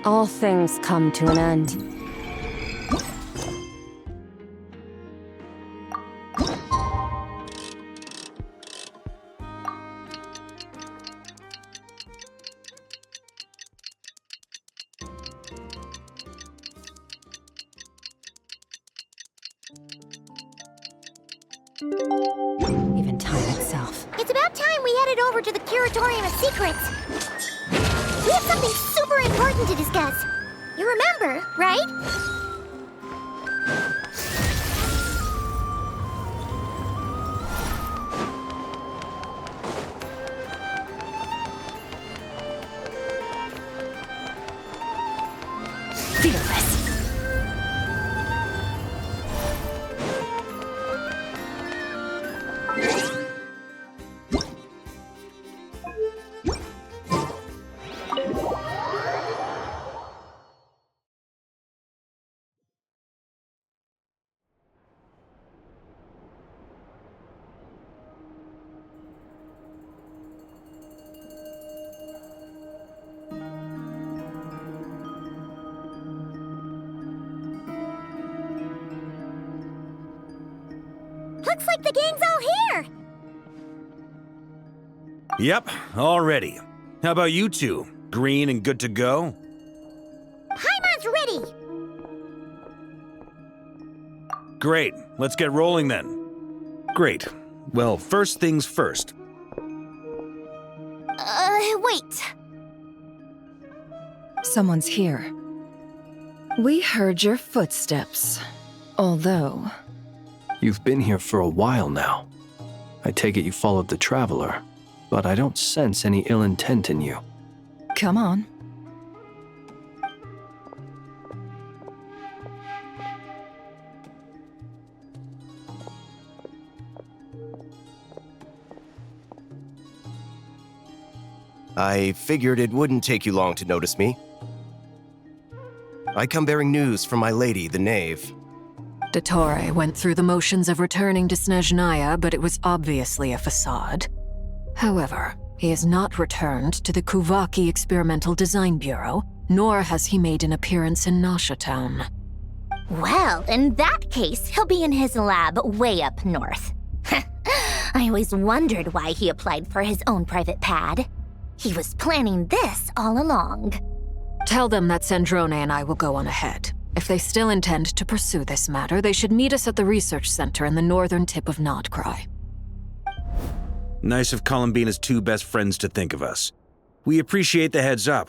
All things come to an end. Even time itself. It's about time we headed over to the Curatorium of Secrets. We have something super important to discuss. You remember, right? Fearless. Looks like the gang's all here! Yep, all ready. How about you two? Green and good to go? Paimon's ready! Great, let's get rolling then. Great. Well, first things first. Wait. Someone's here. We heard your footsteps. Although... You've been here for a while now. I take it you followed the Traveler, but I don't sense any ill intent in you. Come on. I figured it wouldn't take you long to notice me. I come bearing news from my lady, the Knave. Dottore went through the motions of returning to Snezhnaya, but it was obviously a facade. However, he has not returned to the Kuvaki Experimental Design Bureau, nor has he made an appearance in Nasha Town. Well, in that case, he'll be in his lab way up north. I always wondered why he applied for his own private pad. He was planning this all along. Tell them that Sandrone and I will go on ahead. If they still intend to pursue this matter, they should meet us at the research center in the northern tip of Nodcry. Nice of Columbina's two best friends to think of us. We appreciate the heads up.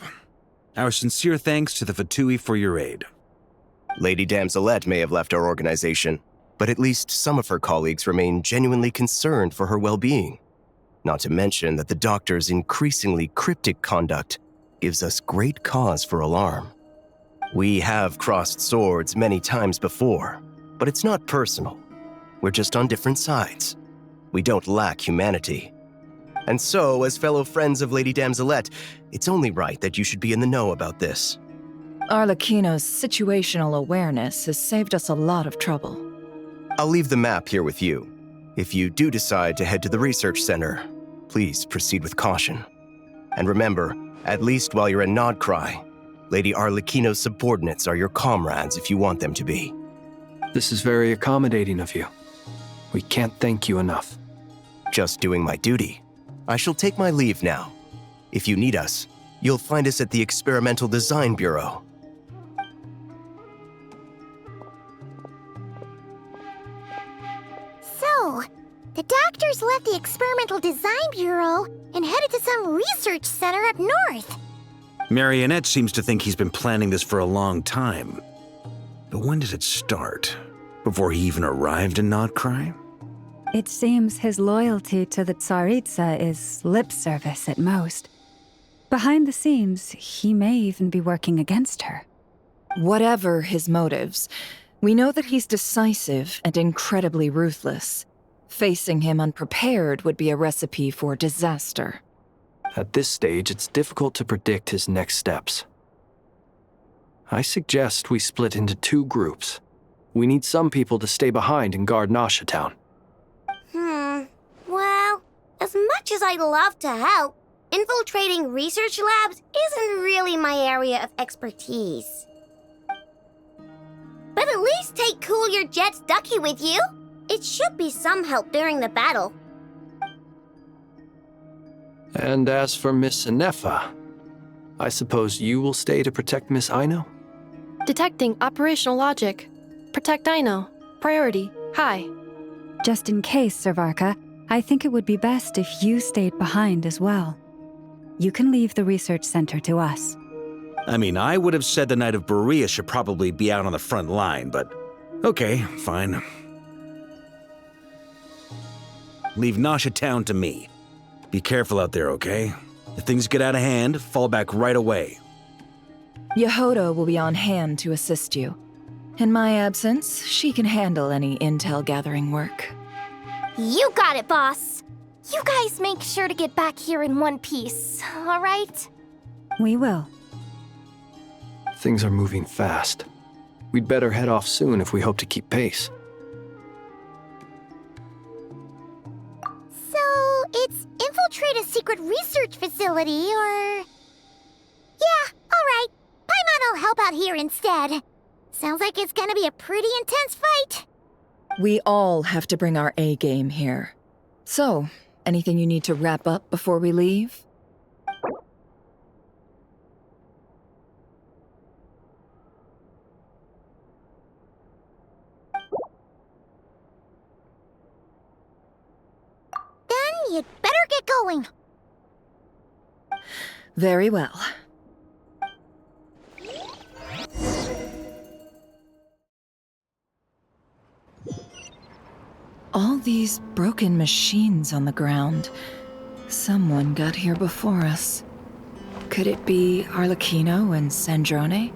Our sincere thanks to the VIII for your aid. Lady Damselette may have left our organization, but at least some of her colleagues remain genuinely concerned for her well-being. Not to mention that the Doctor's increasingly cryptic conduct gives us great cause for alarm. We have crossed swords many times before, but it's not personal. We're just on different sides. We don't lack humanity. And so, as fellow friends of Lady Damselette, it's only right that you should be in the know about this. Arlecchino's situational awareness has saved us a lot of trouble. I'll leave the map here with you. If you do decide to head to the research center, please proceed with caution. And remember, at least while you're in Nodcry, Lady Arlecchino's subordinates are your comrades if you want them to be. This is very accommodating of you. We can't thank you enough. Just doing my duty. I shall take my leave now. If you need us, you'll find us at the Experimental Design Bureau. So, the Doctors left the Experimental Design Bureau and headed to some research center up north. Marionette seems to think he's been planning this for a long time. But when did it start? Before he even arrived in Nodcry? It seems his loyalty to the Tsaritsa is lip service at most. Behind the scenes, he may even be working against her. Whatever his motives, we know that he's decisive and incredibly ruthless. Facing him unprepared would be a recipe for disaster. At this stage, it's difficult to predict his next steps. I suggest we split into two groups. We need some people to stay behind and guard Nasha Town. Well, as much as I'd love to help, infiltrating research labs isn't really my area of expertise. But at least take Cool Your Jet's ducky with you. It should be some help during the battle. And as for Miss Inefa, I suppose you will stay to protect Miss Aino? Detecting operational logic. Protect Aino. Priority. High. Just in case, Servarka, I think it would be best if you stayed behind as well. You can leave the research center to us. I mean, I would have said the Knight of Berea should probably be out on the front line, but okay, fine. Leave Nasha Town to me. Be careful out there, okay? If things get out of hand, fall back right away. Yehoda will be on hand to assist you. In my absence, she can handle any intel gathering work. You got it, boss. You guys make sure to get back here in one piece, all right? We will. Things are moving fast. We'd better head off soon if we hope to keep pace. So, it's infiltrate a secret research facility, or... Yeah, alright. Paimon will help out here instead. Sounds like it's gonna be a pretty intense fight. We all have to bring our A game here. So, anything you need to wrap up before we leave? Then you'd better get going. Very well. All these broken machines on the ground. Someone got here before us. Could it be Arlecchino and Sandrone?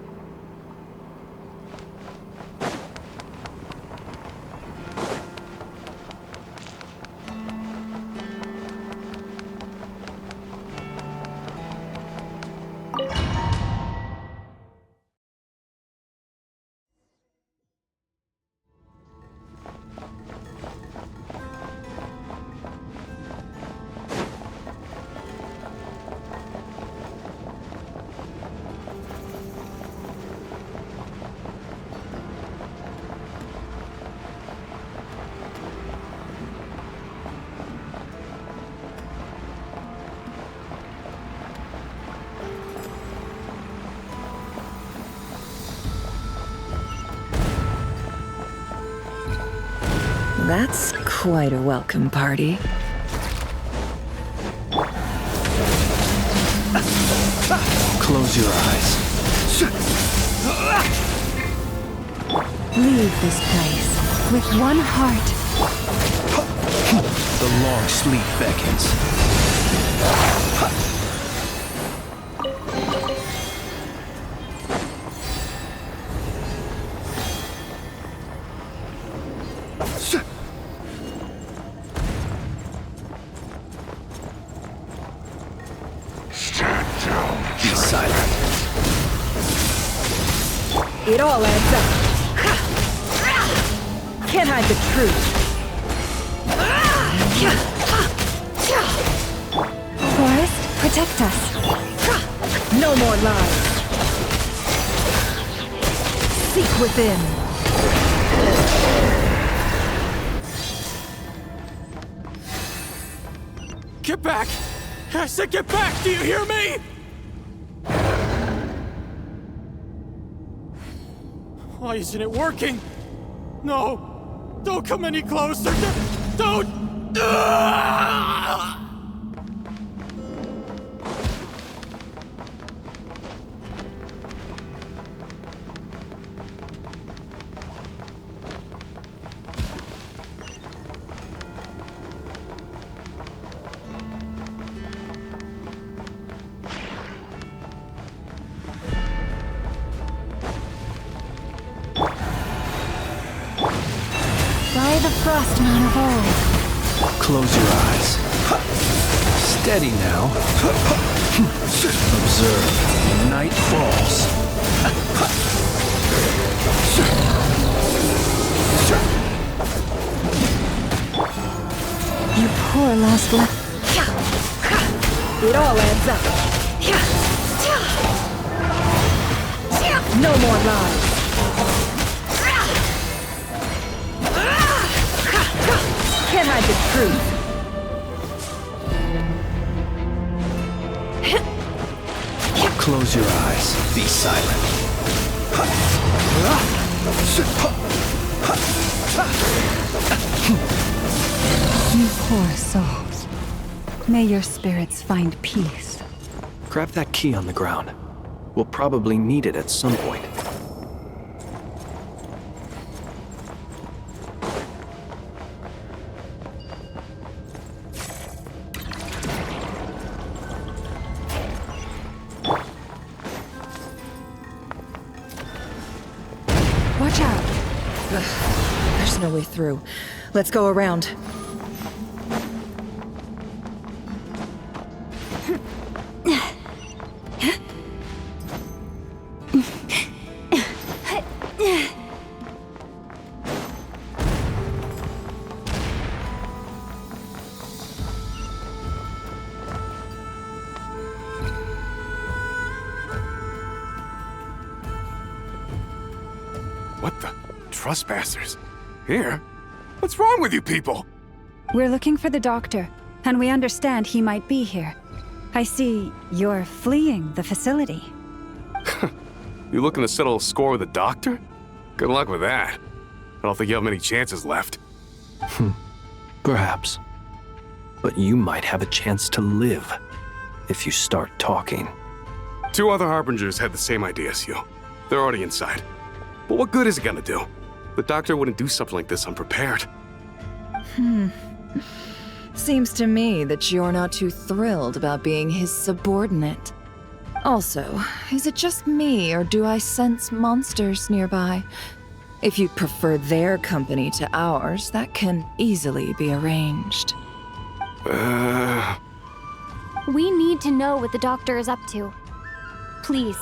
That's quite a welcome party. Close your eyes. Leave this place with one heart. The long sleep beckons. Be silent. It all adds up. Can't hide the truth. Forest, protect us. No more lies. Seek within. Get back! I said get back! Do you hear me? Why isn't it working? No! Don't come any closer! Don't! By the Frostman of old. Close your eyes. Steady now. Observe. Night falls. You poor lost It all adds up. No more lies. Can't hide the truth. Close your eyes. Be silent. You poor souls. May your spirits find peace. Grab that key on the ground. We'll probably need it at some point. Watch out. There's no way through. Let's go around. What the? Trespassers? Here? What's wrong with you people? We're looking for the doctor, and we understand he might be here. I see you're fleeing the facility. You looking to settle a score with the doctor? Good luck with that. I don't think you have many chances left. Perhaps. But you might have a chance to live if you start talking. 2 other Harbingers had the same idea as you. They're already inside. But what good is it gonna do? The doctor wouldn't do something like this unprepared. Seems to me that you're not too thrilled about being his subordinate. Also, is it just me, or do I sense monsters nearby? If you'd prefer their company to ours, that can easily be arranged. We need to know what the doctor is up to. Please,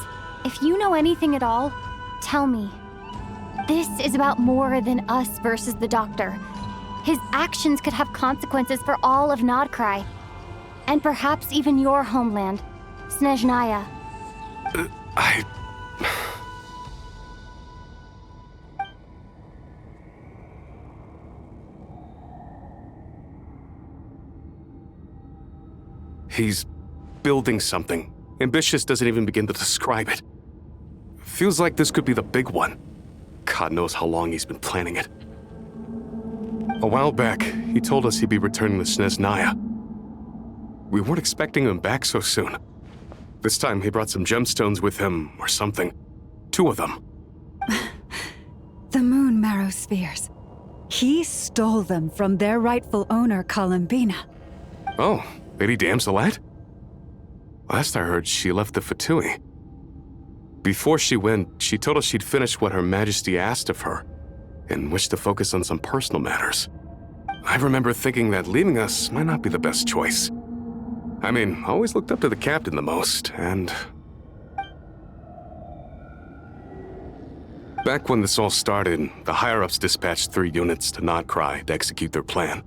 if you know anything at all, tell me. This is about more than us versus the doctor. His actions could have consequences for all of Nodcry. And perhaps even your homeland, Snezhnaya. He's building something. Ambitious doesn't even begin to describe it. Feels like this could be the big one. God knows how long he's been planning it. A while back, he told us he'd be returning to Snezhnaya. We weren't expecting him back so soon. This time he brought some gemstones with him, or something. 2 of them. The moon marrow spheres. He stole them from their rightful owner, Columbina. Oh, Lady Damselette? Last I heard, she left the VIII. Before she went, she told us she'd finished what Her Majesty asked of her, and wished to focus on some personal matters. I remember thinking that leaving us might not be the best choice. I mean, I always looked up to the captain the most, and... Back when this all started, the higher-ups dispatched 3 units to Nodcry to execute their plan.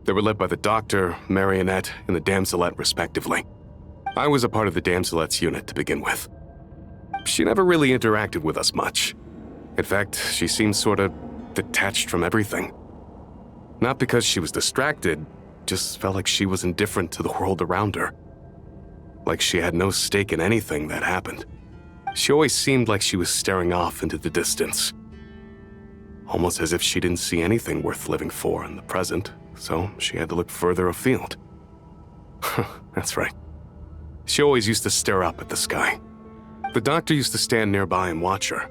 They were led by the Doctor, Marionette, and the Damselette, respectively. I was a part of the Damselette's unit to begin with. She never really interacted with us much. In fact, she seemed sort of detached from everything. Not because she was distracted, just felt like she was indifferent to the world around her. Like she had no stake in anything that happened. She always seemed like she was staring off into the distance. Almost as if she didn't see anything worth living for in the present, so she had to look further afield. That's right. She always used to stare up at the sky. The Doctor used to stand nearby and watch her.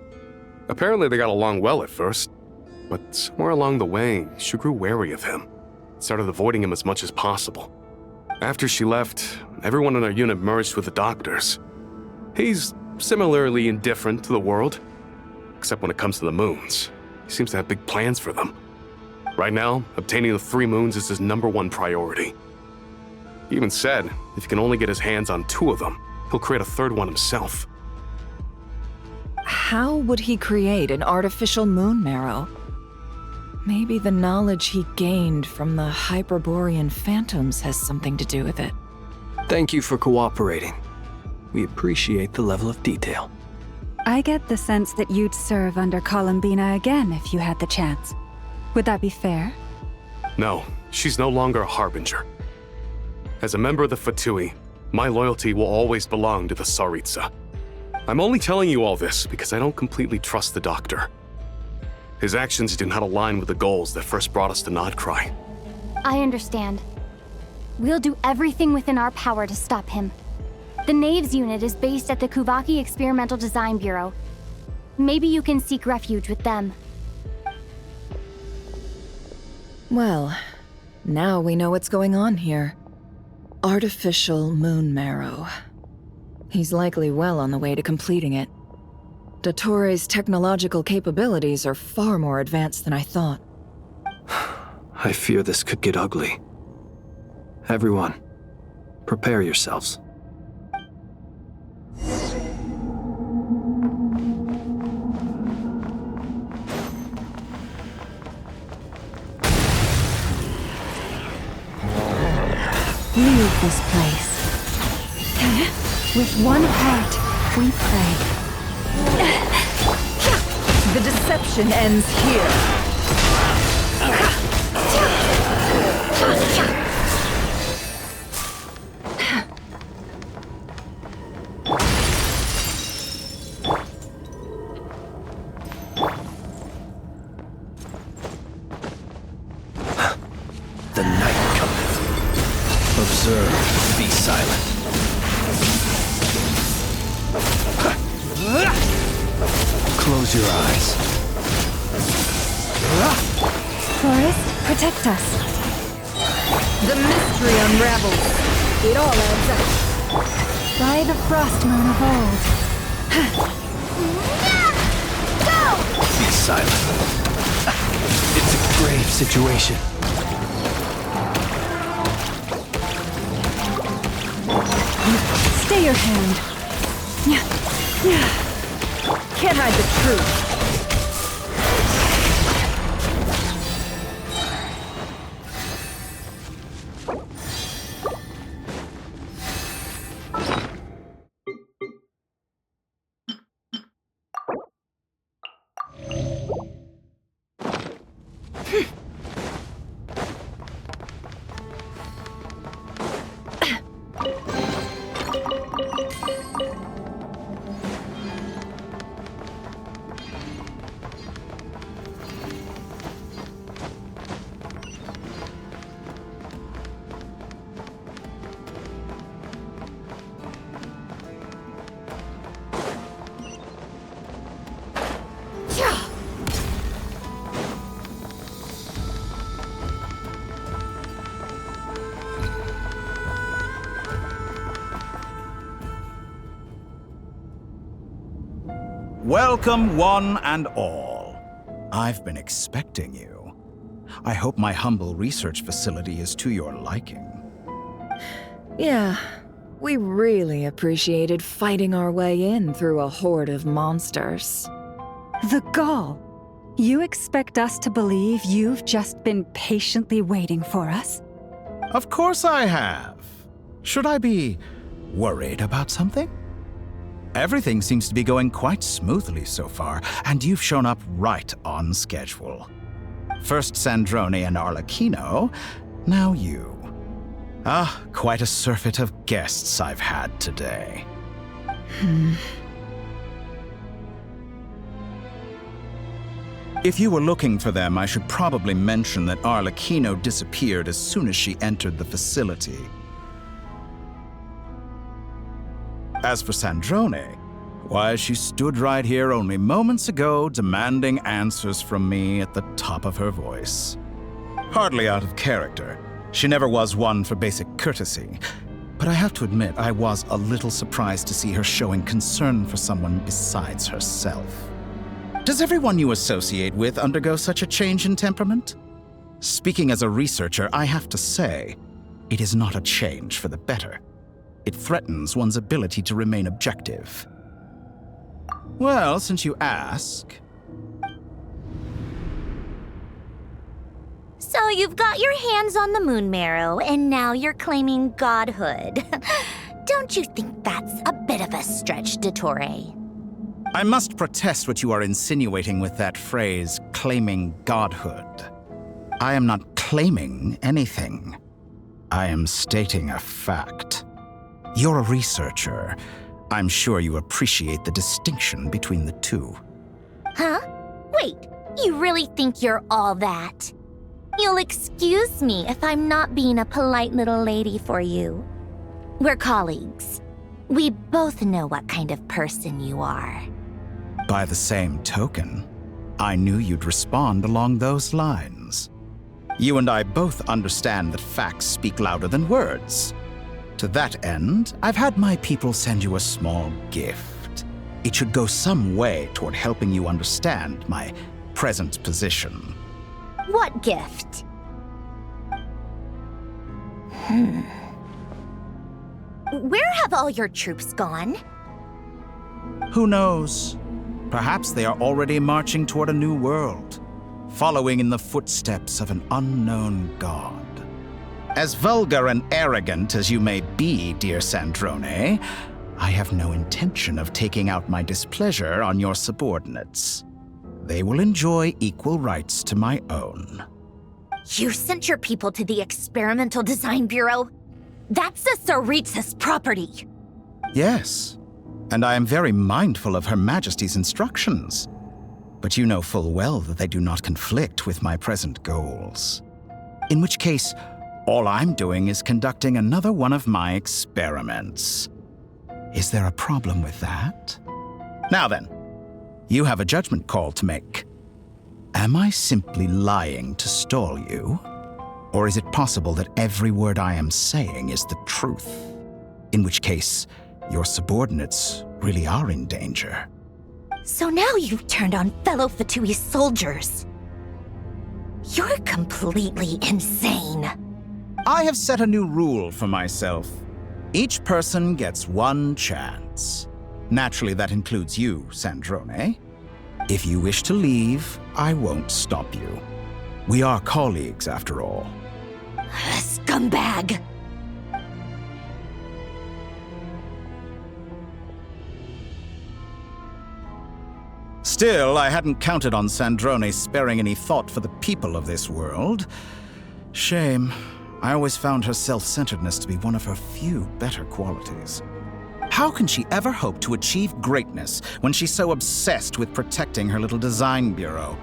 Apparently they got along well at first, but somewhere along the way, she grew wary of him, started avoiding him as much as possible. After she left, everyone in our unit merged with the Doctor's. He's similarly indifferent to the world, except when it comes to the moons. He seems to have big plans for them. Right now, obtaining the 3 moons is his #1 priority. He even said if he can only get his hands on 2 of them, he'll create a 3rd one himself. How would he create an artificial moon marrow? Maybe the knowledge he gained from the Hyperborean phantoms has something to do with it. Thank you for cooperating. We appreciate the level of detail. I get the sense that you'd serve under Columbina again if you had the chance. Would that be fair? No, she's no longer a harbinger. As a member of the VIII, my loyalty will always belong to the Tsaritsa. I'm only telling you all this because I don't completely trust the Doctor. His actions do not align with the goals that first brought us to Nodcry. I understand. We'll do everything within our power to stop him. The Knaves unit is based at the Kuvaki Experimental Design Bureau. Maybe you can seek refuge with them. Well, now we know what's going on here. Artificial moon marrow. He's likely well on the way to completing it. Dottore's technological capabilities are far more advanced than I thought. I fear this could get ugly. Everyone, prepare yourselves. Leave this place. With one heart, we pray. The deception ends here. The night cometh. Observe, be silent. Close your eyes. Forest, protect us. The mystery unravels. It all adds up. By the frost moon of old. Be silent. It's a grave situation. Stay your hand. Can't hide the truth. Welcome, one and all. I've been expecting you. I hope my humble research facility is to your liking. Yeah, we really appreciated fighting our way in through a horde of monsters. The gall. You expect us to believe you've just been patiently waiting for us? Of course I have. Should I be worried about something? Everything seems to be going quite smoothly so far, and you've shown up right on schedule. First Sandrone and Arlecchino, now you. Quite a surfeit of guests I've had today. If you were looking for them, I should probably mention that Arlecchino disappeared as soon as she entered the facility. As for Sandrone, why, she stood right here only moments ago demanding answers from me at the top of her voice. Hardly out of character. She never was one for basic courtesy. But I have to admit, I was a little surprised to see her showing concern for someone besides herself. Does everyone you associate with undergo such a change in temperament? Speaking as a researcher, I have to say, it is not a change for the better. It threatens one's ability to remain objective. Well, since you ask... So you've got your hands on the moon marrow, and now you're claiming godhood. Don't you think that's a bit of a stretch, Dottore? I must protest what you are insinuating with that phrase, claiming godhood. I am not claiming anything. I am stating a fact. You're a researcher. I'm sure you appreciate the distinction between the two. Huh? Wait, you really think you're all that? You'll excuse me if I'm not being a polite little lady for you. We're colleagues. We both know what kind of person you are. By the same token, I knew you'd respond along those lines. You and I both understand that facts speak louder than words. To that end, I've had my people send you a small gift. It should go some way toward helping you understand my present position. What gift? Where have all your troops gone? Who knows? Perhaps they are already marching toward a new world, following in the footsteps of an unknown god. As vulgar and arrogant as you may be, dear Sandrone, I have no intention of taking out my displeasure on your subordinates. They will enjoy equal rights to my own. You sent your people to the Experimental Design Bureau? That's the Tsaritsa's property. Yes, and I am very mindful of Her Majesty's instructions. But you know full well that they do not conflict with my present goals. In which case, all I'm doing is conducting another one of my experiments. Is there a problem with that? Now then, you have a judgment call to make. Am I simply lying to stall you? Or is it possible that every word I am saying is the truth? In which case, your subordinates really are in danger. So now you've turned on fellow Fatui soldiers. You're completely insane. I have set a new rule for myself. Each person gets one chance. Naturally, that includes you, Sandrone. If you wish to leave, I won't stop you. We are colleagues, after all. Scumbag! Still, I hadn't counted on Sandrone sparing any thought for the people of this world. Shame. I always found her self-centeredness to be one of her few better qualities. How can she ever hope to achieve greatness when she's so obsessed with protecting her little design bureau?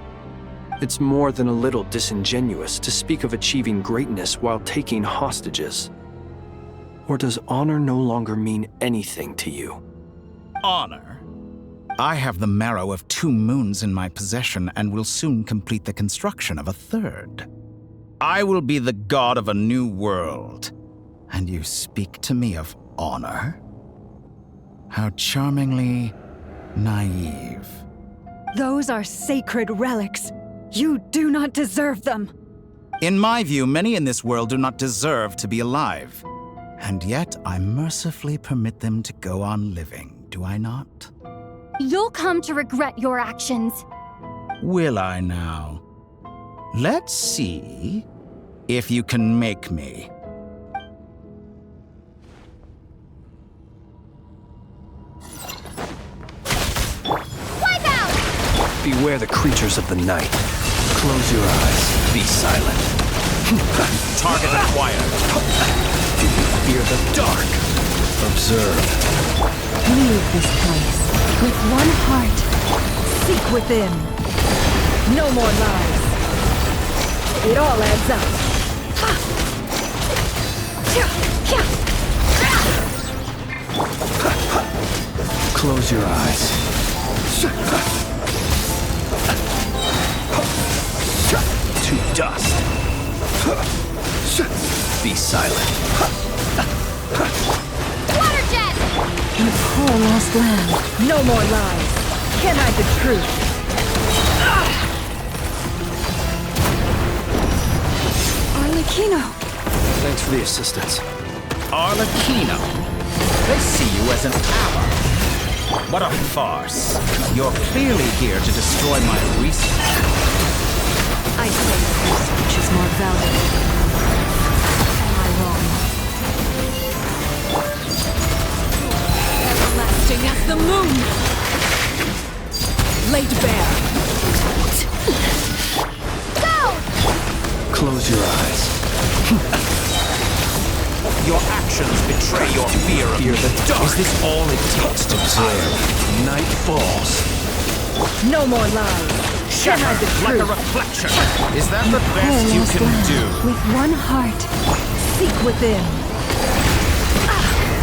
It's more than a little disingenuous to speak of achieving greatness while taking hostages. Or does honor no longer mean anything to you? Honor? I have the marrow of 2 moons in my possession and will soon complete the construction of a 3rd. I will be the god of a new world. And you speak to me of honor? How charmingly naive. Those are sacred relics. You do not deserve them. In my view, many in this world do not deserve to be alive. And yet, I mercifully permit them to go on living, do I not? You'll come to regret your actions. Will I now? Let's see if you can make me. Wipe out! Beware the creatures of the night. Close your eyes. Be silent. Target acquired. Do you fear the dark? Observe. Leave this place with one heart. Seek within. No more lies. It all adds up. Close your eyes. To dust. Be silent. Water jet! In a poor lost land. No more lies. Can't hide the truth. Arlecchino. Thanks for the assistance. Arlecchino. They see you as an ally. What a farce. You're clearly here to destroy my research. I'd say research is more valuable. Am I wrong? Everlasting as the moon! Laid bare. Go! Close your eyes. Your actions betray your fear of the dark. Is this all it takes to tire? Night falls. No more lies. Shatter like a reflection. Is that the best you can do? With one heart. Seek within.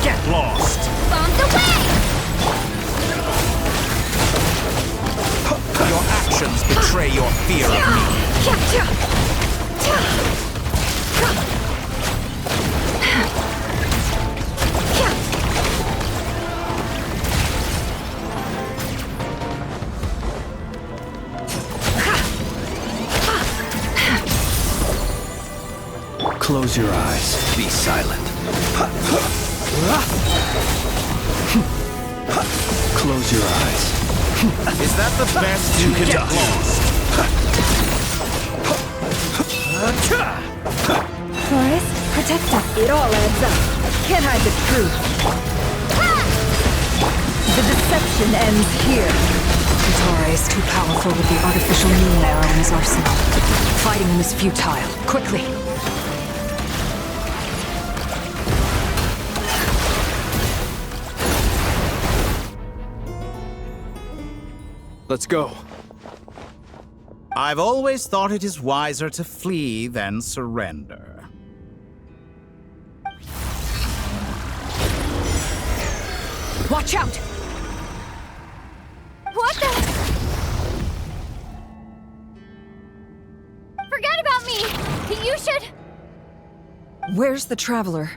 Get lost. Bombs away! Your actions betray your fear of me. Close your eyes. Be silent. Close your eyes. Is that the best you can do? Get lost. Forest, protect us. It all adds up. Can't hide the truth. The deception ends here. Katara is too powerful with the artificial moon arrow in his arsenal. Fighting him is futile. Quickly! Let's go. I've always thought it is wiser to flee than surrender. Watch out! What the? Forget about me! You should... Where's the Traveler?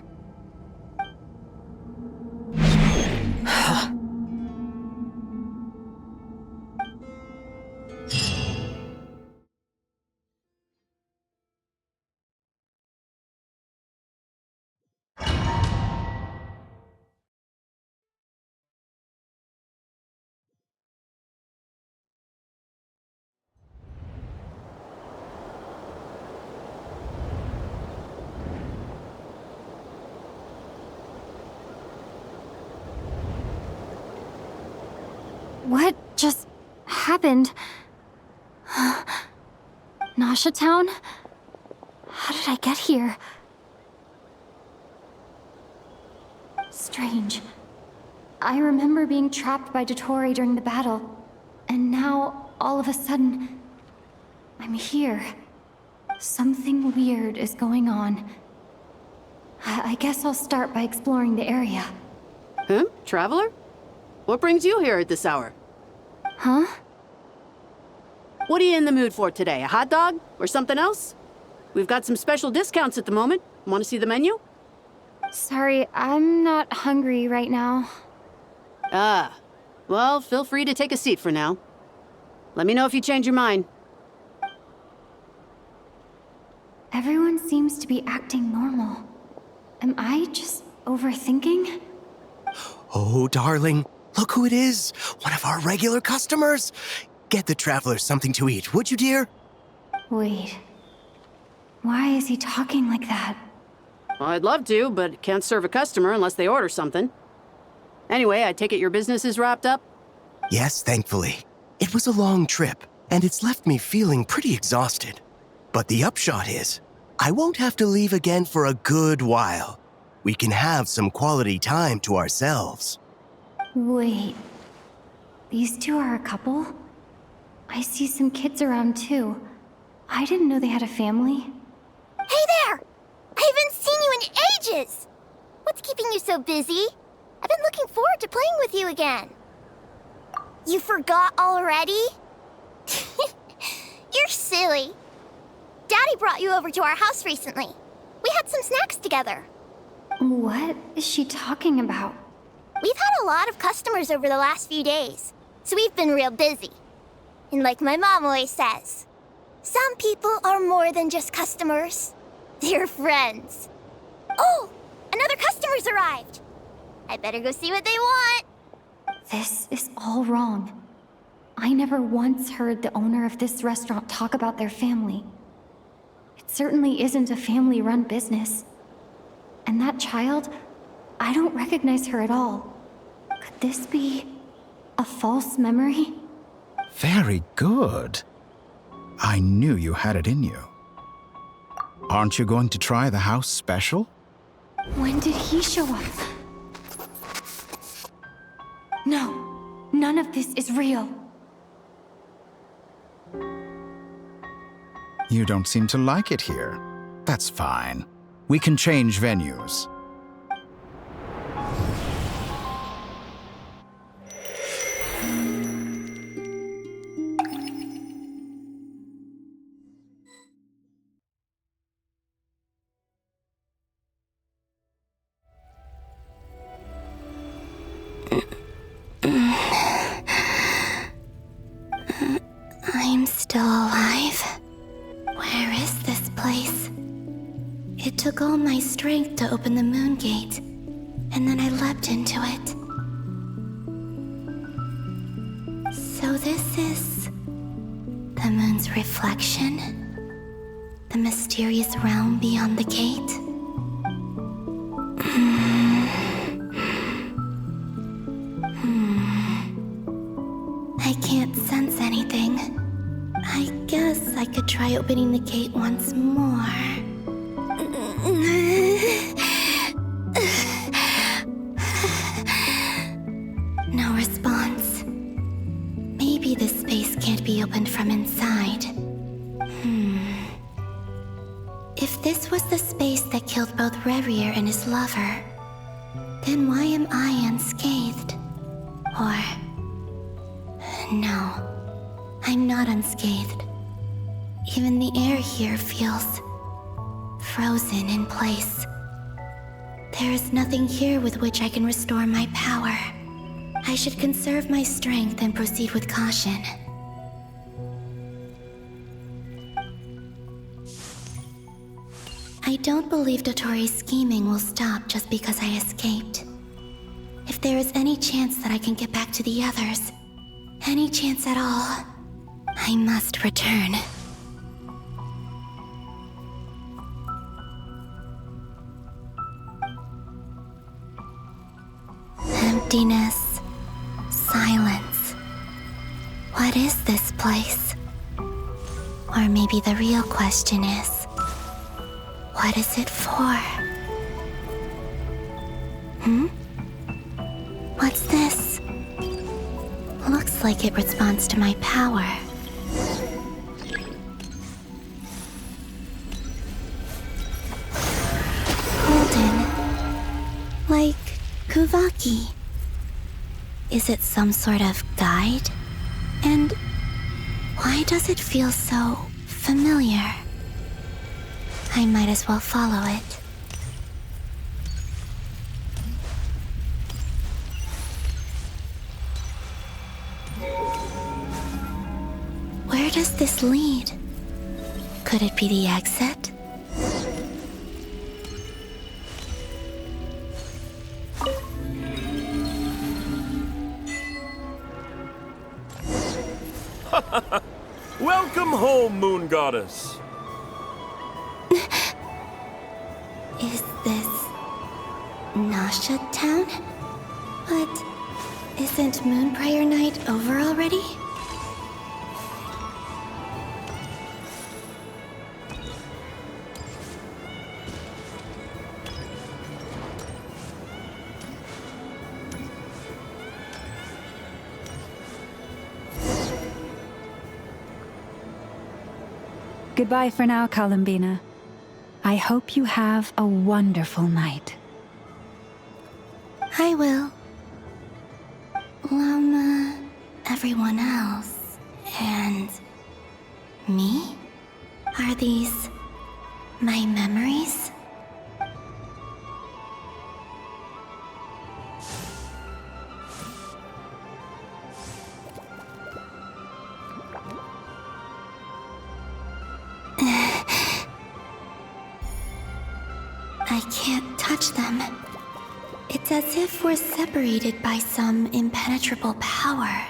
What just happened? Nasha Town? How did I get here? Strange. I remember being trapped by Dottore during the battle, and now, all of a sudden, I'm here. Something weird is going on. I guess I'll start by exploring the area. Huh? Traveler? What brings you here at this hour? Huh? What are you in the mood for today? A hot dog? Or something else? We've got some special discounts at the moment. Want to see the menu? Sorry, I'm not hungry right now. Ah. Well, feel free to take a seat for now. Let me know if you change your mind. Everyone seems to be acting normal. Am I just overthinking? Oh, darling, look who it is. One of our regular customers. Get the Traveler something to eat, would you, dear? Wait. Why is he talking like that? Well, I'd love to, but can't serve a customer unless they order something. Anyway, I take it your business is wrapped up? Yes, thankfully. It was a long trip, and it's left me feeling pretty exhausted. But the upshot is, I won't have to leave again for a good while. We can have some quality time to ourselves. Wait. These two are a couple? I see some kids around too. I didn't know they had a family. Hey there! I haven't seen you in ages! What's keeping you so busy? I've been looking forward to playing with you again. You forgot already? You're silly. Daddy brought you over to our house recently. We had some snacks together. What is she talking about? We've had a lot of customers over the last few days, so we've been real busy. And like my mom always says, some people are more than just customers. They're friends. Oh, another customer's arrived. I better go see what they want. This is all wrong. I never once heard the owner of this restaurant talk about their family. It certainly isn't a family-run business. And that child, I don't recognize her at all. Could this be a false memory? Very good. I knew you had it in you. Aren't you going to try the house special? When did he show up? No, none of this is real. You don't seem to like it here. That's fine. We can change venues. I'm still alive. Where is this place? It took all my strength to open the moon gate, and then I leapt into it. So this is the moon's reflection? The mysterious realm beyond the gate? I can't sense anything. I guess I could try opening the gate once more. No response. Maybe this space can't be opened from inside. If this was the space that killed both Revier and his lover, then why am I unscathed? Or... no. I'm not unscathed. Even the air here feels frozen in place. There is nothing here with which I can restore my power. I should conserve my strength and proceed with caution. I don't believe Dotori's scheming will stop just because I escaped. If there is any chance that I can get back to the others, any chance at all, I must return. Emptiness, silence. What is this place? Or maybe the real question is, what is it for? What's this? Looks like it responds to my power. Golden. Like Kuvaki. Is it some sort of guide? And why does it feel so familiar? I might as well follow it. Where does this lead? Could it be the exit? Welcome home, Moon Goddess. Is this Nasha Town? But isn't Moon Prayer Night over already? Goodbye for now, Columbina. I hope you have a wonderful night. I will. Llama, everyone else, and me? Are these my memories? I can't touch them. It's as if we're separated by some impenetrable power.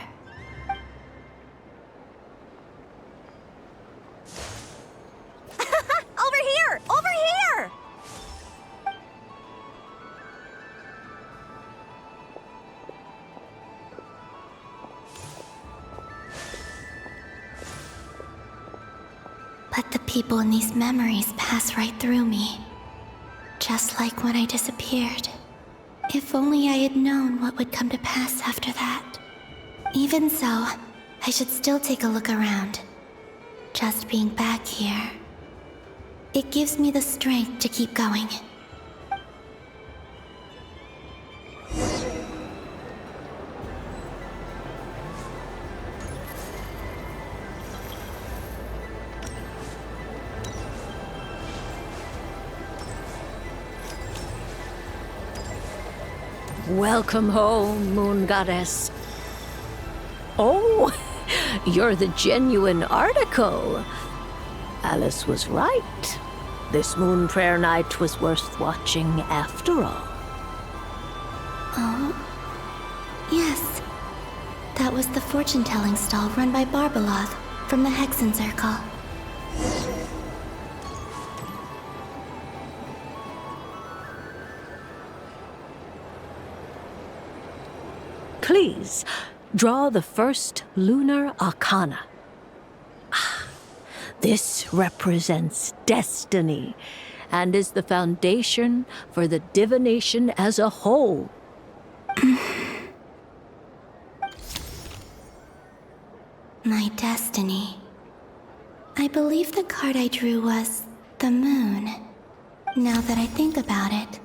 But the people in these memories pass right through me. Just like when I disappeared. If only I had known what would come to pass after that. Even so, I should still take a look around. Just being back here, it gives me the strength to keep going. Welcome home, Moon Goddess. Oh, you're the genuine article. Alice was right. This moon prayer night was worth watching after all. Oh, yes. That was the fortune-telling stall run by Barbeloth from the Hexen Circle. Please, draw the first lunar arcana. This represents destiny and is the foundation for the divination as a whole. My destiny. I believe the card I drew was the moon. Now that I think about it,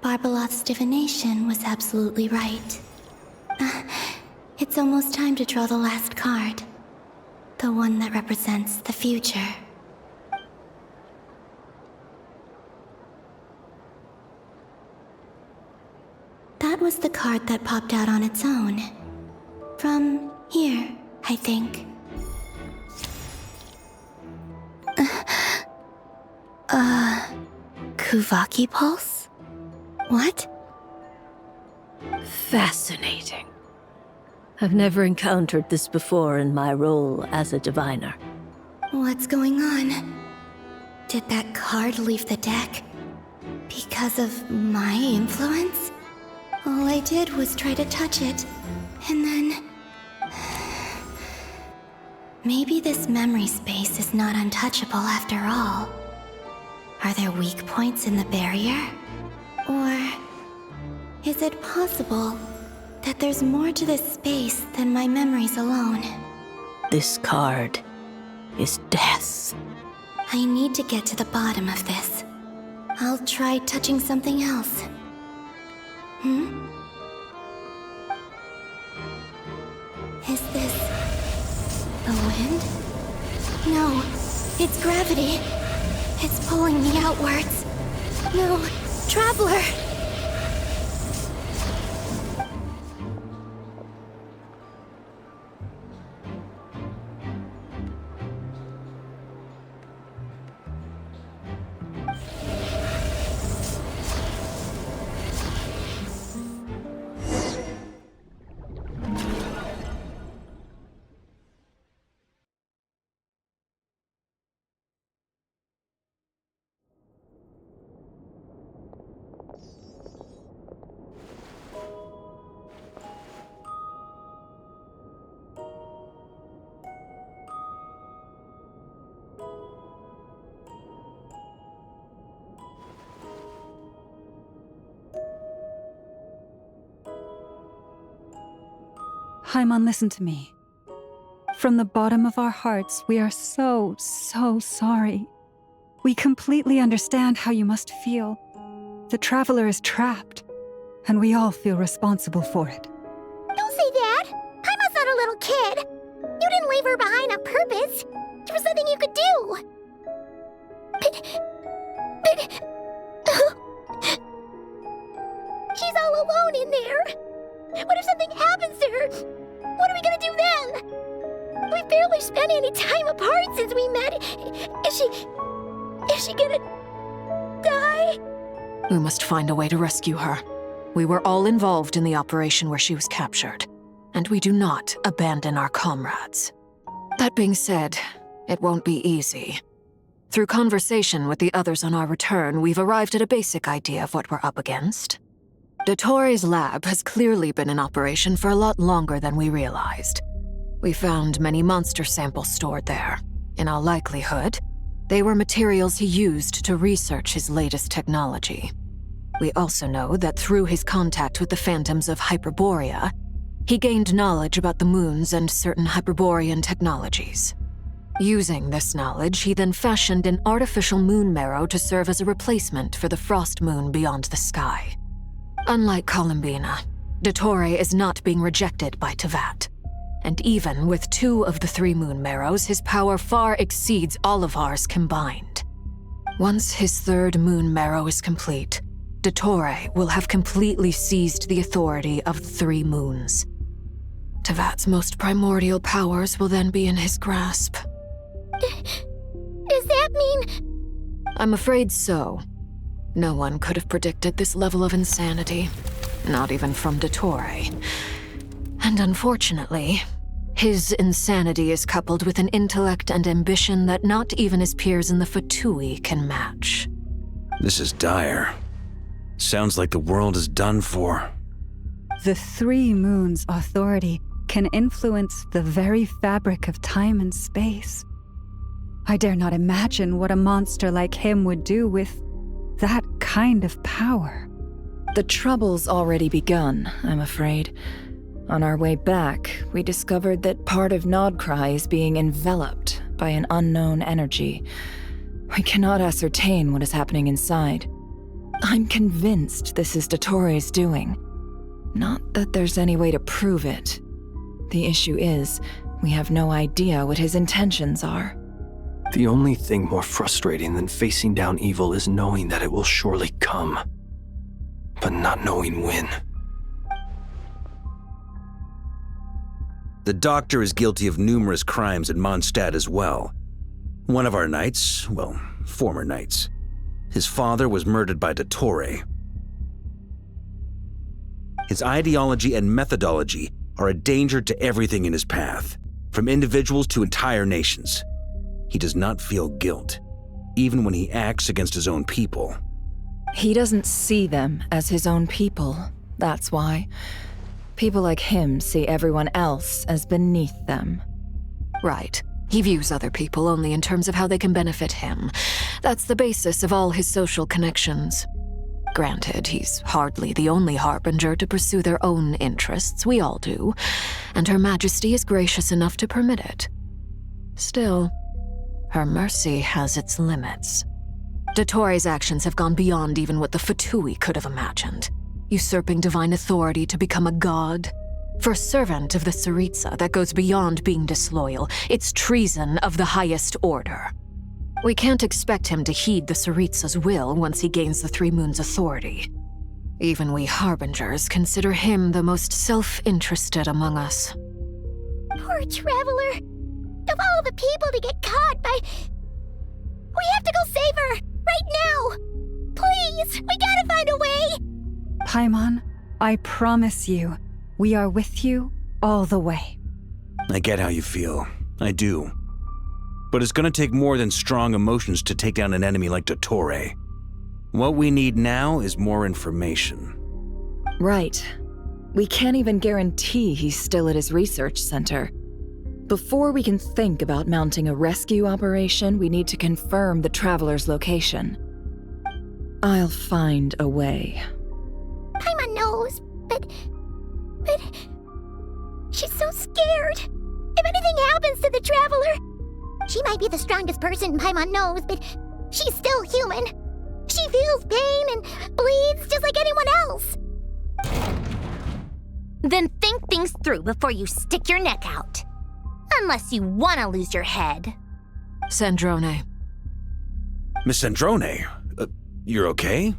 Barbeloth's divination was absolutely right. It's almost time to draw the last card. The one that represents the future. That was the card that popped out on its own. From here, I think. Kuvaki Pulse? What? Fascinating. I've never encountered this before in my role as a diviner. What's going on? Did that card leave the deck? Because of my influence? All I did was try to touch it, and then... Maybe this memory space is not untouchable after all. Are there weak points in the barrier? Or is it possible that there's more to this space than my memories alone? This card is death. I need to get to the bottom of this. I'll try touching something else. Is this the wind? No, it's gravity. It's pulling me outwards. No, Traveler! Paimon, listen to me. From the bottom of our hearts, we are so sorry. We completely understand how you must feel. The Traveler is trapped, and we all feel responsible for it. Don't say that! Paimon's not a little kid! You didn't leave her behind on purpose! There was nothing you could do! But... She's all alone in there! What if something happens to her? What are we gonna do then? We've barely spent any time apart since we met. Is she gonna die? We must find a way to rescue her. We were all involved in the operation where she was captured, and we do not abandon our comrades. That being said, it won't be easy. Through conversation with the others on our return, we've arrived at a basic idea of what we're up against. Dottore lab has clearly been in operation for a lot longer than we realized. We found many monster samples stored there. In all likelihood, They were materials he used to research his latest technology. We also know that through his contact with the phantoms of Hyperborea, he gained knowledge about the moons and certain Hyperborean technologies. Using this knowledge, he then fashioned an artificial moon marrow to serve as a replacement for the frost moon beyond the sky. Unlike Columbina, Dottore is not being rejected by Teyvat. And even with 2 of the 3 moon marrows, his power far exceeds all of ours combined. Once his 3rd moon marrow is complete, Dottore will have completely seized the authority of the 3 moons. Teyvat's most primordial powers will then be in his grasp. Does that mean... I'm afraid so. No one could have predicted this level of insanity, not even from Dottore. And unfortunately, his insanity is coupled with an intellect and ambition that not even his peers in the VIII can match. This is dire. Sounds like the world is done for. The 3 moons' authority can influence the very fabric of time and space. I dare not imagine what a monster like him would do with that kind of power. The trouble's already begun, I'm afraid. On our way back, we discovered that part of Nodcry is being enveloped by an unknown energy. We cannot ascertain what is happening inside. I'm convinced this is Dottore's doing. Not that there's any way to prove it. The issue is, we have no idea what his intentions are. The only thing more frustrating than facing down evil is knowing that it will surely come, but not knowing when. The doctor is guilty of numerous crimes in Mondstadt as well. One of our knights, well, former knights, his father was murdered by Dottore. His ideology and methodology are a danger to everything in his path, from individuals to entire nations. He does not feel guilt, even when he acts against his own people. He doesn't see them as his own people, that's why. People like him see everyone else as beneath them. Right. He views other people only in terms of how they can benefit him. That's the basis of all his social connections. Granted, he's hardly the only harbinger to pursue their own interests. We all do. And Her Majesty is gracious enough to permit it. Still, her mercy has its limits. Dottore's actions have gone beyond even what the VIII could have imagined. Usurping divine authority to become a god. For a servant of the Tsaritsa, that goes beyond being disloyal. It's treason of the highest order. We can't expect him to heed the Tsaritsa's will once he gains the 3 moons' authority. Even we harbingers consider him the most self-interested among us. Poor Traveler. Of all the people to get caught by... We have to go save her! Right now! Please! We gotta find a way! Paimon, I promise you, we are with you all the way. I get how you feel. I do. But it's gonna take more than strong emotions to take down an enemy like Dottore. What we need now is more information. Right. We can't even guarantee he's still at his research center. Before we can think about mounting a rescue operation, we need to confirm the Traveler's location. I'll find a way. Paimon knows, but... She's so scared. If anything happens to the Traveler... She might be the strongest person Paimon knows, but she's still human. She feels pain and bleeds just like anyone else. Then think things through before you stick your neck out. Unless you want to lose your head. Sandrone. Miss Sandrone, you're okay?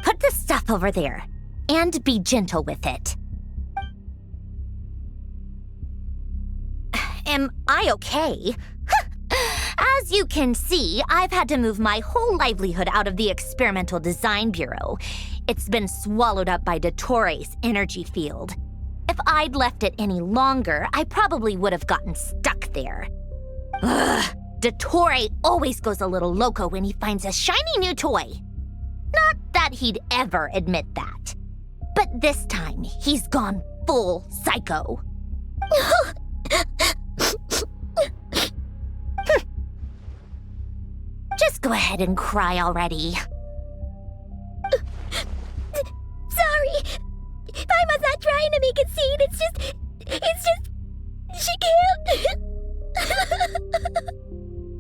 Put the stuff over there, and be gentle with it. Am I okay? As you can see, I've had to move my whole livelihood out of the Experimental Design Bureau. It's been swallowed up by Dottore's energy field. If I'd left it any longer, I probably would have gotten stuck there. Ugh, Dottore always goes a little loco when he finds a shiny new toy. Not that he'd ever admit that. But this time, he's gone full psycho. Just go ahead and cry already. Sorry. Paimon's not trying to make a scene. It's just, she can't.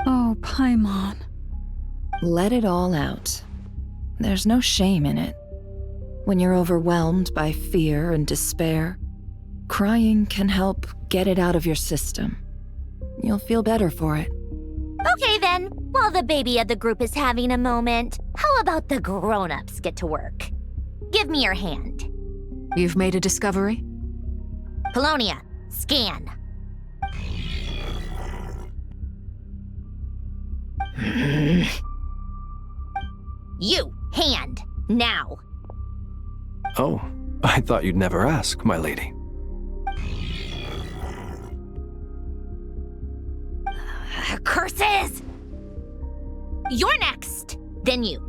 Oh, Paimon. Let it all out. There's no shame in it. When you're overwhelmed by fear and despair, crying can help get it out of your system. You'll feel better for it. Okay then, while the baby of the group is having a moment, how about the grown-ups get to work? Give me your hand. You've made a discovery? Polonia, scan. You, hand, now. Oh, I thought you'd never ask, my lady. Curses! You're next, then you.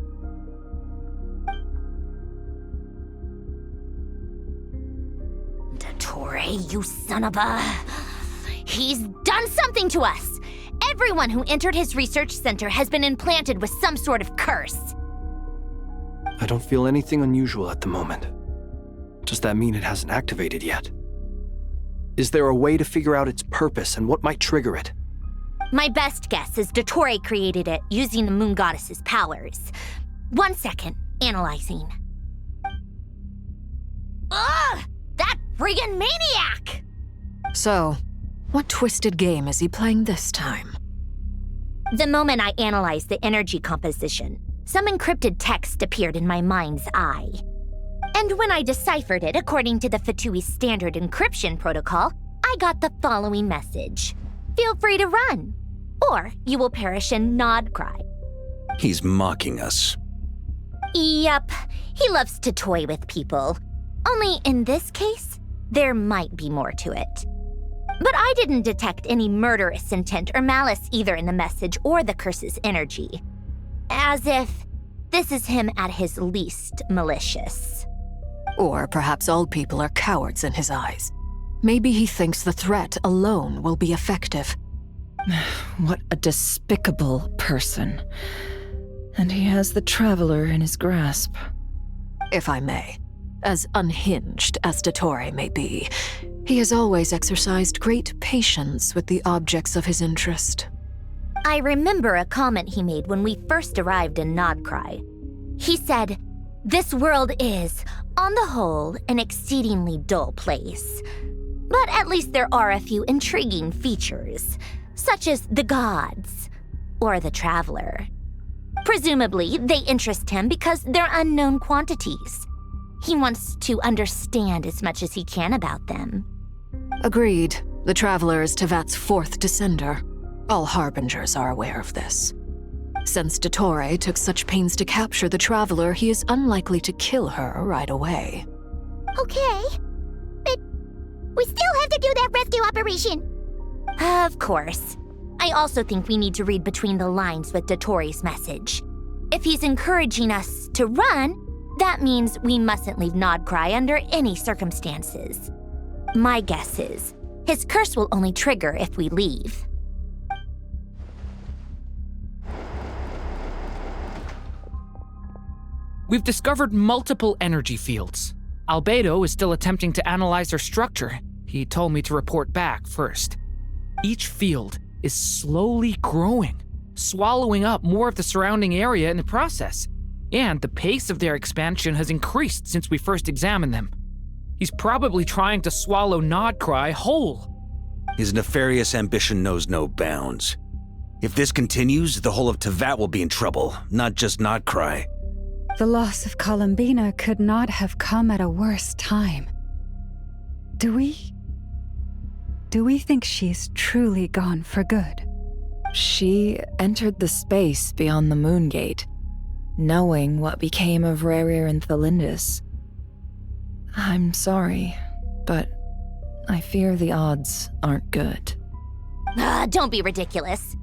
Dottore, you son of a... He's done something to us! Everyone who entered his research center has been implanted with some sort of curse. I don't feel anything unusual at the moment. Does that mean it hasn't activated yet? Is there a way to figure out its purpose and what might trigger it? My best guess is Dottore created it using the Moon Goddess's powers. 1 second, analyzing. Ugh! That friggin' maniac! So, what twisted game is he playing this time? The moment I analyzed the energy composition, some encrypted text appeared in my mind's eye. And when I deciphered it according to the VIII standard encryption protocol, I got the following message. Feel free to run, or you will perish in nod cry. He's mocking us. Yep, he loves to toy with people. Only in this case, there might be more to it. But I didn't detect any murderous intent or malice either in the message or the curse's energy. As if this is him at his least malicious. Or perhaps all people are cowards in his eyes. Maybe he thinks the threat alone will be effective. What a despicable person. And he has the Traveler in his grasp. If I may, as unhinged as Dottore may be, he has always exercised great patience with the objects of his interest. I remember a comment he made when we first arrived in Nodcry. He said, "This world is, on the whole, an exceedingly dull place. But at least there are a few intriguing features, such as the gods, or the Traveler. Presumably, they interest him because they're unknown quantities. He wants to understand as much as he can about them." Agreed. The Traveler is Tevat's 4th descender. All Harbingers are aware of this. Since Dottore took such pains to capture the Traveler, he is unlikely to kill her right away. Okay, but we still have to do that rescue operation. Of course. I also think we need to read between the lines with Dottore's message. If he's encouraging us to run, that means we mustn't leave Nodcry under any circumstances. My guess is, his curse will only trigger if we leave. We've discovered multiple energy fields. Albedo is still attempting to analyze their structure. He told me to report back first. Each field is slowly growing, swallowing up more of the surrounding area in the process. And the pace of their expansion has increased since we first examined them. He's probably trying to swallow Nodcry whole. His nefarious ambition knows no bounds. If this continues, the whole of Tevat will be in trouble, not just Nodcry. The loss of Columbina could not have come at a worse time. Do we think she's truly gone for good? She entered the space beyond the Moon Gate, knowing what became of Rerir and Thalindus. I'm sorry, but I fear the odds aren't good. Don't be ridiculous.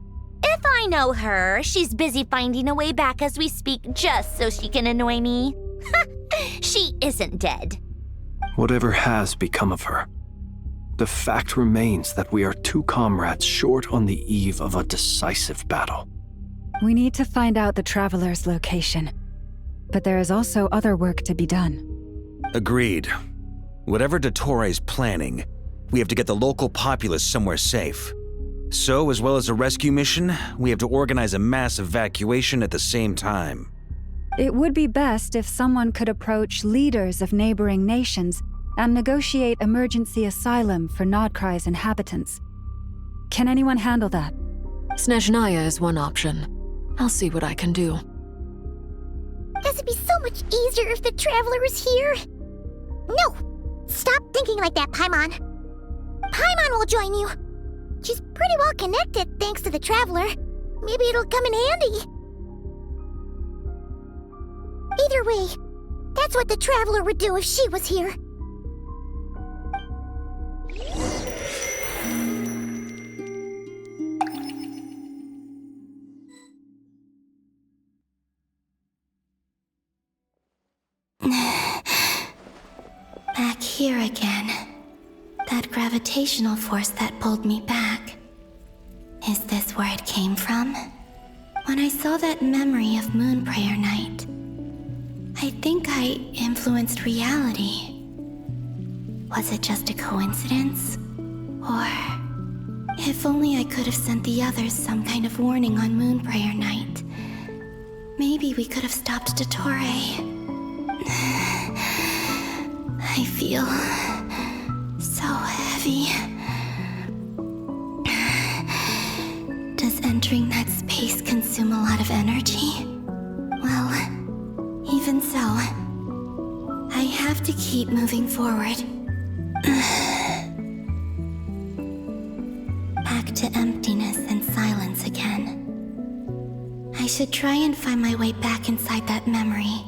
If I know her, she's busy finding a way back as we speak just so she can annoy me. She isn't dead. Whatever has become of her, the fact remains that we are 2 comrades short on the eve of a decisive battle. We need to find out the Traveler's location. But there is also other work to be done. Agreed. Whatever Dottore planning, we have to get the local populace somewhere safe. So, as well as a rescue mission, we have to organize a mass evacuation at the same time. It would be best if someone could approach leaders of neighboring nations and negotiate emergency asylum for Nodcry's inhabitants. Can anyone handle that? Snezhnaya is one option. I'll see what I can do. This would be so much easier if the Traveler was here. No! Stop thinking like that, Paimon. Paimon will join you. She's pretty well connected thanks to the Traveler. Maybe it'll come in handy. Either way, that's what the Traveler would do if she was here. Back here again. That gravitational force that pulled me back. Is this where it came from? When I saw that memory of Moon Prayer Night, I think I influenced reality. Was it just a coincidence? Or if only I could have sent the others some kind of warning on Moon Prayer Night. Maybe we could have stopped Dottore. I feel so heavy. Does entering that space consume a lot of energy? Well, even so, I have to keep moving forward. Back to emptiness and silence again. I should try and find my way back inside that memory.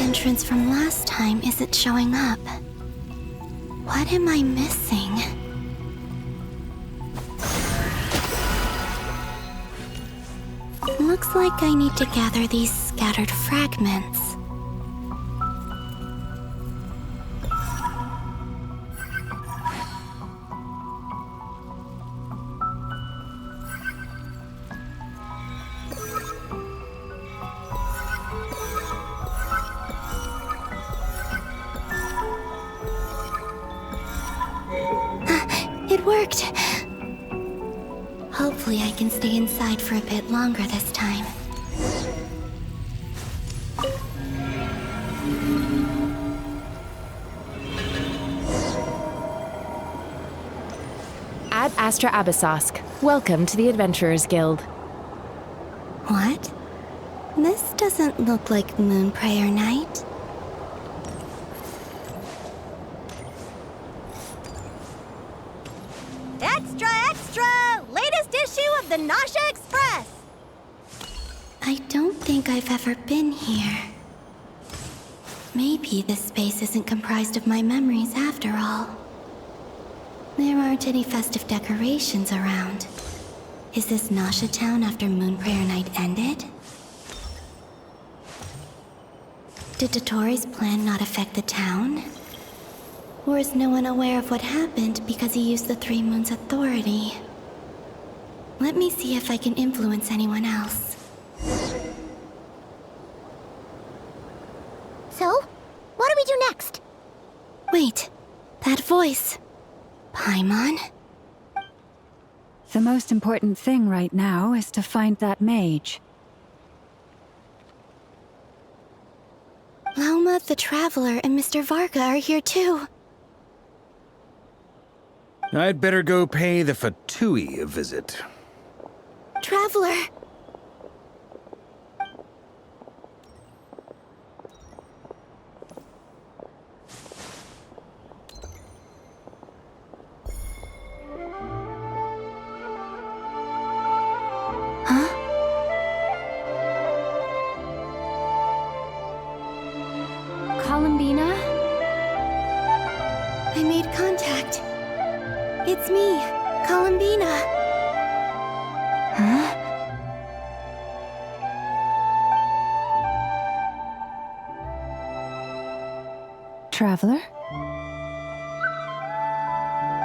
Entrance from last time isn't showing up. What am I missing? Looks like I need to gather these scattered fragments. It worked! Hopefully I can stay inside for a bit longer this time. Ad Astra Abyssosque. Welcome to the Adventurers Guild. What? This doesn't look like Moon Prayer Night. Extra, extra! Latest issue of the Nasha Express! I don't think I've ever been here. Maybe this space isn't comprised of my memories after all. There aren't any festive decorations around. Is this Nasha Town after Moon Prayer Night ended? Did Dottore's plan not affect the town? Or is no one aware of what happened because he used the Three Moons' authority? Let me see if I can influence anyone else. So, what do we do next? Wait, that voice. Paimon? The most important thing right now is to find that mage. Lauma the Traveler and Mr. Varga are here too. I'd better go pay the Fatui a visit. Traveler! It's me, Columbina. Huh? Traveler?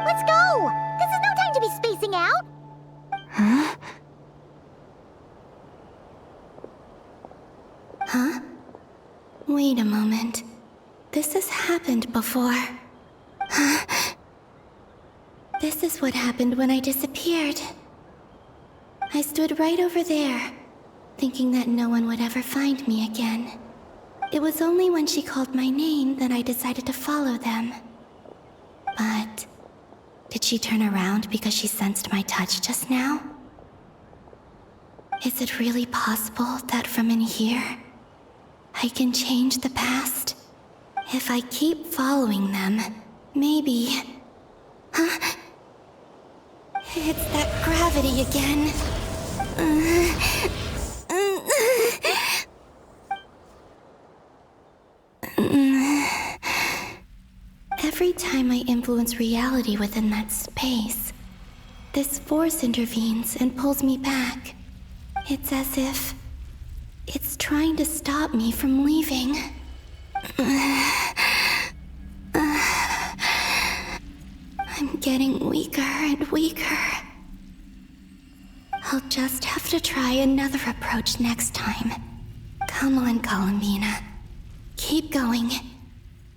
Let's go! This is no time to be spacing out! Huh? Huh? Wait a moment. This has happened before. Huh? This is what happened when I disappeared. I stood right over there, thinking that no one would ever find me again. It was only when she called my name that I decided to follow them. But did she turn around because she sensed my touch just now? Is it really possible that from in here, I can change the past? If I keep following them, maybe... Huh? It's that gravity again. Every time I influence reality within that space, this force intervenes and pulls me back. It's as if it's trying to stop me from leaving. I'm getting weaker and weaker. I'll just have to try another approach next time. Come on, Columbina. Keep going.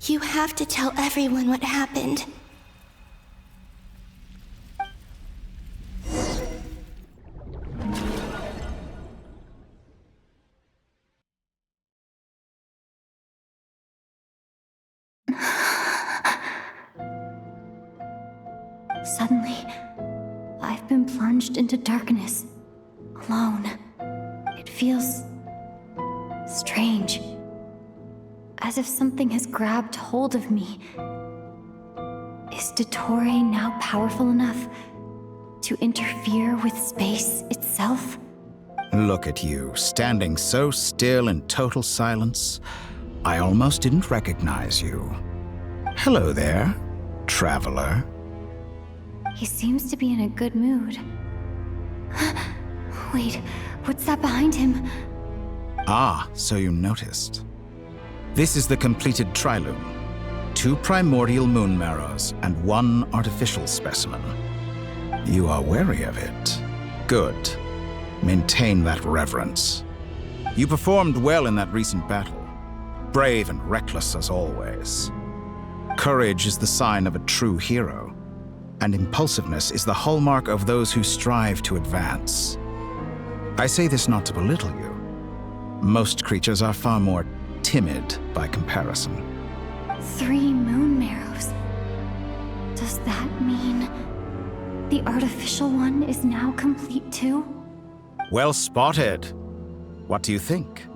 You have to tell everyone what happened. Suddenly, I've been plunged into darkness, alone. It feels strange, as if something has grabbed hold of me. Is Dottore now powerful enough to interfere with space itself? Look at you, standing so still in total silence. I almost didn't recognize you. Hello there, traveler. He seems to be in a good mood. Wait, what's that behind him? Ah, so you noticed. This is the completed Triloom. 2 primordial moon marrows and 1 artificial specimen. You are wary of it. Good. Maintain that reverence. You performed well in that recent battle. Brave and reckless as always. Courage is the sign of a true hero, and impulsiveness is the hallmark of those who strive to advance. I say this not to belittle you. Most creatures are far more timid by comparison. 3 moon marrows. Does that mean the artificial one is now complete too? Well spotted. What do you think?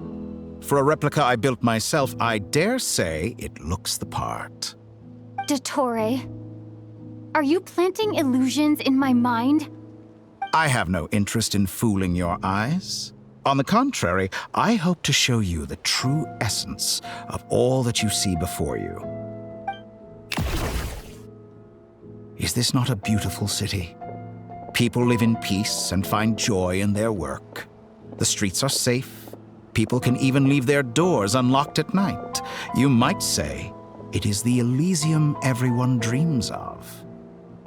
For a replica I built myself, I dare say it looks the part. Dottore, are you planting illusions in my mind? I have no interest in fooling your eyes. On the contrary, I hope to show you the true essence of all that you see before you. Is this not a beautiful city? People live in peace and find joy in their work. The streets are safe. People can even leave their doors unlocked at night. You might say it is the Elysium everyone dreams of.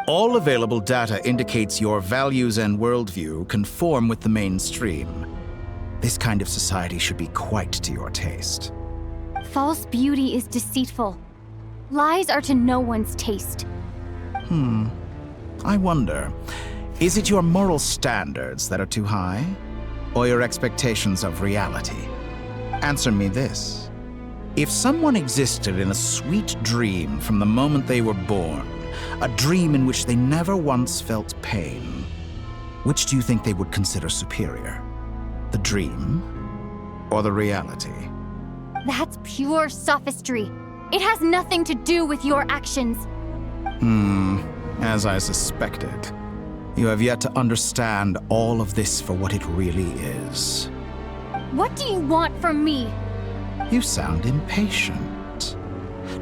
All available data indicates your values and worldview conform with the mainstream. This kind of society should be quite to your taste. False beauty is deceitful. Lies are to no one's taste. I wonder, is it your moral standards that are too high? Or your expectations of reality? Answer me this. If someone existed in a sweet dream from the moment they were born, a dream in which they never once felt pain, which do you think they would consider superior? The dream or the reality? That's pure sophistry. It has nothing to do with your actions. As I suspected. You have yet to understand all of this for what it really is. What do you want from me? You sound impatient.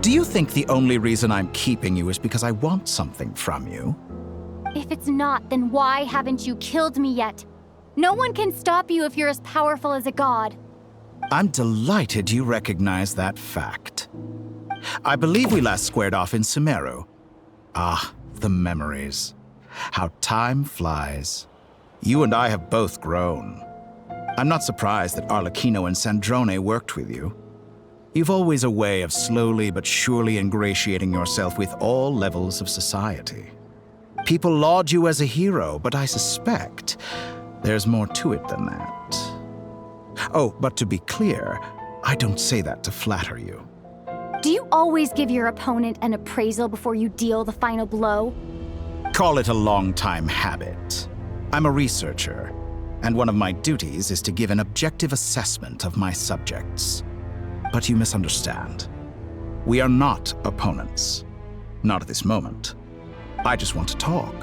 Do you think the only reason I'm keeping you is because I want something from you? If it's not, then why haven't you killed me yet? No one can stop you if you're as powerful as a god. I'm delighted you recognize that fact. I believe we last squared off in Sumeru. Ah, the memories. How time flies. You and I have both grown. I'm not surprised that Arlecchino and Sandrone worked with you. You've always a way of slowly but surely ingratiating yourself with all levels of society. People laud you as a hero, but I suspect there's more to it than that. Oh, but to be clear, I don't say that to flatter you. Do you always give your opponent an appraisal before you deal the final blow? Call it a long-time habit. I'm a researcher, and one of my duties is to give an objective assessment of my subjects. But you misunderstand. We are not opponents. Not at this moment. I just want to talk.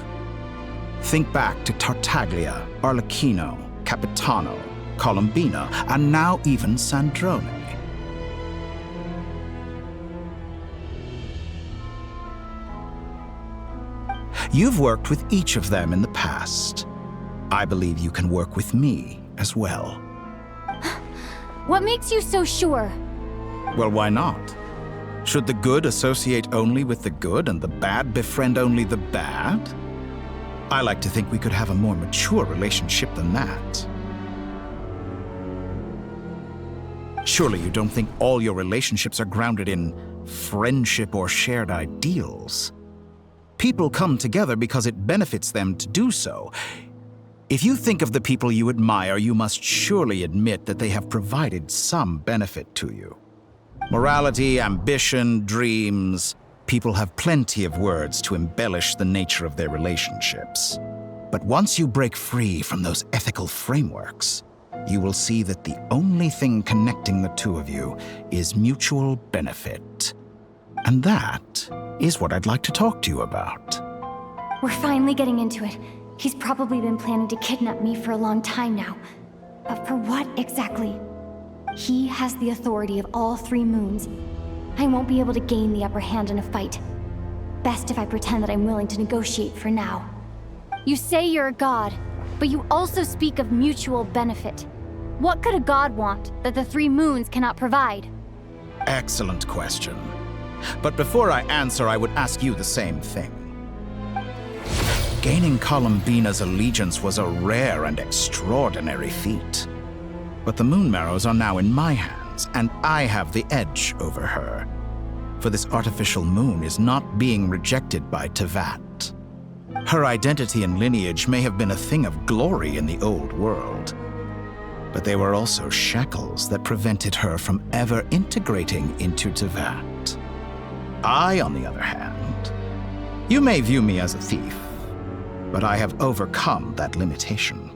Think back to Tartaglia, Arlecchino, Capitano, Colombina, and now even Sandrone. You've worked with each of them in the past. I believe you can work with me as well. What makes you so sure? Well, why not? Should the good associate only with the good and the bad befriend only the bad? I like to think we could have a more mature relationship than that. Surely you don't think all your relationships are grounded in friendship or shared ideals. People come together because it benefits them to do so. If you think of the people you admire, you must surely admit that they have provided some benefit to you. Morality, ambition, dreams. People have plenty of words to embellish the nature of their relationships. But once you break free from those ethical frameworks, you will see that the only thing connecting the two of you is mutual benefit. And that is what I'd like to talk to you about. We're finally getting into it. He's probably been planning to kidnap me for a long time now. But for what exactly? He has the authority of all 3 moons. I won't be able to gain the upper hand in a fight. Best if I pretend that I'm willing to negotiate for now. You say you're a god, but you also speak of mutual benefit. What could a god want that the 3 moons cannot provide? Excellent question. But before I answer, I would ask you the same thing. Gaining Colombina's allegiance was a rare and extraordinary feat. But the Moon Marrows are now in my hands, and I have the edge over her. For this artificial moon is not being rejected by Tevat. Her identity and lineage may have been a thing of glory in the old world, but they were also shackles that prevented her from ever integrating into Tevat. I, on the other hand, you may view me as a thief, but I have overcome that limitation.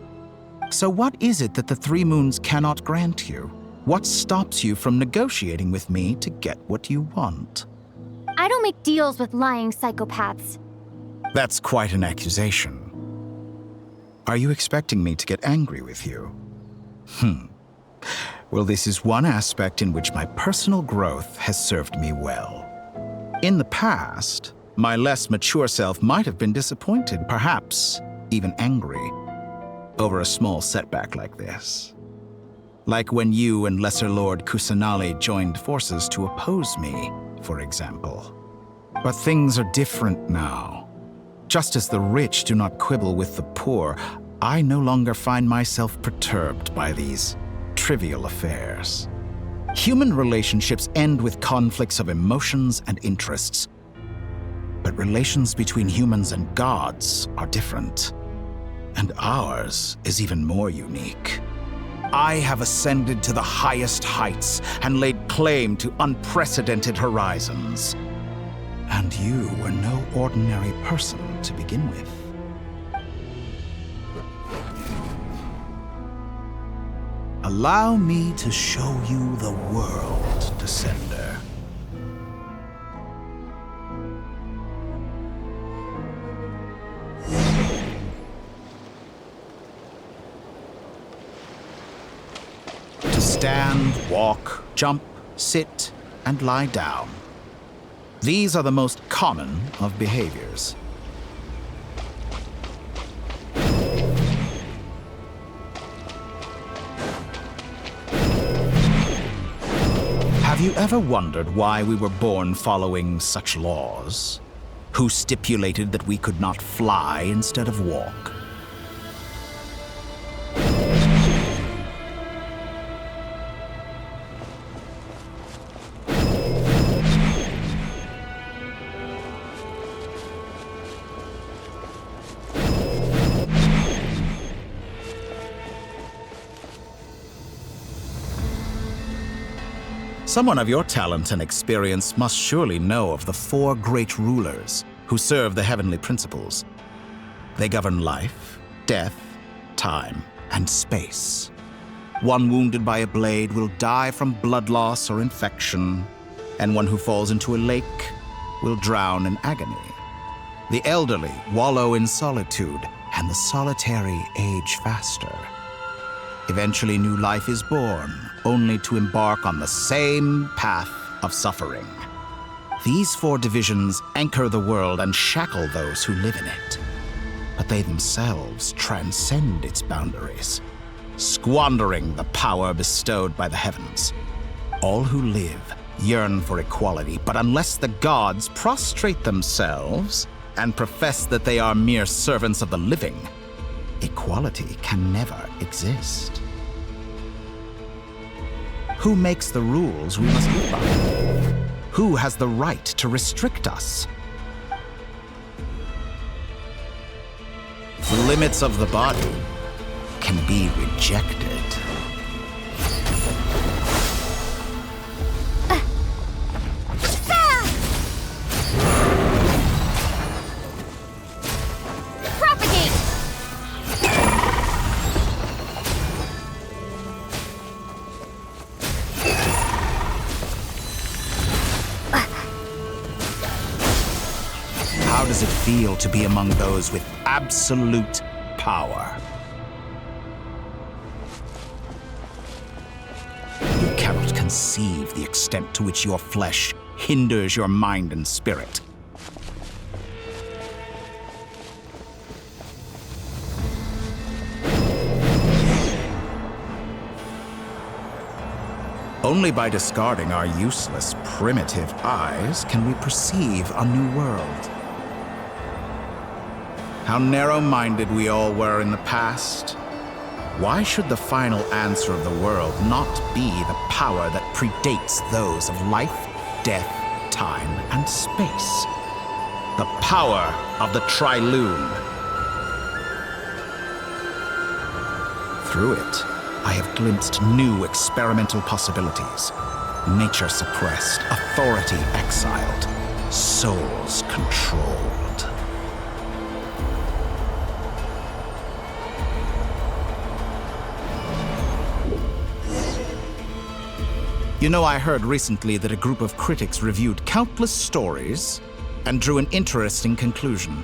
So what is it that the 3 moons cannot grant you? What stops you from negotiating with me to get what you want? I don't make deals with lying psychopaths. That's quite an accusation. Are you expecting me to get angry with you? Well, this is one aspect in which my personal growth has served me well. In the past, my less mature self might have been disappointed, perhaps even angry, over a small setback like this. Like when you and Lesser Lord Kusanali joined forces to oppose me, for example. But things are different now. Just as the rich do not quibble with the poor, I no longer find myself perturbed by these trivial affairs. Human relationships end with conflicts of emotions and interests. But relations between humans and gods are different. And ours is even more unique. I have ascended to the highest heights and laid claim to unprecedented horizons. And you were no ordinary person to begin with. Allow me to show you the world, Descender. To stand, walk, jump, sit, and lie down. These are the most common of behaviors. Have you ever wondered why we were born following such laws? Who stipulated that we could not fly instead of walk? Someone of your talent and experience must surely know of the 4 great rulers who serve the heavenly principles. They govern life, death, time, and space. One wounded by a blade will die from blood loss or infection, and one who falls into a lake will drown in agony. The elderly wallow in solitude, and the solitary age faster. Eventually, new life is born, only to embark on the same path of suffering. These 4 divisions anchor the world and shackle those who live in it. But they themselves transcend its boundaries, squandering the power bestowed by the heavens. All who live yearn for equality, but unless the gods prostrate themselves and profess that they are mere servants of the living, equality can never exist. Who makes the rules we must live by? Who has the right to restrict us? The limits of the body can be rejected. How does it feel to be among those with absolute power? You cannot conceive the extent to which your flesh hinders your mind and spirit. Only by discarding our useless, primitive eyes can we perceive a new world. How narrow-minded we all were in the past. Why should the final answer of the world not be the power that predates those of life, death, time, and space? The power of the Triloon. Through it, I have glimpsed new experimental possibilities. Nature suppressed, authority exiled, souls controlled. You know, I heard recently that a group of critics reviewed countless stories and drew an interesting conclusion.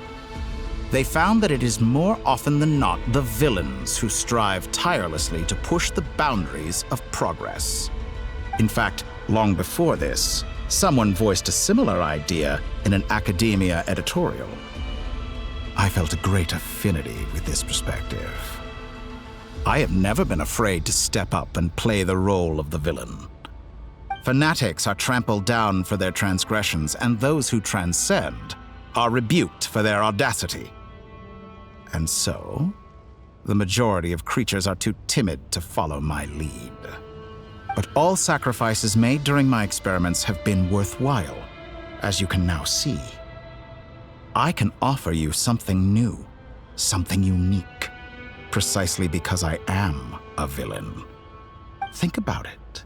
They found that it is more often than not the villains who strive tirelessly to push the boundaries of progress. In fact, long before this, someone voiced a similar idea in an academia editorial. I felt a great affinity with this perspective. I have never been afraid to step up and play the role of the villain. Fanatics are trampled down for their transgressions, and those who transcend are rebuked for their audacity. And so, the majority of creatures are too timid to follow my lead. But all sacrifices made during my experiments have been worthwhile, as you can now see. I can offer you something new, something unique, precisely because I am a villain. Think about it.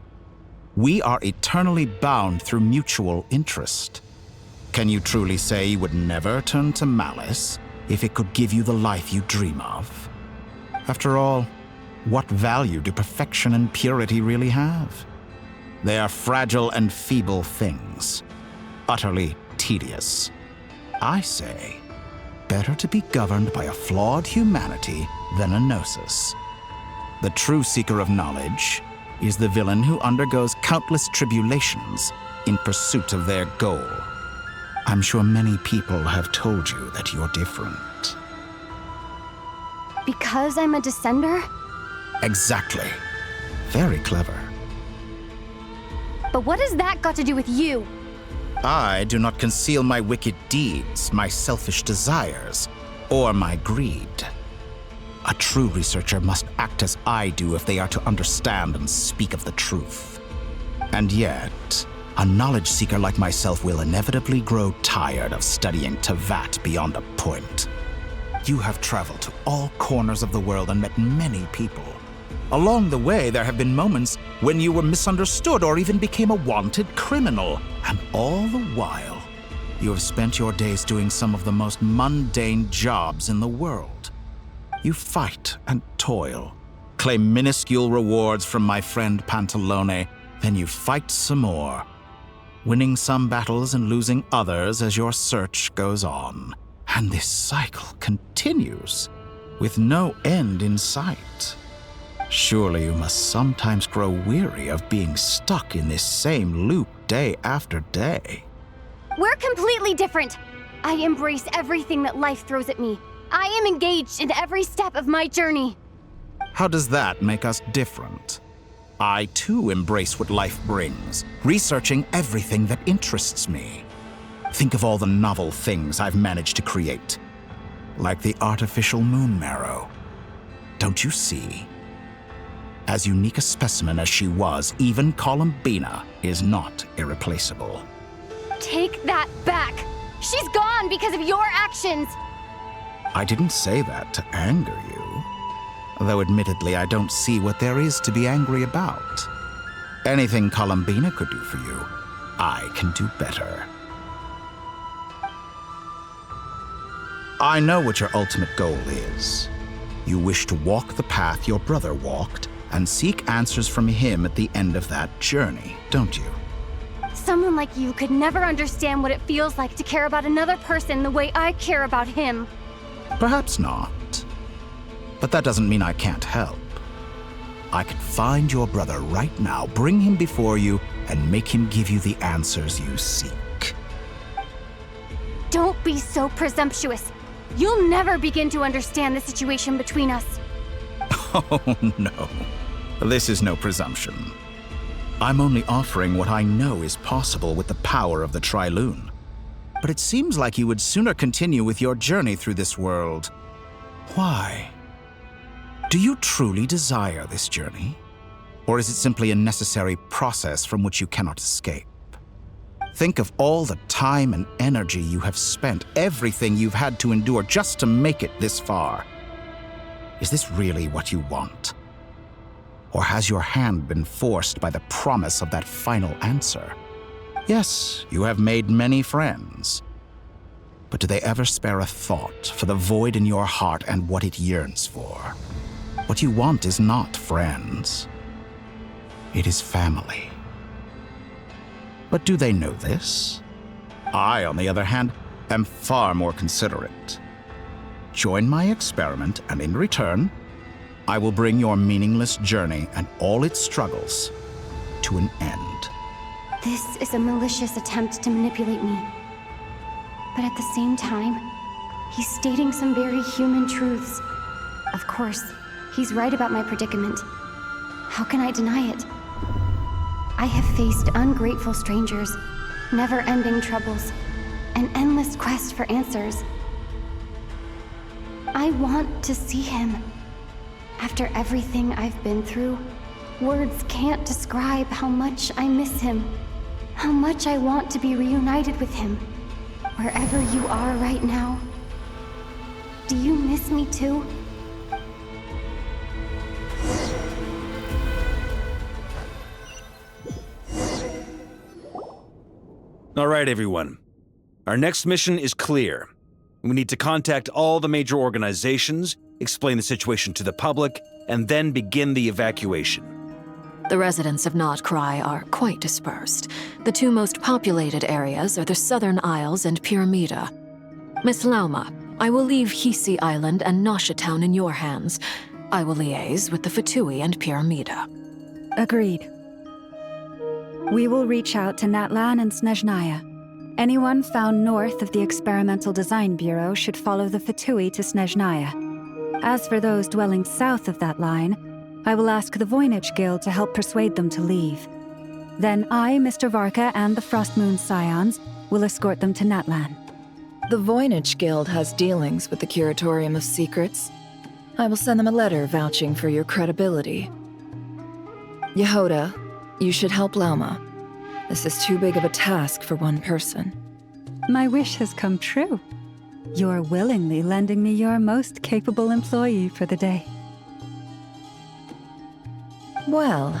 We are eternally bound through mutual interest. Can you truly say you would never turn to malice if it could give you the life you dream of? After all, what value do perfection and purity really have? They are fragile and feeble things, utterly tedious. I say, better to be governed by a flawed humanity than a gnosis. The true seeker of knowledge is the villain who undergoes countless tribulations in pursuit of their goal. I'm sure many people have told you that you're different. Because I'm a descender? Exactly. Very clever. But what has that got to do with you? I do not conceal my wicked deeds, my selfish desires, or my greed. A true researcher must act as I do if they are to understand and speak of the truth. And yet, a knowledge seeker like myself will inevitably grow tired of studying Tevat beyond a point. You have traveled to all corners of the world and met many people. Along the way, there have been moments when you were misunderstood or even became a wanted criminal. And all the while, you have spent your days doing some of the most mundane jobs in the world. You fight and toil, claim minuscule rewards from my friend Pantalone, then you fight some more, winning some battles and losing others as your search goes on. And this cycle continues, with no end in sight. Surely you must sometimes grow weary of being stuck in this same loop day after day. We're completely different. I embrace everything that life throws at me. I am engaged in every step of my journey. How does that make us different? I too embrace what life brings, researching everything that interests me. Think of all the novel things I've managed to create, like the artificial moon marrow. Don't you see? As unique a specimen as she was, even Columbina is not irreplaceable. Take that back. She's gone because of your actions. I didn't say that to anger you. Though admittedly, I don't see what there is to be angry about. Anything Columbina could do for you, I can do better. I know what your ultimate goal is. You wish to walk the path your brother walked and seek answers from him at the end of that journey, don't you? Someone like you could never understand what it feels like to care about another person the way I care about him. Perhaps not. But that doesn't mean I can't help. I could find your brother right now, bring him before you, and make him give you the answers you seek. Don't be so presumptuous. You'll never begin to understand the situation between us. Oh, no. This is no presumption. I'm only offering what I know is possible with the power of the Trilune. But it seems like you would sooner continue with your journey through this world. Why? Do you truly desire this journey? Or is it simply a necessary process from which you cannot escape? Think of all the time and energy you have spent, everything you've had to endure just to make it this far. Is this really what you want? Or has your hand been forced by the promise of that final answer? Yes, you have made many friends. But do they ever spare a thought for the void in your heart and what it yearns for? What you want is not friends. It is family. But do they know this? I, on the other hand, am far more considerate. Join my experiment, and in return, I will bring your meaningless journey and all its struggles to an end. This is a malicious attempt to manipulate me. But at the same time, he's stating some very human truths. Of course, he's right about my predicament. How can I deny it? I have faced ungrateful strangers, never-ending troubles, an endless quest for answers. I want to see him. After everything I've been through, words can't describe how much I miss him, how much I want to be reunited with him. Wherever you are right now, do you miss me too? All right, everyone. Our next mission is clear. We need to contact all the major organizations, explain the situation to the public, and then begin the evacuation. The residents of Notcry are quite dispersed. The two most populated areas are the Southern Isles and Pyramida. Miss Lauma, I will leave Hisi Island and Nasha Town in your hands. I will liaise with the Fatui and Pyramida. Agreed. We will reach out to Natlan and Snezhnaya. Anyone found north of the Experimental Design Bureau should follow the Fatui to Snezhnaya. As for those dwelling south of that line, I will ask the Voynich Guild to help persuade them to leave. Then I, Mr. Varka, and the Frostmoon Scions will escort them to Natlan. The Voynich Guild has dealings with the Curatorium of Secrets. I will send them a letter vouching for your credibility. Yehoda, you should help Lauma. This is too big of a task for one person. My wish has come true. You're willingly lending me your most capable employee for the day. Well,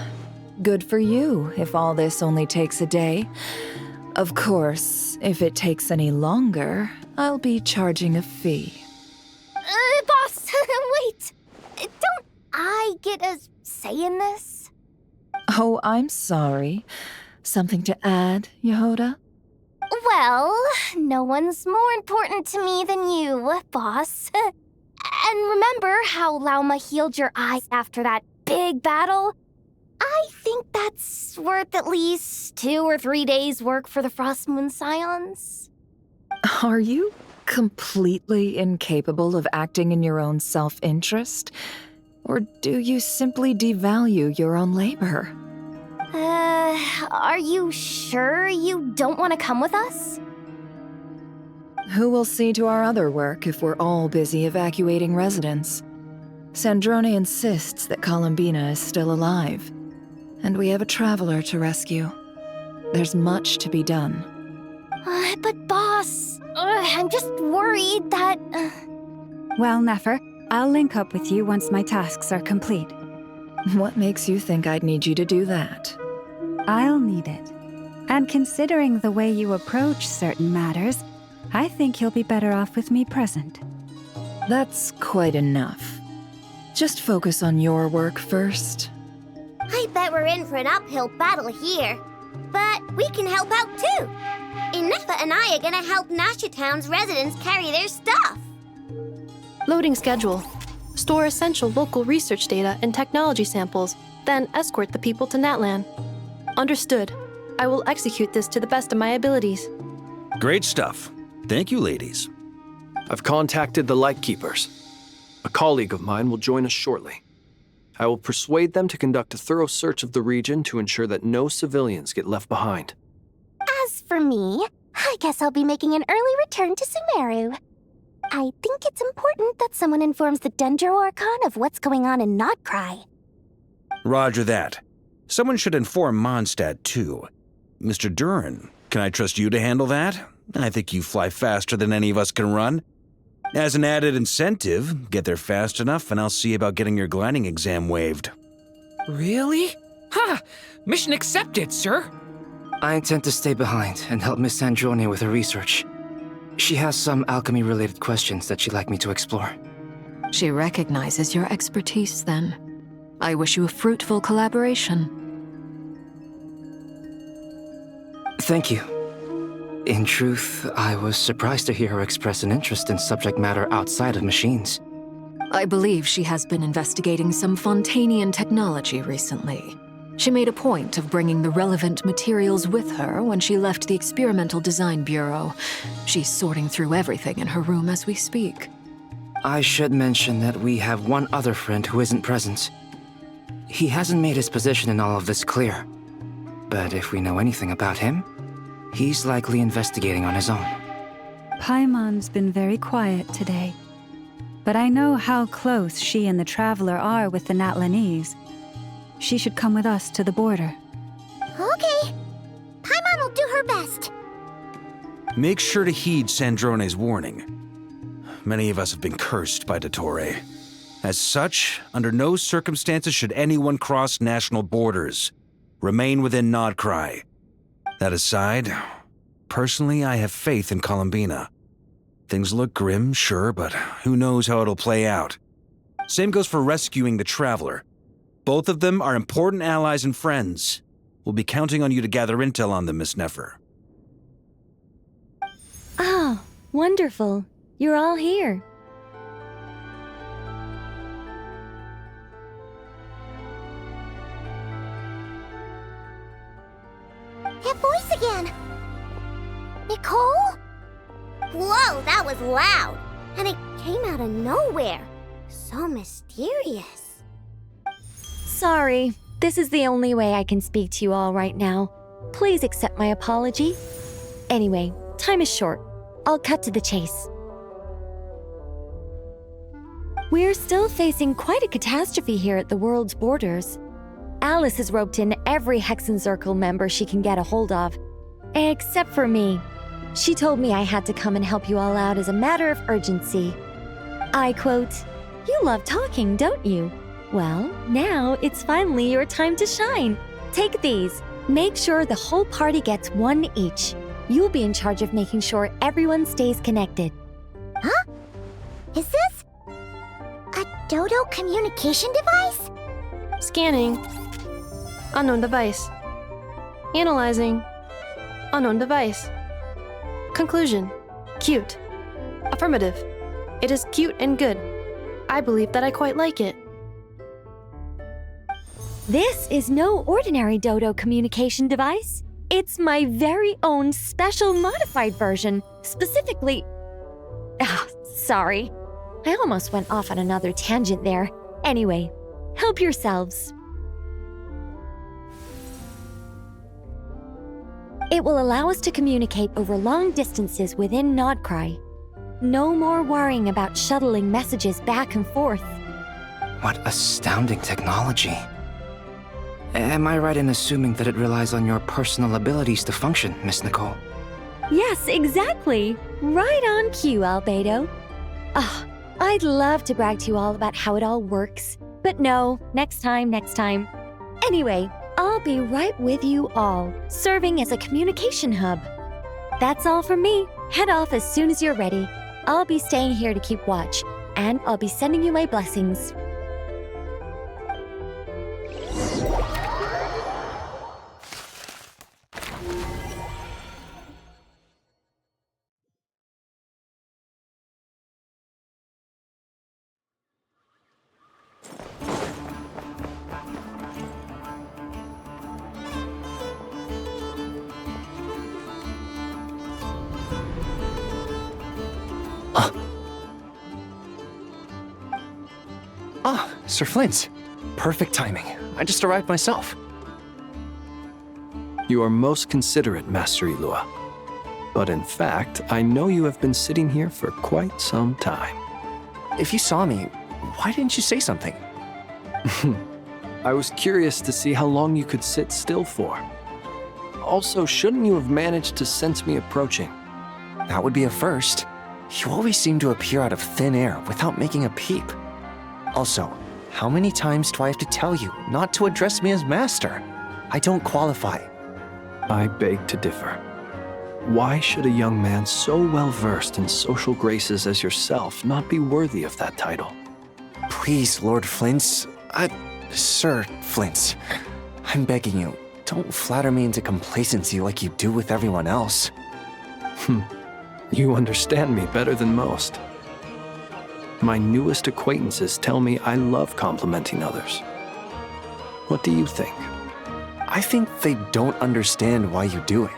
good for you if all this only takes a day. Of course, if it takes any longer, I'll be charging a fee. Boss, wait! Don't I get a say in this? Oh, I'm sorry. Something to add, Yehoda? Well, no one's more important to me than you, boss. And remember how Lauma healed your eyes after that big battle? I think that's worth at least 2 or 3 days' work for the Frostmoon Scions. Are you completely incapable of acting in your own self-interest? Or do you simply devalue your own labor? Are you sure you don't want to come with us? Who will see to our other work if we're all busy evacuating residents? Sandrone insists that Columbina is still alive, and we have a traveler to rescue. There's much to be done. But boss, I'm just worried that... Well, Nefer, I'll link up with you once my tasks are complete. What makes you think I'd need you to do that? I'll need it. And considering the way you approach certain matters, I think you'll be better off with me present. That's quite enough. Just focus on your work first. I bet we're in for an uphill battle here. But we can help out too. Inefa and I are gonna help Nasha Town's residents carry their stuff. Loading schedule. Store essential local research data and technology samples, then escort the people to Natlan. Understood. I will execute this to the best of my abilities. Great stuff. Thank you, ladies. I've contacted the Lightkeepers. A colleague of mine will join us shortly. I will persuade them to conduct a thorough search of the region to ensure that no civilians get left behind. As for me, I guess I'll be making an early return to Sumeru. I think it's important that someone informs the Dendro Archon of what's going on in Notcry. Roger that. Someone should inform Mondstadt, too. Mr. Duran, can I trust you to handle that? I think you fly faster than any of us can run. As an added incentive, get there fast enough and I'll see about getting your gliding exam waived. Really? Ha! Mission accepted, sir. I intend to stay behind and help Miss Sandrone with her research. She has some alchemy-related questions that she'd like me to explore. She recognizes your expertise, then. I wish you a fruitful collaboration. Thank you. In truth, I was surprised to hear her express an interest in subject matter outside of machines. I believe she has been investigating some Fontanian technology recently. She made a point of bringing the relevant materials with her when she left the Experimental Design Bureau. She's sorting through everything in her room as we speak. I should mention that we have one other friend who isn't present. He hasn't made his position in all of this clear. But if we know anything about him, he's likely investigating on his own. Paimon's been very quiet today. But I know how close she and the Traveler are with the Natlanese. She should come with us to the border. Okay. Paimon will do her best. Make sure to heed Sandrone's warning. Many of us have been cursed by Dottore. As such, under no circumstances should anyone cross national borders. Remain within Nodcry. That aside, personally I have faith in Columbina. Things look grim, sure, but who knows how it'll play out. Same goes for rescuing the Traveler. Both of them are important allies and friends. We'll be counting on you to gather intel on them, Miss Nefer. Oh, wonderful. You're all here. That voice again! Nicole? Whoa, that was loud! And it came out of nowhere. So mysterious. Sorry, This is the only way I can speak to you all right now. Please accept my apology. Anyway, time is short. I'll cut to the chase. We're still facing quite a catastrophe here at the world's borders. Alice has roped in every Hexen Circle member she can get a hold of. Except for me. She told me I had to come and help you all out as a matter of urgency. I quote, "You love talking, don't you? Well, now it's finally your time to shine. Take these. Make sure the whole party gets one each. You'll be in charge of making sure everyone stays connected." Huh? Is this a Dodo communication device? Scanning. Unknown device. Analyzing. Unknown device. Conclusion. Cute. Affirmative. It is cute and good. I believe that I quite like it. This is no ordinary Dodo communication device. It's my very own special modified version, specifically... sorry. I almost went off on another tangent there. Anyway, help yourselves. It will allow us to communicate over long distances within Nodcry. No more worrying about shuttling messages back and forth. What astounding technology. Am I right in assuming that it relies on your personal abilities to function, Miss Nicole? Yes, exactly. Right on cue, Albedo. I'd love to brag to you all about how it all works. But no, next time. Anyway, I'll be right with you all, serving as a communication hub. That's all from me. Head off as soon as you're ready. I'll be staying here to keep watch, and I'll be sending you my blessings. Sir Flint. Perfect timing. I just arrived myself. You are most considerate, Master Ilua. But in fact, I know you have been sitting here for quite some time. If you saw me, why didn't you say something? I was curious to see how long you could sit still for. Also, shouldn't you have managed to sense me approaching? That would be a first. You always seem to appear out of thin air without making a peep. Also, how many times do I have to tell you not to address me as master? I don't qualify. I beg to differ. Why should a young man so well versed in social graces as yourself not be worthy of that title? Please, Lord Flint. Sir Flint. I'm begging you, don't flatter me into complacency like you do with everyone else. You understand me better than most. My newest acquaintances tell me I love complimenting others. What do you think? I think they don't understand why you do it.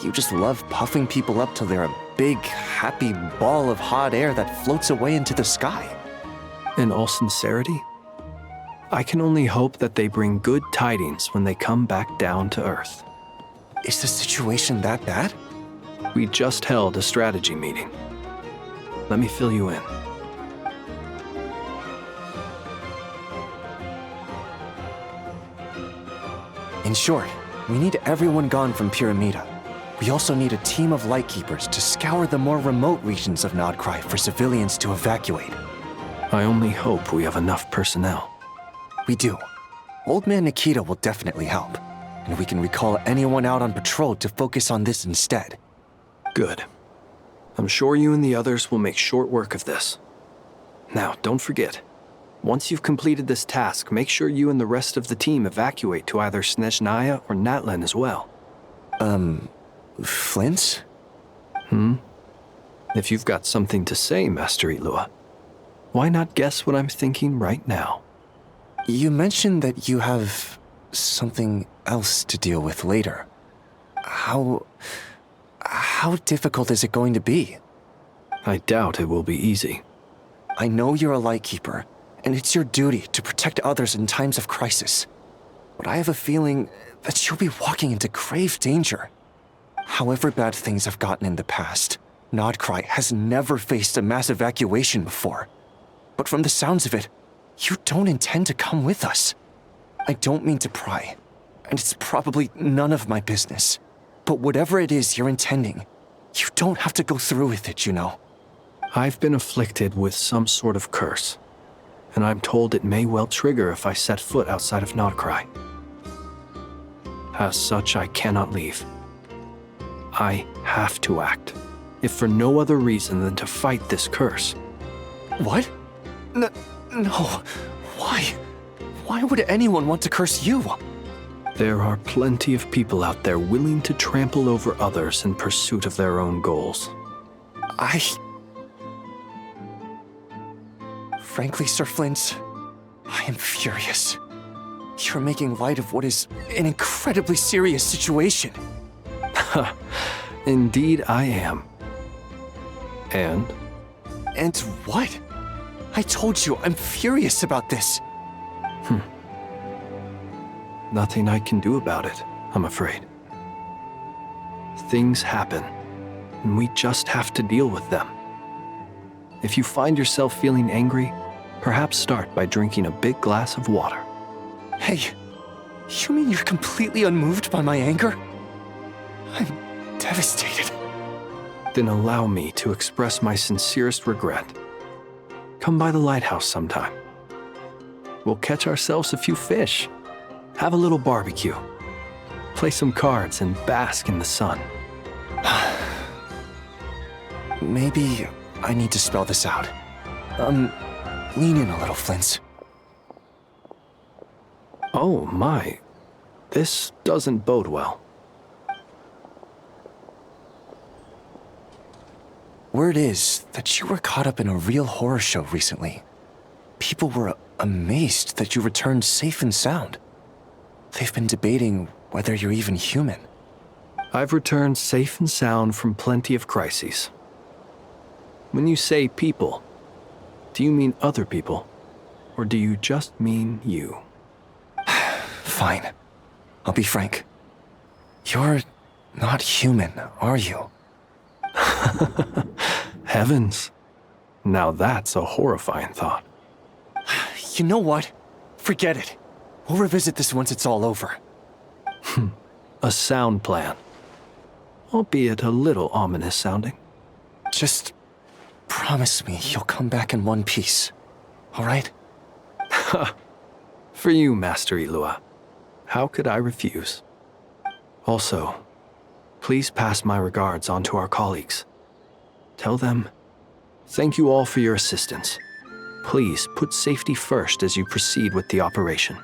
You just love puffing people up till they're a big, happy ball of hot air that floats away into the sky. In all sincerity, I can only hope that they bring good tidings when they come back down to Earth. Is the situation that bad? We just held a strategy meeting. Let me fill you in. In short, we need everyone gone from Pyramida. We also need a team of Lightkeepers to scour the more remote regions of Nodcry for civilians to evacuate. I only hope we have enough personnel. We do. Old Man Nikita will definitely help, and we can recall anyone out on patrol to focus on this instead. Good. I'm sure you and the others will make short work of this. Now, don't forget, once you've completed this task, make sure you and the rest of the team evacuate to either Snezhnaya or Natlan as well. Flint? If you've got something to say, Master Ilua, why not guess what I'm thinking right now? You mentioned that you have something else to deal with later. How difficult is it going to be? I doubt it will be easy. I know you're a Lightkeeper, and it's your duty to protect others in times of crisis. but I have a feeling that she'll be walking into grave danger. However bad things have gotten in the past, Nodcry has never faced a mass evacuation before. But from the sounds of it, you don't intend to come with us. I don't mean to pry, and it's probably none of my business. But whatever it is you're intending, you don't have to go through with it, you know. I've been afflicted with some sort of curse, and I'm told it may well trigger if I set foot outside of Nodcry. As such, I cannot leave. I have to act, if for no other reason than to fight this curse. What? No. Why? Why would anyone want to curse you? There are plenty of people out there willing to trample over others in pursuit of their own goals. Frankly, Sir Flint, I am furious. You're making light of what is an incredibly serious situation. Indeed I am. And? And what? I told you, I'm furious about this. Nothing I can do about it, I'm afraid. Things happen, and we just have to deal with them. If you find yourself feeling angry, perhaps start by drinking a big glass of water. Hey, you mean you're completely unmoved by my anger? I'm devastated. Then allow me to express my sincerest regret. Come by the lighthouse sometime. We'll catch ourselves a few fish, have a little barbecue, play some cards, and bask in the sun. Maybe I need to spell this out. Lean in a little, Flint. Oh my, this doesn't bode well. Word is that you were caught up in a real horror show recently. People were amazed that you returned safe and sound. They've been debating whether you're even human. I've returned safe and sound from plenty of crises. When you say people, do you mean other people? Or do you just mean you? Fine. I'll be frank. You're not human, are you? Heavens. Now that's a horrifying thought. You know what? Forget it. We'll revisit this once it's all over. A sound plan. Albeit a little ominous sounding. Just promise me you'll come back in one piece, all right? For you, Master Ilua. How could I refuse? Also, please pass my regards on to our colleagues. Tell them, thank you all for your assistance. Please put safety first as you proceed with the operation.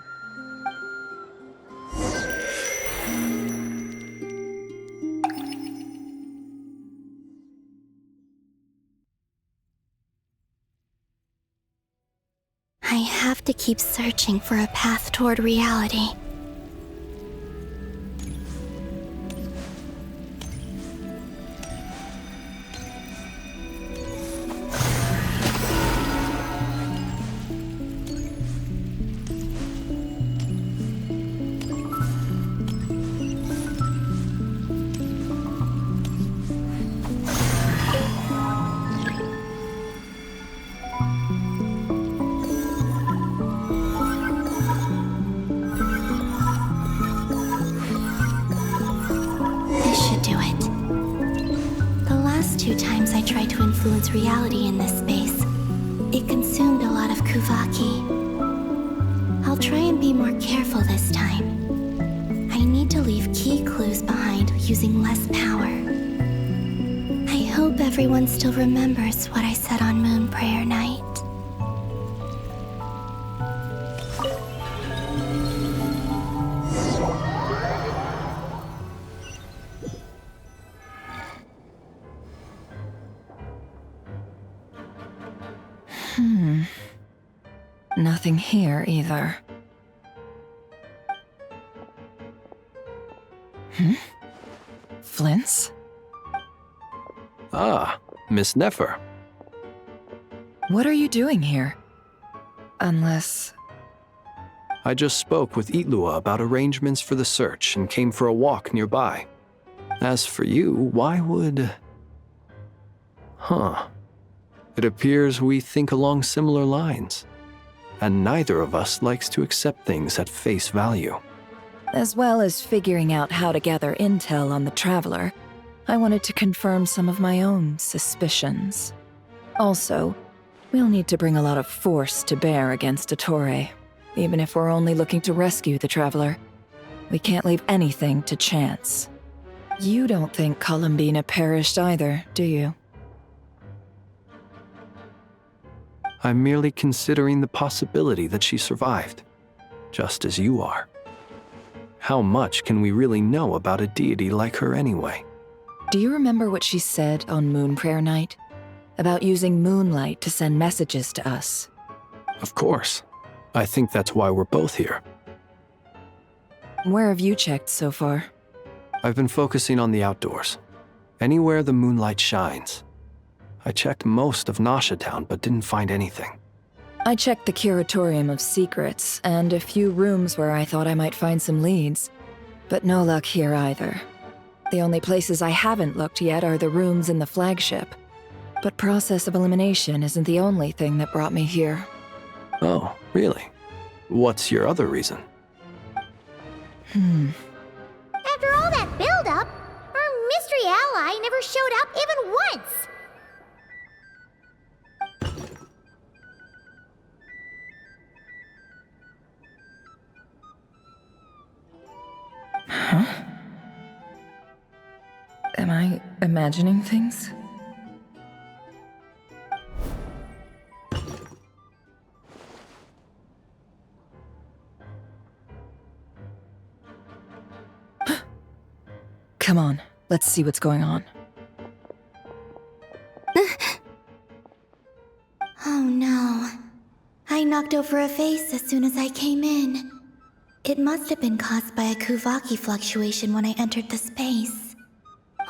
I have to keep searching for a path toward reality. Reality in this space. It consumed a lot of Kuvaki. I'll try and be more careful this time. I need to leave key clues behind using less power. I hope everyone still remembers what I said on Moon Prayer Night. Nothing here either. Flint's? Ah, Miss Nefer. What are you doing here? Unless... I just spoke with Itlua about arrangements for the search and came for a walk nearby. As for you, why would... It appears we think along similar lines, and neither of us likes to accept things at face value. As well as figuring out how to gather intel on the Traveler, I wanted to confirm some of my own suspicions. Also, we'll need to bring a lot of force to bear against Ettore, even if we're only looking to rescue the Traveler. We can't leave anything to chance. You don't think Columbina perished either, do you? I'm merely considering the possibility that she survived, just as you are. How much can we really know about a deity like her anyway? Do you remember what she said on Moon Prayer Night? About using moonlight to send messages to us? Of course. I think that's why we're both here. Where have you checked so far? I've been focusing on the outdoors. Anywhere the moonlight shines. I checked most of Nasha Town, but didn't find anything. I checked the Curatorium of Secrets, and a few rooms where I thought I might find some leads. But no luck here either. The only places I haven't looked yet are the rooms in the flagship. But process of elimination isn't the only thing that brought me here. Oh, really? What's your other reason? After all that build-up, our mystery ally never showed up even once! Huh? Am I imagining things? Come on, let's see what's going on. Oh no. I knocked over a vase as soon as I came in. It must have been caused by a Kuvaki fluctuation when I entered the space.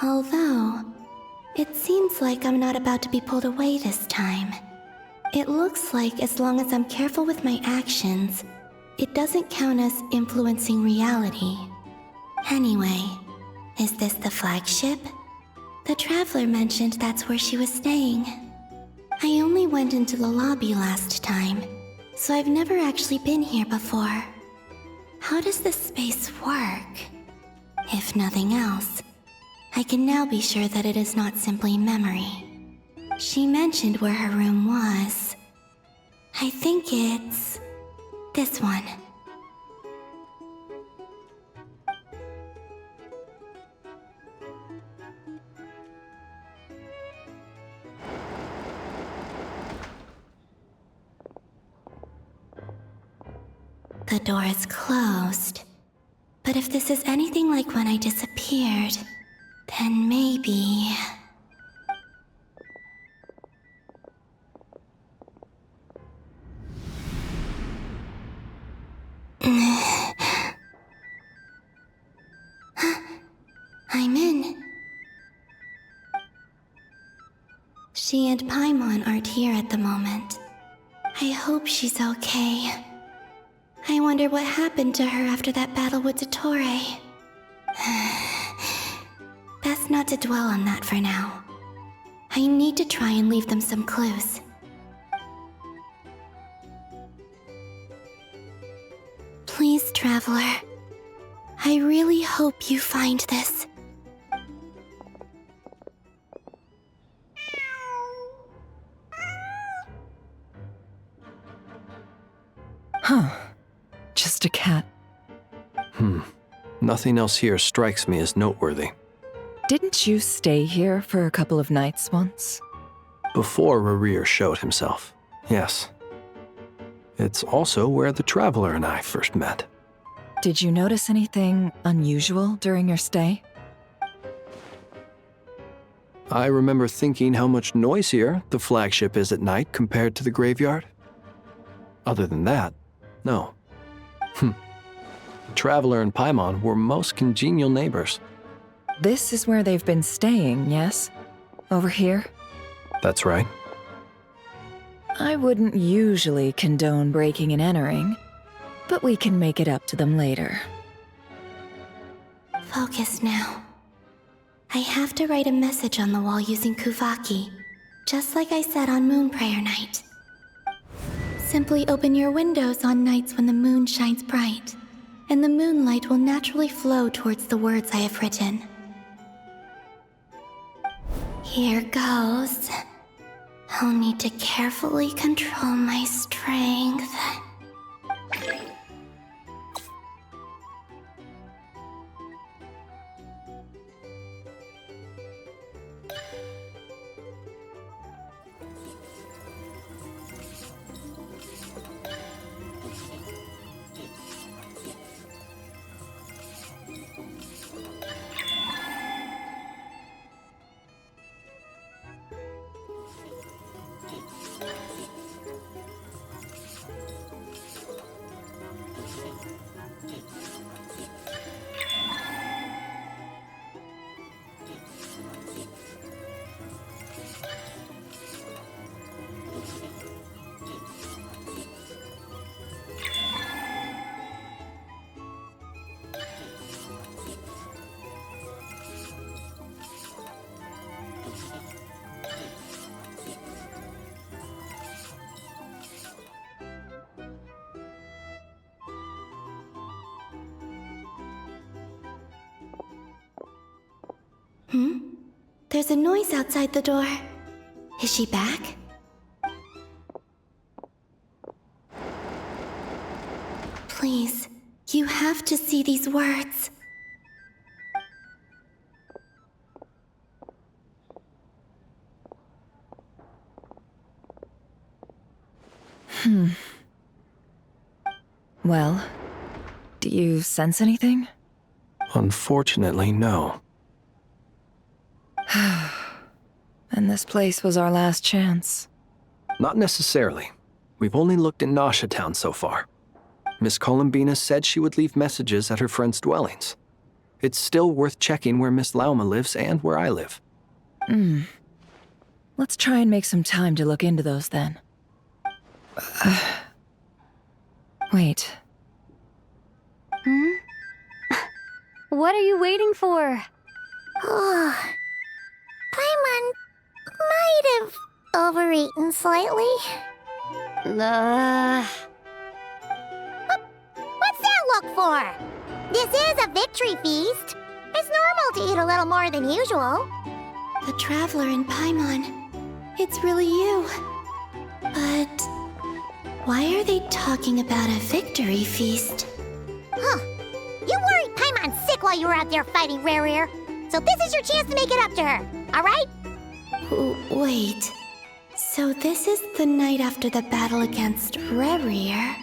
Although, it seems like I'm not about to be pulled away this time. It looks like as long as I'm careful with my actions, it doesn't count as influencing reality. Anyway, is this the flagship? The Traveler mentioned that's where she was staying. I only went into the lobby last time, so I've never actually been here before. How does this space work? If nothing else, I can now be sure that it is not simply memory. She mentioned where her room was. I think it's this one. The door is closed. But if this is anything like when I disappeared, then maybe... I'm in. She and Paimon aren't here at the moment. I hope she's okay. I wonder what happened to her after that battle with Ettore. Best not to dwell on that for now. I need to try and leave them some clues. Please, Traveler. I really hope you find this. Huh. Just a cat. Nothing else here strikes me as noteworthy. Didn't you stay here for a couple of nights once? Before Rerir showed himself, yes. It's also where the Traveler and I first met. Did you notice anything unusual during your stay? I remember thinking how much noisier the flagship is at night compared to the graveyard. Other than that, no. Traveler and Paimon were most congenial neighbors. This is where they've been staying, yes? Over here? That's right. I wouldn't usually condone breaking and entering, But we can make it up to them later. Focus now. I have to write a message on the wall using Kuvaki, just like I said on Moon Prayer Night. Simply open your windows on nights when the moon shines bright, and the moonlight will naturally flow towards the words I have written. Here goes. I'll need to carefully control my strength. There's a noise outside the door. Is she back? Please, you have to see these words. Well, do you sense anything? Unfortunately, no. And this place was our last chance. Not necessarily. We've only looked in Nasha Town so far. Miss Columbina said she would leave messages at her friends' dwellings. It's still worth checking where Miss Lauma lives and where I live. Let's try and make some time to look into those then. Wait. What are you waiting for? Paimon might have overeaten slightly. What's that look for? This is a victory feast. It's normal to eat a little more than usual. The Traveler in Paimon. It's really you. But why are they talking about a victory feast? Huh. You worried Paimon sick while you were out there fighting Rare. So this is your chance to make it up to her, alright? Wait. So this is the night after the battle against Rare.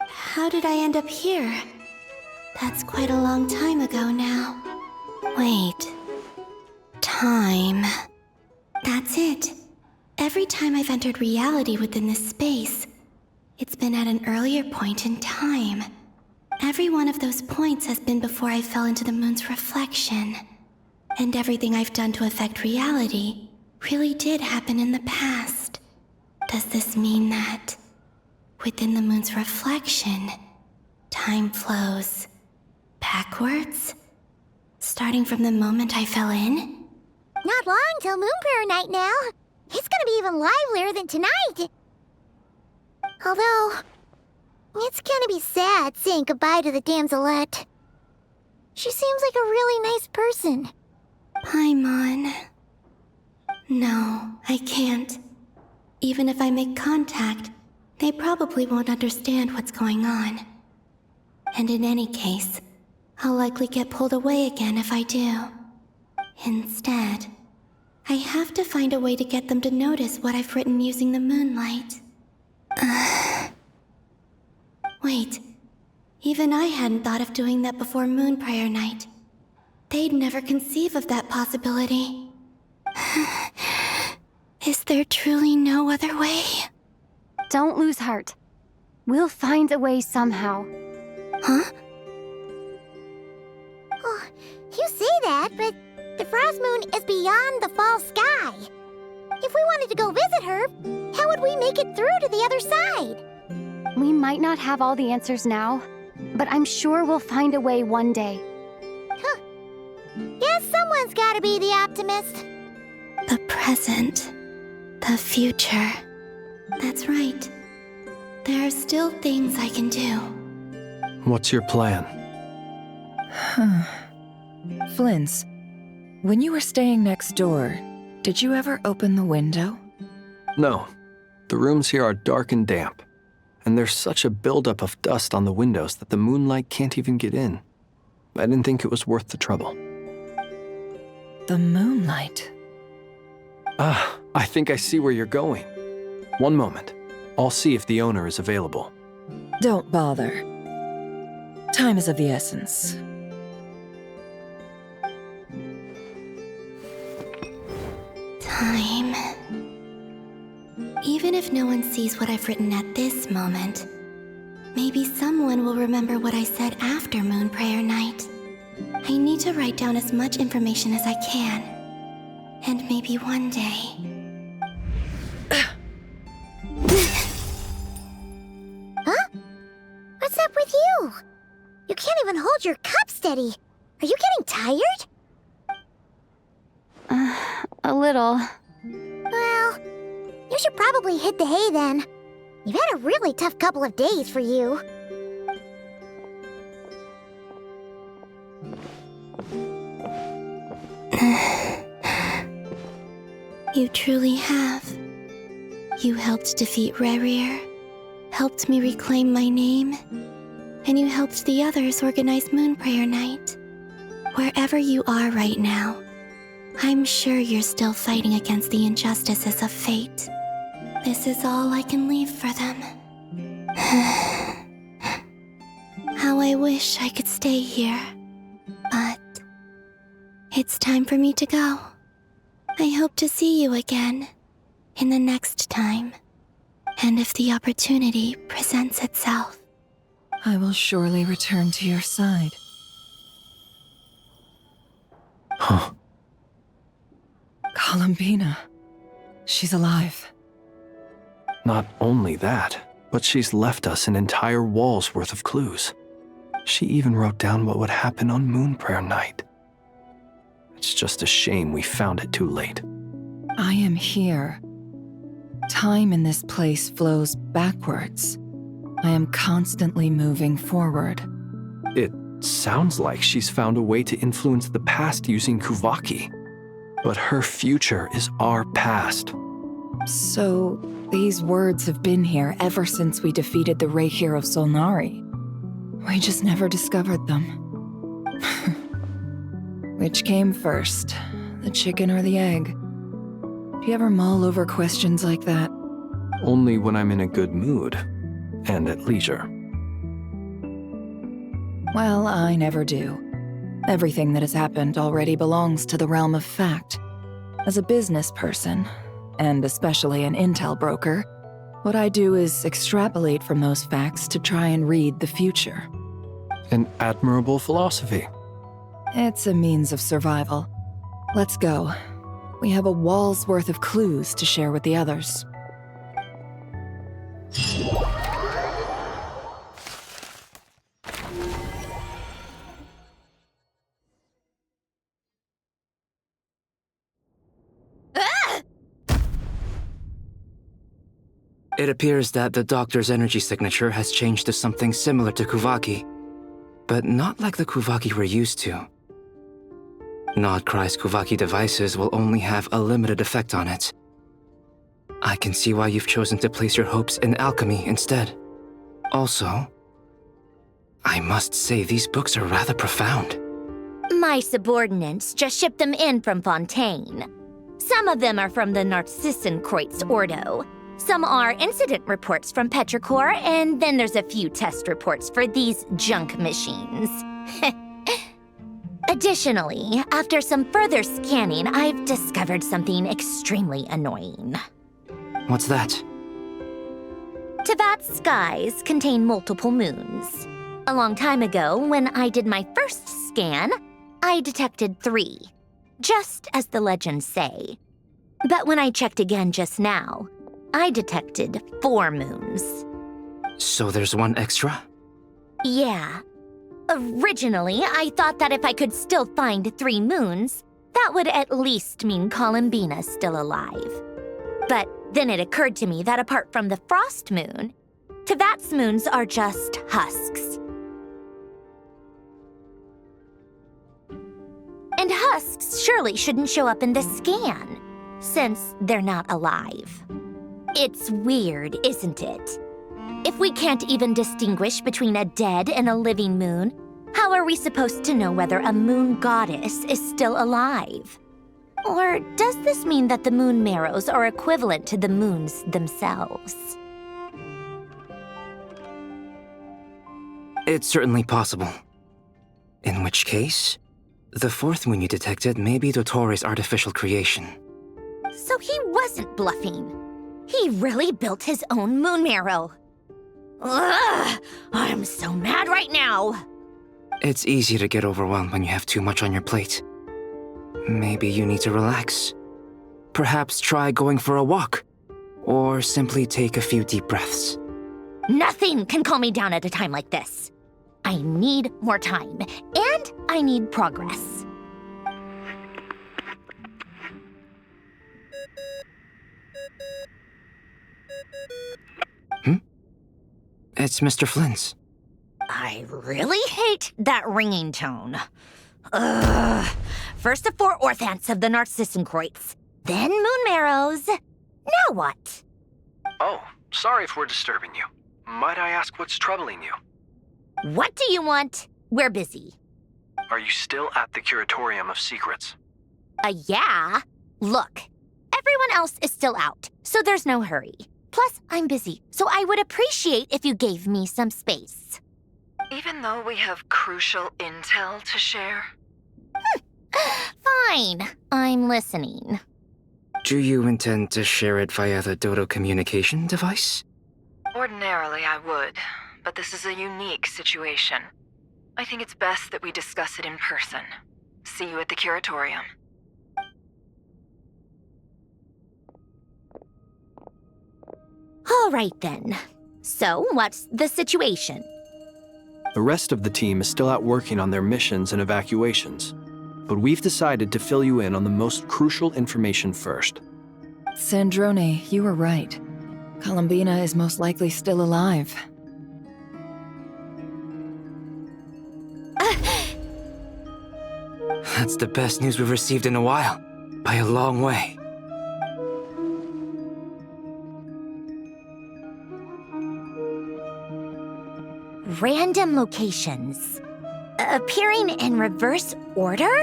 How did I end up here? That's quite a long time ago now. Wait. Time. That's it. Every time I've entered reality within this space, it's been at an earlier point in time. Every one of those points has been before I fell into the moon's reflection. And everything I've done to affect reality really did happen in the past. Does this mean that within the moon's reflection, time flows backwards? Starting from the moment I fell in? Not long till Moon Prayer Night now. It's gonna be even livelier than tonight. Although, it's gonna be sad saying goodbye to the damselette. She seems like a really nice person. Paimon. No, I can't. Even if I make contact, they probably won't understand what's going on. And in any case, I'll likely get pulled away again if I do. Instead, I have to find a way to get them to notice what I've written using the moonlight. Wait, even I hadn't thought of doing that before Moon Prayer Night. They'd never conceive of that possibility. Is there truly no other way? Don't lose heart. We'll find a way somehow. Huh? Oh, you say that, but the Frost Moon is beyond the fall sky. If we wanted to go visit her, how would we make it through to the other side? We might not have all the answers now, but I'm sure we'll find a way one day. Huh. Guess someone's gotta be the optimist. The present. The future. That's right. There are still things I can do. What's your plan? Flint's, when you were staying next door, did you ever open the window? No. The rooms here are dark and damp, and there's such a buildup of dust on the windows that the moonlight can't even get in. I didn't think it was worth the trouble. The moonlight? Ah, I think I see where you're going. One moment. I'll see if the owner is available. Don't bother. Time is of the essence. Time. Even if no one sees what I've written at this moment, maybe someone will remember what I said after Moon Prayer Night. I need to write down as much information as I can. And maybe one day... Huh? What's up with you? You can't even hold your cup steady. Are you getting tired? A little. Well, you should probably hit the hay then. You've had a really tough couple of days for you. You truly have. You helped defeat Rerir, helped me reclaim my name, and you helped the others organize Moon Prayer Night. Wherever you are right now, I'm sure you're still fighting against the injustices of fate. This is all I can leave for them. How I wish I could stay here. But it's time for me to go. I hope to see you again in the next time. And if the opportunity presents itself. I will surely return to your side. Huh. Columbina. She's alive. Not only that, but she's left us an entire wall's worth of clues. She even wrote down what would happen on Moon Prayer Night. It's just a shame we found it too late. I am here. Time in this place flows backwards. I am constantly moving forward. It sounds like she's found a way to influence the past using Kuvaki. But her future is our past. So, these words have been here ever since we defeated the Reikir of Solnari. We just never discovered them. Which came first, the chicken or the egg? Do you ever mull over questions like that? Only when I'm in a good mood, and at leisure. Well, I never do. Everything that has happened already belongs to the realm of fact. As a business person, and especially an intel broker, what I do is extrapolate from those facts to try and read the future. An admirable philosophy. It's a means of survival. Let's go. We have a wall's worth of clues to share with the others. It appears that the doctor's energy signature has changed to something similar to Kuvaki, but not like the Kuvaki we're used to. Nodcry's Kuvaki devices will only have a limited effect on it. I can see why you've chosen to place your hopes in alchemy instead. Also, I must say these books are rather profound. My subordinates just shipped them in from Fontaine. Some of them are from the Narcissenkreuz Ordo. Some are incident reports from Petrichor, and then there's a few test reports for these junk machines. Additionally, after some further scanning, I've discovered something extremely annoying. What's that? Tevat's skies contain multiple moons. A long time ago, when I did my first scan, I detected 3, just as the legends say. But when I checked again just now, I detected 4 moons. So there's one extra? Yeah. Originally, I thought that if I could still find 3 moons, that would at least mean Columbina's still alive. But then it occurred to me that apart from the frost moon, Tevat's moons are just husks. And husks surely shouldn't show up in the scan, since they're not alive. It's weird, isn't it? If we can't even distinguish between a dead and a living moon, how are we supposed to know whether a moon goddess is still alive? Or does this mean that the moon marrows are equivalent to the moons themselves? It's certainly possible. In which case, the 4th moon you detected may be Dottore artificial creation. So he wasn't bluffing. He really built his own moon marrow. Ugh! I'm so mad right now! It's easy to get overwhelmed when you have too much on your plate. Maybe you need to relax. Perhaps try going for a walk, or simply take a few deep breaths. Nothing can calm me down at a time like this. I need more time, and I need progress. It's Mr. Flynn's. I really hate that ringing tone. Ugh. First the 4 orthants of the Narcissenkreuz, then moon marrows. Now what? Oh, sorry if we're disturbing you. Might I ask what's troubling you? What do you want? We're busy. Are you still at the Curatorium of Secrets? Yeah. Look, everyone else is still out, so there's no hurry. Plus, I'm busy, so I would appreciate if you gave me some space. Even though we have crucial intel to share? Fine, I'm listening. Do you intend to share it via the Dodo communication device? Ordinarily, I would, but this is a unique situation. I think it's best that we discuss it in person. See you at the Curatorium. All right then. So, what's the situation? The rest of the team is still out working on their missions and evacuations, but we've decided to fill you in on the most crucial information first. Sandrone, you were right. Columbina is most likely still alive. That's the best news we've received in a while, by a long way. Random locations. Appearing in reverse order?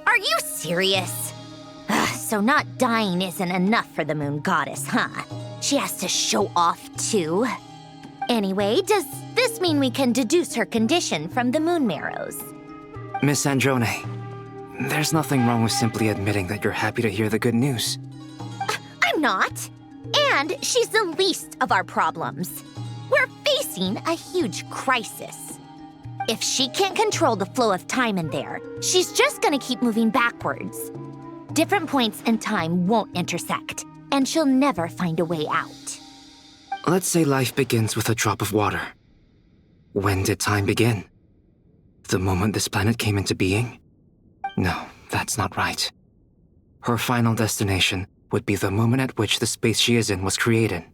Are you serious? So not dying isn't enough for the moon goddess, huh? She has to show off too. Anyway, does this mean we can deduce her condition from the moon marrows? Miss Sandrone, there's nothing wrong with simply admitting that you're happy to hear the good news. I'm not. And she's the least of our problems. We're facing a huge crisis. If she can't control the flow of time in there, she's just gonna keep moving backwards. Different points in time won't intersect, and she'll never find a way out. Let's say life begins with a drop of water. When did time begin? The moment this planet came into being? No, that's not right. Her final destination would be the moment at which the space she is in was created.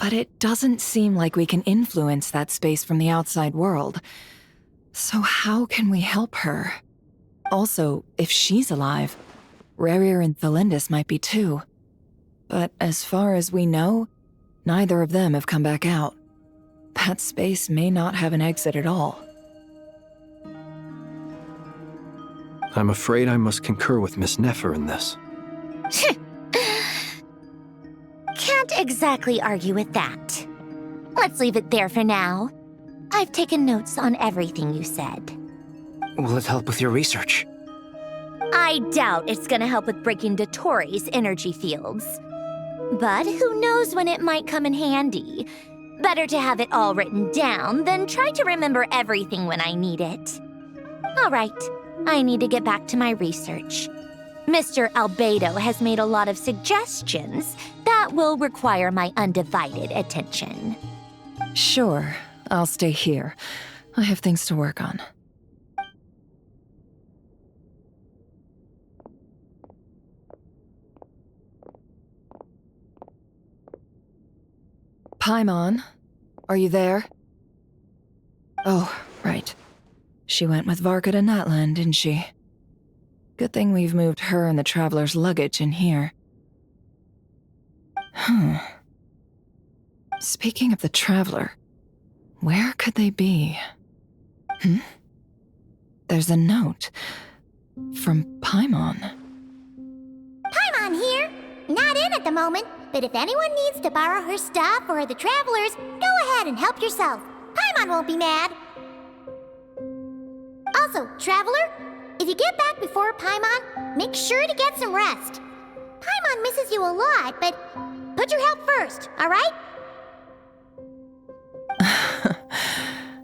But it doesn't seem like we can influence that space from the outside world. So how can we help her? Also, if she's alive, Rerir and Thalindus might be too. But as far as we know, neither of them have come back out. That space may not have an exit at all. I'm afraid I must concur with Miss Nefer in this. Can't exactly argue with that. Let's leave it there for now. I've taken notes on everything you said. Will it help with your research? I doubt it's gonna help with breaking Dottore's energy fields. But who knows when it might come in handy. Better to have it all written down than try to remember everything when I need it. All right, I need to get back to my research. Mr. Albedo has made a lot of suggestions that will require my undivided attention. Sure, I'll stay here. I have things to work on. Paimon, are you there? Oh, right. She went with Varka to Natlan, didn't she? Good thing we've moved her and the Traveler's luggage in here. Speaking of the Traveler, where could they be? There's a note from Paimon. Paimon here. Not in at the moment, but if anyone needs to borrow her stuff or the Travelers, go ahead and help yourself. Paimon won't be mad. Also, Traveler, if you get back before Paimon, make sure to get some rest. Paimon misses you a lot, but put your health first, alright?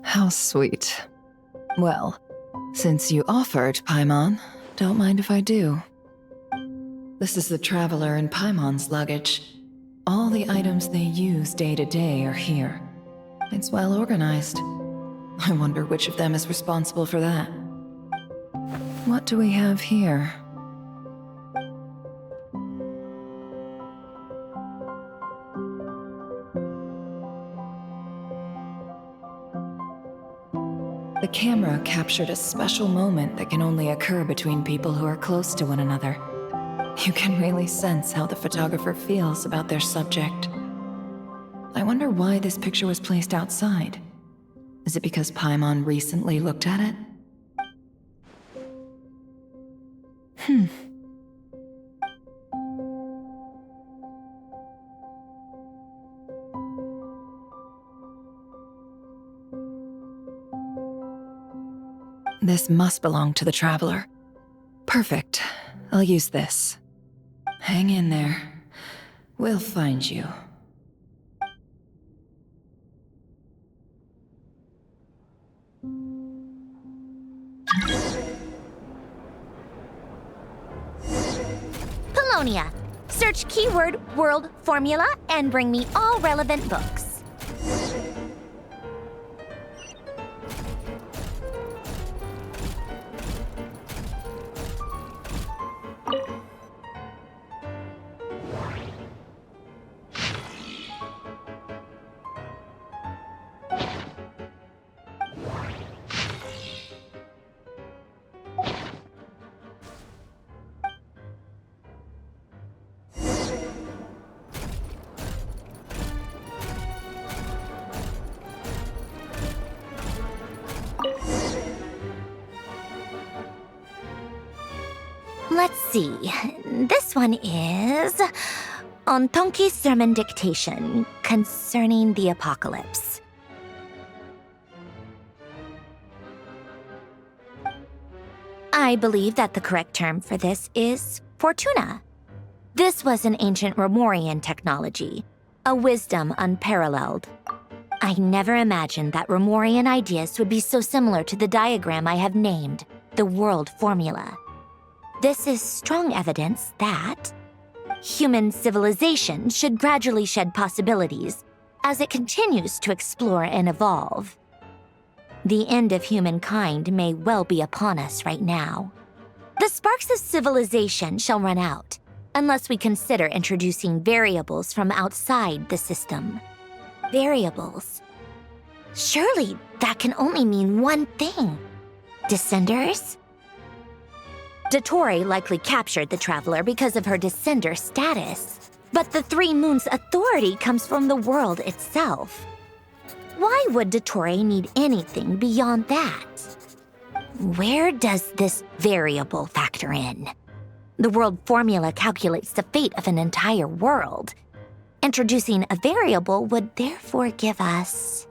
How sweet. Well, since you offered, Paimon, don't mind if I do. This is the Traveler and Paimon's luggage. All the items they use day to day are here. It's well organized. I wonder which of them is responsible for that. What do we have here? The camera captured a special moment that can only occur between people who are close to one another. You can really sense how the photographer feels about their subject. I wonder why this picture was placed outside. Is it because Paimon recently looked at it? This must belong to the Traveler. Perfect. I'll use this. Hang in there. We'll find you. Polonia. Search keyword world formula and bring me all relevant books. Let's see. This one is Ontonki's sermon dictation concerning the apocalypse. I believe that the correct term for this is Fortuna. This was an ancient Romorian technology, a wisdom unparalleled. I never imagined that Romorian ideas would be so similar to the diagram I have named, the world formula. This is strong evidence that human civilization should gradually shed possibilities as it continues to explore and evolve. The end of humankind may well be upon us right now. The sparks of civilization shall run out unless we consider introducing variables from outside the system. Variables. Surely that can only mean one thing. Descenders? Dottore likely captured the Traveler because of her descender status. But the Three Moons' authority comes from the world itself. Why would Dottore need anything beyond that? Where does this variable factor in? The world formula calculates the fate of an entire world. Introducing a variable would therefore give us...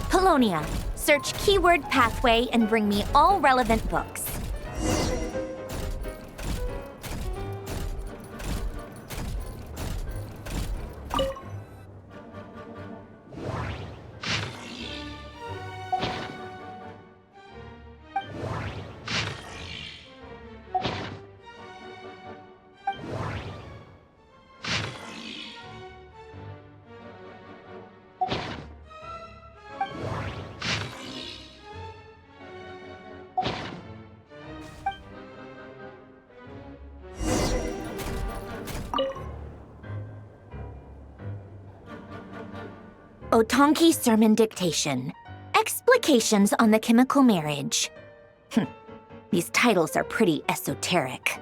Polonia. Search keyword pathway and bring me all relevant books. Otonki Sermon Dictation. Explications on the Chemical Marriage. These titles are pretty esoteric.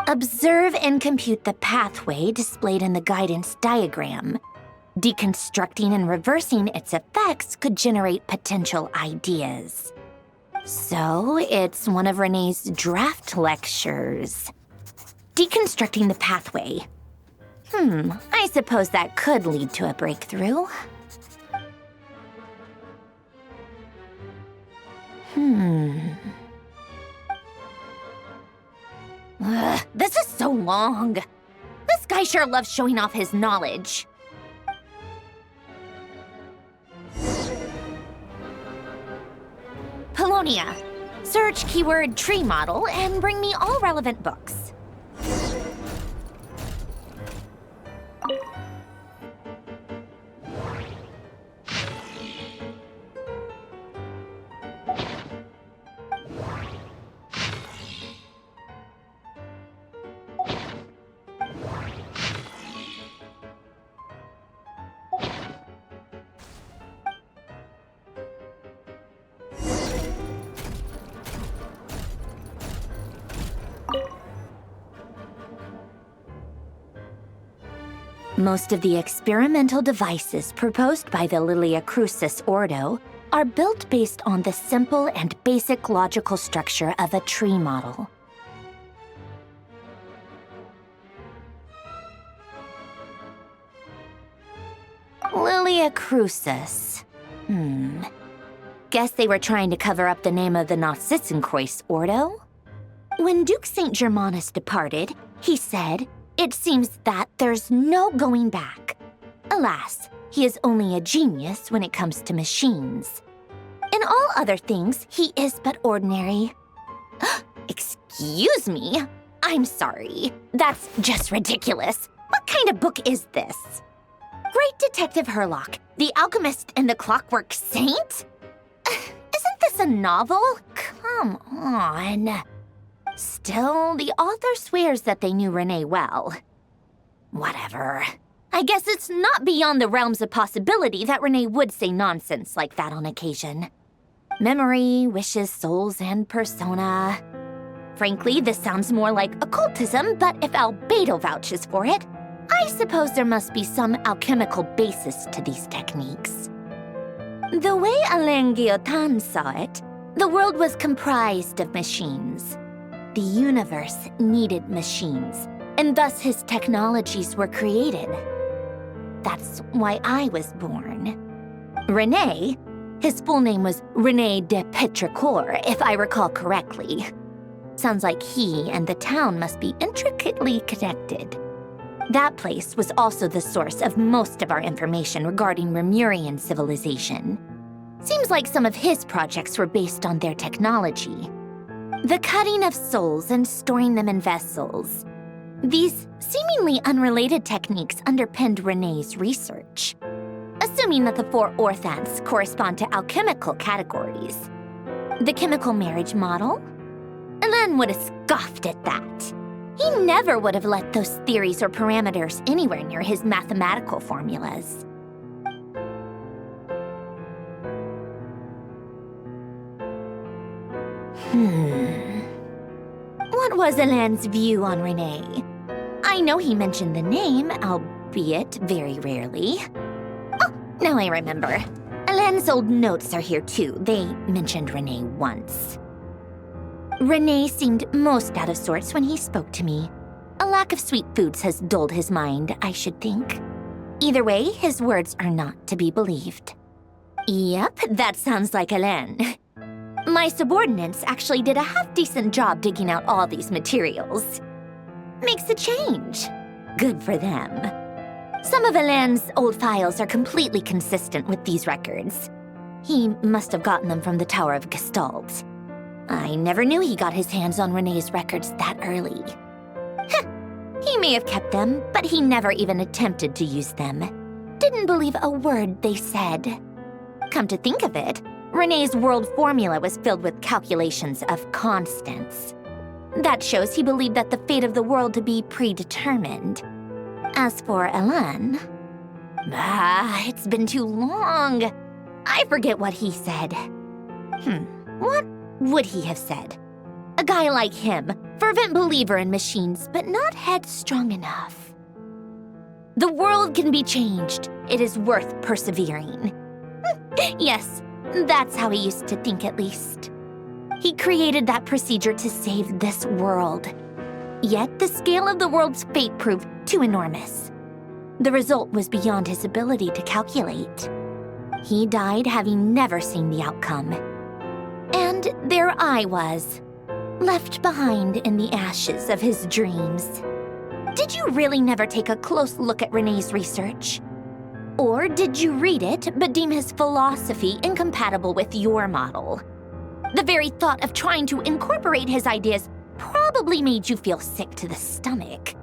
Observe and compute the pathway displayed in the guidance diagram. Deconstructing and reversing its effects could generate potential ideas. So, it's one of Renee's draft lectures. Deconstructing the pathway. I suppose that could lead to a breakthrough. This is so long. This guy sure loves showing off his knowledge. Polonia. Search keyword tree model and bring me all relevant books. Most of the experimental devices proposed by the Lilia Crucis Ordo are built based on the simple and basic logical structure of a tree model. Lilia Crucis. Guess they were trying to cover up the name of the Narcissenkreuz Ordo? When Duke St. Germanus departed, he said, "It seems that there's no going back." Alas, he is only a genius when it comes to machines. In all other things, he is but ordinary. Excuse me? I'm sorry. That's just ridiculous. What kind of book is this? Great Detective Herlock, the Alchemist and the Clockwork Saint? Isn't this a novel? Come on. Still, the author swears that they knew Renee well. Whatever. I guess it's not beyond the realms of possibility that Renee would say nonsense like that on occasion. Memory, wishes, souls, and persona. Frankly, this sounds more like occultism, but if Albedo vouches for it, I suppose there must be some alchemical basis to these techniques. The way Alain Guillotin saw it, the world was comprised of machines. The universe needed machines, and thus his technologies were created. That's why I was born. René, his full name was René de Petrichor, if I recall correctly. Sounds like he and the town must be intricately connected. That place was also the source of most of our information regarding Remurian civilization. Seems like some of his projects were based on their technology. The cutting of souls and storing them in vessels. These seemingly unrelated techniques underpinned René's research. Assuming that the 4 orthants correspond to alchemical categories. The chemical marriage model? Alain would have scoffed at that. He never would have let those theories or parameters anywhere near his mathematical formulas. What was Alain's view on René? I know he mentioned the name, albeit very rarely. Oh, now I remember. Alain's old notes are here too. They mentioned René once. René seemed most out of sorts when he spoke to me. A lack of sweet foods has dulled his mind, I should think. Either way, his words are not to be believed. Yep, that sounds like Alain. My subordinates actually did a half-decent job digging out all these materials. Makes a change. Good for them. Some of Alain's old files are completely consistent with these records. He must have gotten them from the Tower of Gestalt. I never knew he got his hands on René's records that early. He may have kept them, but he never even attempted to use them. Didn't believe a word they said. Come to think of it, René's world formula was filled with calculations of constants. That shows he believed that the fate of the world to be predetermined. As for Elan, it's been too long. I forget what he said. What would he have said? A guy like him, fervent believer in machines, but not headstrong enough. The world can be changed. It is worth persevering. Yes, that's how he used to think at least. He created that procedure to save this world. Yet the scale of the world's fate proved too enormous. The result was beyond his ability to calculate. He died having never seen the outcome. And there I was, left behind in the ashes of his dreams. Did you really never take a close look at Renee's research? Or did you read it but deem his philosophy incompatible with your model? The very thought of trying to incorporate his ideas probably made you feel sick to the stomach.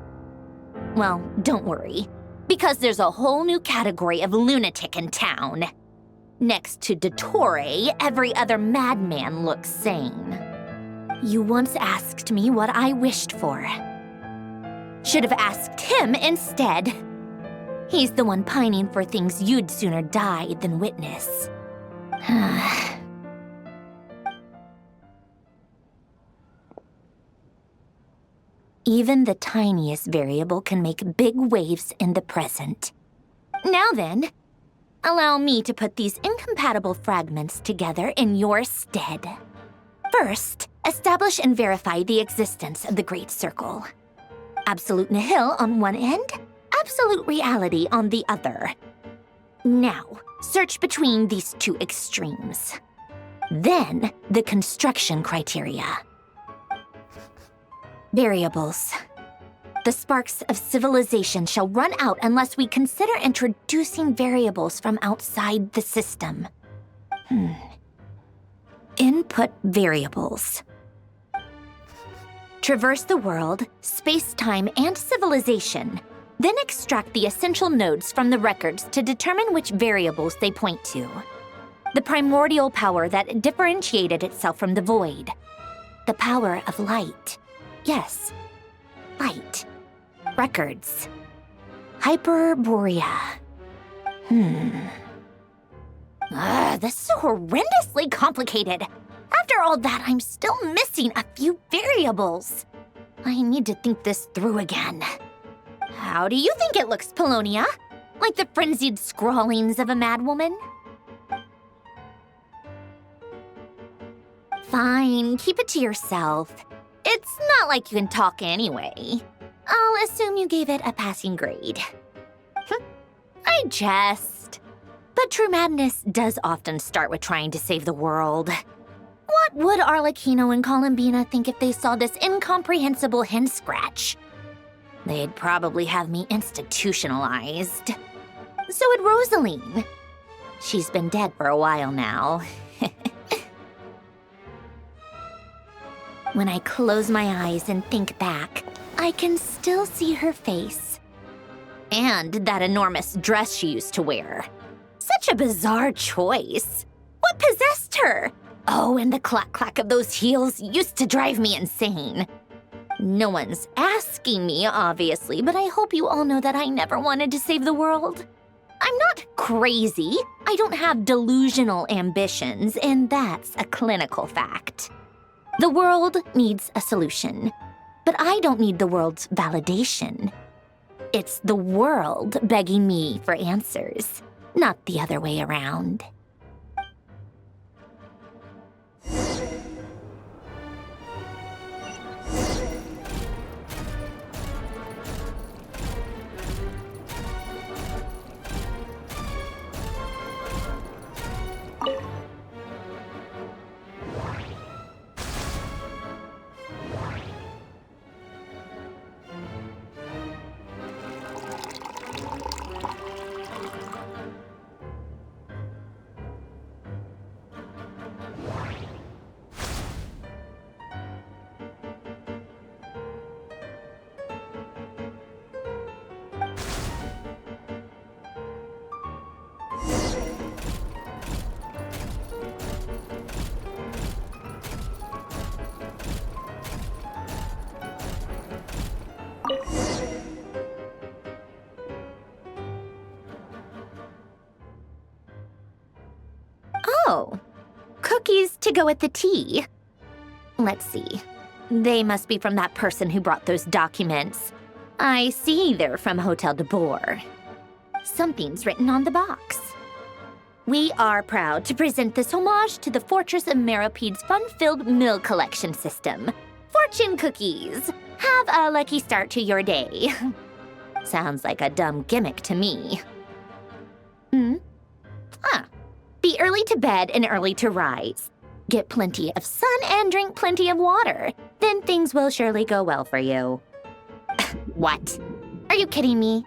Well, don't worry, because there's a whole new category of lunatic in town. Next to Dottore, every other madman looks sane. You once asked me what I wished for. Should have asked him instead. He's the one pining for things you'd sooner die than witness. Even the tiniest variable can make big waves in the present. Now then, allow me to put these incompatible fragments together in your stead. First, establish and verify the existence of the Great Circle. Absolute nihil on one end, absolute reality on the other. Now, search between these two extremes. Then, the construction criteria. Variables. The sparks of civilization shall run out unless we consider introducing variables from outside the system. Input variables. Traverse the world, space-time, and civilization, then extract the essential nodes from the records to determine which variables they point to. The primordial power that differentiated itself from the void. The power of light. Yes, light. Records. Hyperborea. This is horrendously complicated. After all that, I'm still missing a few variables. I need to think this through again. How do you think it looks, Polonia? Like the frenzied scrawlings of a madwoman? Fine, keep it to yourself. It's not like you can talk anyway. I'll assume you gave it a passing grade. I jest. But true madness does often start with trying to save the world. What would Arlecchino and Columbina think if they saw this incomprehensible hen scratch? They'd probably have me institutionalized. So would Rosaline. She's been dead for a while now. When I close my eyes and think back, I can still see her face. And that enormous dress she used to wear. Such a bizarre choice. What possessed her? Oh, and the clack-clack of those heels used to drive me insane. No one's asking me, obviously, but I hope you all know that I never wanted to save the world. I'm not crazy. I don't have delusional ambitions, and that's a clinical fact. The world needs a solution, but I don't need the world's validation. It's the world begging me for answers, not the other way around. cookies to go with the tea. Let's see. They must be from that person who brought those documents. I see they're from Hotel de Boer. Something's written on the box. We are proud to present this homage to the Fortress of Meropede's fun-filled meal collection system. Fortune cookies. Have a lucky start to your day. Sounds like a dumb gimmick to me. Be early to bed and early to rise. Get plenty of sun and drink plenty of water. Then things will surely go well for you. What? Are you kidding me?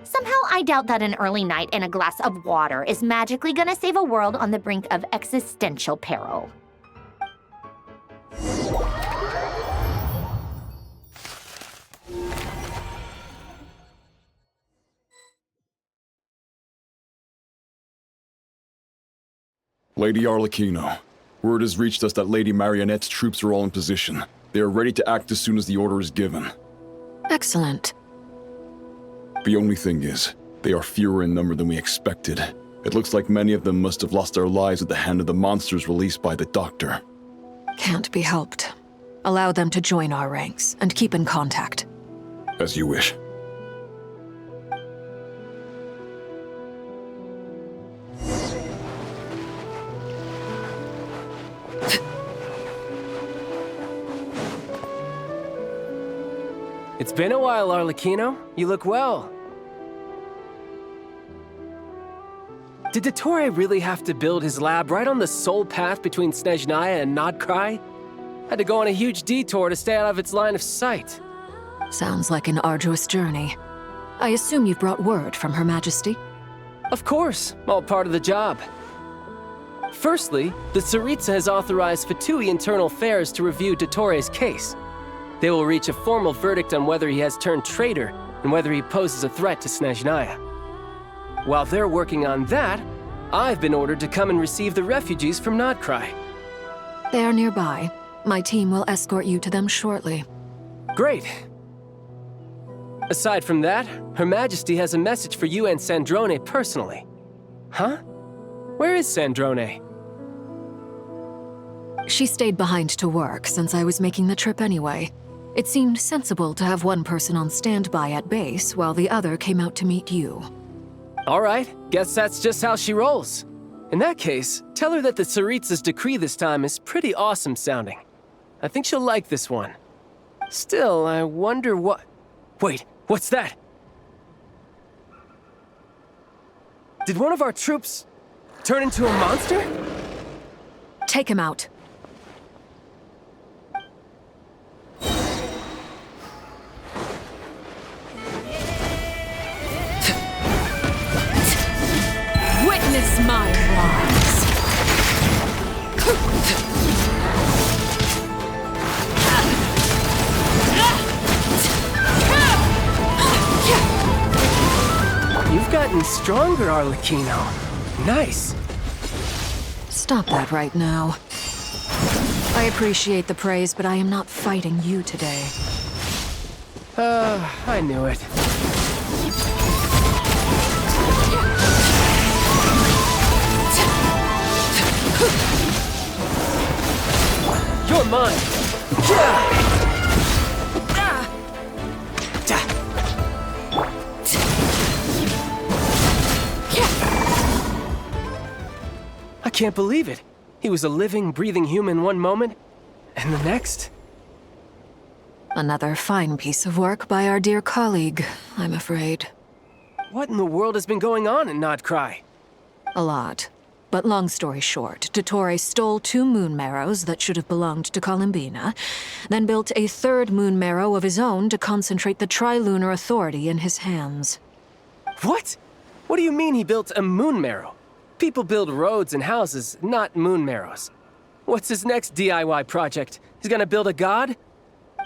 Somehow I doubt that an early night and a glass of water is magically gonna save a world on the brink of existential peril. Lady Arlecchino, word has reached us that Lady Marionette's troops are all in position. They are ready to act as soon as the order is given. Excellent. The only thing is, they are fewer in number than we expected. It looks like many of them must have lost their lives at the hand of the monsters released by the Doctor. Can't be helped. Allow them to join our ranks and keep in contact. As you wish. It's been a while, Arlecchino. You look well. Did Dottore really have to build his lab right on the sole path between Snezhnaya and Nodcry? Had to go on a huge detour to stay out of its line of sight. Sounds like an arduous journey. I assume you've brought word from Her Majesty? Of course, all part of the job. Firstly, the Tsaritsa has authorized Fatui Internal Affairs to review Dottore's case. They will reach a formal verdict on whether he has turned traitor and whether he poses a threat to Snezhnaya. While they're working on that, I've been ordered to come and receive the refugees from Nodcry. They are nearby. My team will escort you to them shortly. Great. Aside from that, Her Majesty has a message for you and Sandrone personally. Huh? Where is Sandrone? She stayed behind to work since I was making the trip anyway. It seemed sensible to have one person on standby at base while the other came out to meet you. All right, guess that's just how she rolls. In that case, tell her that the Tsaritsa's decree this time is pretty awesome sounding. I think she'll like this one. Still, I wonder what... Wait, what's that? Did one of our troops turn into a monster? Take him out. Witness my rise. You've gotten stronger, Arlecchino. Nice. Stop that right now. I appreciate the praise, but I am not fighting you today. I knew it. You're mine! I can't believe it. He was a living, breathing human one moment, and the next... Another fine piece of work by our dear colleague, I'm afraid. What in the world has been going on in Nodcry? A lot. But long story short, Dottore stole 2 moon marrows that should have belonged to Columbina, then built a 3rd moon marrow of his own to concentrate the Trilunar Authority in his hands. What? What do you mean he built a moon marrow? People build roads and houses, not moon marrows. What's his next DIY project? He's gonna build a god?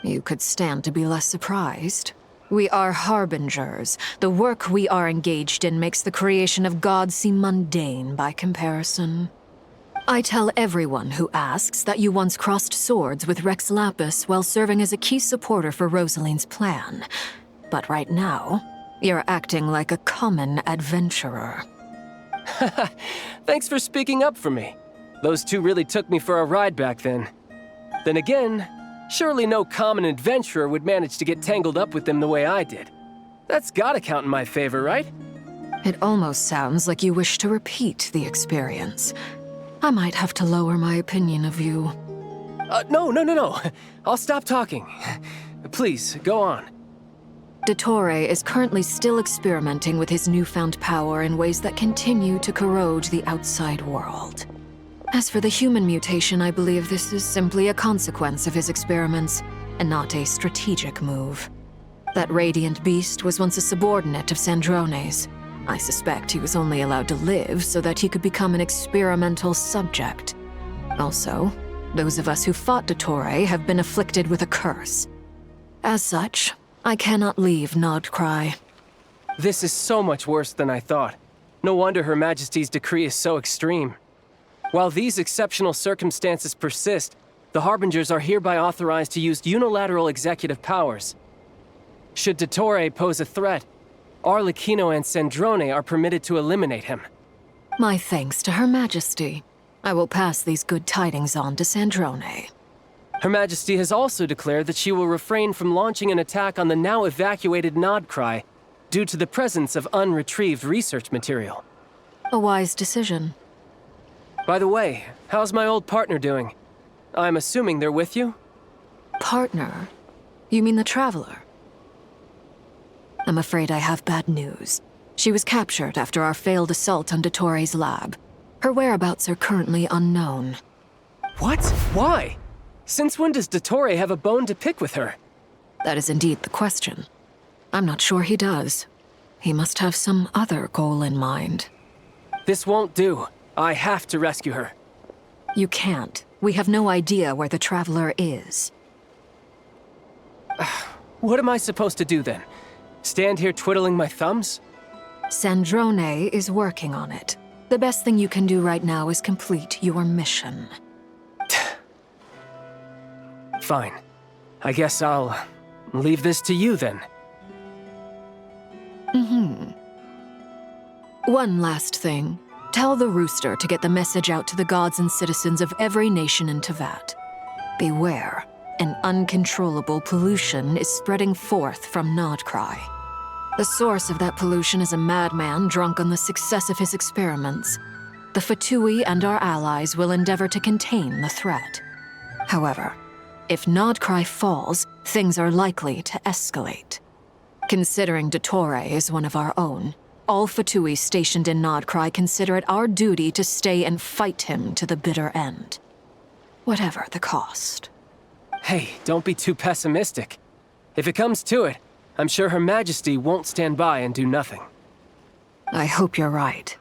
You could stand to be less surprised. We are harbingers. The work we are engaged in makes the creation of gods seem mundane by comparison. I tell everyone who asks that you once crossed swords with Rex Lapis while serving as a key supporter for Rosaline's plan. But right now, you're acting like a common adventurer. Thanks for speaking up for me. Those two really took me for a ride back then. Then again, surely no common adventurer would manage to get tangled up with them the way I did. That's gotta count in my favor, right? It almost sounds like you wish to repeat the experience. I might have to lower my opinion of you. No. I'll stop talking. Please, go on. Dottore is currently still experimenting with his newfound power in ways that continue to corrode the outside world. As for the human mutation, I believe this is simply a consequence of his experiments, and not a strategic move. That radiant beast was once a subordinate of Sandrone's. I suspect he was only allowed to live so that he could become an experimental subject. Also, those of us who fought Dottore have been afflicted with a curse. As such, I cannot leave Nodcry. This is so much worse than I thought. No wonder Her Majesty's decree is so extreme. While these exceptional circumstances persist, the Harbingers are hereby authorized to use unilateral executive powers. Should Dottore pose a threat, Arlecchino and Sandrone are permitted to eliminate him. My thanks to Her Majesty. I will pass these good tidings on to Sandrone. Her Majesty has also declared that she will refrain from launching an attack on the now evacuated Nodcry due to the presence of unretrieved research material. A wise decision. By the way, how's my old partner doing? I'm assuming they're with you? Partner? You mean the Traveler? I'm afraid I have bad news. She was captured after our failed assault on Dottore's lab. Her whereabouts are currently unknown. What? Why? Since when does Dottore have a bone to pick with her? That is indeed the question. I'm not sure he does. He must have some other goal in mind. This won't do. I have to rescue her. You can't. We have no idea where the Traveler is. What am I supposed to do then? Stand here twiddling my thumbs? Sandrone is working on it. The best thing you can do right now is complete your mission. Fine. I guess I'll leave this to you then. One last thing. Tell the Rooster to get the message out to the gods and citizens of every nation in Teyvat. Beware. An uncontrollable pollution is spreading forth from Nodcry. The source of that pollution is a madman drunk on the success of his experiments. The Fatui and our allies will endeavor to contain the threat. However, if Nodcry falls, things are likely to escalate. Considering Dottore is one of our own, all Fatui stationed in Nodcry consider it our duty to stay and fight him to the bitter end. Whatever the cost. Hey, don't be too pessimistic. If it comes to it, I'm sure Her Majesty won't stand by and do nothing. I hope you're right.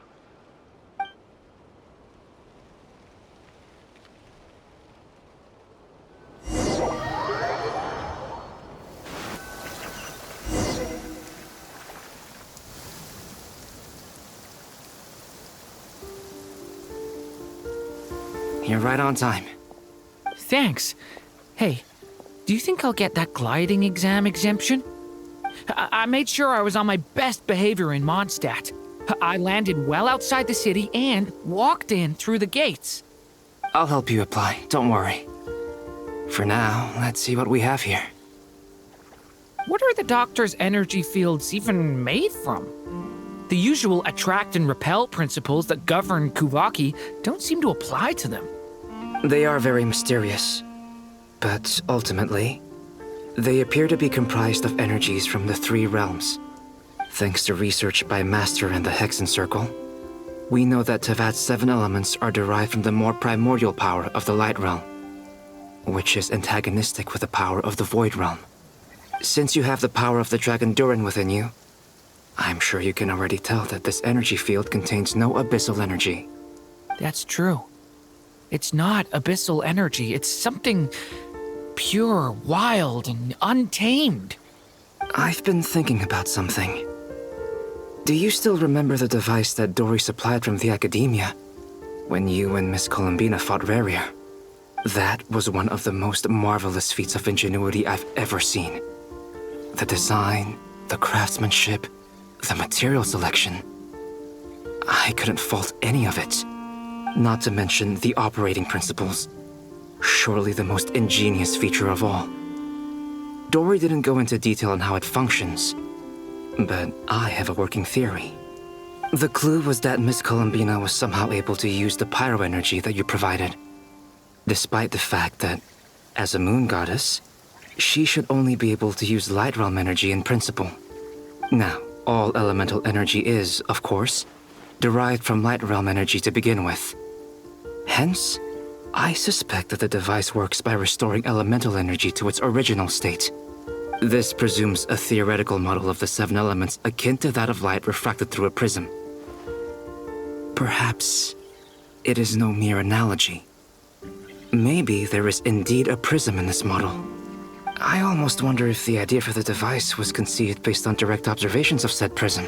You're right on time. Thanks. Hey, do you think I'll get that gliding exam exemption? I made sure I was on my best behavior in Mondstadt. I landed well outside the city and walked in through the gates. I'll help you apply, don't worry. For now, let's see what we have here. What are the Doctor's energy fields even made from? The usual attract and repel principles that govern Kuvaki don't seem to apply to them. They are very mysterious, but ultimately, they appear to be comprised of energies from the three realms. Thanks to research by Master and the Hexen Circle, we know that Teyvat's 7 elements are derived from the more primordial power of the Light Realm, which is antagonistic with the power of the Void Realm. Since you have the power of the Dragon Durin within you, I'm sure you can already tell that this energy field contains no abyssal energy. That's true. It's not abyssal energy, it's something pure, wild, and untamed. I've been thinking about something. Do you still remember the device that Dory supplied from the Academia when you and Miss Columbina fought Reria? That was one of the most marvelous feats of ingenuity I've ever seen. The design, the craftsmanship, the material selection. I couldn't fault any of it. Not to mention the operating principles. Surely the most ingenious feature of all. Dory didn't go into detail on how it functions, but I have a working theory. The clue was that Miss Columbina was somehow able to use the pyro energy that you provided, despite the fact that, as a moon goddess, she should only be able to use light realm energy in principle. Now, all elemental energy is, of course, derived from light realm energy to begin with. Hence, I suspect that the device works by restoring elemental energy to its original state. This presumes a theoretical model of the 7 elements akin to that of light refracted through a prism. Perhaps it is no mere analogy. Maybe there is indeed a prism in this model. I almost wonder if the idea for the device was conceived based on direct observations of said prism.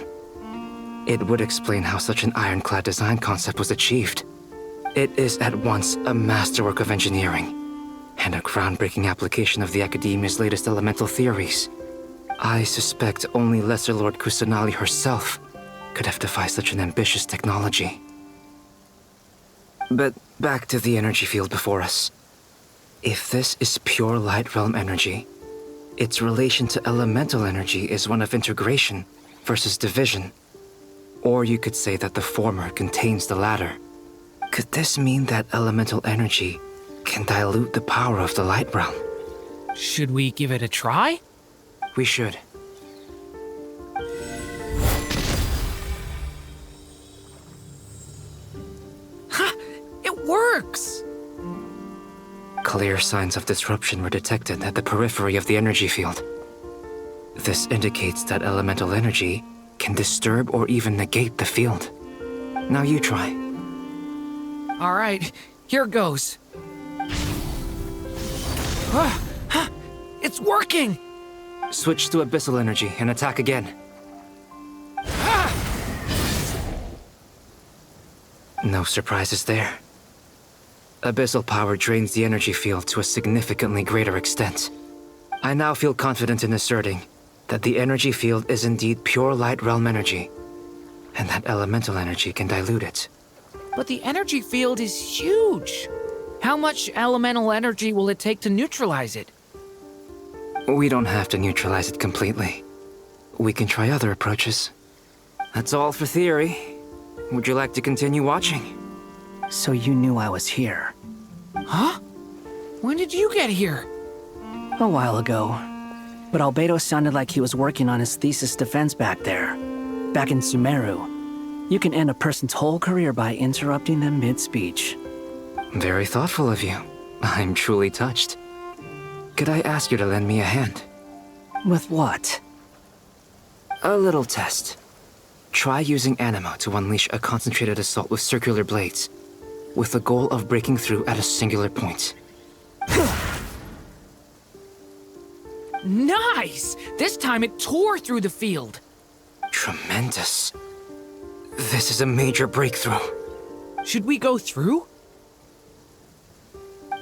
It would explain how such an ironclad design concept was achieved. It is at once a masterwork of engineering and a groundbreaking application of the Academia's latest elemental theories. I suspect only Lesser Lord Kusanali herself could have devised such an ambitious technology. But back to the energy field before us. If this is pure light realm energy, its relation to elemental energy is one of integration versus division. Or you could say that the former contains the latter. Could this mean that elemental energy can dilute the power of the light realm? Should we give it a try? We should. Ha! It works! Clear signs of disruption were detected at the periphery of the energy field. This indicates that elemental energy can disturb or even negate the field. Now you try. All right, here goes. It's working! Switch to abyssal energy and attack again. No surprises there. Abyssal power drains the energy field to a significantly greater extent. I now feel confident in asserting that the energy field is indeed pure light realm energy, and that elemental energy can dilute it. But the energy field is huge. How much elemental energy will it take to neutralize it? We don't have to neutralize it completely. We can try other approaches. That's all for theory. Would you like to continue watching? So you knew I was here. Huh? When did you get here? A while ago. But Albedo sounded like he was working on his thesis defense back there. Back in Sumeru. You can end a person's whole career by interrupting them mid-speech. Very thoughtful of you. I'm truly touched. Could I ask you to lend me a hand? With what? A little test. Try using Anima to unleash a concentrated assault with circular blades, with the goal of breaking through at a singular point. Nice! This time it tore through the field. Tremendous. This is a major breakthrough. Should we go through?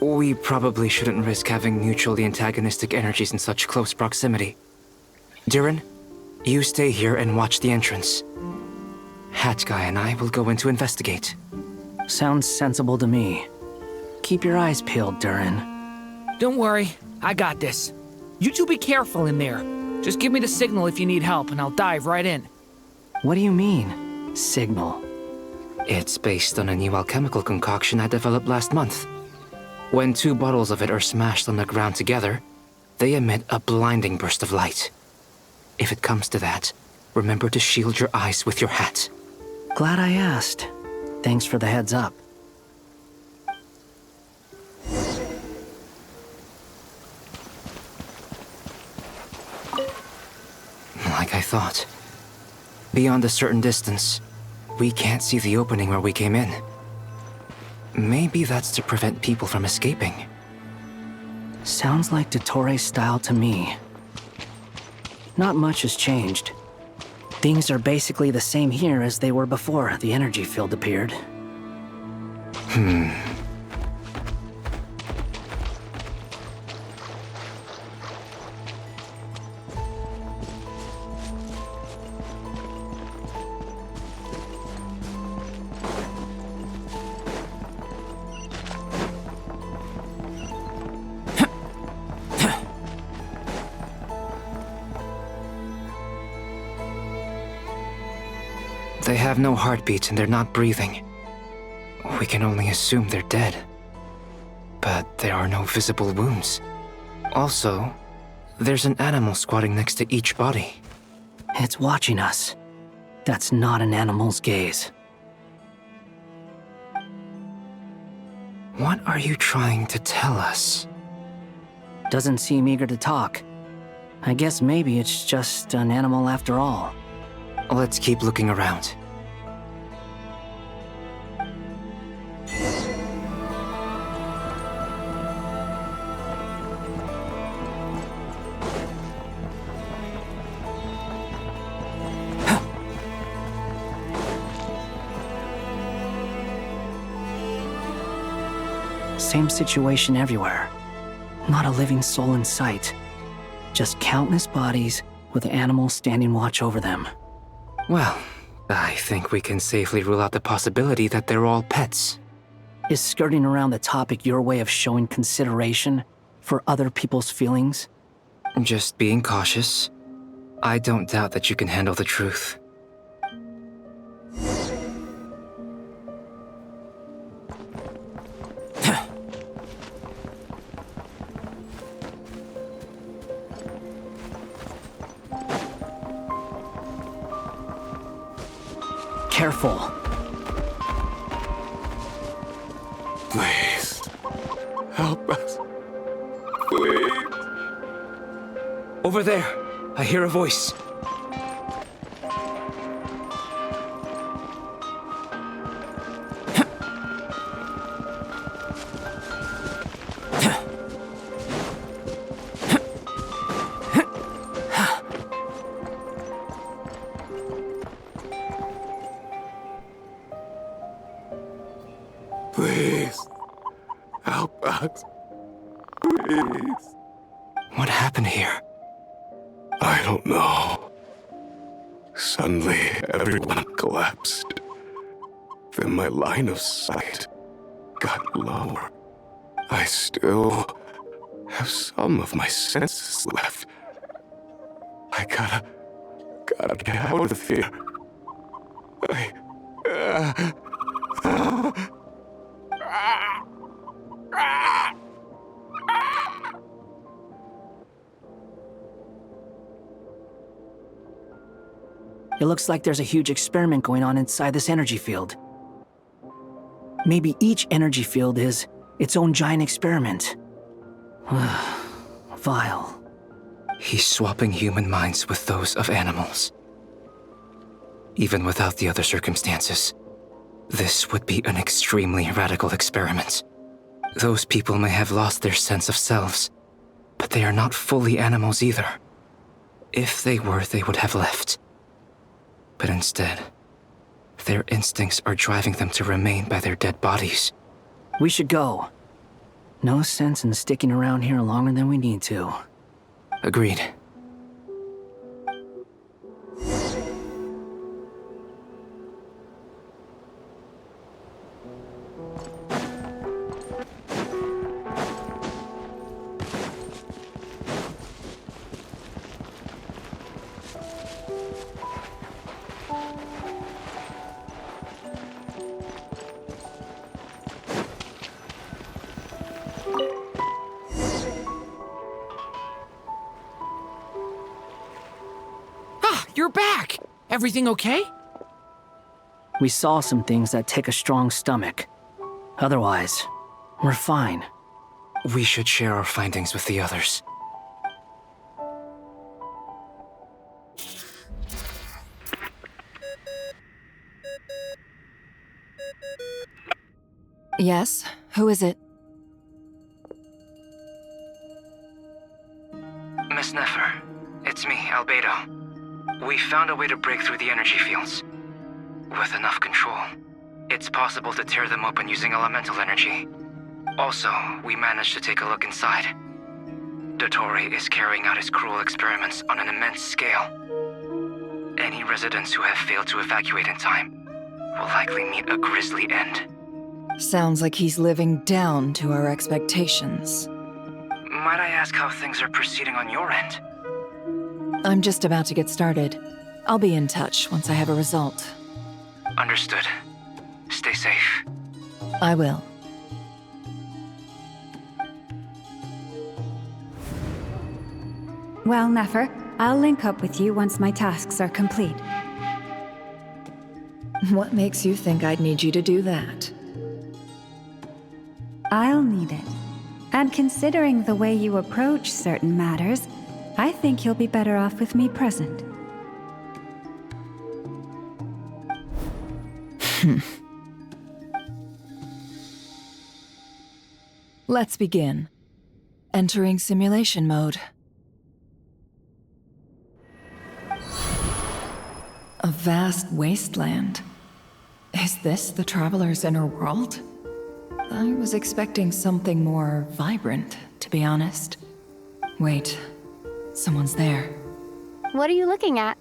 We probably shouldn't risk having mutually antagonistic energies in such close proximity. Durin, you stay here and watch the entrance. Hat Guy and I will go in to investigate. Sounds sensible to me. Keep your eyes peeled, Durin. Don't worry, I got this. You two be careful in there. Just give me the signal if you need help and I'll dive right in. What do you mean, signal? It's based on a new alchemical concoction I developed last month. When 2 bottles of it are smashed on the ground together, they emit a blinding burst of light. If it comes to that, remember to shield your eyes with your hat. Glad I asked. Thanks for the heads up. Like I thought. Beyond a certain distance, we can't see the opening where we came in. Maybe that's to prevent people from escaping. Sounds like Dottore style to me. Not much has changed. Things are basically the same here as they were before the energy field appeared. They have no heartbeat and they're not breathing. We can only assume they're dead. But there are no visible wounds. Also, there's an animal squatting next to each body. It's watching us. That's not an animal's gaze. What are you trying to tell us? Doesn't seem eager to talk. I guess maybe it's just an animal after all. Let's keep looking around. Same situation everywhere. Not a living soul in sight. Just countless bodies with animals standing watch over them. Well, I think we can safely rule out the possibility that they're all pets. Is skirting around the topic your way of showing consideration for other people's feelings? Just being cautious. I don't doubt that you can handle the truth. Careful. Please, help us. Please. Over there, I hear a voice. Please, help us. Please. What happened here? I don't know. Suddenly, everyone collapsed. Then my line of sight got lower. I still have some of my senses left. I gotta get out of here. It looks like there's a huge experiment going on inside this energy field. Maybe each energy field is its own giant experiment. Vile. He's swapping human minds with those of animals. Even without the other circumstances, this would be an extremely radical experiment. Those people may have lost their sense of selves, but they are not fully animals either. If they were, they would have left. But instead, their instincts are driving them to remain by their dead bodies. We should go. No sense in sticking around here longer than we need to. Agreed. You're back! Everything okay? We saw some things that take a strong stomach. Otherwise, we're fine. We should share our findings with the others. Yes? Who is it? Miss Nefer, it's me, Albedo. We found a way to break through the energy fields. With enough control, it's possible to tear them open using elemental energy. Also, we managed to take a look inside. Dottore is carrying out his cruel experiments on an immense scale. Any residents who have failed to evacuate in time will likely meet a grisly end. Sounds like he's living down to our expectations. Might I ask how things are proceeding on your end? I'm just about to get started. I'll be in touch once I have a result. Understood. Stay safe. I will. Well, Nefer, I'll link up with you once my tasks are complete. What makes you think I'd need you to do that? I'll need it. And considering the way you approach certain matters, I think you'll be better off with me present. Let's begin. Entering simulation mode. A vast wasteland. Is this the Traveler's inner world? I was expecting something more vibrant, to be honest. Wait, someone's there. What are you looking at?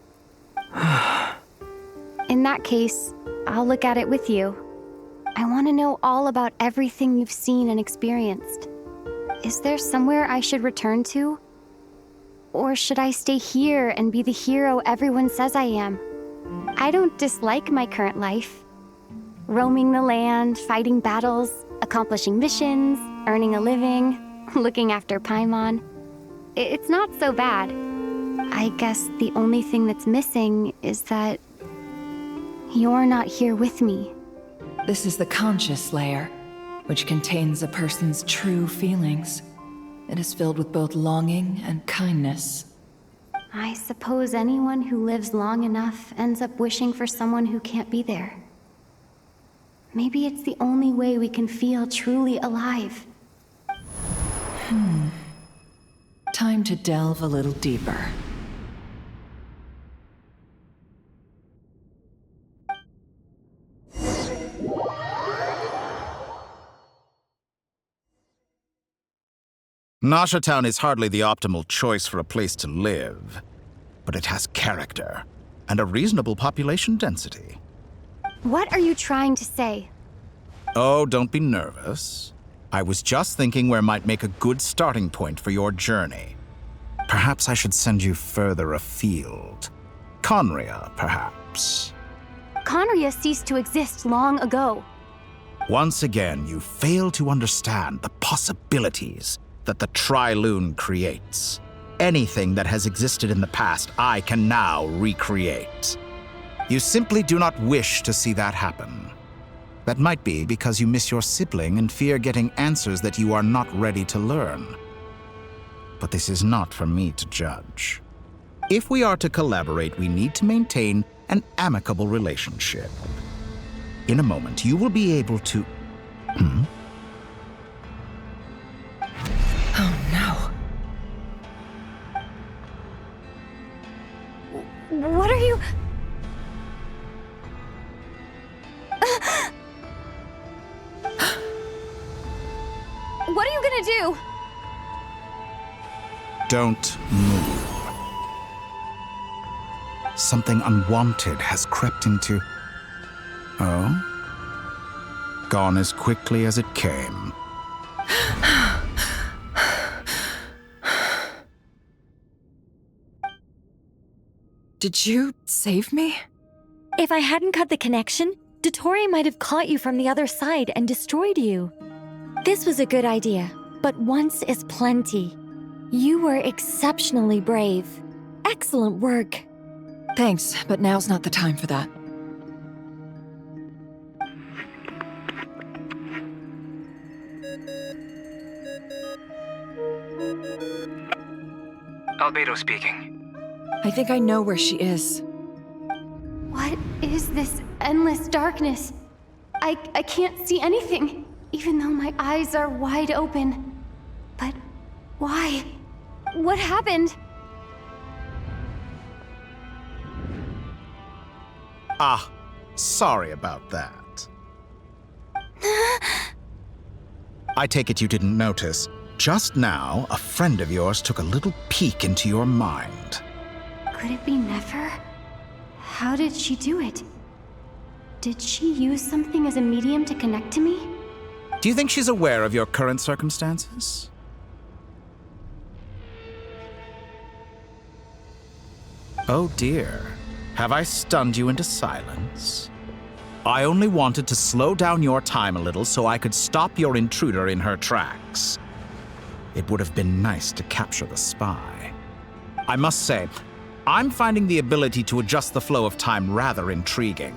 In that case, I'll look at it with you. I want to know all about everything you've seen and experienced. Is there somewhere I should return to? Or should I stay here and be the hero everyone says I am? I don't dislike my current life. Roaming the land, fighting battles, accomplishing missions, earning a living, looking after Paimon. It's not so bad. I guess the only thing that's missing is that you're not here with me. This is the conscious layer, which contains a person's true feelings. It is filled with both longing and kindness. I suppose anyone who lives long enough ends up wishing for someone who can't be there. Maybe it's the only way we can feel truly alive. Time to delve a little deeper. Nasha Town is hardly the optimal choice for a place to live, but it has character and a reasonable population density. What are you trying to say? Oh, don't be nervous. I was just thinking where might make a good starting point for your journey. Perhaps I should send you further afield. Conria, perhaps. Conria ceased to exist long ago. Once again, you fail to understand the possibilities that the Trilune creates. Anything that has existed in the past, I can now recreate. You simply do not wish to see that happen. That might be because you miss your sibling and fear getting answers that you are not ready to learn. But this is not for me to judge. If we are to collaborate, we need to maintain an amicable relationship. In a moment, you will be able to... Oh no. What are you... What are you gonna do? Don't move. Something unwanted has crept into... Oh? Gone as quickly as it came. Did you save me? If I hadn't cut the connection, Dottore might have caught you from the other side and destroyed you. This was a good idea, but once is plenty. You were exceptionally brave. Excellent work. Thanks, but now's not the time for that. Albedo speaking. I think I know where she is. What is this endless darkness? I can't see anything, even though my eyes are wide open. But why? What happened? Ah, sorry about that. I take it you didn't notice. Just now, a friend of yours took a little peek into your mind. Could it be Nefer? How did she do it? Did she use something as a medium to connect to me? Do you think she's aware of your current circumstances? Oh dear. Have I stunned you into silence? I only wanted to slow down your time a little so I could stop your intruder in her tracks. It would have been nice to capture the spy. I must say, I'm finding the ability to adjust the flow of time rather intriguing.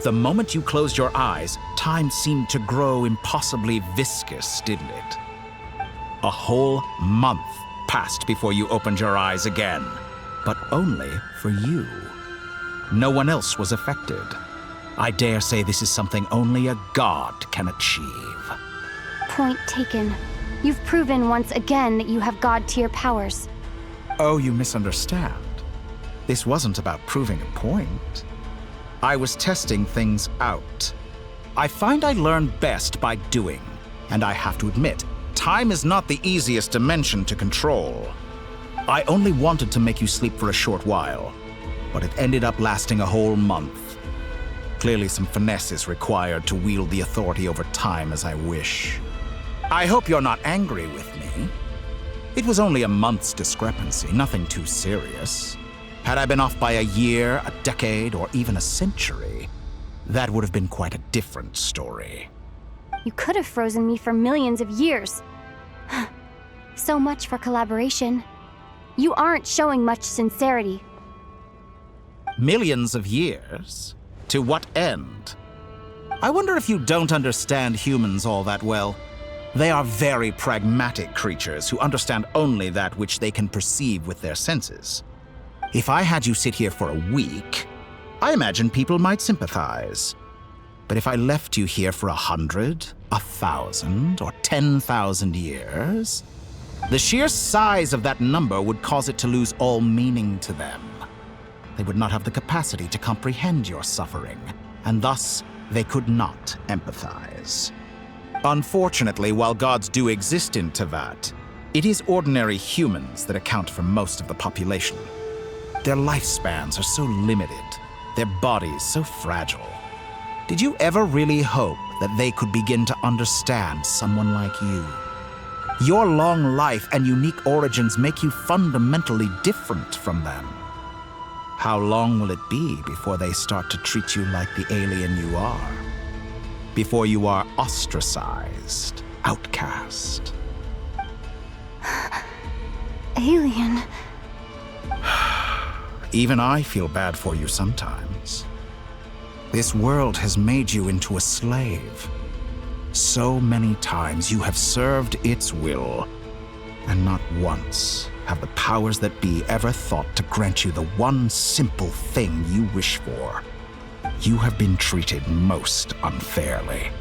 The moment you closed your eyes, time seemed to grow impossibly viscous, didn't it? A whole month passed before you opened your eyes again, but only for you. No one else was affected. I dare say this is something only a god can achieve. Point taken. You've proven once again that you have god-tier powers. Oh, you misunderstand. This wasn't about proving a point. I was testing things out. I find I learn best by doing, and I have to admit, time is not the easiest dimension to control. I only wanted to make you sleep for a short while, but it ended up lasting a whole month. Clearly some finesse is required to wield the authority over time as I wish. I hope you're not angry with me. It was only a month's discrepancy, nothing too serious. Had I been off by a year, a decade, or even a century, that would have been quite a different story. You could have frozen me for millions of years. So much for collaboration. You aren't showing much sincerity. Millions of years? To what end? I wonder if you don't understand humans all that well. They are very pragmatic creatures who understand only that which they can perceive with their senses. If I had you sit here for a week, I imagine people might sympathize. But if I left you here for 100, 1,000, or 10,000 years, the sheer size of that number would cause it to lose all meaning to them. They would not have the capacity to comprehend your suffering, and thus they could not empathize. Unfortunately, while gods do exist in Teyvat, it is ordinary humans that account for most of the population. Their lifespans are so limited, their bodies so fragile. Did you ever really hope that they could begin to understand someone like you? Your long life and unique origins make you fundamentally different from them. How long will it be before they start to treat you like the alien you are? Before you are ostracized, outcast? Alien. Even I feel bad for you sometimes. This world has made you into a slave. So many times you have served its will, and not once have the powers that be ever thought to grant you the one simple thing you wish for. You have been treated most unfairly.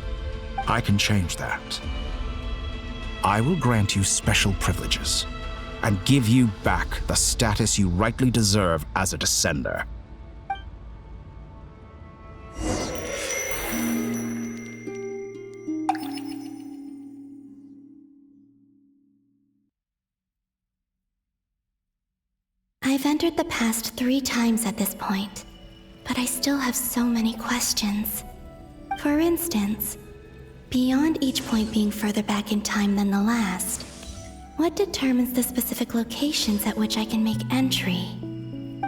I can change that. I will grant you special privileges and give you back the status you rightly deserve as a descender. I've entered the past 3 times at this point, but I still have so many questions. For instance, beyond each point being further back in time than the last, what determines the specific locations at which I can make entry?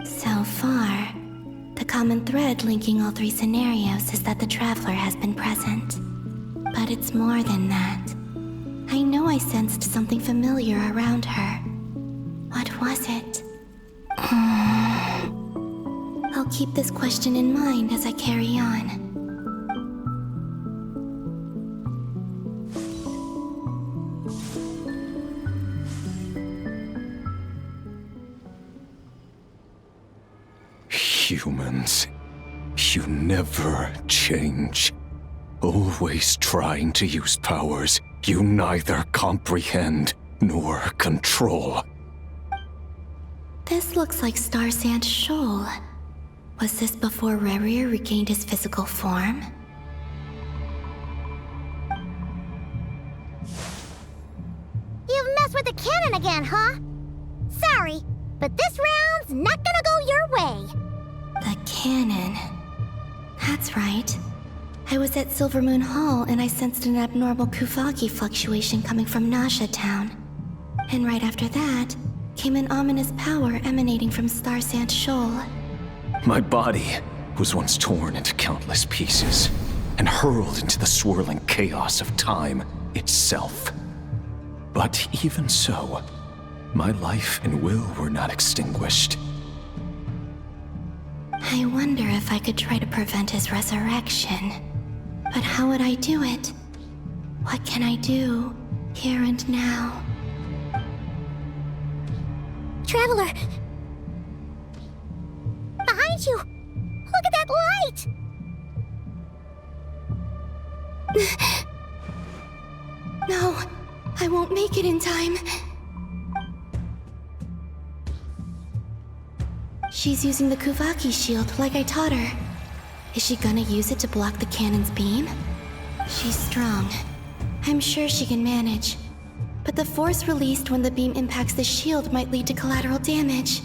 So far, the common thread linking all 3 scenarios is that the Traveler has been present. But it's more than that. I know I sensed something familiar around her. What was it? I'll keep this question in mind as I carry on. Humans, you never change. Always trying to use powers you neither comprehend nor control. This looks like Star Sand Shoal. Was this before Rerir regained his physical form? You've messed with the cannon again, huh? Sorry, but this round's not gonna go your way. The cannon. That's right. I was at Silvermoon Hall and I sensed an abnormal Kuvaki fluctuation coming from Nasha Town. And right after that, came an ominous power emanating from Star Sand Shoal. My body. was once torn into countless pieces and hurled into the swirling chaos of time itself. But even so, my life and will were not extinguished. I wonder if I could try to prevent his resurrection. But how would I do it? What can I do, here and now? Traveler! Behind you! Look at that light! No, I won't make it in time. She's using the Kuvaki shield like I taught her. Is she gonna use it to block the cannon's beam? She's strong. I'm sure she can manage. But the force released when the beam impacts the shield might lead to collateral damage.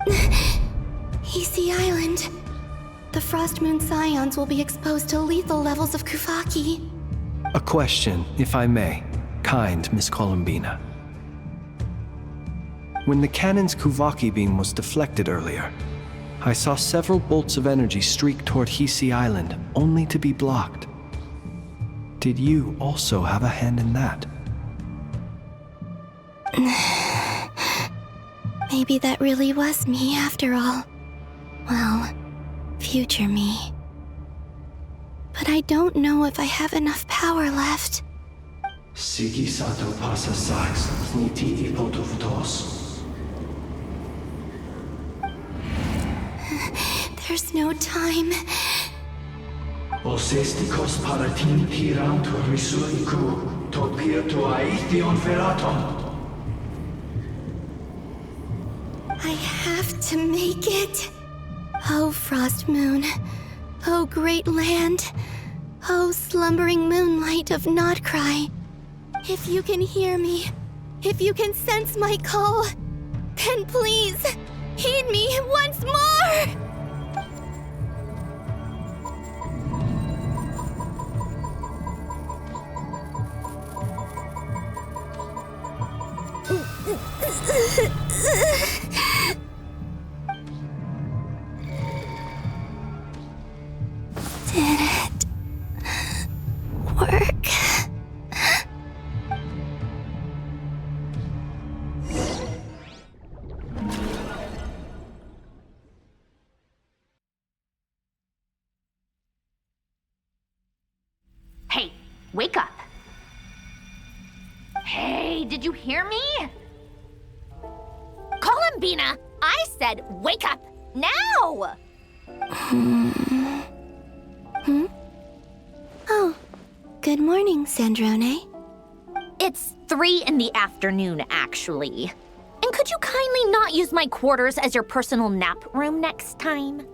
VIII Island. The Frost Moon Scions will be exposed to lethal levels of Kuvaki. A question, if I may, kind Miss Columbina. When the cannon's Kuvaki beam was deflected earlier, I saw several bolts of energy streak toward VIII Island, only to be blocked. Did you also have a hand in that? Maybe that really was me after all. Well, future me. But I don't know if I have enough power left. Sigi sato pasa sax, niti ipotuvtos. There's no time. Osestikos paratin tirantur risuiku, topirto aithion feraton. I have to make it. Oh, Frost Moon. Oh, great land. Oh, slumbering moonlight of Nodcry. If you can hear me, if you can sense my call, then please, heed me once more! Did it work? Hey, wake up. Hey, did you hear me? Columbina, I said wake up now! Oh, good morning, Sandrone. It's 3 in the afternoon, actually. And could you kindly not use my quarters as your personal nap room next time?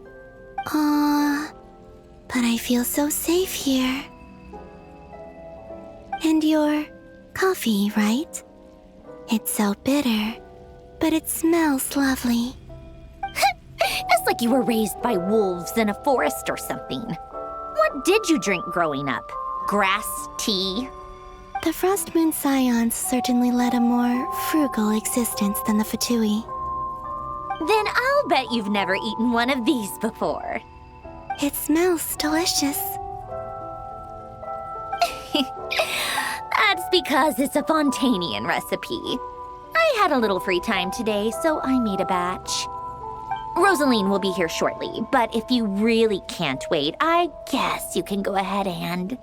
But I feel so safe here. And your coffee, right? It's so bitter, but it smells lovely. It's like you were raised by wolves in a forest or something. What did you drink growing up? Grass tea? The Frost Moon Scions certainly led a more frugal existence than the Fatui. Then I'll bet you've never eaten one of these before. It smells delicious. That's because it's a Fontanian recipe. I had a little free time today, so I made a batch. Rosaline will be here shortly, but if you really can't wait, I guess you can go ahead and...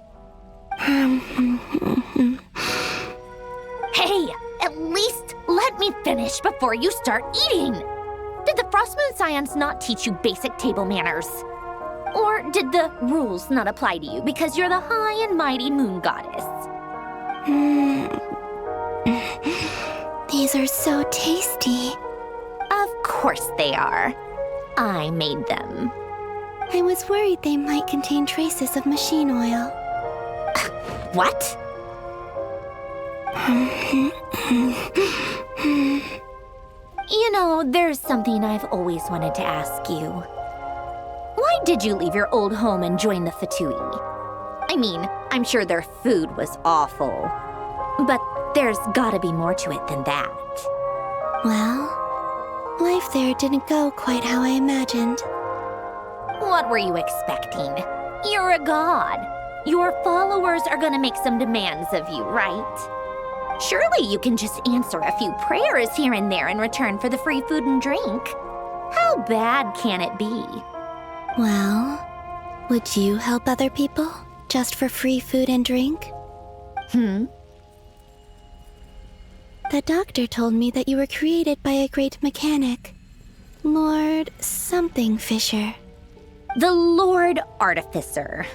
Hey, at least let me finish before you start eating! Did the Frost Moon Scions not teach you basic table manners? Or did the rules not apply to you because you're the high and mighty moon goddess? These are so tasty. Of course they are. I made them. I was worried they might contain traces of machine oil. What? You know, there's something I've always wanted to ask you. Why did you leave your old home and join the Fatui? I mean, I'm sure their food was awful. But there's gotta be more to it than that. Well, life there didn't go quite how I imagined. What were you expecting? You're a god. Your followers are gonna make some demands of you, right? Surely you can just answer a few prayers here and there in return for the free food and drink. How bad can it be? Well, would you help other people just for free food and drink? The doctor told me that you were created by a great mechanic, Lord something Fisher. The Lord Artificer.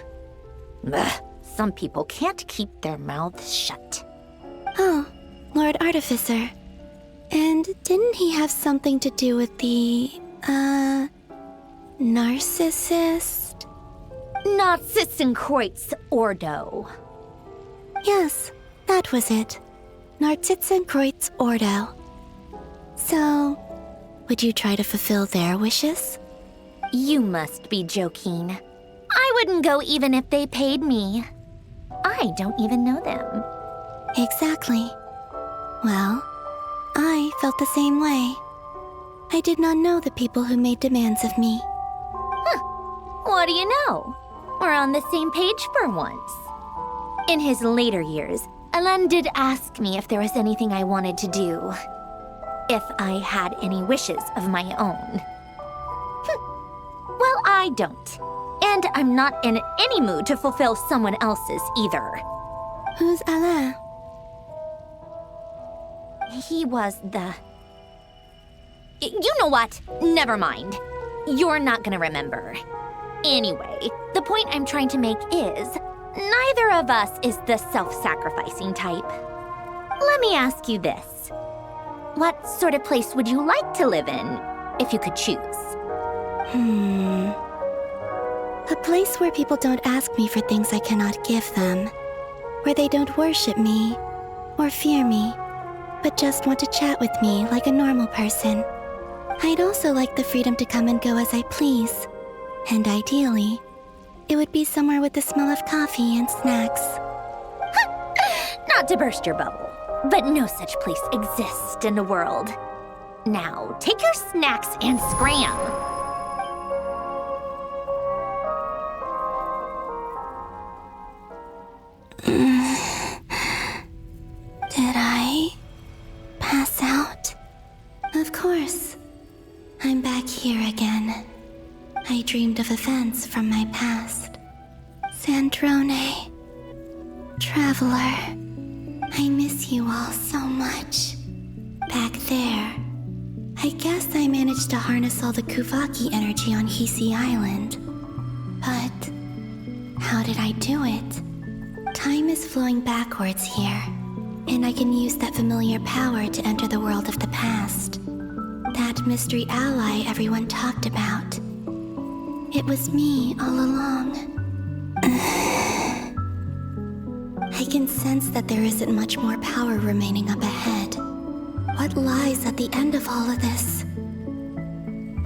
Ugh, some people can't keep their mouths shut. Oh, Lord Artificer. And didn't he have something to do with the, narcissist? Narcissenkreuz Ordo. Yes, that was it. Narcissenkreuz Ordo. So, would you try to fulfill their wishes? You must be joking. I wouldn't go even if they paid me. I don't even know them. Exactly. Well, I felt the same way. I did not know the people who made demands of me. What do you know? We're on the same page for once. In his later years, Alan did ask me if there was anything I wanted to do. If I had any wishes of my own. Well, I don't. And I'm not in any mood to fulfill someone else's either. Who's Alain? He was the... You know what? Never mind. You're not gonna remember. Anyway, the point I'm trying to make is, neither of us is the self-sacrificing type. Let me ask you this. What sort of place would you like to live in, if you could choose? A place where people don't ask me for things I cannot give them. Where they don't worship me, or fear me, but just want to chat with me like a normal person. I'd also like the freedom to come and go as I please. And ideally, it would be somewhere with the smell of coffee and snacks. Not to burst your bubble, but no such place exists in the world. Now, take your snacks and scram. Did I pass out? Of course. I'm back here again. I dreamed of events from my past. Sandrone. Traveler. I miss you all so much. Back there. I guess I managed to harness all the Kuvaki energy on Hisi Island. But how did I do it? Time is flowing backwards here, and I can use that familiar power to enter the world of the past. That mystery ally everyone talked about. It was me all along. I can sense that there isn't much more power remaining up ahead. What lies at the end of all of this?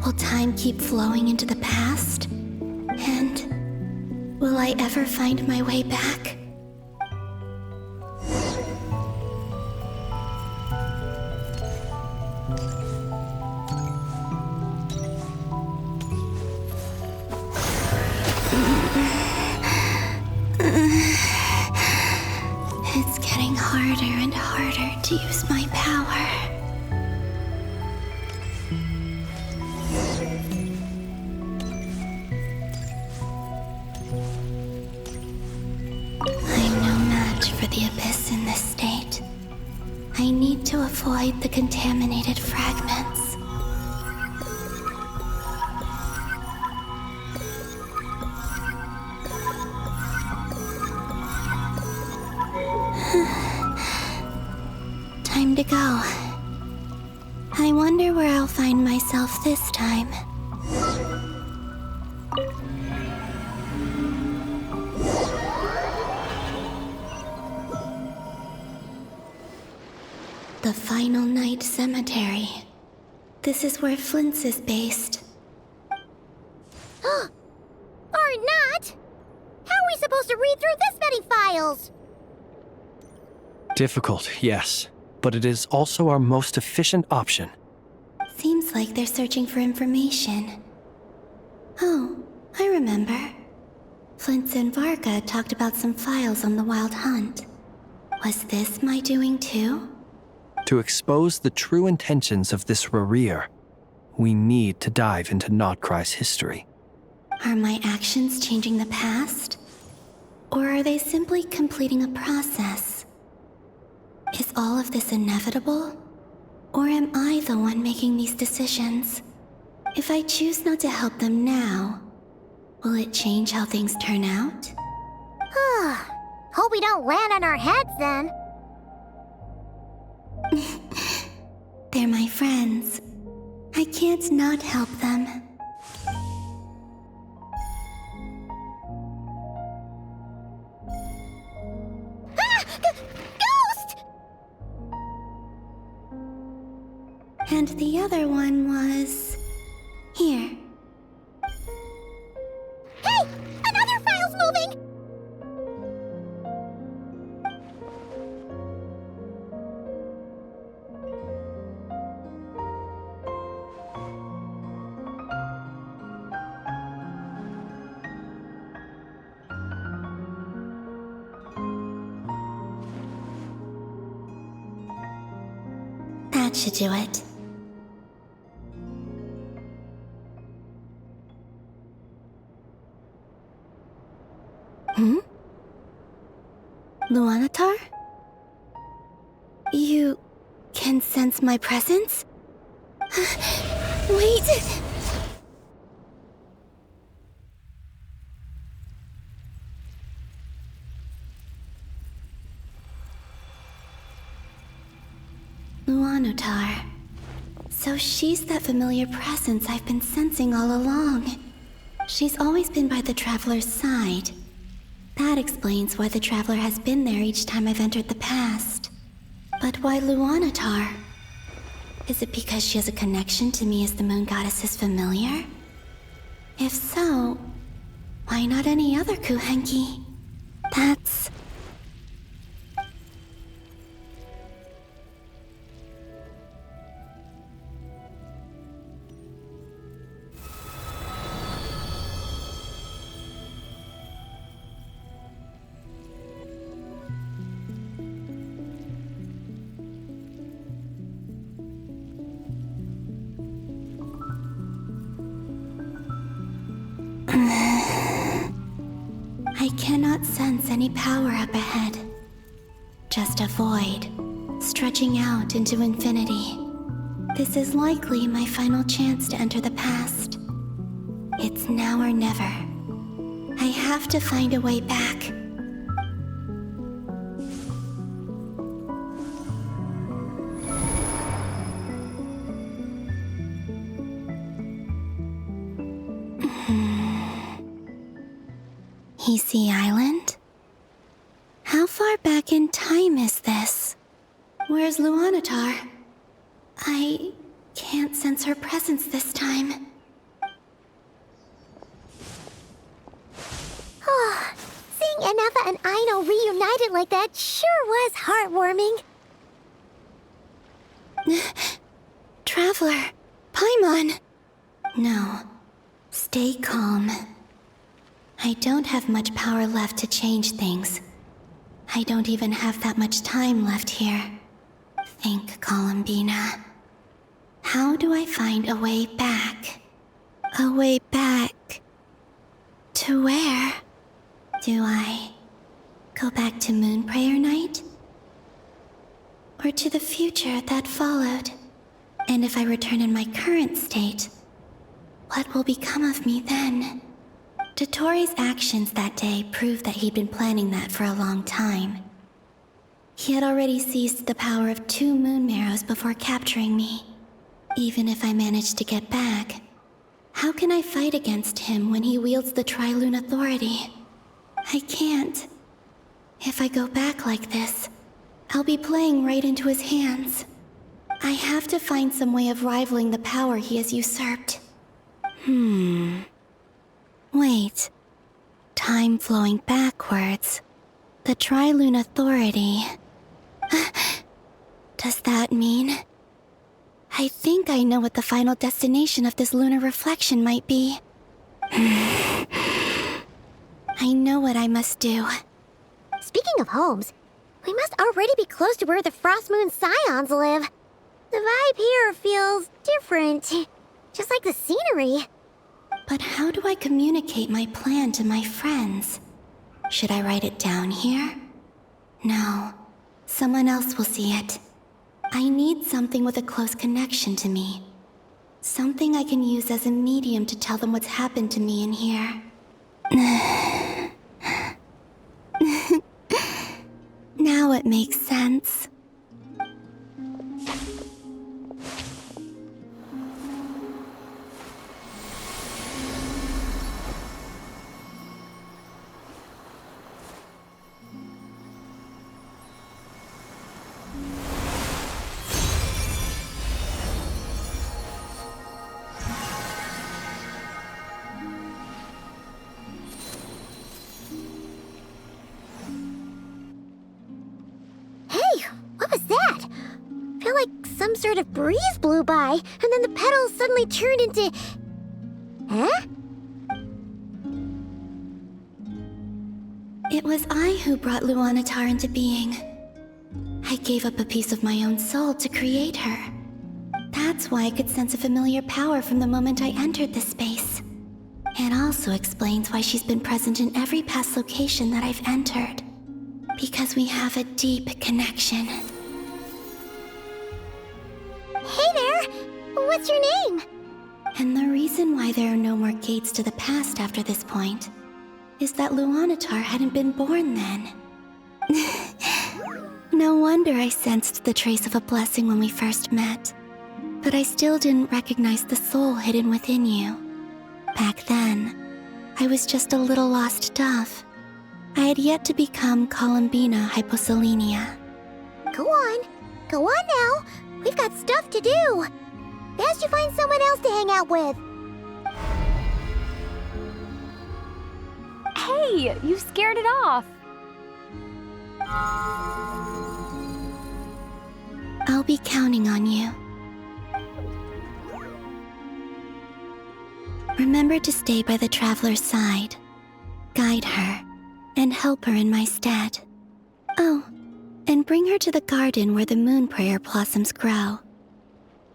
Will time keep flowing into the past? And will I ever find my way back? It's getting harder and harder to use my power. I'm no match for the Abyss in this state. I need to avoid the contaminated fragments. Time to go. I wonder where I'll find myself this time. The Final Night Cemetery. This is where Flint's is based. Or not! How are we supposed to read through this many files? Difficult, yes, but it is also our most efficient option. Seems like they're searching for information. Oh, I remember. Flint and Varga talked about some files on the Wild Hunt. Was this my doing too? To expose the true intentions of this Rerir, we need to dive into Notcry's history. Are my actions changing the past? Or are they simply completing a process? Is all of this inevitable? Or am I the one making these decisions? If I choose not to help them now, will it change how things turn out? Hope we don't land on our heads then. They're my friends. I can't not help them. Ghost! And the other one was... here. Hey! Another file's moving! That should do it. Luanatar? You can sense my presence? Wait! Luanatar. So she's that familiar presence I've been sensing all along. She's always been by the Traveler's side. That explains why the Traveler has been there each time I've entered the past. But why Luanatar? Is it because she has a connection to me as the Moon Goddess's familiar? If so, why not any other Kuhenki? That's... I cannot sense any power up ahead. Just a void, stretching out into infinity. This is likely my final chance to enter the past. It's now or never. I have to find a way back. Easy Island? How far back in time is this? Where's Luanatar? I can't sense her presence this time. Seeing Enefa and Aino reunited like that sure was heartwarming. Traveler, Paimon. No, stay calm. I don't have much power left to change things. I don't even have that much time left here. Think, Columbina. How do I find a way back? A way back... to where? Do I go back to Moon Prayer Night? Or to the future that followed? And if I return in my current state, what will become of me then? Dotori's actions that day proved that he'd been planning that for a long time. He had already seized the power of 2 moon marrows before capturing me. Even if I managed to get back, how can I fight against him when he wields the Tri-Lune Authority? I can't. If I go back like this, I'll be playing right into his hands. I have to find some way of rivaling the power he has usurped. Wait. Time flowing backwards. The Tri-Lune Authority. Does that mean... I think I know what the final destination of this lunar reflection might be. I know what I must do. Speaking of homes, we must already be close to where the Frost Moon Scions live. The vibe here feels different, just like the scenery. But how do I communicate my plan to my friends? Should I write it down here? No. Someone else will see it. I need something with a close connection to me. Something I can use as a medium to tell them what's happened to me in here. Now it makes sense. Some sort of breeze blew by, and then the petals suddenly turned into... Huh? It was I who brought Luanatar into being. I gave up a piece of my own soul to create her. That's why I could sense a familiar power from the moment I entered this space. It also explains why she's been present in every past location that I've entered. Because we have a deep connection. Hey there! What's your name? And the reason why there are no more gates to the past after this point is that Luanatar hadn't been born then. No wonder I sensed the trace of a blessing when we first met. But I still didn't recognize the soul hidden within you. Back then, I was just a little lost dove. I had yet to become Columbina Hyposelenia. Go on now. We've got stuff to do. Best you find someone else to hang out with. Hey, you scared it off. I'll be counting on you. Remember to stay by the traveler's side, guide her, and help her in my stead. Oh, and bring her to the garden where the moon prayer blossoms grow.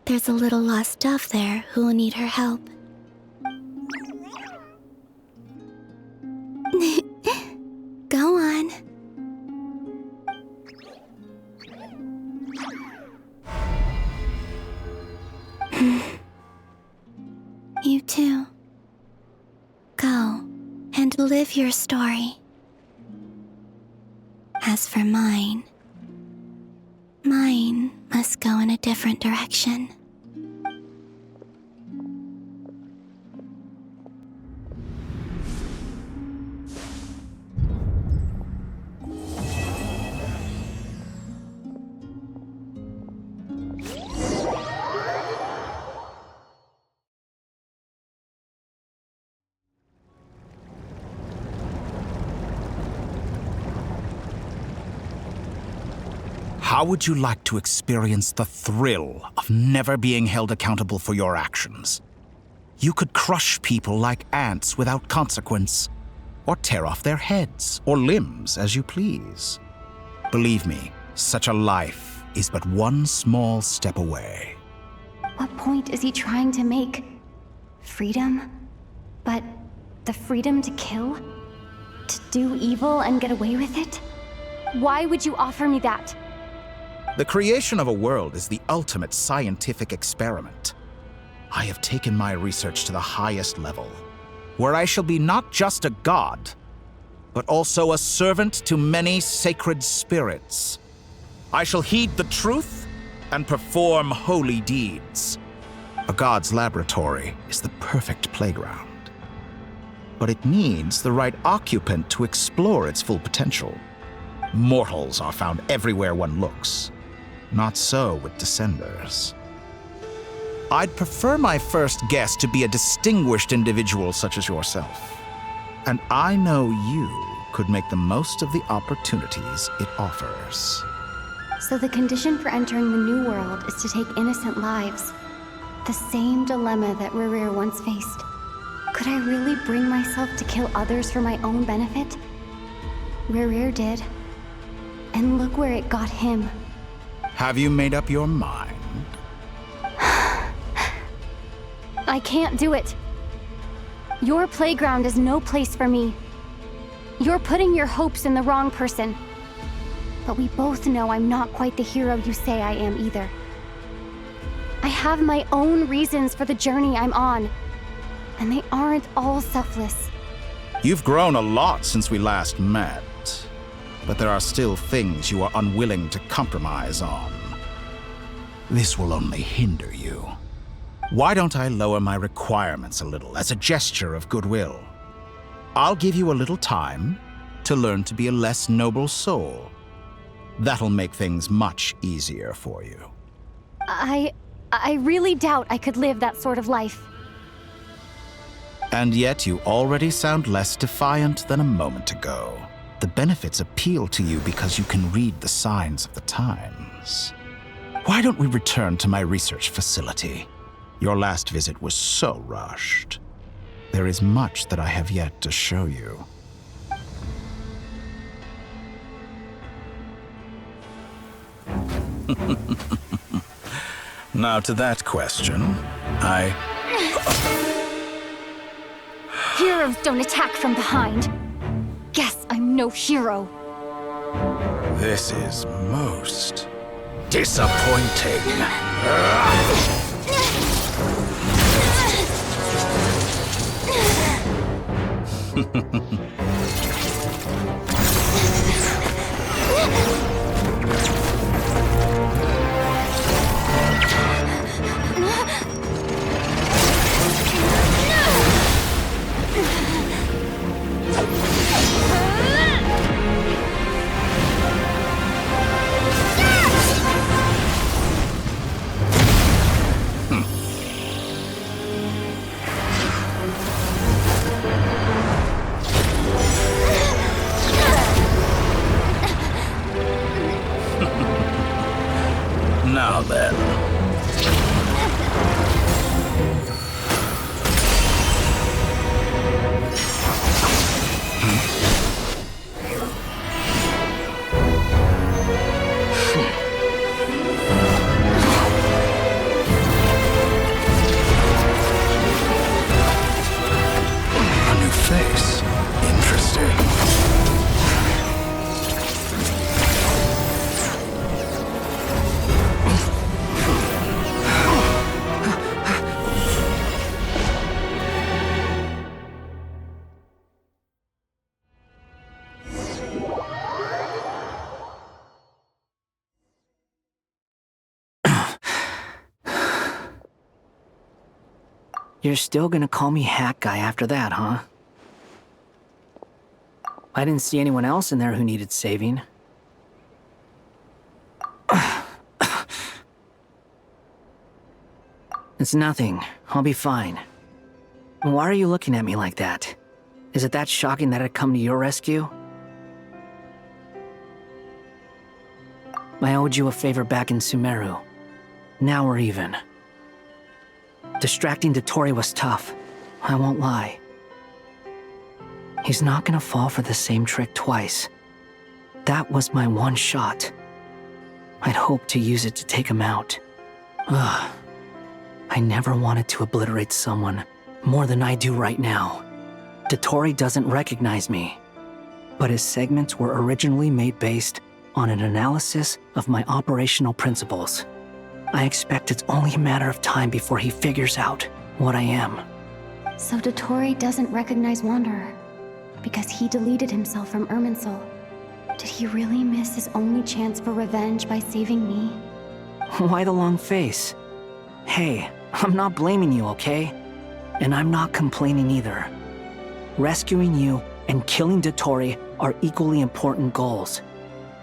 There's a little lost dove there who will need her help. Go on. You too. Go and live your story. As for mine must go in a different direction. How would you like to experience the thrill of never being held accountable for your actions? You could crush people like ants without consequence, or tear off their heads or limbs as you please. Believe me, such a life is but one small step away. What point is he trying to make? Freedom? But the freedom to kill? To do evil and get away with it? Why would you offer me that? The creation of a world is the ultimate scientific experiment. I have taken my research to the highest level, where I shall be not just a god, but also a servant to many sacred spirits. I shall heed the truth and perform holy deeds. A god's laboratory is the perfect playground, but it needs the right occupant to explore its full potential. Mortals are found everywhere one looks. Not so with Descenders. I'd prefer my first guest to be a distinguished individual such as yourself. And I know you could make the most of the opportunities it offers. So the condition for entering the new world is to take innocent lives. The same dilemma that Rerir once faced. Could I really bring myself to kill others for my own benefit? Rerir did. And look where it got him. Have you made up your mind? I can't do it. Your playground is no place for me. You're putting your hopes in the wrong person. But we both know I'm not quite the hero you say I am either. I have my own reasons for the journey I'm on, and they aren't all selfless. You've grown a lot since we last met, but there are still things you are unwilling to compromise on. This will only hinder you. Why don't I lower my requirements a little as a gesture of goodwill? I'll give you a little time to learn to be a less noble soul. That'll make things much easier for you. I really doubt I could live that sort of life. And yet you already sound less defiant than a moment ago. The benefits appeal to you because you can read the signs of the times. Why don't we return to my research facility? Your last visit was so rushed. There is much that I have yet to show you. Now to that question, Heroes don't attack from behind. Guess I'm no hero. This is most disappointing. Now then. A new face. Interesting. You're still gonna call me Hat Guy after that, huh? I didn't see anyone else in there who needed saving. It's nothing. I'll be fine. Why are you looking at me like that? Is it that shocking that I'd come to your rescue? I owed you a favor back in Sumeru. Now we're even. Distracting Dotori was tough, I won't lie. He's not gonna fall for the same trick twice. That was my one shot. I'd hoped to use it to take him out. Ugh. I never wanted to obliterate someone more than I do right now. Dotori doesn't recognize me, but his segments were originally made based on an analysis of my operational principles. I expect it's only a matter of time before he figures out what I am. So Dotori doesn't recognize Wanderer because he deleted himself from Irminsul. Did he really miss his only chance for revenge by saving me? Why the long face? Hey, I'm not blaming you, okay? And I'm not complaining either. Rescuing you and killing Dotori are equally important goals.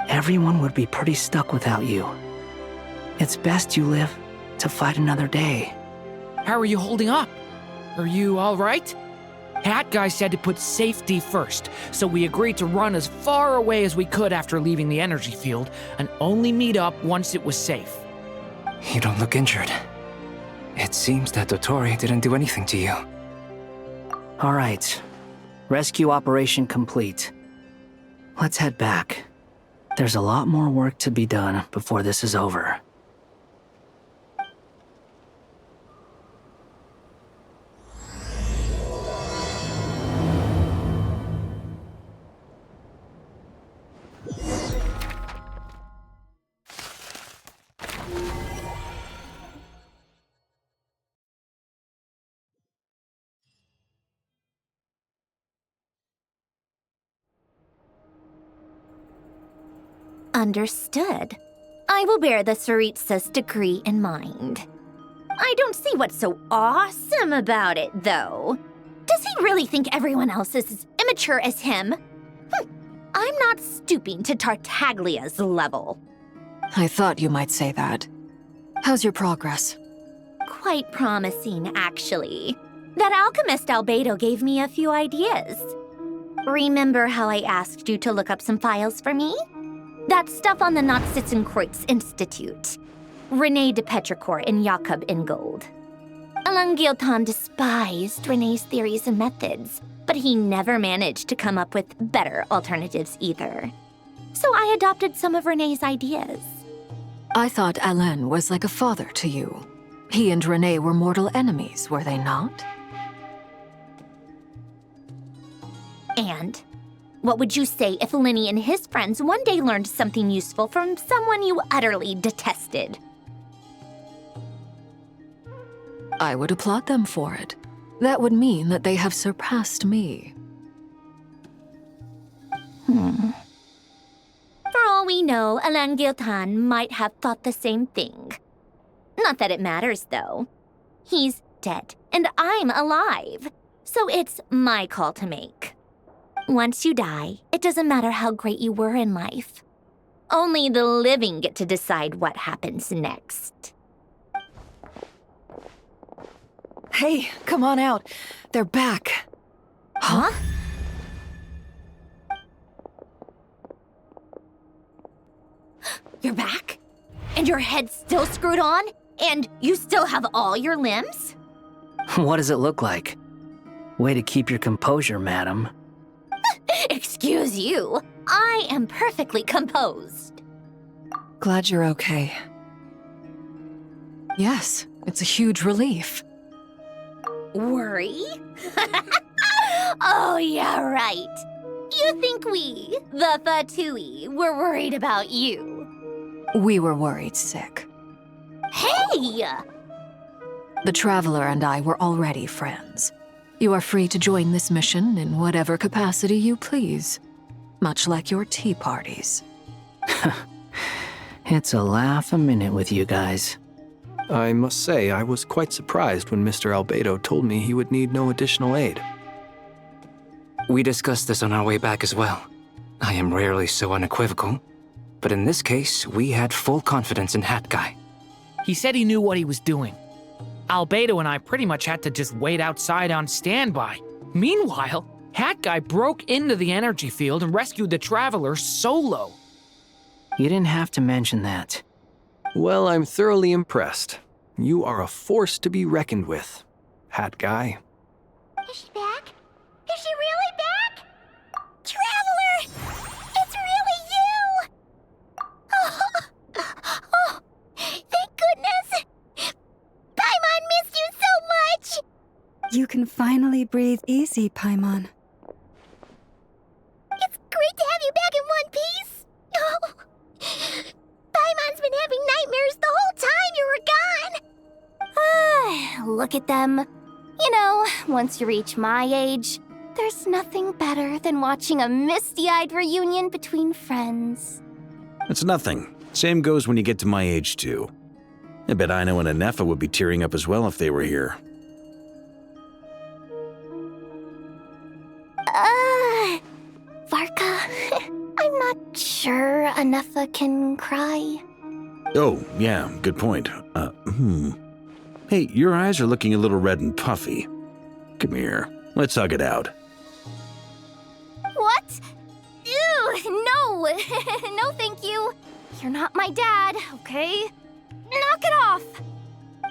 Everyone would be pretty stuck without you. It's best you live to fight another day. How are you holding up? Are you all right? Hat Guy said to put safety first, so we agreed to run as far away as we could after leaving the energy field and only meet up once it was safe. You don't look injured. It seems that Dotori didn't do anything to you. All right. Rescue operation complete. Let's head back. There's a lot more work to be done before this is over. Understood. I will bear the Tsaritsa's decree in mind. I don't see what's so awesome about it, though. Does he really think everyone else is as immature as him? I'm not stooping to Tartaglia's level. I thought you might say that. How's your progress? Quite promising, actually. That alchemist Albedo gave me a few ideas. Remember how I asked you to look up some files for me? That stuff on the Nachtschitzenkreuz Institute. René de Petrichor and Jakob Ingold. Alain Guillotin despised René's theories and methods, but he never managed to come up with better alternatives either. So I adopted some of René's ideas. I thought Alain was like a father to you. He and René were mortal enemies, were they not? And what would you say if Lenny and his friends one day learned something useful from someone you utterly detested? I would applaud them for it. That would mean that they have surpassed me. For all we know, Alain Guillotin might have thought the same thing. Not that it matters, though. He's dead, and I'm alive. So it's my call to make. Once you die, it doesn't matter how great you were in life. Only the living get to decide what happens next. Hey, come on out. They're back. Huh? You're back? And your head's still screwed on? And you still have all your limbs? What does it look like? Way to keep your composure, madam. Excuse you. I am perfectly composed. Glad you're okay. Yes, it's a huge relief. Worry? Oh, yeah, right. You think we, the Fatui, were worried about you? We were worried sick. Hey! The Traveler and I were already friends. You are free to join this mission in whatever capacity you please. Much like your tea parties. It's a laugh a minute with you guys. I must say, I was quite surprised when Mr. Albedo told me he would need no additional aid. We discussed this on our way back as well. I am rarely so unequivocal, but in this case, we had full confidence in Hat Guy. He said he knew what he was doing. Albedo and I pretty much had to just wait outside on standby. Meanwhile, Hat Guy broke into the energy field and rescued the Traveler solo. You didn't have to mention that. Well, I'm thoroughly impressed. You are a force to be reckoned with, Hat Guy. Is she back? Is she really back? Traveler! It's really you! Oh, thank goodness! Paimon missed you so much! You can finally breathe easy, Paimon. It's great to have you back in one piece! Oh, Paimon's been having nightmares the whole time you were gone! Look at them. You know, once you reach my age, there's nothing better than watching a misty-eyed reunion between friends. It's nothing. Same goes when you get to my age, too. I bet Ino and Anefa would be tearing up as well if they were here. Varka, I'm not sure Anefa can cry. Oh, yeah, good point. Hey, your eyes are looking a little red and puffy. Come here, let's hug it out. What? Ew, no! No, thank you. You're not my dad, okay? Knock it off!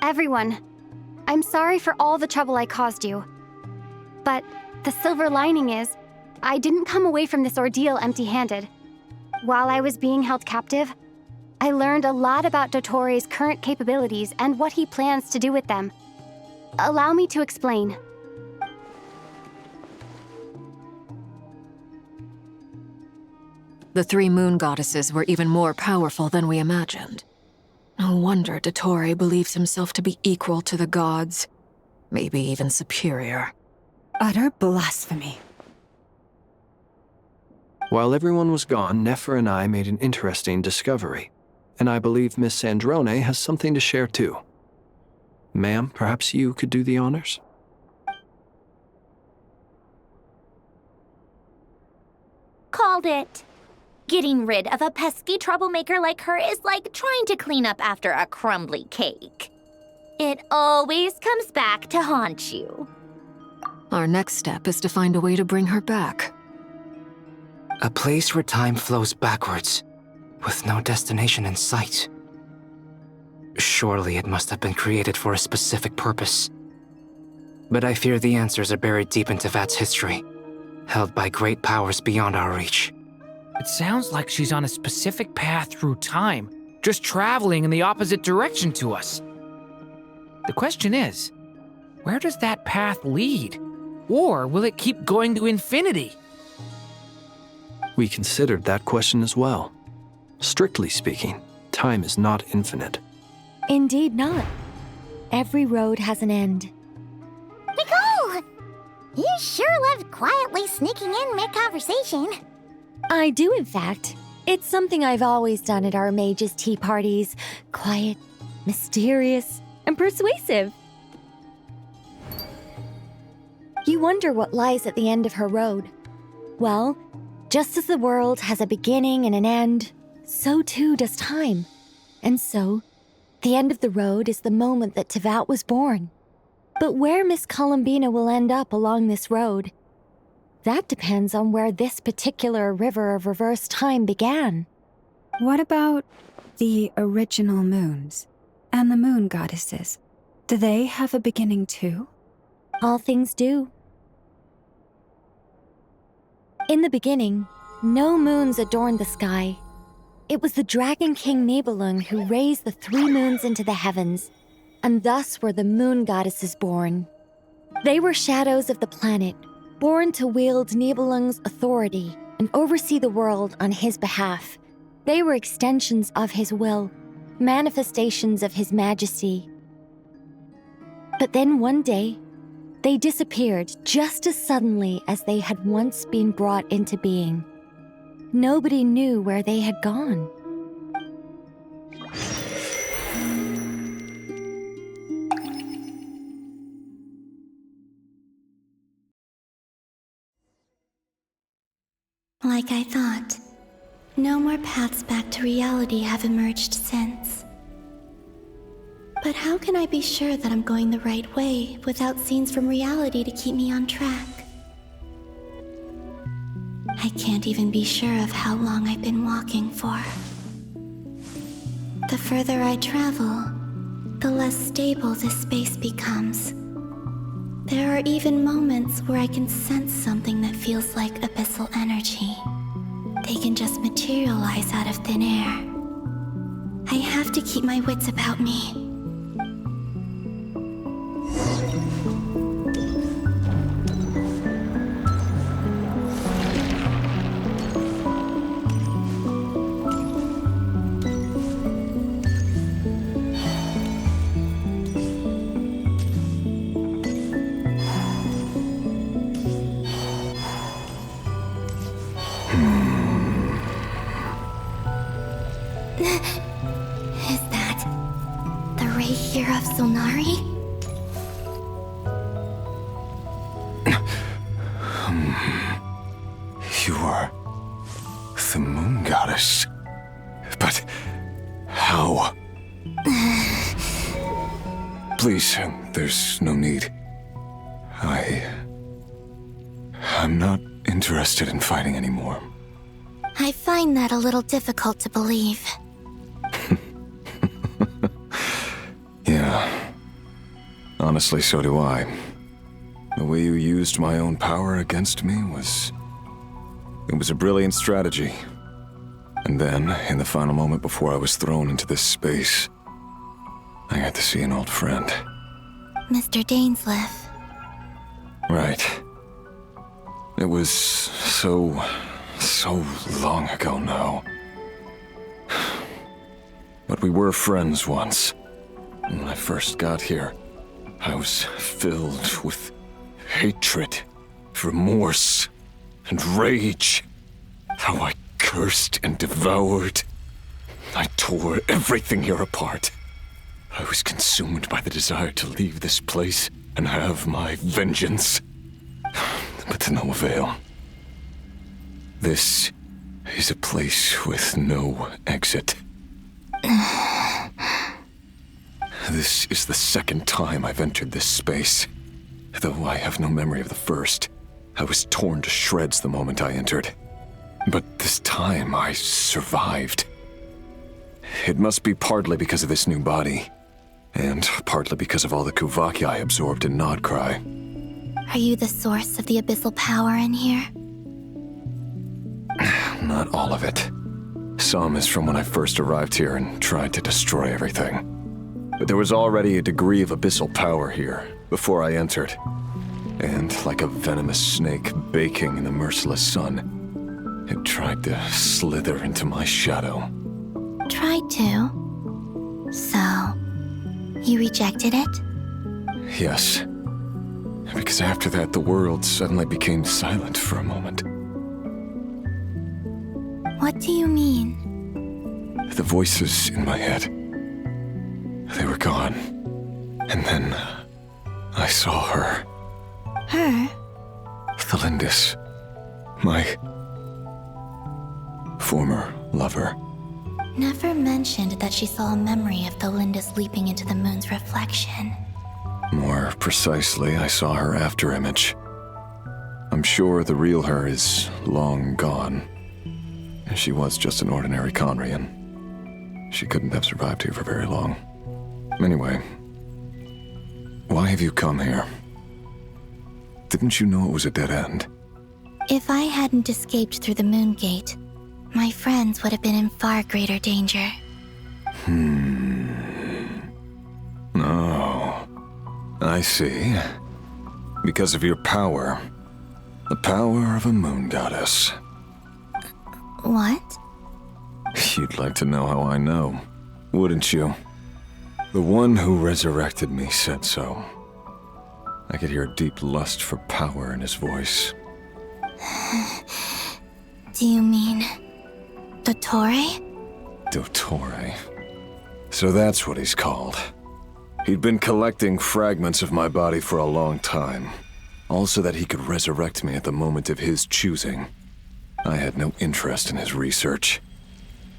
Everyone, I'm sorry for all the trouble I caused you. But the silver lining is, I didn't come away from this ordeal empty-handed. While I was being held captive, I learned a lot about Dottoro's current capabilities and what he plans to do with them. Allow me to explain. The three moon goddesses were even more powerful than we imagined. No wonder Dottore believes himself to be equal to the gods, maybe even superior. Utter blasphemy. While everyone was gone, Nefer and I made an interesting discovery, and I believe Miss Sandrone has something to share too. Ma'am, perhaps you could do the honors? Called it. Getting rid of a pesky troublemaker like her is like trying to clean up after a crumbly cake. It always comes back to haunt you. Our next step is to find a way to bring her back. A place where time flows backwards, with no destination in sight. Surely it must have been created for a specific purpose. But I fear the answers are buried deep into VIII's history, held by great powers beyond our reach. It sounds like she's on a specific path through time, just traveling in the opposite direction to us. The question is, where does that path lead? Or will it keep going to infinity? We considered that question as well. Strictly speaking, time is not infinite. Indeed not. Every road has an end. Nicole! You sure love quietly sneaking in mid-conversation. I do, in fact. It's something I've always done at our mages' tea parties. Quiet, mysterious, and persuasive. You wonder what lies at the end of her road. Well, just as the world has a beginning and an end, so too does time. And so, the end of the road is the moment that Teyvat was born. But where Miss Columbina will end up along this road, that depends on where this particular river of reverse time began. What about the original moons and the moon goddesses? Do they have a beginning too? All things do. In the beginning, no moons adorned the sky. It was the Dragon King Nibelung who raised the three moons into the heavens, and thus were the moon goddesses born. They were shadows of the planet, born to wield Nibelung's authority and oversee the world on his behalf. They were extensions of his will, manifestations of his majesty. But then one day, they disappeared just as suddenly as they had once been brought into being. Nobody knew where they had gone. Like I thought, no more paths back to reality have emerged since. But how can I be sure that I'm going the right way without scenes from reality to keep me on track? I can't even be sure of how long I've been walking for. The further I travel, the less stable this space becomes. There are even moments where I can sense something that feels like abyssal energy. They can just materialize out of thin air. I have to keep my wits about me. Is that the ray here of Solnari? You are the moon goddess. But how? Please, there's no need. I'm not interested in fighting anymore. I find that a little difficult to believe. Yeah. Honestly, so do I. The way you used my own power against me was... It was a brilliant strategy. And then, in the final moment before I was thrown into this space, I got to see an old friend. Mr. Dainsleif. Right. It was so long ago now. But we were friends once. When I first got here, I was filled with hatred, remorse, and rage. How I cursed and devoured. I tore everything here apart. I was consumed by the desire to leave this place and have my vengeance. But to no avail. This is a place with no exit. This is the second time I've entered this space. Though I have no memory of the first, I was torn to shreds the moment I entered. But this time I survived. It must be partly because of this new body, and partly because of all the Kuvaki I absorbed in Nodcry. Are you the source of the abyssal power in here? Not all of it. Some is from when I first arrived here and tried to destroy everything. But there was already a degree of abyssal power here before I entered. And like a venomous snake baking in the merciless sun, it tried to slither into my shadow. Tried to? So, you rejected it? Yes. Because after that, the world suddenly became silent for a moment. What do you mean? The voices in my head, they were gone. And then I saw her. Her? Thelindis. My former lover. Never mentioned that she saw a memory of Thelindis leaping into the moon's reflection. More precisely, I saw her afterimage. I'm sure the real her is long gone. She was just an ordinary Conrian. She couldn't have survived here for very long. Anyway, why have you come here? Didn't you know it was a dead end? If I hadn't escaped through the moon gate, my friends would have been in far greater danger. Oh, I see. Because of your power. The power of a moon goddess. What? You'd like to know how I know, wouldn't you? The one who resurrected me said so. I could hear a deep lust for power in his voice. Do you mean... Dottore? Dottore. So that's what he's called. He'd been collecting fragments of my body for a long time. Also that he could resurrect me at the moment of his choosing. I had no interest in his research.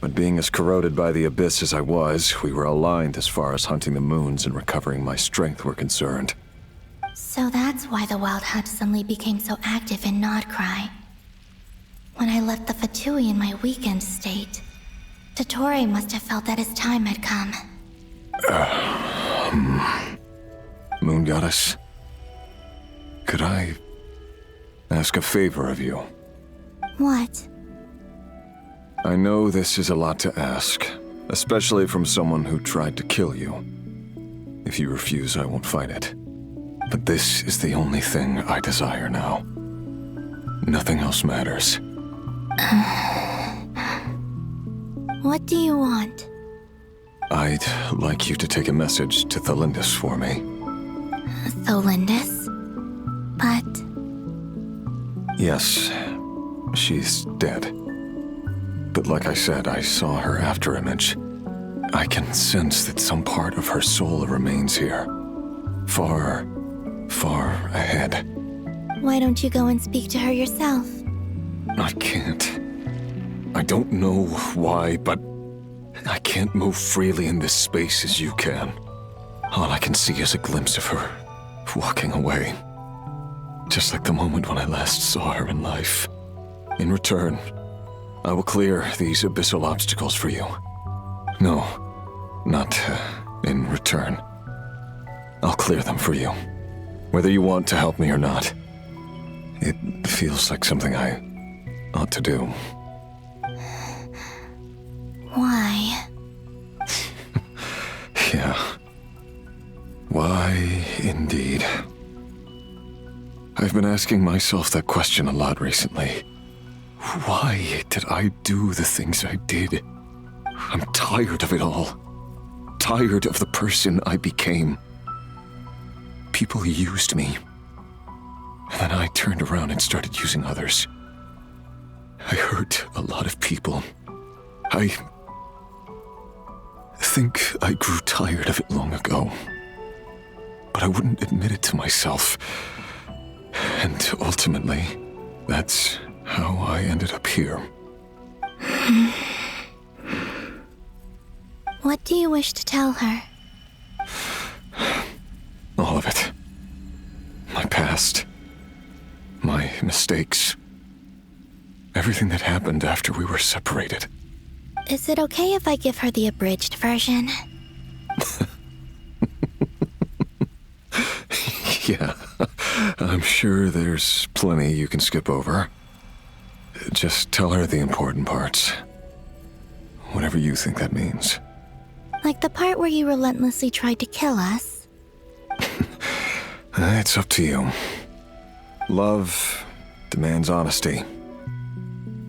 But being as corroded by the abyss as I was, we were aligned as far as hunting the moons and recovering my strength were concerned. So that's why the Wild Hunt suddenly became so active in Nodcry. When I left the Fatui in my weakened state, Dottore must have felt that his time had come. Moon Goddess, could I ask a favor of you? What? I know this is a lot to ask, especially from someone who tried to kill you. If you refuse, I won't fight it. But this is the only thing I desire now. Nothing else matters. What do you want? I'd like you to take a message to Thelindis for me. Thelindis? But... Yes, she's dead. But like I said, I saw her afterimage. I can sense that some part of her soul remains here. Far, far ahead. Why don't you go and speak to her yourself? I can't. I don't know why, but I can't move freely in this space as you can. All I can see is a glimpse of her, walking away. Just like the moment when I last saw her in life. In return, I will clear these abyssal obstacles for you. No, not in return. I'll clear them for you. Whether you want to help me or not, it feels like something I ought to do. Why? Yeah. Why, indeed. I've been asking myself that question a lot recently. Why did I do the things I did? I'm tired of it all. Tired of the person I became. People used me. And then I turned around and started using others. I hurt a lot of people. I think I grew tired of it long ago. But I wouldn't admit it to myself. And ultimately, that's how I ended up here. What do you wish to tell her? All of it. My past. My mistakes. Everything that happened after we were separated. Is it okay if I give her the abridged version? Yeah, I'm sure there's plenty you can skip over. Just tell her the important parts. Whatever you think that means. Like the part where you relentlessly tried to kill us? It's up to you. Love demands honesty.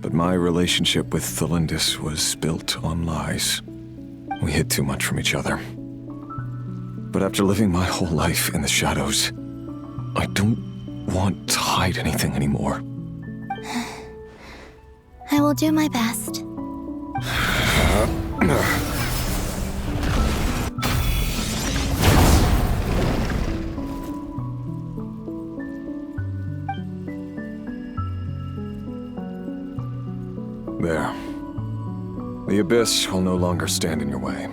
But my relationship with Thelindis was built on lies. We hid too much from each other. But after living my whole life in the shadows, I don't want to hide anything anymore. I will do my best. There. The abyss will no longer stand in your way.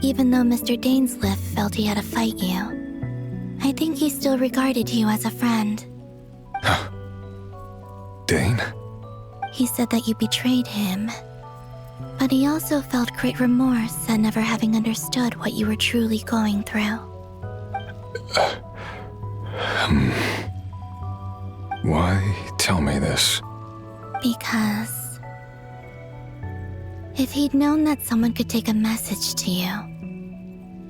Even though Mr. Dainsleif felt he had to fight you, I think he still regarded you as a friend. Dane? He said that you betrayed him, but he also felt great remorse at never having understood what you were truly going through. Why tell me this? Because if he'd known that someone could take a message to you,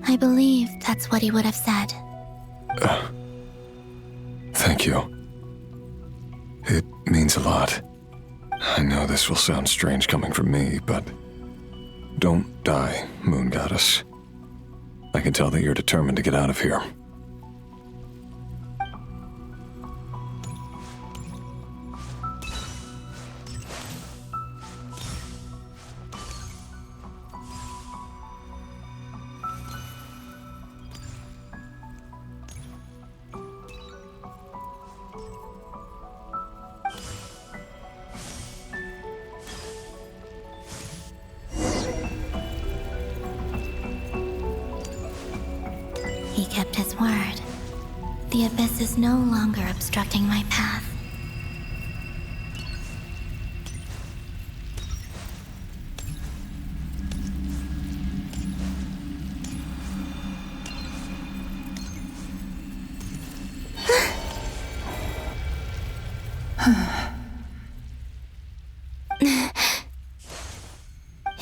I believe that's what he would have said. Thank you. It means a lot. I know this will sound strange coming from me, but don't die, Moon Goddess. I can tell that you're determined to get out of here. He kept his word. The abyss is no longer obstructing my path.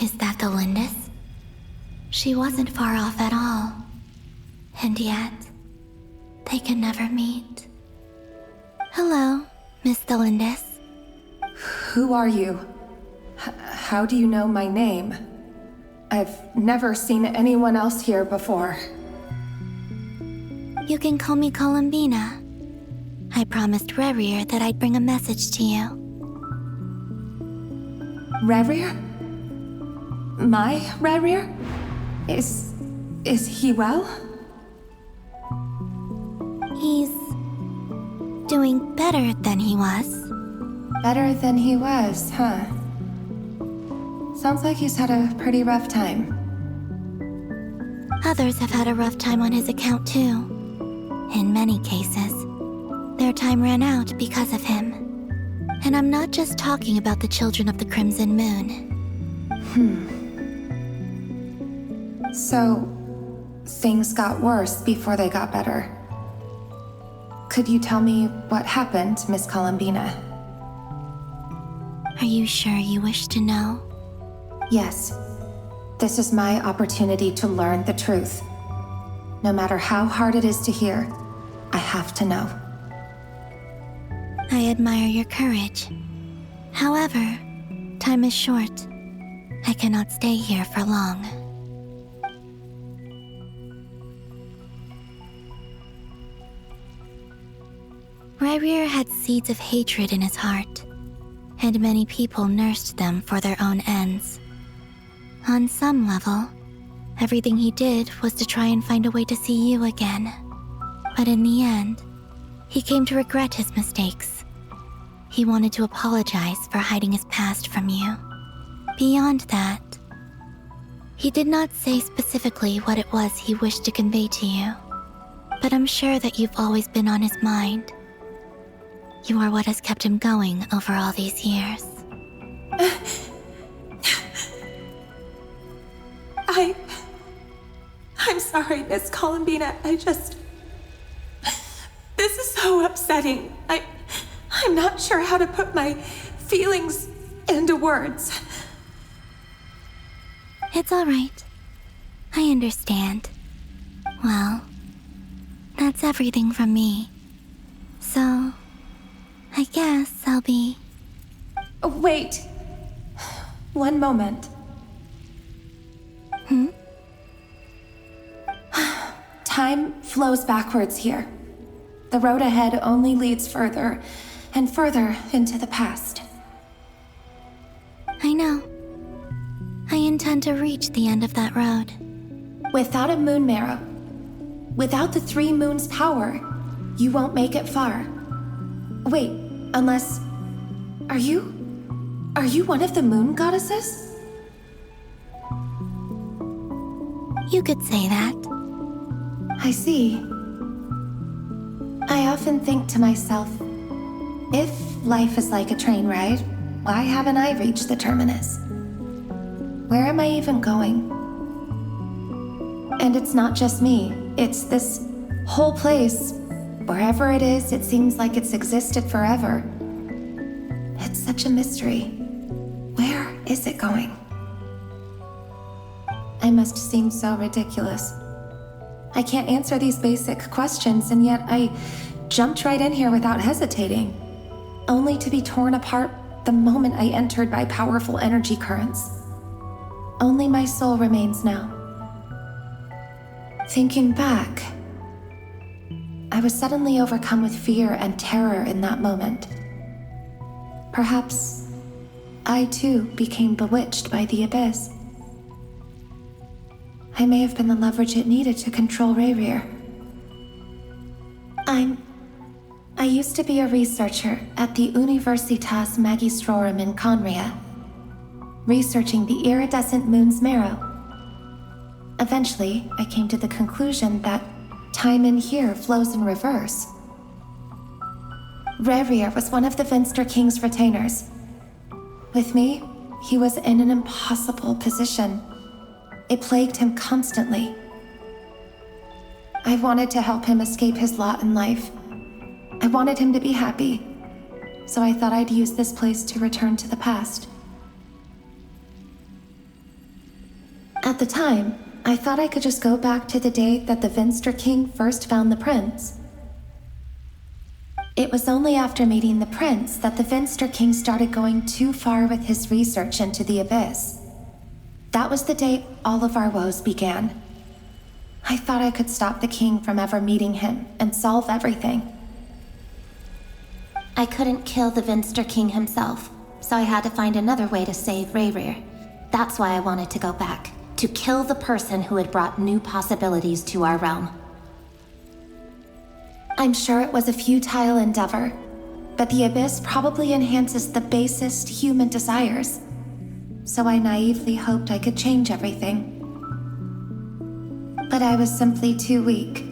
Is that Thelindis? She wasn't far off at all. And yet, they can never meet. Hello, Miss Thelindis. Who are you? How do you know my name? I've never seen anyone else here before. You can call me Columbina. I promised Rerir that I'd bring a message to you. Rerir? My Rerir? Is he well? He's doing better than he was. Better than he was, huh? Sounds like he's had a pretty rough time. Others have had a rough time on his account too. In many cases, their time ran out because of him. And I'm not just talking about the children of the Crimson Moon. So, things got worse before they got better. Could you tell me what happened, Miss Columbina? Are you sure you wish to know? Yes. This is my opportunity to learn the truth. No matter how hard it is to hear, I have to know. I admire your courage. However, time is short. I cannot stay here for long. Ryrir had seeds of hatred in his heart, and many people nursed them for their own ends. On some level, everything he did was to try and find a way to see you again. But in the end, he came to regret his mistakes. He wanted to apologize for hiding his past from you. Beyond that, he did not say specifically what it was he wished to convey to you, but I'm sure that you've always been on his mind. You are what has kept him going over all these years. I'm sorry, Miss Columbina. This is so upsetting. I'm not sure how to put my feelings into words. It's all right. I understand. Well, that's everything from me. So, I guess I'll be... Wait. One moment. Time flows backwards here. The road ahead only leads further and further into the past. I know. I intend to reach the end of that road. Without a moon marrow, without the 3 moons' power, you won't make it far. Wait, unless... Are you one of the moon goddesses? You could say that. I see. I often think to myself, if life is like a train ride, why haven't I reached the terminus? Where am I even going? And it's not just me, it's this whole place. Wherever it is, it seems like it's existed forever. It's such a mystery. Where is it going? I must seem so ridiculous. I can't answer these basic questions, and yet I jumped right in here without hesitating, only to be torn apart the moment I entered by powerful energy currents. Only my soul remains now. Thinking back, I was suddenly overcome with fear and terror in that moment. Perhaps I too became bewitched by the abyss. I may have been the leverage it needed to control Ryrir. I used to be a researcher at the Universitas Magistrorum in Conria, researching the iridescent moon's marrow. Eventually, I came to the conclusion that time in here flows in reverse. Ryrir was one of the Finster King's retainers. With me, he was in an impossible position. It plagued him constantly. I wanted to help him escape his lot in life. I wanted him to be happy, so I thought I'd use this place to return to the past. At the time, I thought I could just go back to the day that the Finster King first found the prince. It was only after meeting the prince that the Finster King started going too far with his research into the abyss. That was the day all of our woes began. I thought I could stop the king from ever meeting him and solve everything. I couldn't kill the Finster King himself, so I had to find another way to save Ryrir. That's why I wanted to go back, to kill the person who had brought new possibilities to our realm. I'm sure it was a futile endeavor, but the abyss probably enhances the basest human desires. So I naively hoped I could change everything. But I was simply too weak,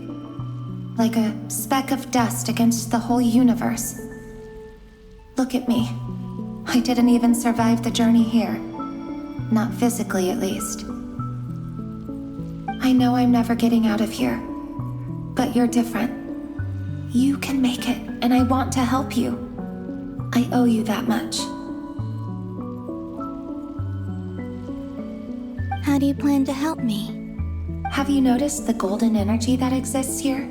like a speck of dust against the whole universe. Look at me. I didn't even survive the journey here. Not physically, at least. I know I'm never getting out of here, but you're different. You can make it, and I want to help you. I owe you that much. How do you plan to help me? Have you noticed the golden energy that exists here?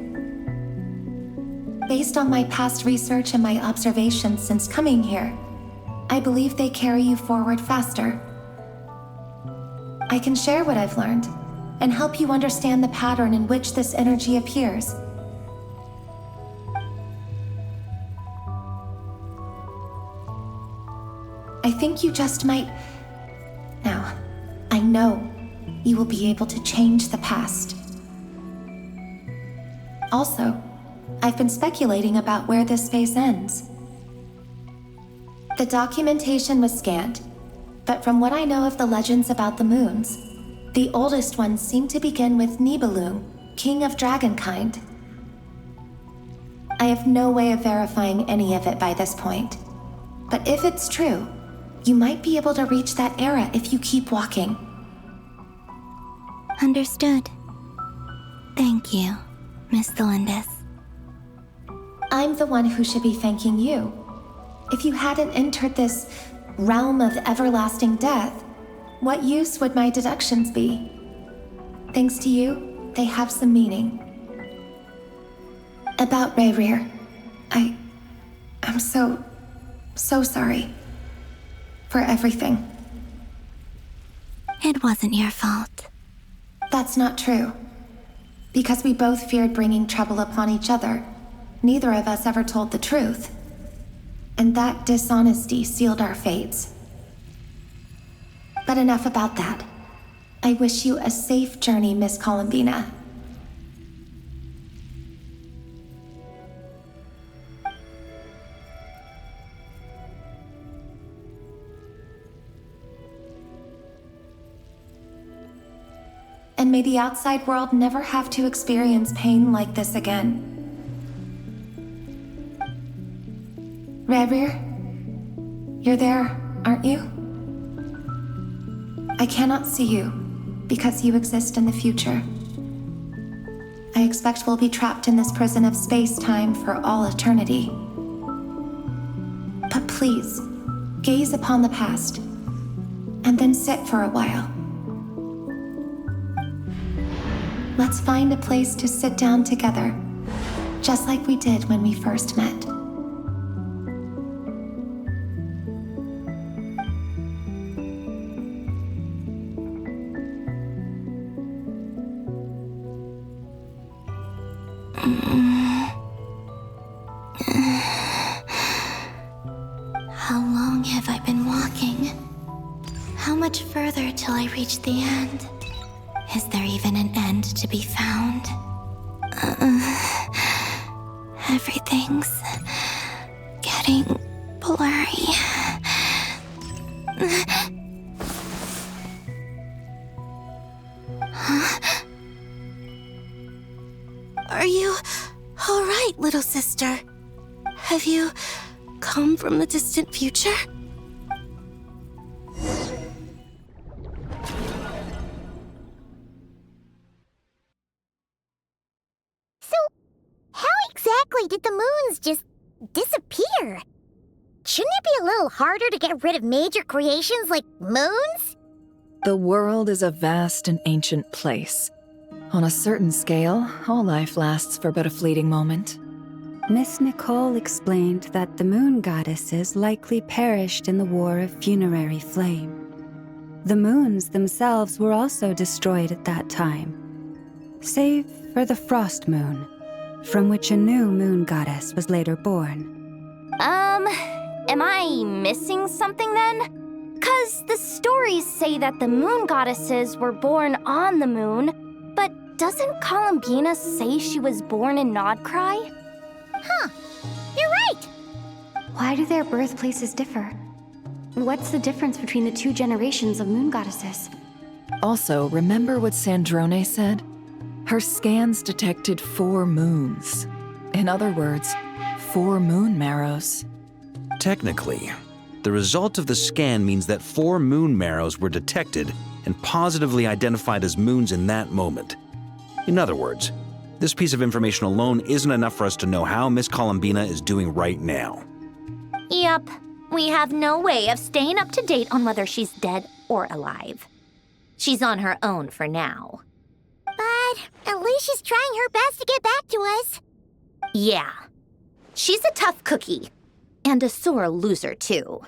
Based on my past research and my observations since coming here, I believe they carry you forward faster. I can share what I've learned and help you understand the pattern in which this energy appears. I think you just might... Now, I know you will be able to change the past. Also, I've been speculating about where this space ends. The documentation was scanned, but from what I know of the legends about the moons, the oldest ones seem to begin with Nibelung, king of dragonkind. I have no way of verifying any of it by this point, but if it's true, you might be able to reach that era if you keep walking. Understood. Thank you, Miss Delindis. I'm the one who should be thanking you. If you hadn't entered this realm of everlasting death, what use would my deductions be? Thanks to you, they have some meaning. About Rayrir, I'm so sorry. For everything. It wasn't your fault. That's not true. Because we both feared bringing trouble upon each other, neither of us ever told the truth. And that dishonesty sealed our fates. But enough about that. I wish you a safe journey, Miss Columbina. And may the outside world never have to experience pain like this again. Rayrir, you're there, aren't you? I cannot see you, because you exist in the future. I expect we'll be trapped in this prison of space-time for all eternity. But please, gaze upon the past, and then sit for a while. Let's find a place to sit down together, just like we did when we first met. How long have I been walking? How much further till I reach the end? Is there even an end to be found? Everything's getting blurry. Huh? Are you all right, little sister? Have you come from the distant future? Did the moons just disappear? Shouldn't it be a little harder to get rid of major creations like moons? The world is a vast and ancient place. On a certain scale, all life lasts for but a fleeting moment. Miss Nicole explained that the moon goddesses likely perished in the War of Funerary Flame. The moons themselves were also destroyed at that time, save for the Frost Moon, from which a new moon goddess was later born. Am I missing something then? 'Cause the stories say that the moon goddesses were born on the moon, but doesn't Columbina say she was born in Nodcry? Huh, you're right! Why do their birthplaces differ? What's the difference between the two generations of moon goddesses? Also, remember what Sandrone said? Her scans detected 4 moons. In other words, 4 moon marrows. Technically, the result of the scan means that 4 moon marrows were detected and positively identified as moons in that moment. In other words, this piece of information alone isn't enough for us to know how Miss Columbina is doing right now. Yep, we have no way of staying up to date on whether she's dead or alive. She's on her own for now. But at least she's trying her best to get back to us. Yeah. She's a tough cookie. And a sore loser, too.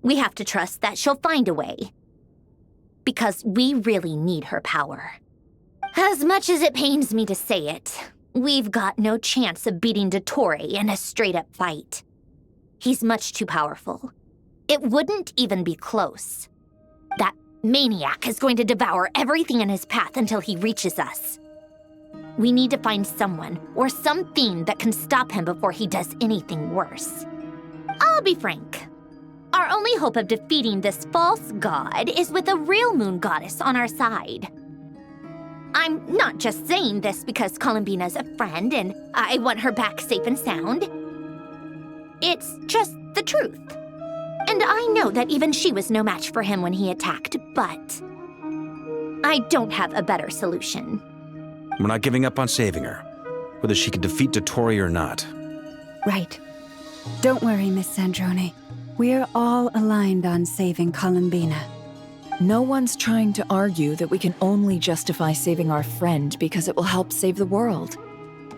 We have to trust that she'll find a way. Because we really need her power. As much as it pains me to say it, we've got no chance of beating Dottore in a straight-up fight. He's much too powerful. It wouldn't even be close. That maniac is going to devour everything in his path until he reaches us. We need to find someone or something that can stop him before he does anything worse. I'll be frank. Our only hope of defeating this false god is with a real moon goddess on our side. I'm not just saying this because Columbina's a friend and I want her back safe and sound. It's just the truth. And I know that even she was no match for him when he attacked, but I don't have a better solution. We're not giving up on saving her, whether she can defeat Dottore or not. Right. Don't worry, Miss Sandrone. We're all aligned on saving Columbina. No one's trying to argue that we can only justify saving our friend because it will help save the world.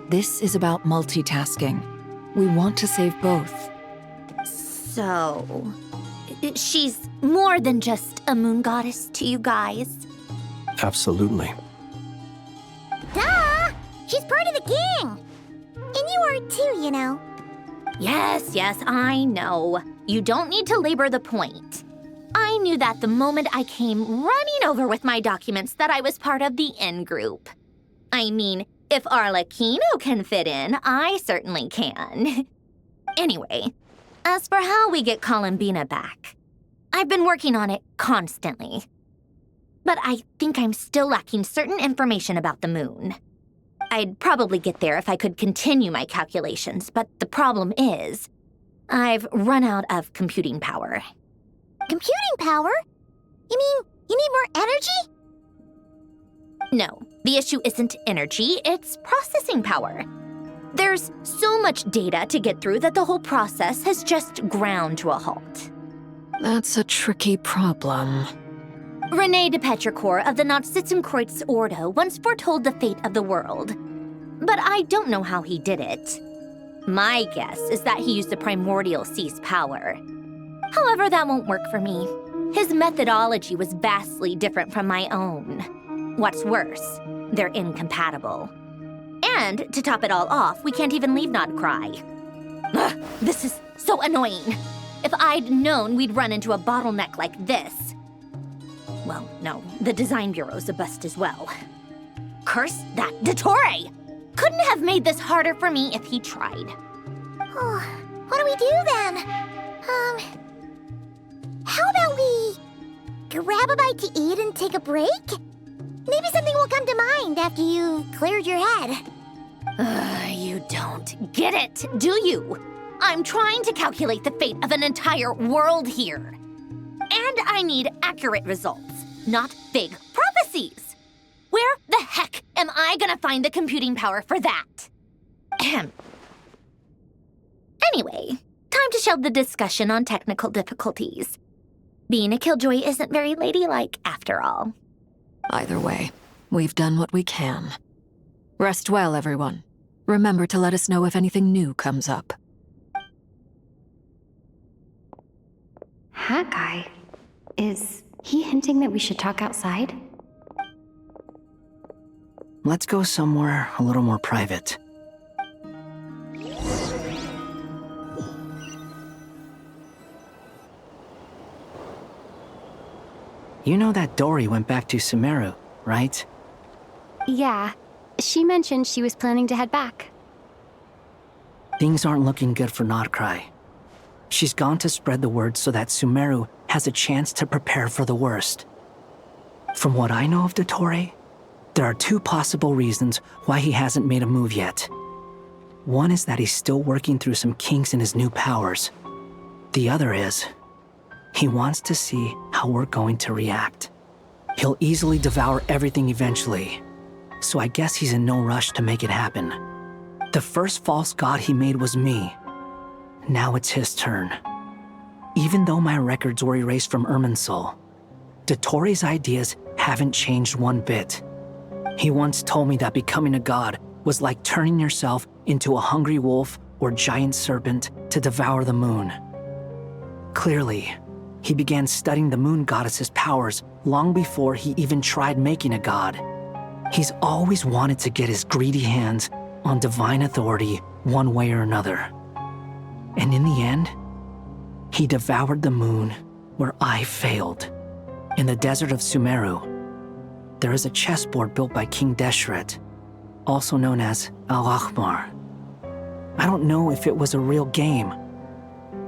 This is about multitasking. We want to save both. So, she's more than just a moon goddess to you guys? Absolutely. Duh! She's part of the gang! And you are too, you know. Yes, I know. You don't need to labor the point. I knew that the moment I came running over with my documents that I was part of the in-group. I mean, if Arlecchino can fit in, I certainly can. Anyway, as for how we get Columbina back, I've been working on it constantly. But I think I'm still lacking certain information about the moon. I'd probably get there if I could continue my calculations, but the problem is, I've run out of computing power. Computing power? You mean you need more energy? No, the issue isn't energy, it's processing power. There's so much data to get through that the whole process has just ground to a halt. That's a tricky problem. René de Petrichor of the Nazissenkreuz Ordo once foretold the fate of the world. But I don't know how he did it. My guess is that he used the primordial sea's power. However, that won't work for me. His methodology was vastly different from my own. What's worse, they're incompatible. And to top it all off, we can't even leave Nodcry. Ugh, this is so annoying. If I'd known we'd run into a bottleneck like this. Well, no, the design bureau's a bust as well. Curse that Dottore! Couldn't have made this harder for me if he tried. Oh, what do we do then? How about we grab a bite to eat and take a break? Maybe something will come to mind after you've cleared your head. You don't get it, do you? I'm trying to calculate the fate of an entire world here. And I need accurate results, not big prophecies. Where the heck am I gonna find the computing power for that? Ahem. Anyway, time to shelve the discussion on technical difficulties. Being a killjoy isn't very ladylike, after all. Either way, we've done what we can. Rest well, everyone. Remember to let us know if anything new comes up. That guy. Is he hinting that we should talk outside? Let's go somewhere a little more private. You know that Dory went back to Sumeru, right? Yeah. She mentioned she was planning to head back. Things aren't looking good for Nodcry. She's gone to spread the word so that Sumeru has a chance to prepare for the worst. From what I know of Dottore, there are two possible reasons why he hasn't made a move yet. One is that he's still working through some kinks in his new powers. The other is, he wants to see how we're going to react. He'll easily devour everything eventually, so I guess he's in no rush to make it happen. The first false god he made was me. Now it's his turn. Even though my records were erased from Irminsul, Dottore ideas haven't changed one bit. He once told me that becoming a god was like turning yourself into a hungry wolf or giant serpent to devour the moon. Clearly, he began studying the moon goddess's powers long before he even tried making a god. He's always wanted to get his greedy hands on divine authority one way or another. And in the end, he devoured the moon where I failed. In the desert of Sumeru, there is a chessboard built by King Deshret, also known as Al-Ahmar. I don't know if it was a real game,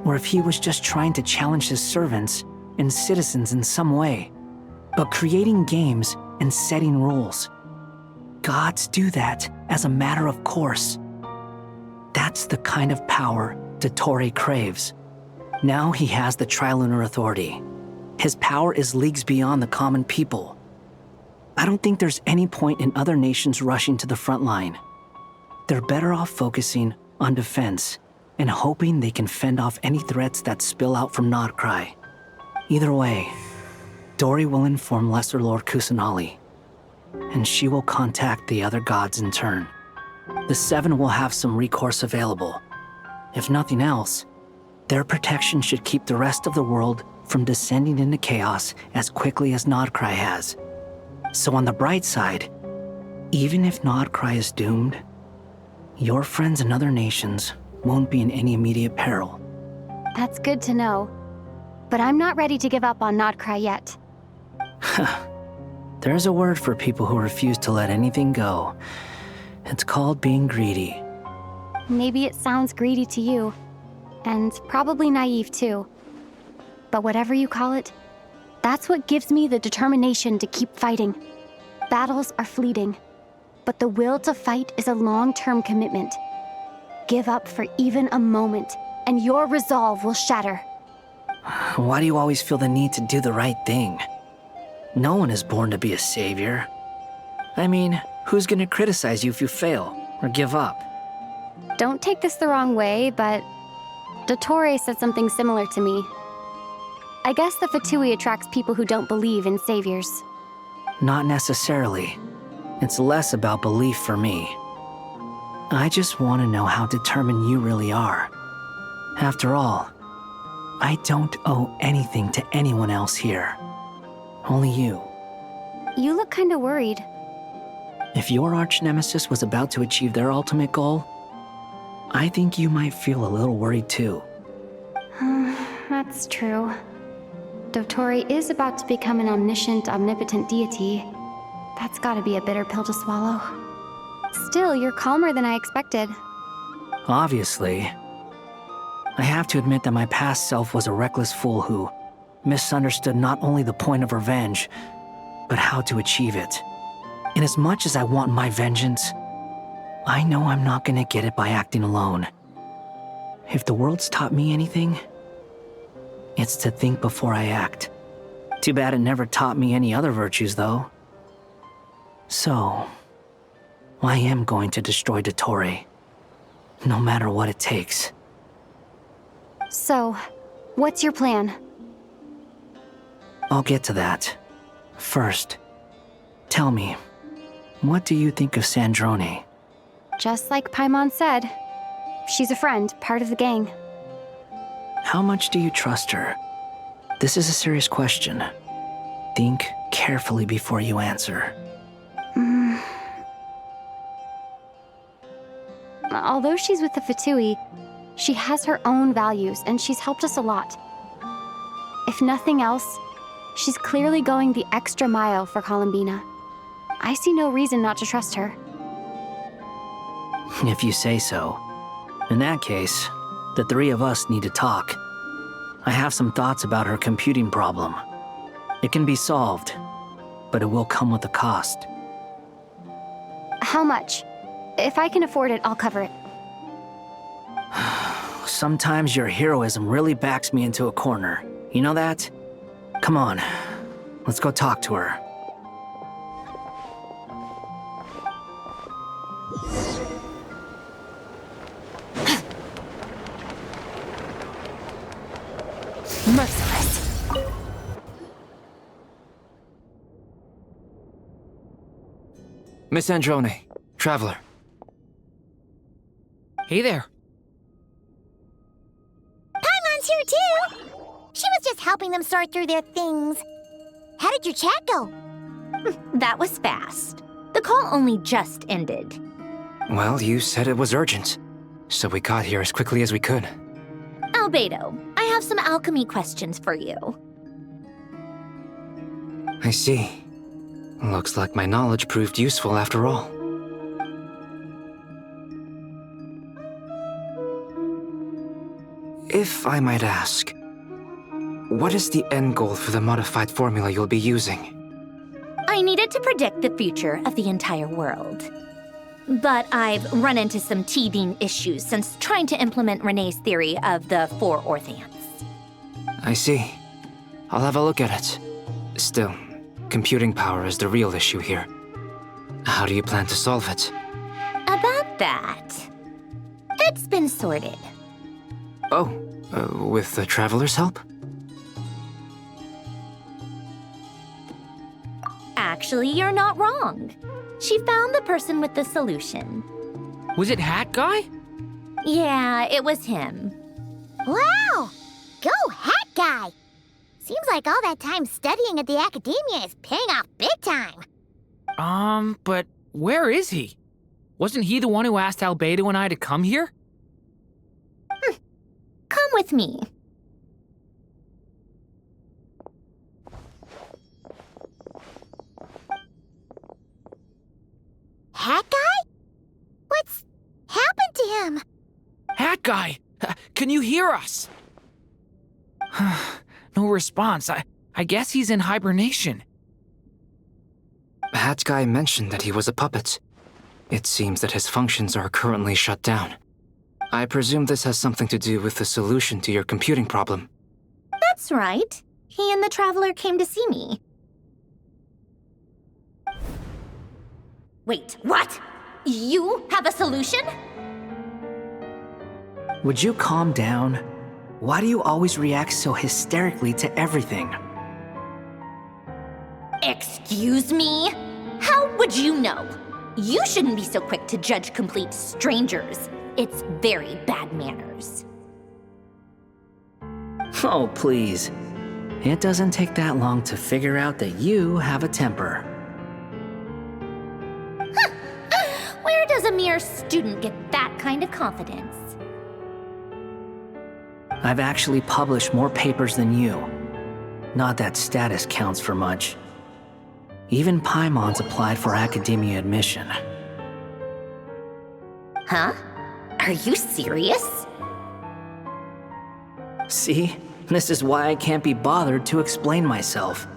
or if he was just trying to challenge his servants and citizens in some way. But creating games and setting rules, gods do that as a matter of course. That's the kind of power Dottore craves. Now he has the Trilunar Authority. His power is leagues beyond the common people. I don't think there's any point in other nations rushing to the front line. They're better off focusing on defense and hoping they can fend off any threats that spill out from Nodcry. Either way, Dori will inform Lesser Lord Kusanali, and she will contact the other gods in turn. The Seven will have some recourse available. If nothing else, their protection should keep the rest of the world from descending into chaos as quickly as Nodcry has. So on the bright side, even if Nodcry is doomed, your friends in other nations won't be in any immediate peril. That's good to know. But I'm not ready to give up on Nodcry yet. There's a word for people who refuse to let anything go. It's called being greedy. Maybe it sounds greedy to you, and probably naive too. But whatever you call it, that's what gives me the determination to keep fighting. Battles are fleeting, but the will to fight is a long-term commitment. Give up for even a moment, and your resolve will shatter. Why do you always feel the need to do the right thing? No one is born to be a savior. I mean, who's gonna criticize you if you fail or give up? Don't take this the wrong way, but Dottore said something similar to me. I guess the VIII attracts people who don't believe in saviors. Not necessarily. It's less about belief for me. I just want to know how determined you really are. After all, I don't owe anything to anyone else here. Only you. You look kinda worried. If your arch-nemesis was about to achieve their ultimate goal, I think you might feel a little worried too. That's true. Dottore is about to become an omniscient, omnipotent deity. That's gotta be a bitter pill to swallow. Still, you're calmer than I expected. Obviously. I have to admit that my past self was a reckless fool who misunderstood not only the point of revenge, but how to achieve it. And as much as I want my vengeance, I know I'm not gonna get it by acting alone. If the world's taught me anything, it's to think before I act. Too bad it never taught me any other virtues, though. So, I am going to destroy Dottore, no matter what it takes. So, what's your plan? I'll get to that. First, tell me, what do you think of Sandrone? Just like Paimon said, she's a friend, part of the gang. How much do you trust her? This is a serious question. Think carefully before you answer. Although she's with the VIII, she has her own values, and she's helped us a lot. If nothing else, she's clearly going the extra mile for Columbina. I see no reason not to trust her. If you say so. In that case, the three of us need to talk. I have some thoughts about her computing problem. It can be solved, but it will come with a cost. How much? If I can afford it, I'll cover it. Sometimes your heroism really backs me into a corner. You know that? Come on, let's go talk to her. Merciless. Miss Androne, Traveler. Hey there. Paimon's here too! She was just helping them sort through their things. How did your chat go? That was fast. The call only just ended. Well, you said it was urgent, so we got here as quickly as we could. Albedo, I have some alchemy questions for you. I see. Looks like my knowledge proved useful after all. If I might ask, what is the end goal for the modified formula you'll be using? I needed to predict the future of the entire world. But I've run into some teething issues since trying to implement Renee's theory of the 4 Orthants. I see. I'll have a look at it. Still, computing power is the real issue here. How do you plan to solve it? About that, it's been sorted. Oh, with the Traveler's help? Actually, you're not wrong. She found the person with the solution. Was it Hat Guy? Yeah, it was him. Wow! Go Hat Guy! Seems like all that time studying at the academia is paying off big time. But where is he? Wasn't he the one who asked Albedo and I to come here? Come with me. Hat Guy? What's happened to him? Hat Guy! Can you hear us? No response. I guess he's in hibernation. Hat Guy mentioned that he was a puppet. It seems that his functions are currently shut down. I presume this has something to do with the solution to your computing problem. That's right. He and the Traveler came to see me. Wait, what? You have a solution? Would you calm down? Why do you always react so hysterically to everything? Excuse me? How would you know? You shouldn't be so quick to judge complete strangers. It's very bad manners. Oh, please. It doesn't take that long to figure out that you have a temper. Where does a mere student get that kind of confidence? I've actually published more papers than you. Not that status counts for much. Even Paimon's applied for academia admission. Huh? Are you serious? See? This is why I can't be bothered to explain myself.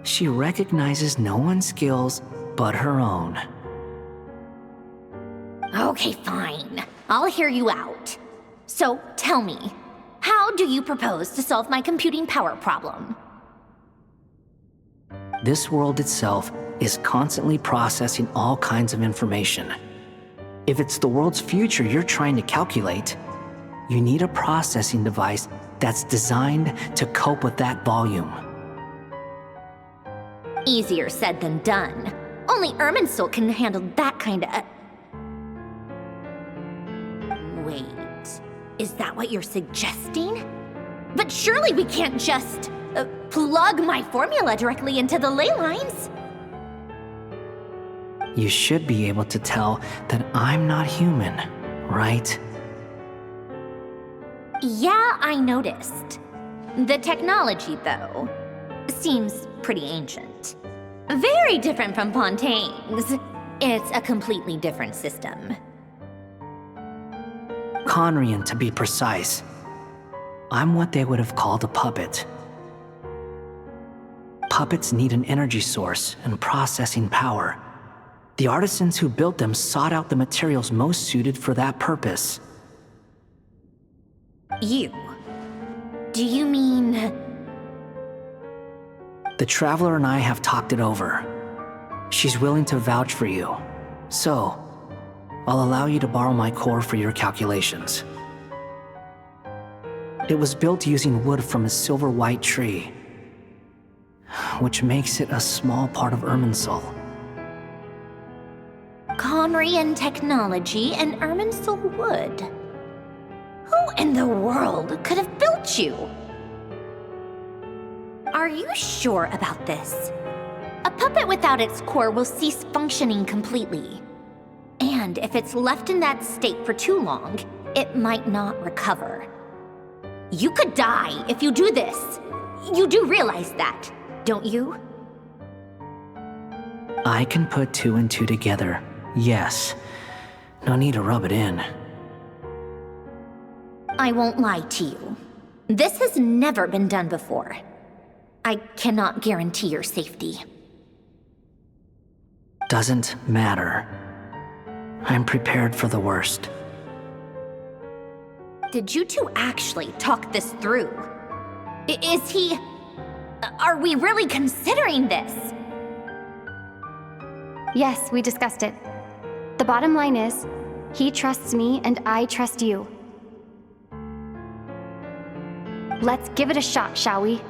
She recognizes no one's skills but her own. Okay, fine. I'll hear you out. So, tell me, how do you propose to solve my computing power problem? This world itself is constantly processing all kinds of information. If it's the world's future you're trying to calculate, you need a processing device that's designed to cope with that volume. Easier said than done. Only Irminsul can handle that kind of... Wait, is that what you're suggesting? But surely we can't just plug my formula directly into the ley lines. You should be able to tell that I'm not human, right? Yeah, I noticed. The technology, though, seems pretty ancient. Very different from Fontaine's. It's a completely different system. Conrian, to be precise. I'm what they would have called a puppet. Puppets need an energy source and processing power. The artisans who built them sought out the materials most suited for that purpose. You? Do you mean... The Traveler and I have talked it over. She's willing to vouch for you. So, I'll allow you to borrow my core for your calculations. It was built using wood from a silver white tree, which makes it a small part of Irminsul. Conrian technology and Irminsul wood. Who in the world could have built you? Are you sure about this? A puppet without its core will cease functioning completely. And if it's left in that state for too long, it might not recover. You could die if you do this. You do realize that, don't you? I can put 2 and 2 together, yes. No need to rub it in. I won't lie to you. This has never been done before. I cannot guarantee your safety. Doesn't matter. I'm prepared for the worst. Did you two actually talk this through? Is he... Are we really considering this? Yes, we discussed it. The bottom line is, he trusts me and I trust you. Let's give it a shot, shall we?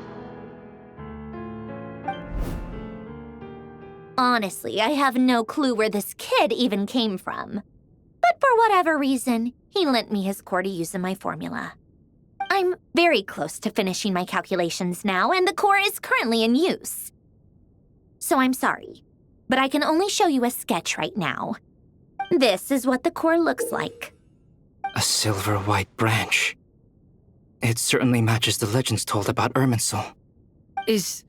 Honestly, I have no clue where this kid even came from. But for whatever reason, he lent me his core to use in my formula. I'm very close to finishing my calculations now, and the core is currently in use. So I'm sorry, but I can only show you a sketch right now. This is what the core looks like. A silver white branch. It certainly matches the legends told about Irminsul. Is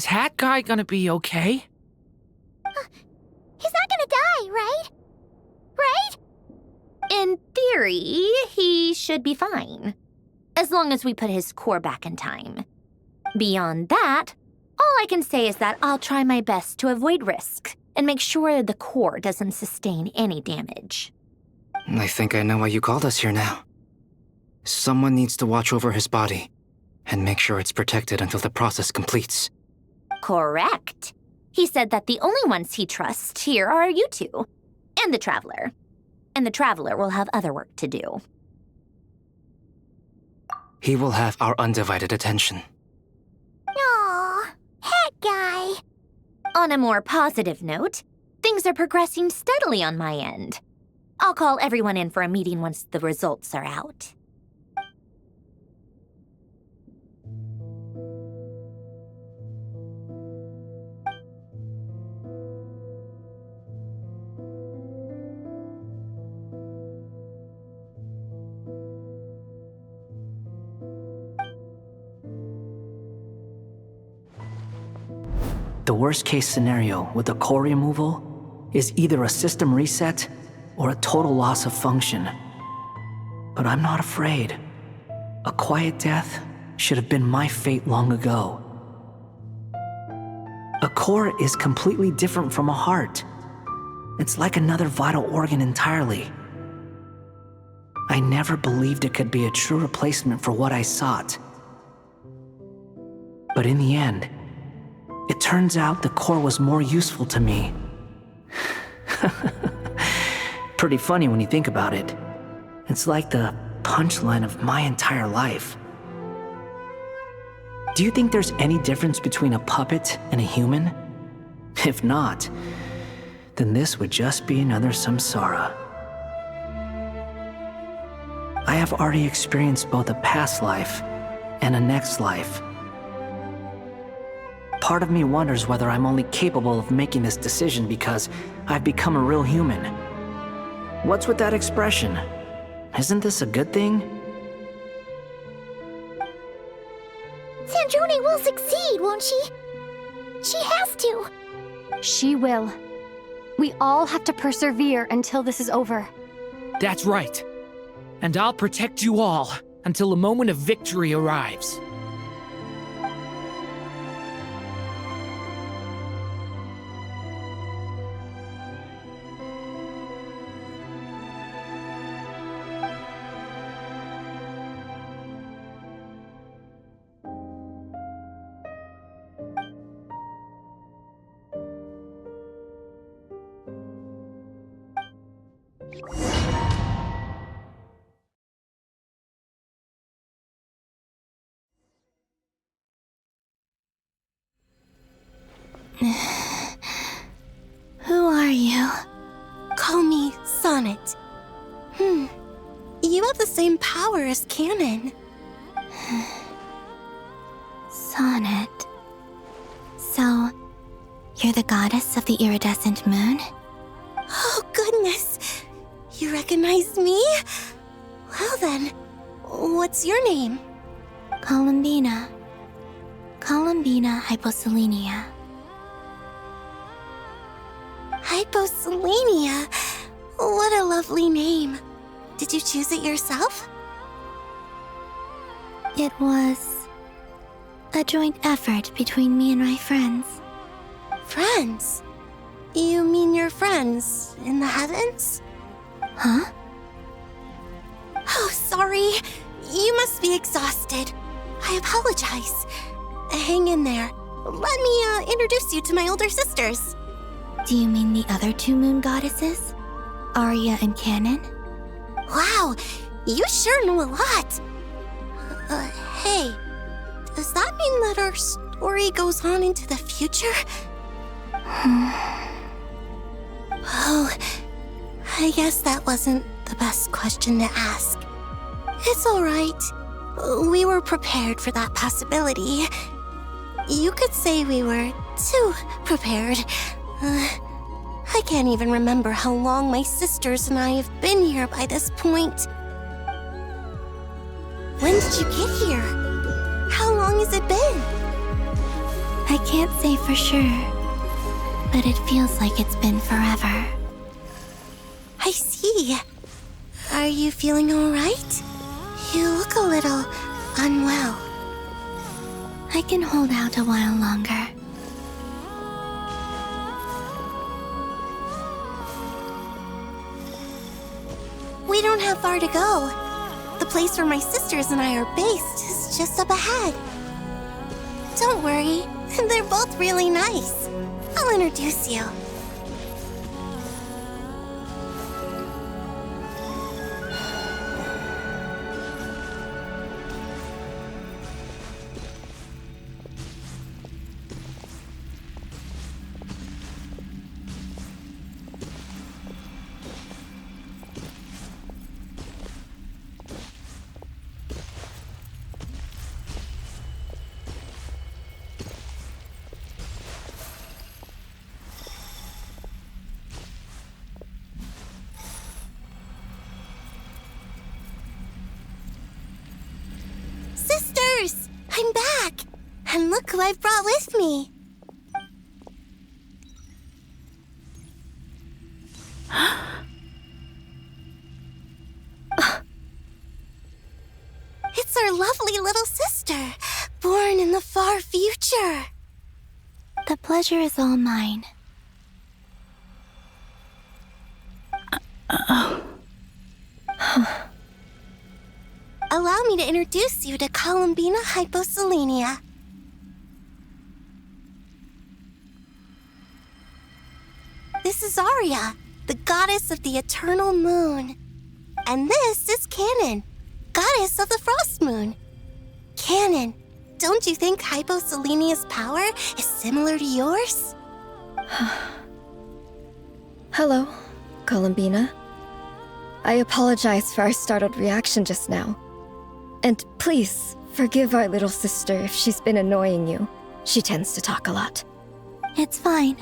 Hat Guy gonna be okay? He's not gonna die, right? Right? In theory, he should be fine. As long as we put his core back in time. Beyond that, all I can say is that I'll try my best to avoid risk and make sure the core doesn't sustain any damage. I think I know why you called us here now. Someone needs to watch over his body and make sure it's protected until the process completes. Correct. He said that the only ones he trusts here are you two, and the Traveler. And the Traveler will have other work to do. He will have our undivided attention. Aw, Hat Guy. On a more positive note, things are progressing steadily on my end. I'll call everyone in for a meeting once the results are out. The worst case scenario with the core removal is either a system reset or a total loss of function. But I'm not afraid. A quiet death should have been my fate long ago. A core is completely different from a heart. It's like another vital organ entirely. I never believed it could be a true replacement for what I sought. But in the end, it turns out the core was more useful to me. Pretty funny when you think about it. It's like the punchline of my entire life. Do you think there's any difference between a puppet and a human? If not, then this would just be another samsara. I have already experienced both a past life and a next life. Part of me wonders whether I'm only capable of making this decision because I've become a real human. What's with that expression? Isn't this a good thing? Sandrone will succeed, won't she? She has to. She will. We all have to persevere until this is over. That's right. And I'll protect you all until a moment of victory arrives. Who are you? Call me Sonnet. You have the same power as Canon. Sonnet. So, you're the goddess of the iridescent moon? Oh, goodness! You recognize me? Well then, what's your name? Columbina. Columbina Hyposelenia. Hyposelenia? What a lovely name. Did you choose it yourself? It was a joint effort between me and my friends. Friends? You mean your friends in the heavens? Huh? Oh, sorry. You must be exhausted. I apologize. Hang in there. Let me introduce you to my older sisters. Do you mean the other two moon goddesses? Arya and Canon? Wow, you sure know a lot. Hey, does that mean that our story goes on into the future? Oh, I guess that wasn't the best question to ask. It's all right. We were prepared for that possibility. You could say we were too prepared. I can't even remember how long my sisters and I have been here by this point. When did you get here? How long has it been? I can't say for sure, but it feels like it's been forever. I see. Are you feeling all right? You look a little unwell. I can hold out a while longer. We don't have far to go. The place where my sisters and I are based is just up ahead. Don't worry, they're both really nice. I'll introduce you. Sisters! I'm back! And look who I've brought with me! It's our lovely little sister, born in the far future. The pleasure is all mine. Allow me to introduce you to Columbina Hyposelenia. This is Arya, the goddess of the eternal moon. And this is Canon, goddess of the frost moon. Canon, don't you think Hyposelenia's power is similar to yours? Hello, Columbina. I apologize for our startled reaction just now. And please, forgive our little sister if she's been annoying you. She tends to talk a lot. It's fine.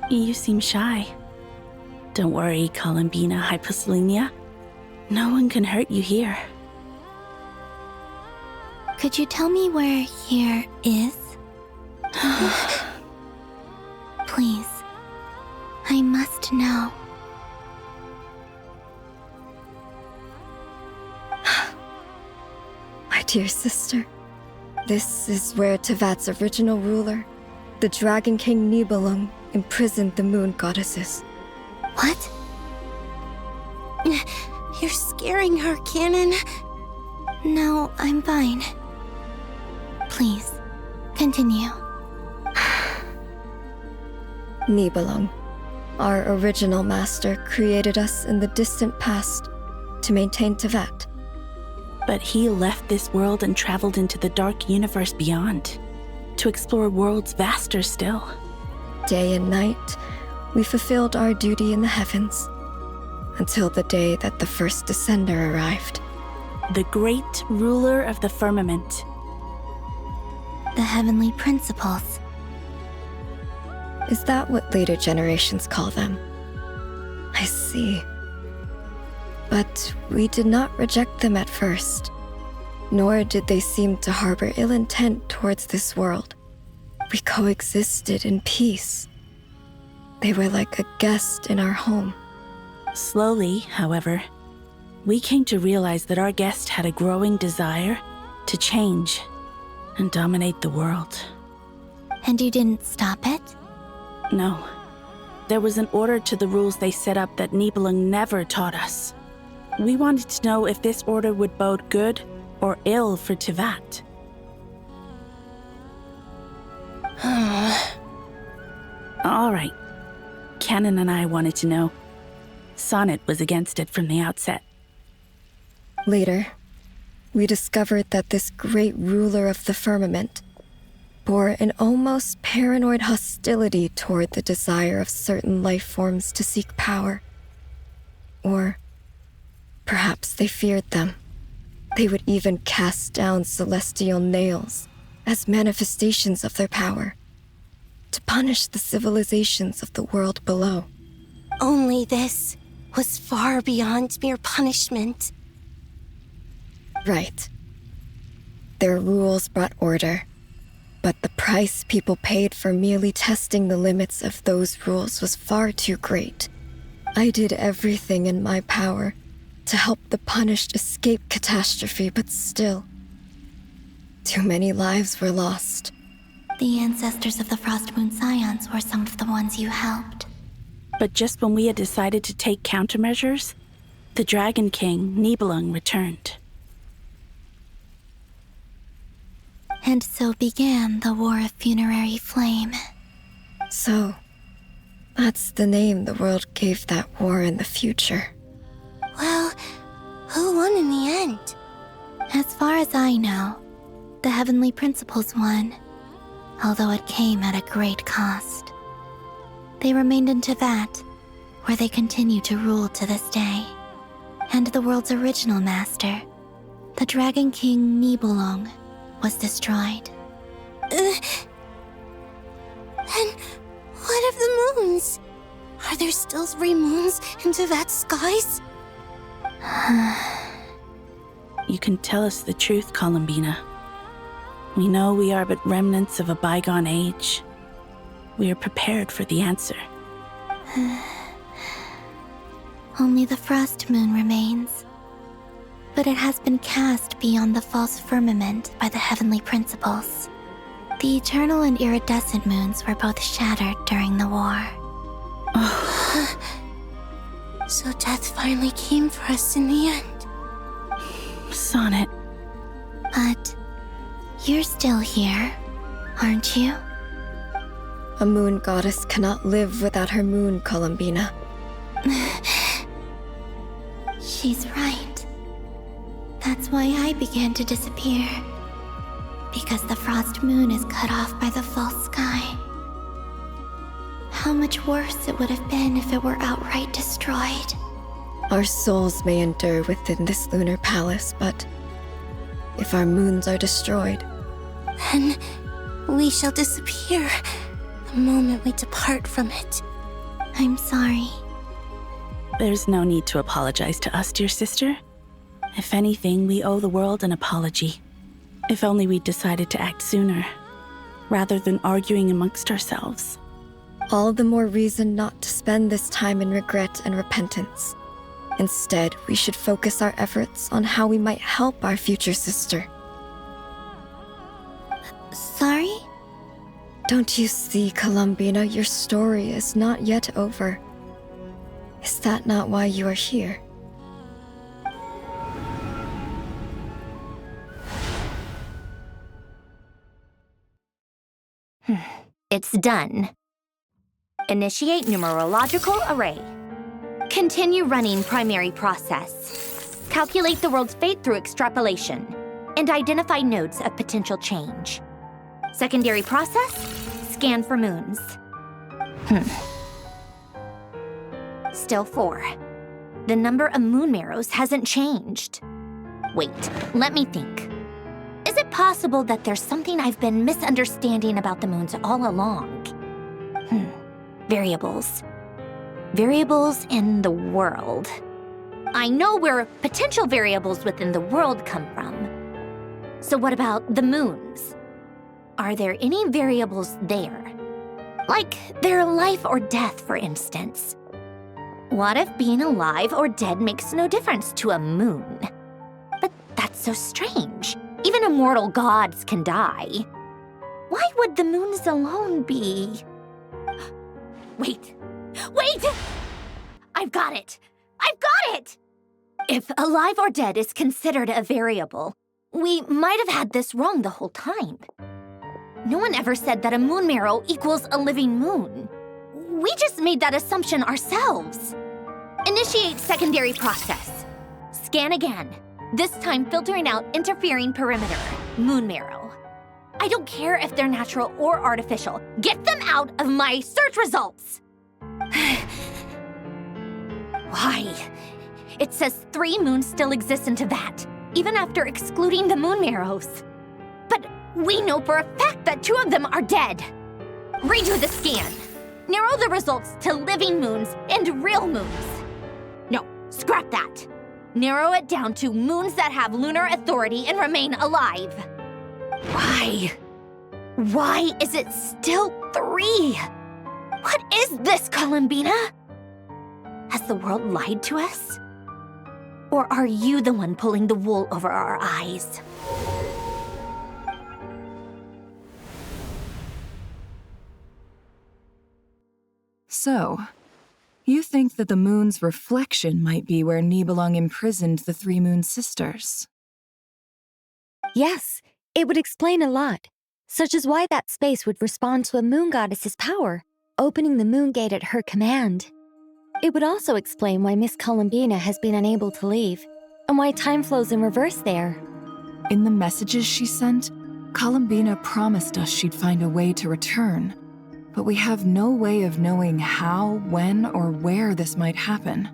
You seem shy. Don't worry, Columbina Hyposelenia. No one can hurt you here. Could you tell me where here is? Please. I must know. My dear sister, this is where Tevat's original ruler, the Dragon King Nibelung, imprisoned the moon goddesses. What? You're scaring her, Canon. No, I'm fine. Please, continue. Nibelung, our original master, created us in the distant past to maintain Tevat. But he left this world and traveled into the dark universe beyond. to explore worlds vaster still. Day and night, we fulfilled our duty in the heavens, until the day that the first descender arrived. The great ruler of the firmament. The heavenly principles. Is that what later generations call them? I see. But we did not reject them at first, nor did they seem to harbor ill intent towards this world. We coexisted in peace. They were like a guest in our home. Slowly, however, we came to realize that our guest had a growing desire to change and dominate the world. And you didn't stop it? No. There was an order to the rules they set up that Nibelung never taught us. We wanted to know if this order would bode good or ill for Teyvat. All right. Canon and I wanted to know. Sonnet was against it from the outset. Later, we discovered that this great ruler of the firmament bore an almost paranoid hostility toward the desire of certain life forms to seek power. Or perhaps they feared them. They would even cast down celestial nails as manifestations of their power, to punish the civilizations of the world below. Only this was far beyond mere punishment. Right. Their rules brought order, but the price people paid for merely testing the limits of those rules was far too great. I did everything in my power to help the punished escape catastrophe, but still, too many lives were lost. The ancestors of the Frost Moon Scions were some of the ones you helped. But just when we had decided to take countermeasures, the Dragon King, Nibelung, returned. And so began the War of Funerary Flame. So, that's the name the world gave that war in the future. Well, who won in the end? As far as I know, the Heavenly Principles won, although it came at a great cost. They remained in Teyvat, where they continue to rule to this day. And the world's original master, the Dragon King Nibelung, was destroyed. Then what of the moons? Are there still 3 moons in Teyvat's skies? You can tell us the truth, Columbina. We know we are but remnants of a bygone age. We are prepared for the answer. Only the Frost Moon remains. But it has been cast beyond the false firmament by the Heavenly Principles. The eternal and iridescent moons were both shattered during the war. So death finally came for us in the end. Sonnet. But you're still here, aren't you? A moon goddess cannot live without her moon, Columbina. She's right. That's why I began to disappear. Because the Frost Moon is cut off by the false sky. How much worse it would have been if it were outright destroyed. Our souls may endure within this lunar palace, but if our moons are destroyed, then we shall disappear the moment we depart from it. I'm sorry. There's no need to apologize to us, dear sister. If anything, we owe the world an apology. If only we'd decided to act sooner, rather than arguing amongst ourselves. all the more reason not to spend this time in regret and repentance. Instead, we should focus our efforts on how we might help our future sister. Sorry? Don't you see, Columbina, your story is not yet over. Is that not why you are here? It's done. Initiate numerological array. Continue running primary process. Calculate the world's fate through extrapolation. And identify nodes of potential change. Secondary process, scan for moons. Still 4. The number of moon marrows hasn't changed. Wait, let me think. Is it possible that there's something I've been misunderstanding about the moons all along? Variables. Variables in the world. I know where potential variables within the world come from. So what about the moons? Are there any variables there? Like their life or death, for instance. What if being alive or dead makes no difference to a moon? But that's so strange. Even immortal gods can die. Why would the moons alone be? Wait! I've got it! If alive or dead is considered a variable, we might have had this wrong the whole time. No one ever said that a moon marrow equals a living moon. We just made that assumption ourselves. Initiate secondary process. Scan again. This time filtering out interfering perimeter, moon marrow. I don't care if they're natural or artificial. Get them out of my search results! Why? It says 3 moons still exist in Teyvat, even after excluding the moon marrows. But we know for a fact that 2 of them are dead. Redo the scan. Narrow the results to living moons and real moons. No, scrap that. Narrow it down to moons that have lunar authority and remain alive. Why? Why is it still 3? What is this, Columbina? Has the world lied to us? Or are you the one pulling the wool over our eyes? So, you think that the moon's reflection might be where Nibelung imprisoned the 3 moon sisters? Yes, it would explain a lot, such as why that space would respond to a moon goddess's power, opening the moon gate at her command. It would also explain why Miss Columbina has been unable to leave, and why time flows in reverse there. In the messages she sent, Columbina promised us she'd find a way to return, but we have no way of knowing how, when, or where this might happen.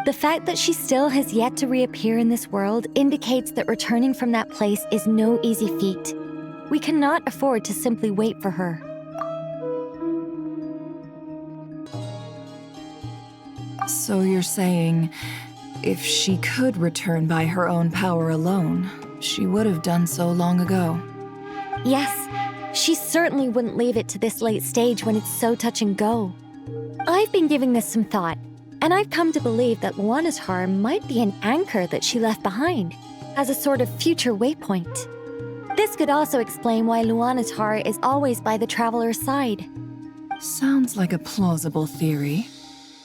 The fact that she still has yet to reappear in this world indicates that returning from that place is no easy feat. We cannot afford to simply wait for her. So you're saying, if she could return by her own power alone, she would have done so long ago? Yes, she certainly wouldn't leave it to this late stage when it's so touch and go. I've been giving this some thought, and I've come to believe that Luanatar might be an anchor that she left behind, as a sort of future waypoint. This could also explain why Luanatar is always by the traveler's side. Sounds like a plausible theory.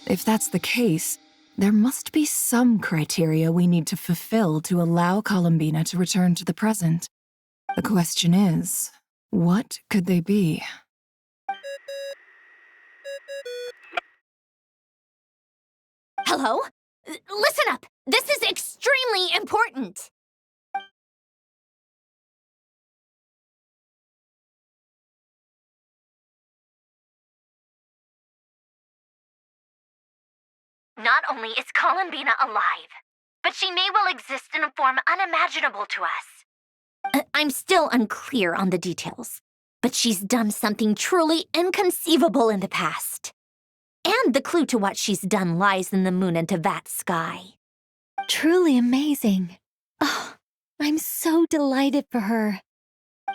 If that's the case, there must be some criteria we need to fulfill to allow Columbina to return to the present. The question is, what could they be? Hello? Listen up! This is extremely important! Not only is Columbina alive, but she may well exist in a form unimaginable to us. I'm still unclear on the details, but she's done something truly inconceivable in the past. And the clue to what she's done lies in the moon and Teyvat sky. Truly amazing. Oh, I'm so delighted for her.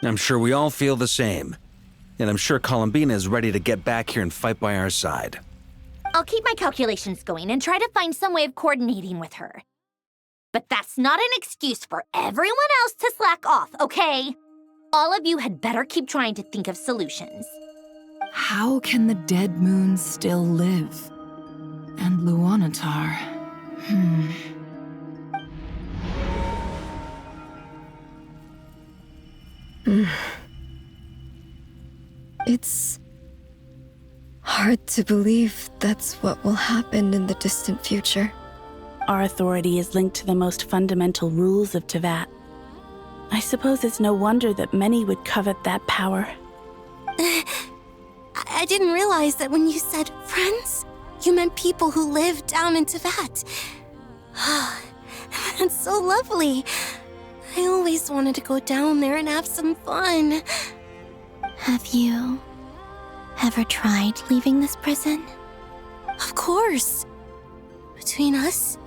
I'm sure we all feel the same. And I'm sure Columbina is ready to get back here and fight by our side. I'll keep my calculations going and try to find some way of coordinating with her. But that's not an excuse for everyone else to slack off, okay? All of you had better keep trying to think of solutions. How can the dead moon still live? And Luanatar? It's hard to believe that's what will happen in the distant future. Our authority is linked to the most fundamental rules of Teyvat. I suppose it's no wonder that many would covet that power. I didn't realize that when you said friends, you meant people who live down in Teyvat. That's so lovely. I always wanted to go down there and have some fun. Have you ever tried leaving this prison? Of course. Between us,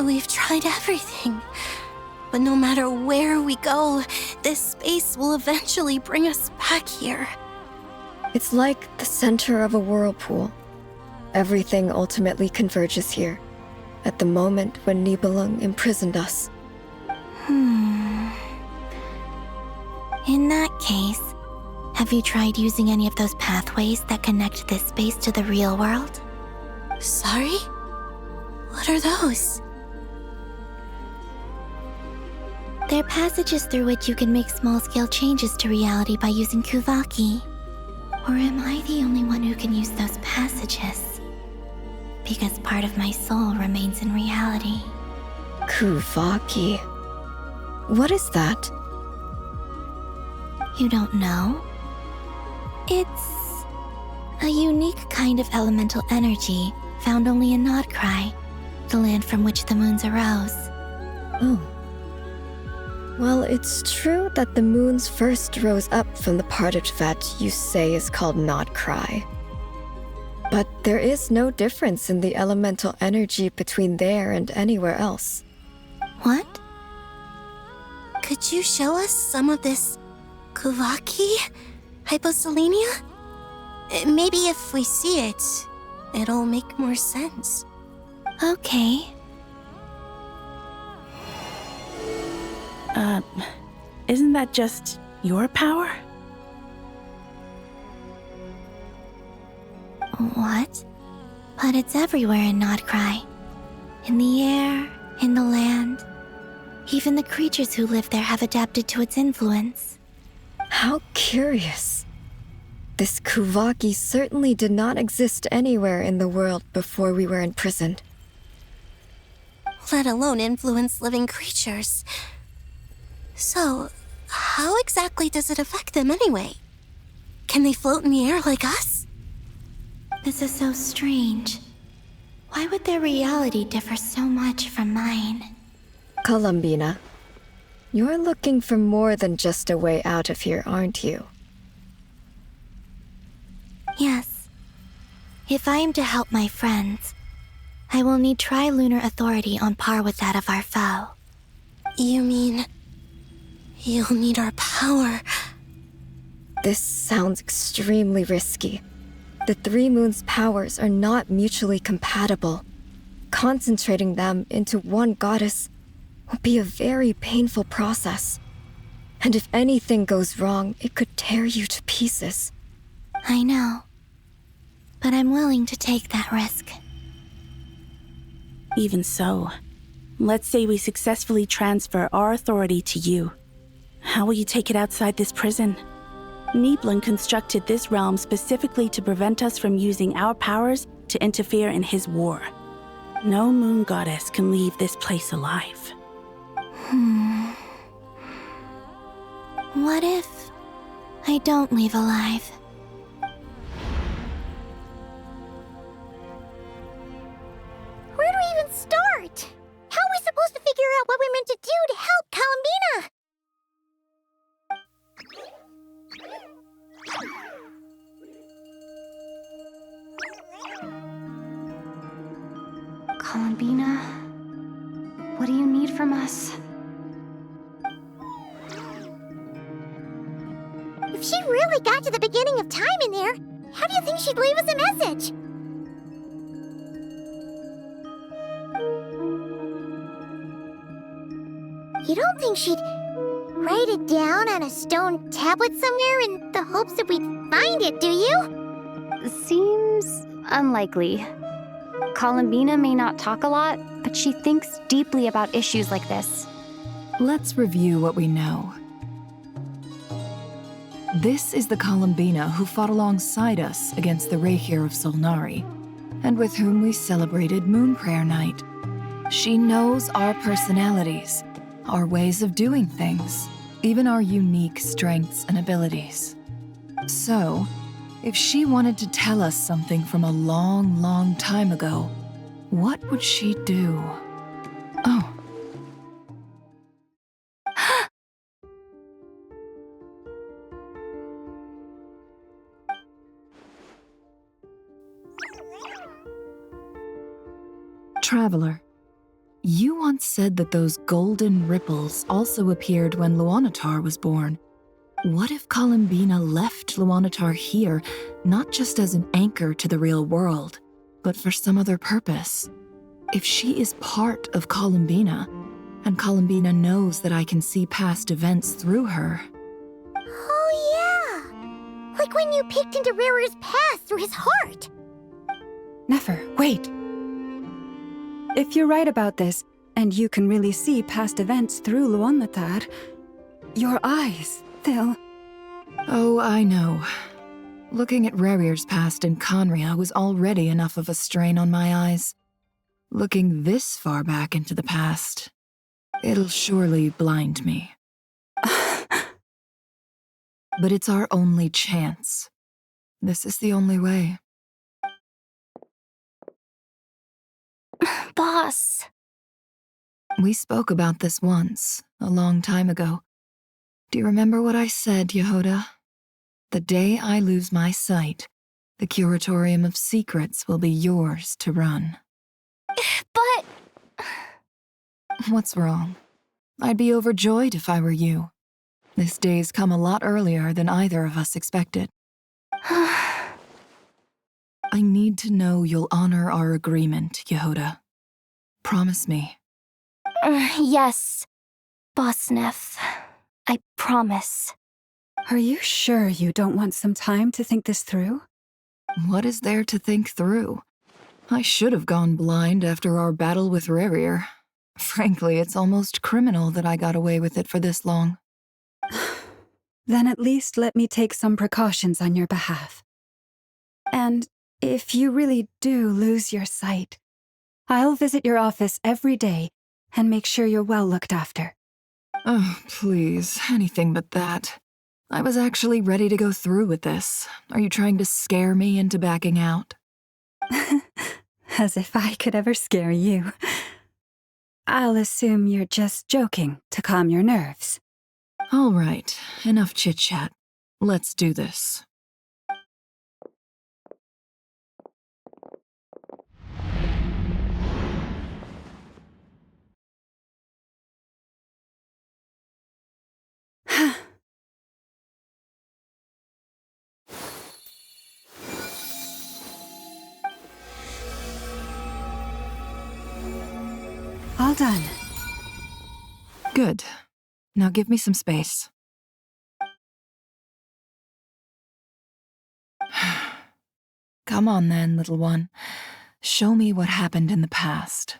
we've tried everything. But no matter where we go, this space will eventually bring us back here. It's like the center of a whirlpool. Everything ultimately converges here, at the moment when Nibelung imprisoned us. In that case, have you tried using any of those pathways that connect this space to the real world? Sorry? What are those? They're passages through which you can make small-scale changes to reality by using Kuvaki. Or am I the only one who can use those passages? Because part of my soul remains in reality. Kuvaki. What is that? You don't know? It's a unique kind of elemental energy found only in Nodcry, the land from which the moons arose. Oh. Well, it's true that the moons first rose up from the part of Teyvat you say is called Nodcry. But there is no difference in the elemental energy between there and anywhere else. What? Could you show us some of this Kuvaki? Hyposelenia? Maybe if we see it, it'll make more sense. Okay. Isn't that just your power? What? But it's everywhere in Nodcry. In the air, in the land. Even the creatures who live there have adapted to its influence. How curious. This Kuvaki certainly did not exist anywhere in the world before we were imprisoned. Let alone influence living creatures. So, how exactly does it affect them anyway? Can they float in the air like us? This is so strange. Why would their reality differ so much from mine? Columbina, you're looking for more than just a way out of here, aren't you? Yes. If I am to help my friends, I will need tri-lunar authority on par with that of our foe. You mean... you'll need our power? This sounds extremely risky. The Three Moons' powers are not mutually compatible. Concentrating them into one goddess will be a very painful process. And if anything goes wrong, it could tear you to pieces. I know. But I'm willing to take that risk. Even so, let's say we successfully transfer our authority to you. How will you take it outside this prison? Nibelung constructed this realm specifically to prevent us from using our powers to interfere in his war. No moon goddess can leave this place alive. What if I don't leave alive? Where do we even start? How are we supposed to figure out what we're meant to do to help Columbina? Columbina, what do you need from us? If she really got to the beginning of time in there, how do you think she'd leave us a message? You don't think she'd write it down on a stone tablet somewhere in the hopes that we'd find it, do you? Seems unlikely. Columbina may not talk a lot, but she thinks deeply about issues like this. Let's review what we know. This is the Columbina who fought alongside us against the Rehir of Solnari, and with whom we celebrated Moon Prayer Night. She knows our personalities, our ways of doing things, even our unique strengths and abilities. So, if she wanted to tell us something from a long, long time ago, what would she do? Oh. Traveler, you once said that those golden ripples also appeared when Luanatar was born. What if Columbina left Luanatar here, not just as an anchor to the real world, but for some other purpose? If she is part of Columbina, and Columbina knows that I can see past events through her... Oh yeah! Like when you peeked into Rarer's past through his heart! Nefer, wait! If you're right about this, and you can really see past events through Luanatar, your eyes, they'll... Oh, I know. Looking at Rerir's past in Conria was already enough of a strain on my eyes. Looking this far back into the past, it'll surely blind me. But it's our only chance. This is the only way. Boss. We spoke about this once, a long time ago. Do you remember what I said, Yehoda? The day I lose my sight, the Curatorium of Secrets will be yours to run. But... What's wrong? I'd be overjoyed if I were you. This day's come a lot earlier than either of us expected. I need to know you'll honor our agreement, Yehoda. Promise me. Yes, Boss Neff. I promise. Are you sure you don't want some time to think this through? What is there to think through? I should have gone blind after our battle with Rerir. Frankly, it's almost criminal that I got away with it for this long. Then at least let me take some precautions on your behalf. And if you really do lose your sight, I'll visit your office every day and make sure you're well looked after. Oh, please, anything but that. I was actually ready to go through with this. Are you trying to scare me into backing out? As if I could ever scare you. I'll assume you're just joking to calm your nerves. All right, enough chit-chat. Let's do this. All done. Good. Now give me some space. Come on then, little one. Show me what happened in the past.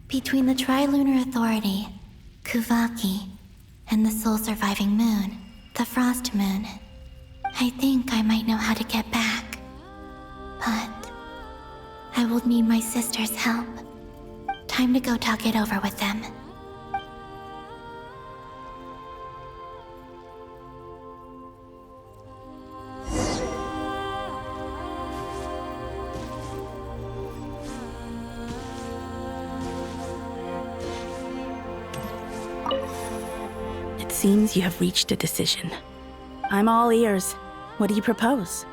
Between the Trilunar Authority, Kuvaki, and the sole-surviving moon, the Frost Moon, I think I might know how to get back. But I will need my sister's help. Time to go talk it over with them. Seems you have reached a decision. I'm all ears. What do you propose?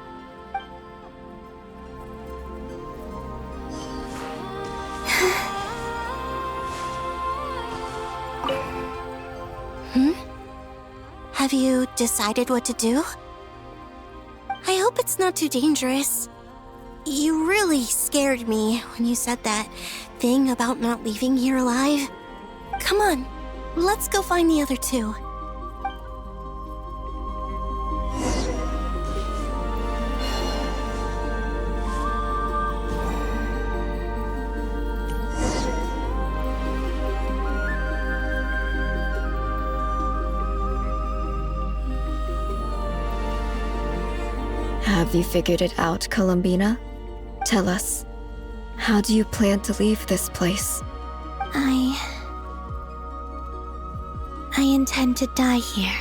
Have you decided what to do? I hope it's not too dangerous. You really scared me when you said that thing about not leaving here alive. Come on, let's go find the other two. Have you figured it out, Columbina? Tell us, how do you plan to leave this place? I intend to die here,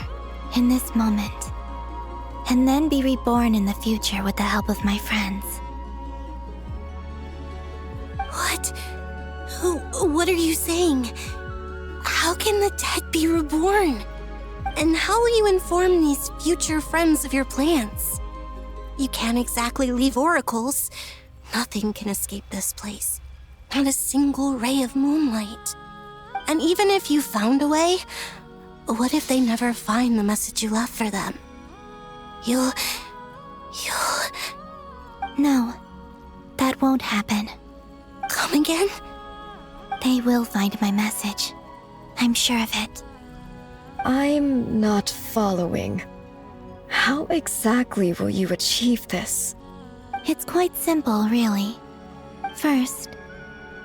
in this moment, and then be reborn in the future with the help of my friends. What? What are you saying? How can the dead be reborn? And how will you inform these future friends of your plans? You can't exactly leave oracles. Nothing can escape this place. Not a single ray of moonlight. And even if you found a way, what if they never find the message you left for them? You'll... No, that won't happen. Come again? They will find my message. I'm sure of it. I'm not following. How exactly will you achieve this? It's quite simple, really. First,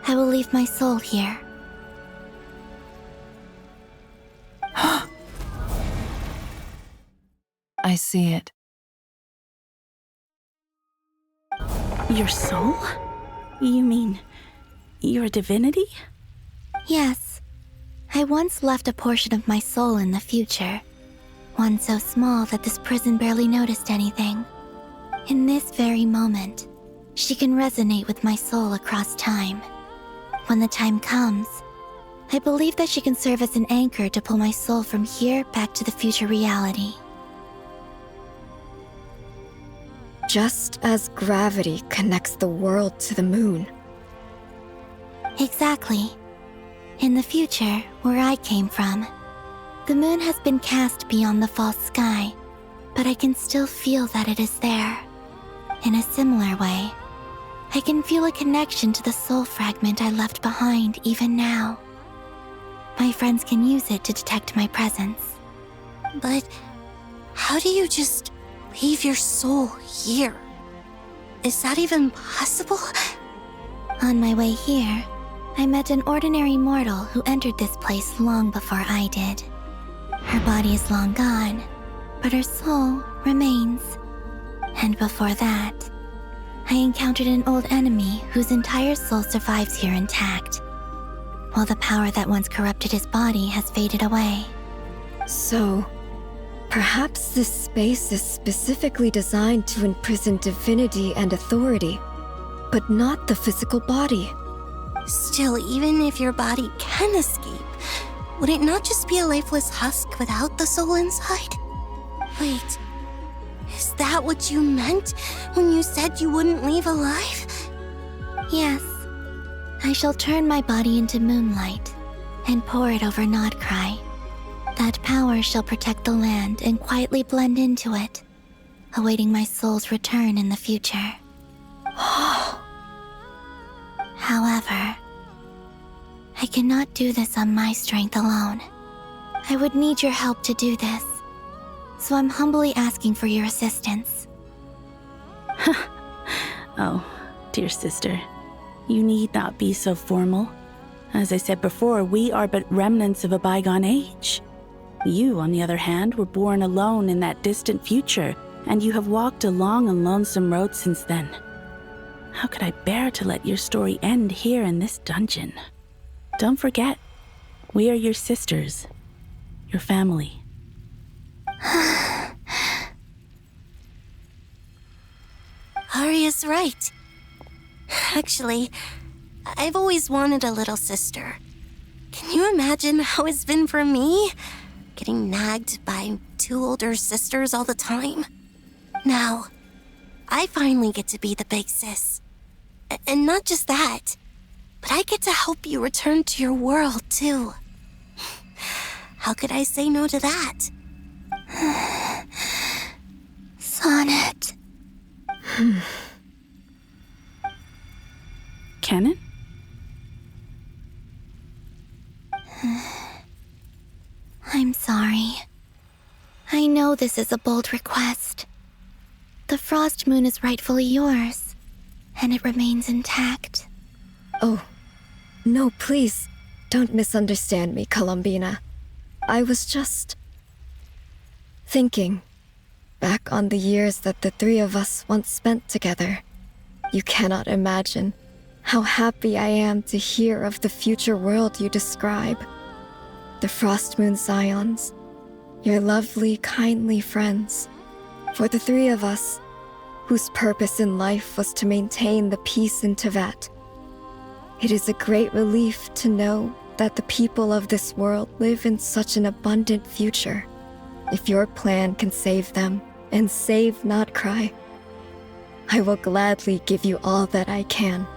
I will leave my soul here. I see it. Your soul? You mean your divinity? Yes. I once left a portion of my soul in the future. One so small that this prison barely noticed anything. In this very moment, she can resonate with my soul across time. When the time comes, I believe that she can serve as an anchor to pull my soul from here back to the future reality. Just as gravity connects the world to the moon. Exactly. In the future, where I came from, the moon has been cast beyond the false sky, but I can still feel that it is there. In a similar way, I can feel a connection to the soul fragment I left behind even now. My friends can use it to detect my presence. But how do you just leave your soul here? Is that even possible? On my way here, I met an ordinary mortal who entered this place long before I did. Her body is long gone, but her soul remains. And before that, I encountered an old enemy whose entire soul survives here intact, while the power that once corrupted his body has faded away. So, perhaps this space is specifically designed to imprison divinity and authority, but not the physical body. Still, even if your body can escape, would it not just be a lifeless husk without the soul inside? Wait, is that what you meant when you said you wouldn't leave alive? Yes. I shall turn my body into moonlight and pour it over Nodcry. That power shall protect the land and quietly blend into it, awaiting my soul's return in the future. However, I cannot do this on my strength alone. I would need your help to do this, so I'm humbly asking for your assistance. Oh, dear sister, you need not be so formal. As I said before, we are but remnants of a bygone age. You, on the other hand, were born alone in that distant future, and you have walked a long and lonesome road since then. How could I bear to let your story end here in this dungeon? Don't forget, we are your sisters, your family. Arya's right. Actually, I've always wanted a little sister. Can you imagine how it's been for me? Getting nagged by two older sisters all the time. Now, I finally get to be the big sis. And not just that, but I get to help you return to your world, too. How could I say no to that? Sonnet. Kennen? I'm sorry. I know this is a bold request. The Frost Moon is rightfully yours, and it remains intact. Oh, no, please, don't misunderstand me, Columbina. I was just thinking. back on the years that the three of us once spent together. You cannot imagine how happy I am to hear of the future world you describe. The Frostmoon Scions, your lovely, kindly friends. For the three of us, whose purpose in life was to maintain the peace in Teyvat, it is a great relief to know that the people of this world live in such an abundant future. If your plan can save them, and save not cry, I will gladly give you all that I can.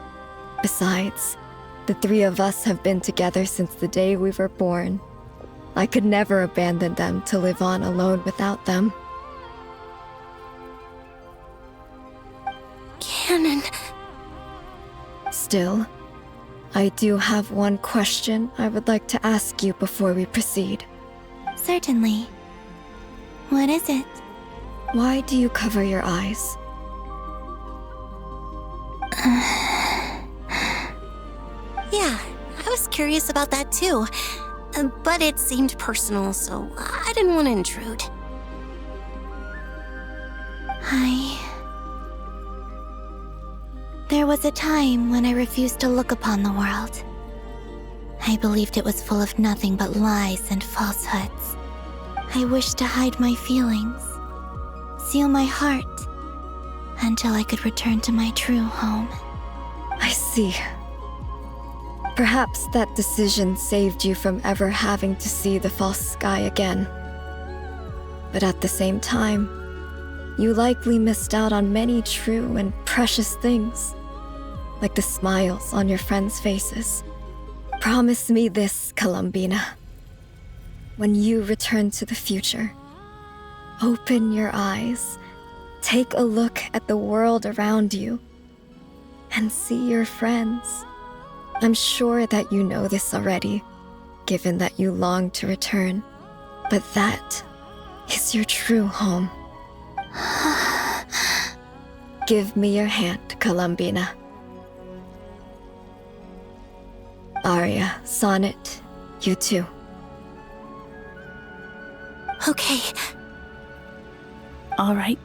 Besides, the three of us have been together since the day we were born. I could never abandon them to live on alone without them. Canon. Still, I do have one question I would like to ask you before we proceed. Certainly. What is it? Why do you cover your eyes? Yeah, I was curious about that too. But it seemed personal, so I didn't want to intrude. There was a time when I refused to look upon the world. I believed it was full of nothing but lies and falsehoods. I wished to hide my feelings, seal my heart, until I could return to my true home. I see. Perhaps that decision saved you from ever having to see the false sky again. But at the same time, you likely missed out on many true and precious things, like the smiles on your friends' faces. Promise me this, Columbina. When you return to the future, open your eyes, take a look at the world around you, and see your friends. I'm sure that you know this already, given that you long to return, but that is your true home. Give me your hand, Columbina. Aria, Sonnet, you too. Okay. All right.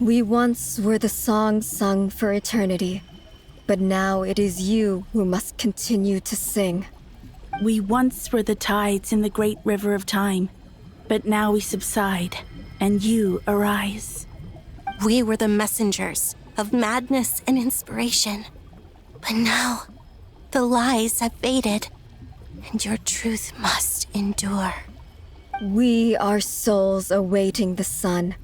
We once were the songs sung for eternity, but now it is you who must continue to sing. We once were the tides in the great river of time, but now we subside, and you arise. We were the messengers of madness and inspiration, but now the lies have faded, and your truth must endure. We are souls awaiting the sun.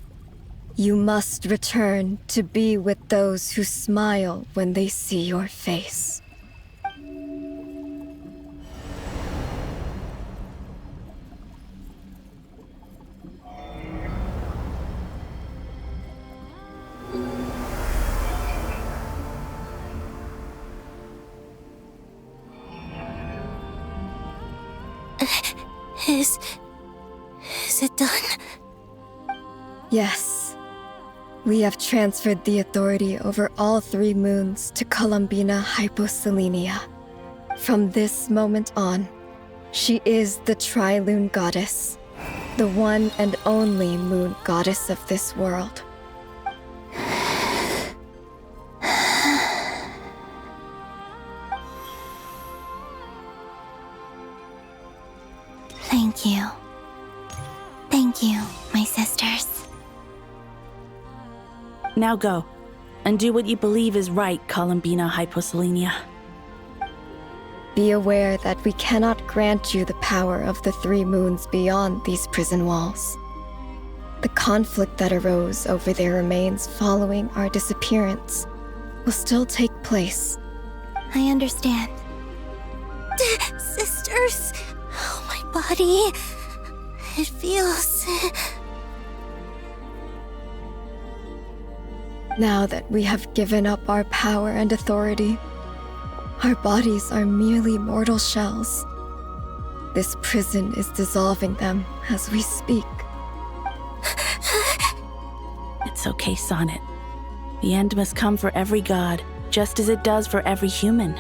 You must return to be with those who smile when they see your face. Is it done? Yes. We have transferred the authority over all 3 moons to Columbina Hyposelenia. From this moment on, she is the Tri-Lune Goddess, the one and only moon goddess of this world. Thank you. Thank you, my sisters. Now go, and do what you believe is right, Columbina Hyposelenia. Be aware that we cannot grant you the power of the 3 moons beyond these prison walls. The conflict that arose over their remains following our disappearance will still take place. I understand. Sisters, oh, my body. It feels Now that we have given up our power and authority, our bodies are merely mortal shells. This prison is dissolving them as we speak. It's okay, Sonnet. The end must come for every god, just as it does for every human.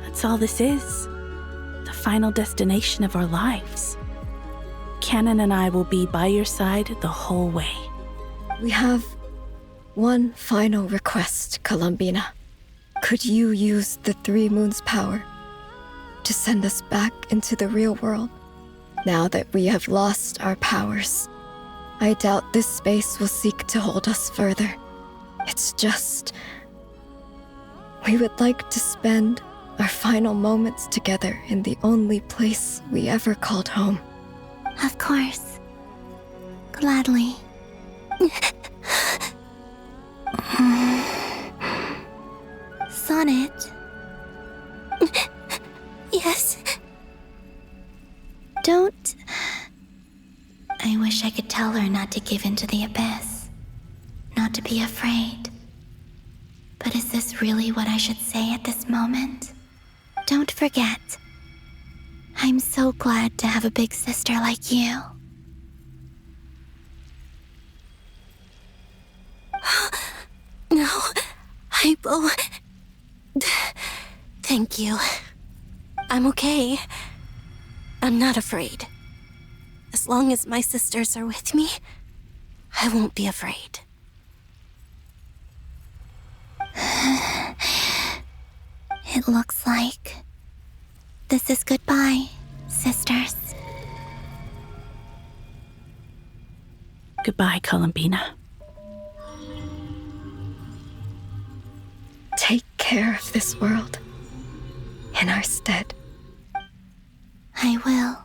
That's all this is. The final destination of our lives. Canon and I will be by your side the whole way. We have one final request, Columbina. Could you use the Three Moons' power to send us back into the real world? Now that we have lost our powers, I doubt this space will seek to hold us further. It's just... we would like to spend our final moments together in the only place we ever called home. Of course. Gladly. Sonnet? Yes? Don't... I wish I could tell her not to give in to the abyss. Not to be afraid. But is this really what I should say at this moment? Don't forget. I'm so glad to have a big sister like you. No, Hypo. Thank you. I'm okay. I'm not afraid. As long as my sisters are with me, I won't be afraid. It looks like this is goodbye, sisters. Goodbye, Columbina. Take care of this world in our stead. I will.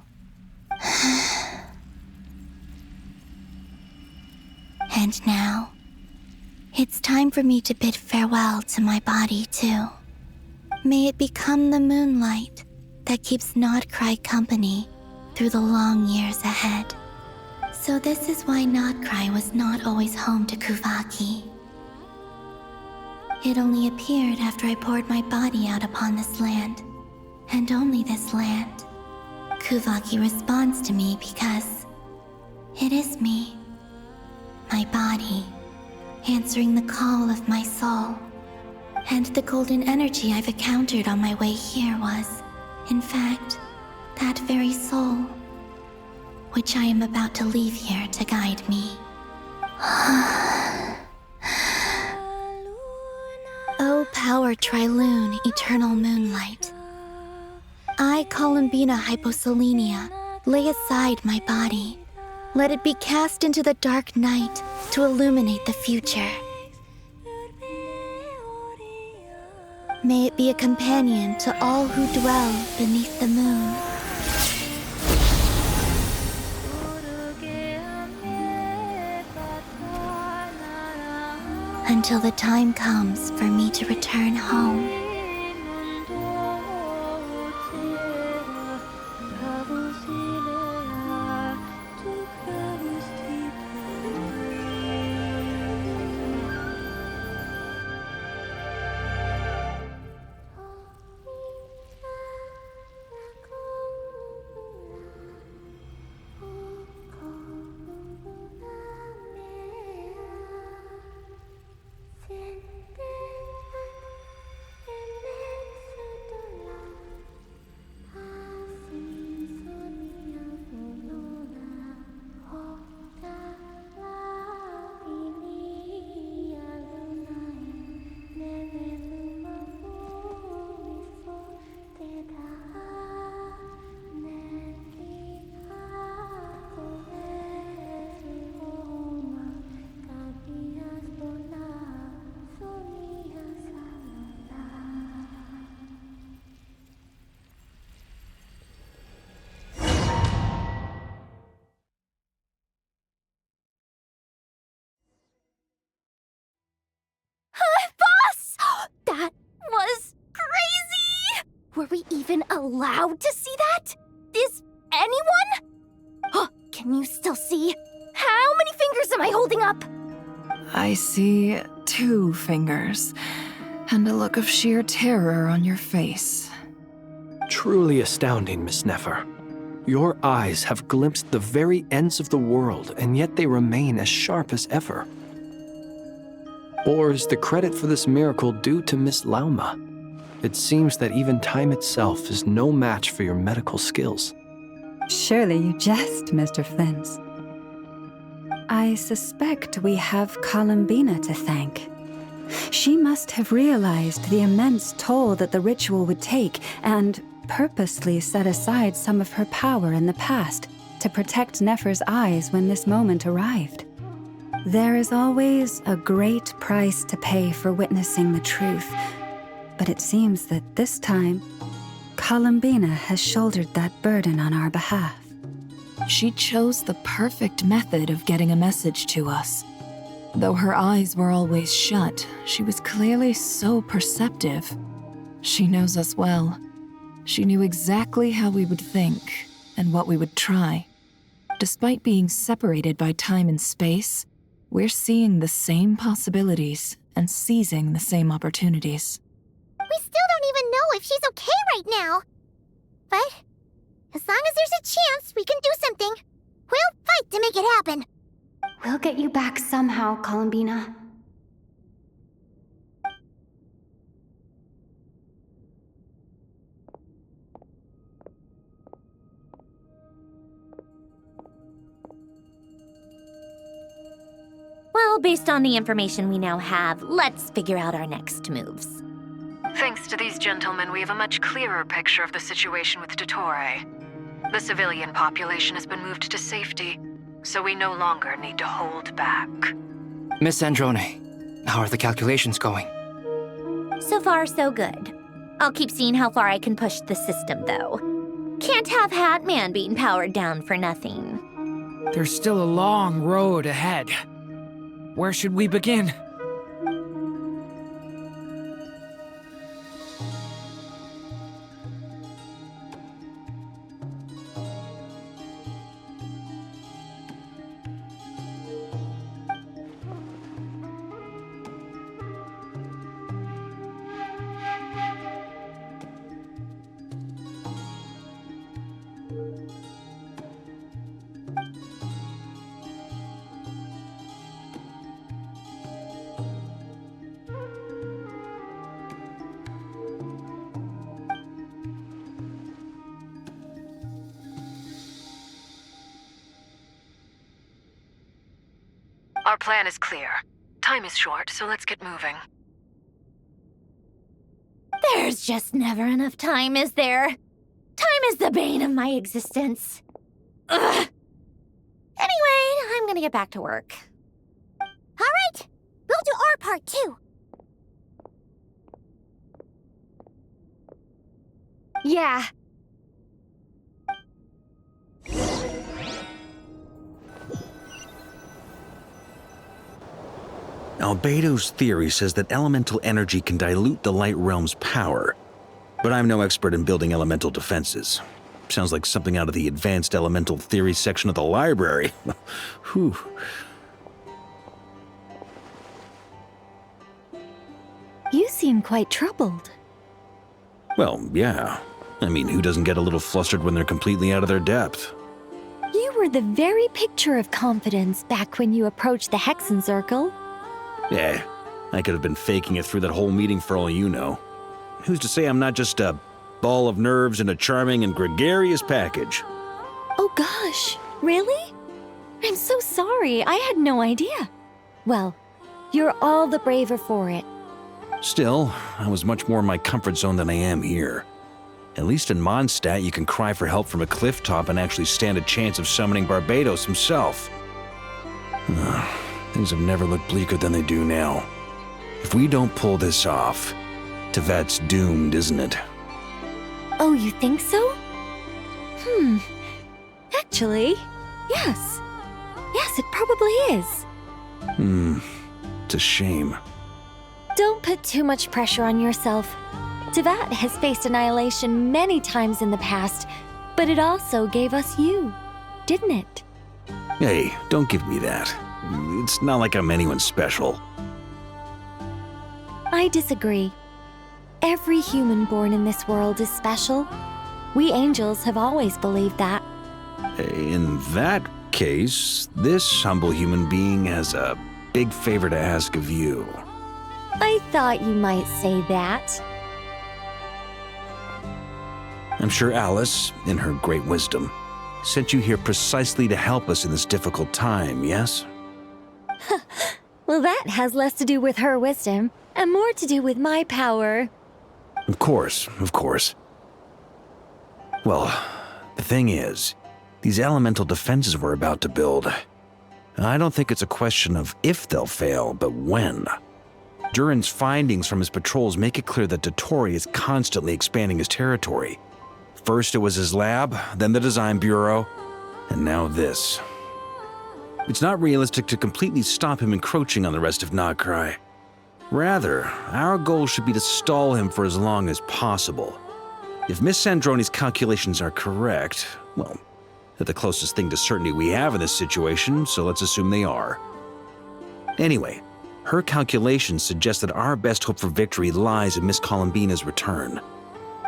And now, it's time for me to bid farewell to my body, too. May it become the moonlight that keeps Notcry company through the long years ahead. So this is why Notcry was not always home to Kuvaki. It only appeared after I poured my body out upon this land, and only this land. Kuvaki responds to me because it is me, my body, answering the call of my soul. And the golden energy I've encountered on my way here was, in fact, that very soul, which I am about to leave here to guide me. O power Trilune, eternal moonlight. I, Columbina Hyposelenia, lay aside my body. Let it be cast into the dark night to illuminate the future. May it be a companion to all who dwell beneath the moon. Until the time comes for me to return home. That was crazy! Were we even allowed to see that? Is anyone? Oh, can you still see? How many fingers am I holding up? I see 2 fingers, and a look of sheer terror on your face. Truly astounding, Miss Nefer. Your eyes have glimpsed the very ends of the world, and yet they remain as sharp as ever. Or is the credit for this miracle due to Miss Lauma? It seems that even time itself is no match for your medical skills. Surely you jest, Mr. Flintz. I suspect we have Columbina to thank. She must have realized the immense toll that the ritual would take and purposely set aside some of her power in the past to protect Nefer's eyes when this moment arrived. There is always a great price to pay for witnessing the truth, but it seems that this time, Columbina has shouldered that burden on our behalf. She chose the perfect method of getting a message to us. Though her eyes were always shut, she was clearly so perceptive. She knows us well. She knew exactly how we would think and what we would try. Despite being separated by time and space, we're seeing the same possibilities and seizing the same opportunities. We still don't even know if she's okay right now. But as long as there's a chance we can do something, we'll fight to make it happen. We'll get you back somehow, Columbina. Well, based on the information we now have, let's figure out our next moves. Thanks to these gentlemen, we have a much clearer picture of the situation with Dottore. The civilian population has been moved to safety, so we no longer need to hold back. Miss Androne, how are the calculations going? So far, so good. I'll keep seeing how far I can push the system, though. Can't have Hatman being powered down for nothing. There's still a long road ahead. Where should we begin? Our plan is clear. Time is short, so let's get moving. There's just never enough time, is there? Time is the bane of my existence. Ugh. Anyway, I'm gonna get back to work. All right, we'll do our part too. Yeah. Albedo's theory says that elemental energy can dilute the light realm's power, but I'm no expert in building elemental defenses. Sounds like something out of the advanced elemental theory section of the library. Whew. You seem quite troubled. Well, yeah. I mean, who doesn't get a little flustered when they're completely out of their depth? You were the very picture of confidence back when you approached the Hexen Circle. Yeah, I could have been faking it through that whole meeting for all you know. Who's to say I'm not just a ball of nerves in a charming and gregarious package? Oh gosh, really? I'm so sorry, I had no idea. Well, you're all the braver for it. Still, I was much more in my comfort zone than I am here. At least in Mondstadt, you can cry for help from a cliff top and actually stand a chance of summoning Barbados himself. Things have never looked bleaker than they do now. If we don't pull this off, Tevat's doomed, isn't it? Oh, you think so? Actually, yes. Yes, it probably is. It's a shame. Don't put too much pressure on yourself. Tevat has faced annihilation many times in the past, but it also gave us you, didn't it? Hey, don't give me that. It's not like I'm anyone special. I disagree. Every human born in this world is special. We angels have always believed that. In that case, this humble human being has a big favor to ask of you. I thought you might say that. I'm sure Alice, in her great wisdom, sent you here precisely to help us in this difficult time, yes? Well, that has less to do with her wisdom and more to do with my power. Of course, of course. Well, the thing is, these elemental defenses we're about to build, I don't think it's a question of if they'll fail, but when. Durin's findings from his patrols make it clear that Dottore is constantly expanding his territory. First it was his lab, then the design bureau, and now this. It's not realistic to completely stop him encroaching on the rest of Nagrai. Rather, our goal should be to stall him for as long as possible. If Miss Sandroni's calculations are correct, well, they're the closest thing to certainty we have in this situation, so let's assume they are. Anyway, her calculations suggest that our best hope for victory lies in Miss Columbina's return.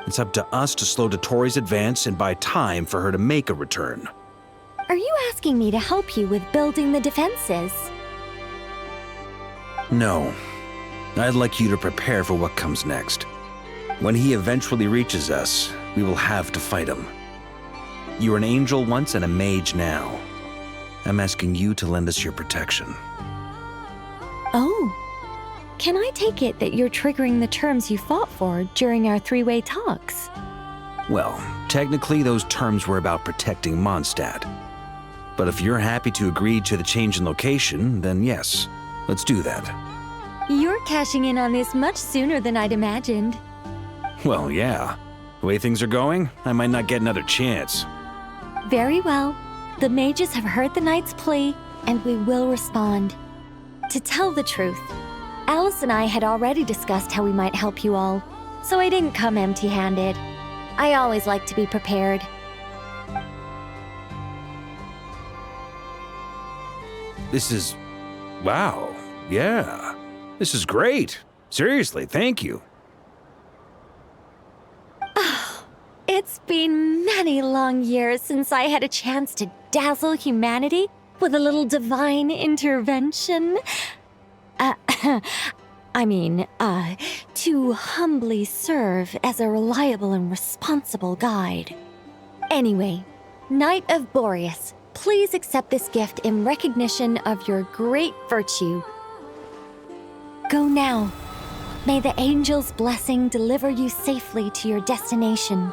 It's up to us to slow Dottore's advance and buy time for her to make a return. Are you asking me to help you with building the defenses? No. I'd like you to prepare for what comes next. When he eventually reaches us, we will have to fight him. You were an angel once and a mage now. I'm asking you to lend us your protection. Oh. Can I take it that you're triggering the terms you fought for during our three-way talks? Well, technically those terms were about protecting Mondstadt. But if you're happy to agree to the change in location, then yes, let's do that. You're cashing in on this much sooner than I'd imagined. Well, yeah. The way things are going, I might not get another chance. Very well. The mages have heard the knight's plea, and we will respond. To tell the truth, Alice and I had already discussed how we might help you all, so I didn't come empty-handed. I always like to be prepared. This is... wow. Yeah. This is great. Seriously, thank you. It's been many long years since I had a chance to dazzle humanity with a little divine intervention. To humbly serve as a reliable and responsible guide. Anyway, Knight of Boreas, please accept this gift in recognition of your great virtue. Go now. May the angel's blessing deliver you safely to your destination.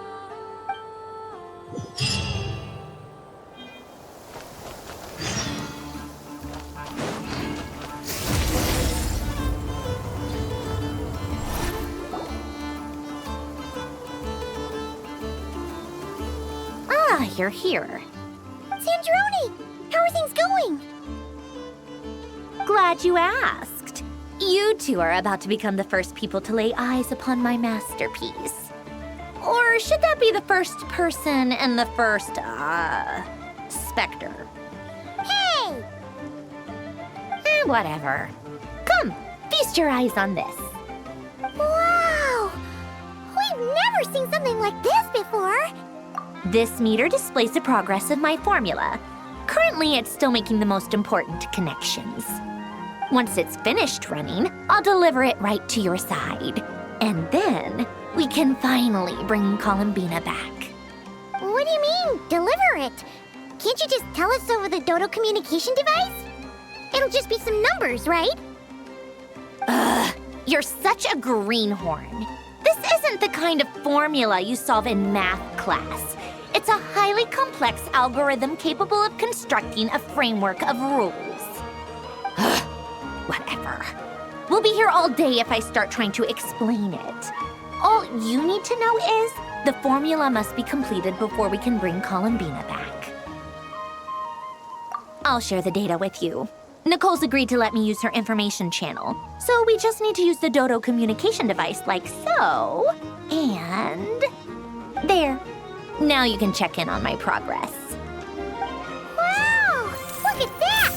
Ah, you're here. Sandrone! How are things going? Glad you asked. You two are about to become the first people to lay eyes upon my masterpiece. Or should that be the first person and the first, specter? Hey! Whatever. Come, feast your eyes on this. Wow! We've never seen something like this before! This meter displays the progress of my formula. Currently, it's still making the most important connections. Once it's finished running, I'll deliver it right to your side. And then, we can finally bring Columbina back. What do you mean, deliver it? Can't you just tell us over the Dodo communication device? It'll just be some numbers, right? Ugh, you're such a greenhorn. This isn't the kind of formula you solve in math class. It's a highly complex algorithm capable of constructing a framework of rules. Ugh, whatever. We'll be here all day if I start trying to explain it. All you need to know is the formula must be completed before we can bring Columbina back. I'll share the data with you. Nicole's agreed to let me use her information channel, so we just need to use the Dodo communication device like so, and... there. Now you can check in on my progress. Wow! Look at that!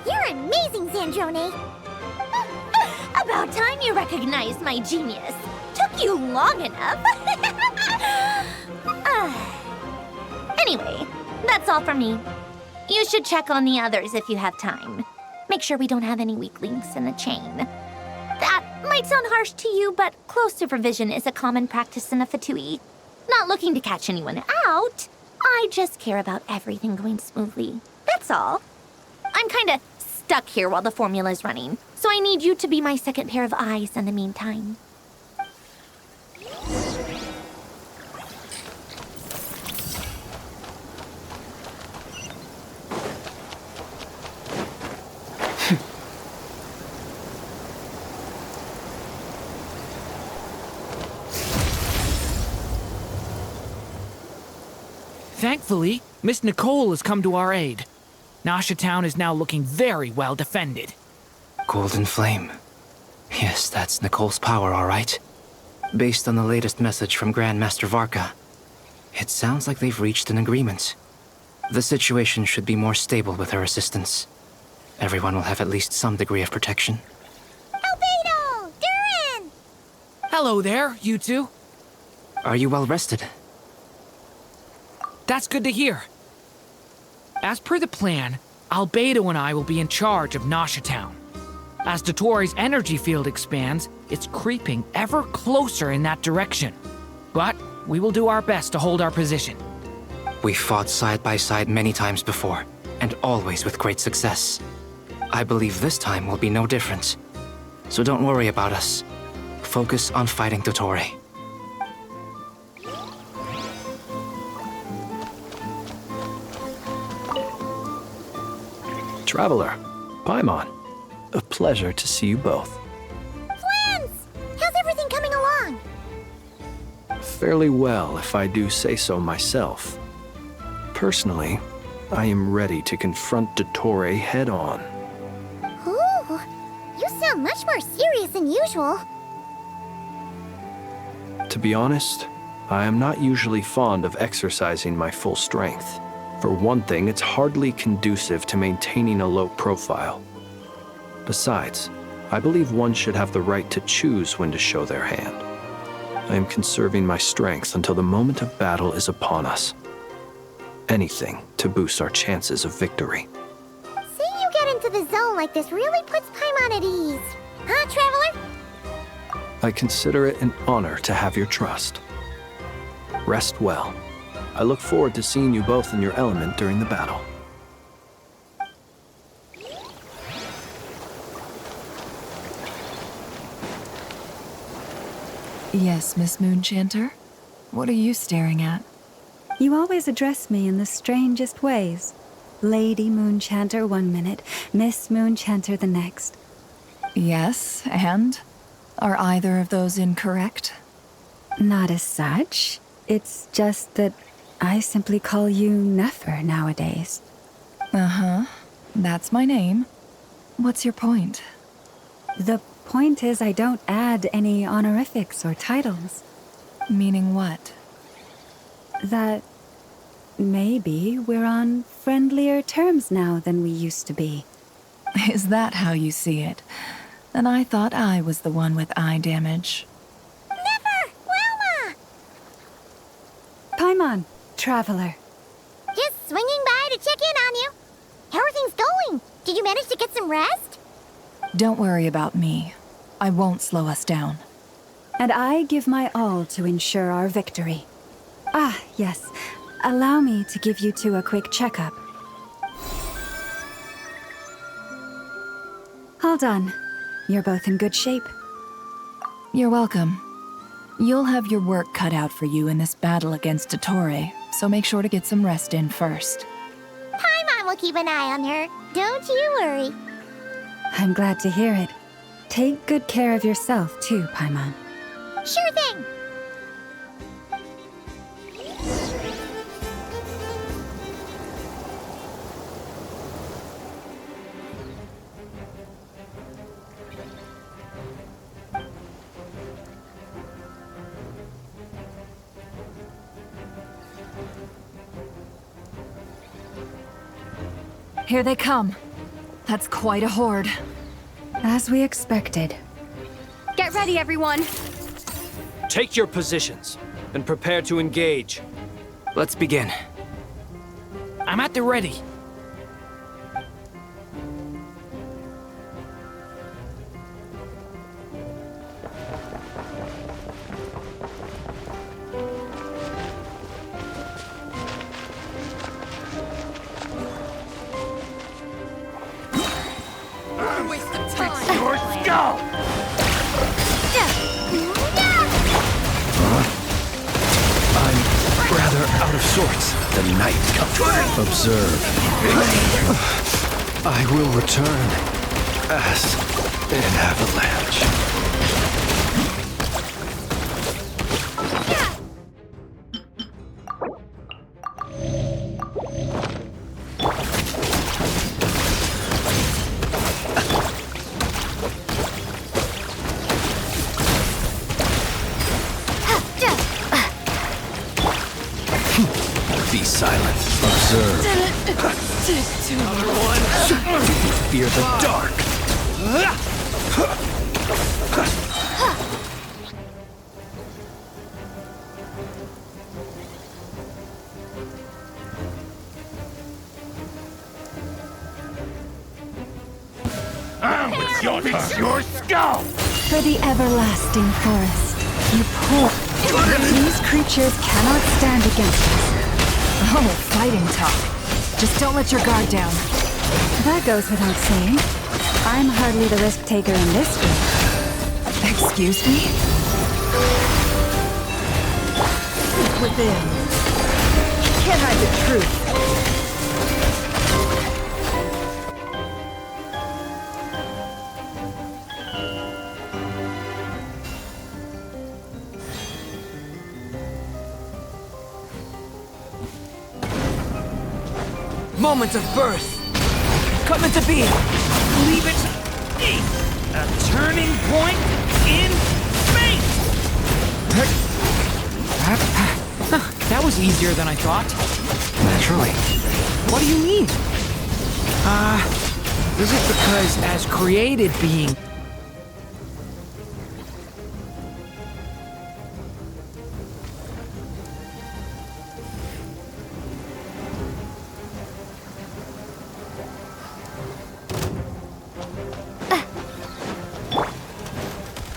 You're amazing, Sandrone! About About time you recognized my genius. Took you long enough. Anyway, that's all from me. You should check on the others if you have time. Make sure we don't have any weak links in the chain. That might sound harsh to you, but close supervision is a common practice in a Fatui. Not looking to catch anyone out. I just care about everything going smoothly. That's all. I'm kinda stuck here while the formula's running, so I need you to be my second pair of eyes in the meantime. Thankfully, Miss Nicole has come to our aid. Nasha Town is now looking very well defended. Golden Flame. Yes, that's Nicole's power, all right. Based on the latest message from Grandmaster Varka, it sounds like they've reached an agreement. The situation should be more stable with her assistance. Everyone will have at least some degree of protection. Albedo! Durin! Hello there, you two. Are you well rested? That's good to hear. As per the plan, Albedo and I will be in charge of Nasha Town. As Dottoro's energy field expands, it's creeping ever closer in that direction. But we will do our best to hold our position. We fought side by side many times before, and always with great success. I believe this time will be no different. So don't worry about us. Focus on fighting Dottore. Traveler, Paimon, a pleasure to see you both. Plans! How's everything coming along? Fairly well, if I do say so myself. Personally, I am ready to confront Dottore head-on. Ooh, you sound much more serious than usual. To be honest, I am not usually fond of exercising my full strength. For one thing, it's hardly conducive to maintaining a low profile. Besides, I believe one should have the right to choose when to show their hand. I am conserving my strength until the moment of battle is upon us. Anything to boost our chances of victory. Seeing you get into the zone like this really puts Paimon at ease. Huh, Traveler? I consider it an honor to have your trust. Rest well. I look forward to seeing you both in your element during the battle. Yes, Miss Moonchanter? What are you staring at? You always address me in the strangest ways. Lady Moonchanter 1 minute, Miss Moonchanter the next. Yes, and? Are either of those incorrect? Not as such. It's just that I simply call you Nefer nowadays. Uh-huh. That's my name. What's your point? The point is I don't add any honorifics or titles. Meaning what? That maybe we're on friendlier terms now than we used to be. Is that how you see it? Then I thought I was the one with eye damage. Never! Wilma! Paimon, Traveler. Just swinging by to check in on you. How are things going? Did you manage to get some rest? Don't worry about me. I won't slow us down. And I give my all to ensure our victory. Ah, yes. Allow me to give you two a quick checkup. All done. You're both in good shape. You're welcome. You'll have your work cut out for you in this battle against Dottore, so make sure to get some rest in first. Paimon will keep an eye on her. Don't you worry. I'm glad to hear it. Take good care of yourself, too, Paimon. Sure thing. Here they come. That's quite a horde. As we expected. Get ready, everyone. Take your positions and prepare to engage. Let's begin. I'm at the ready. Your skull! I'm rather out of sorts. The night comes. Observe. I will return as an avalanche. Be silent. Observe. Another one. Do you fear the dark? With your skull! For the everlasting forest, you poor. These creatures cannot stand against us. Oh, fighting talk. Just don't let your guard down. That goes without saying. I'm hardly the risk taker in this game. Excuse me? Within. Can't hide the truth. Moment of birth. Come into being. Leave it to me. A turning point in fate! That was easier than I thought. Naturally. What do you mean? Is it because as created being...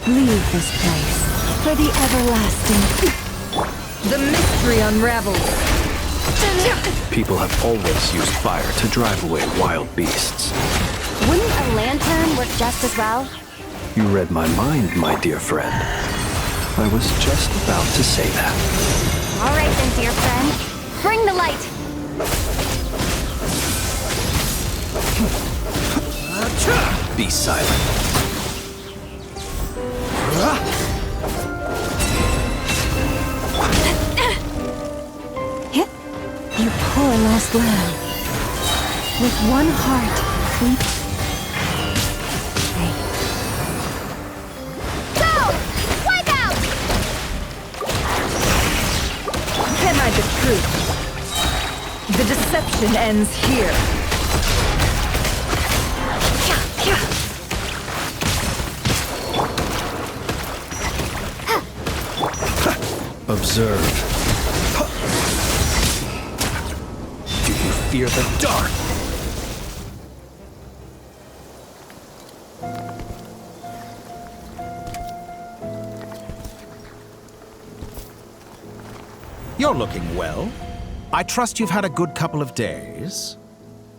Leave this place for the everlasting. The mystery unravels. People have always used fire to drive away wild beasts. Wouldn't a lantern work just as well? You read my mind, my dear friend. I was just about to say that. All right then, dear friend. Bring the light. Be silent. You poor lost lamb. With one heart, we... Go! Wipe out! Can't hide the truth. The deception ends here. Observe. Do you fear the dark? You're looking well. I trust you've had a good couple of days.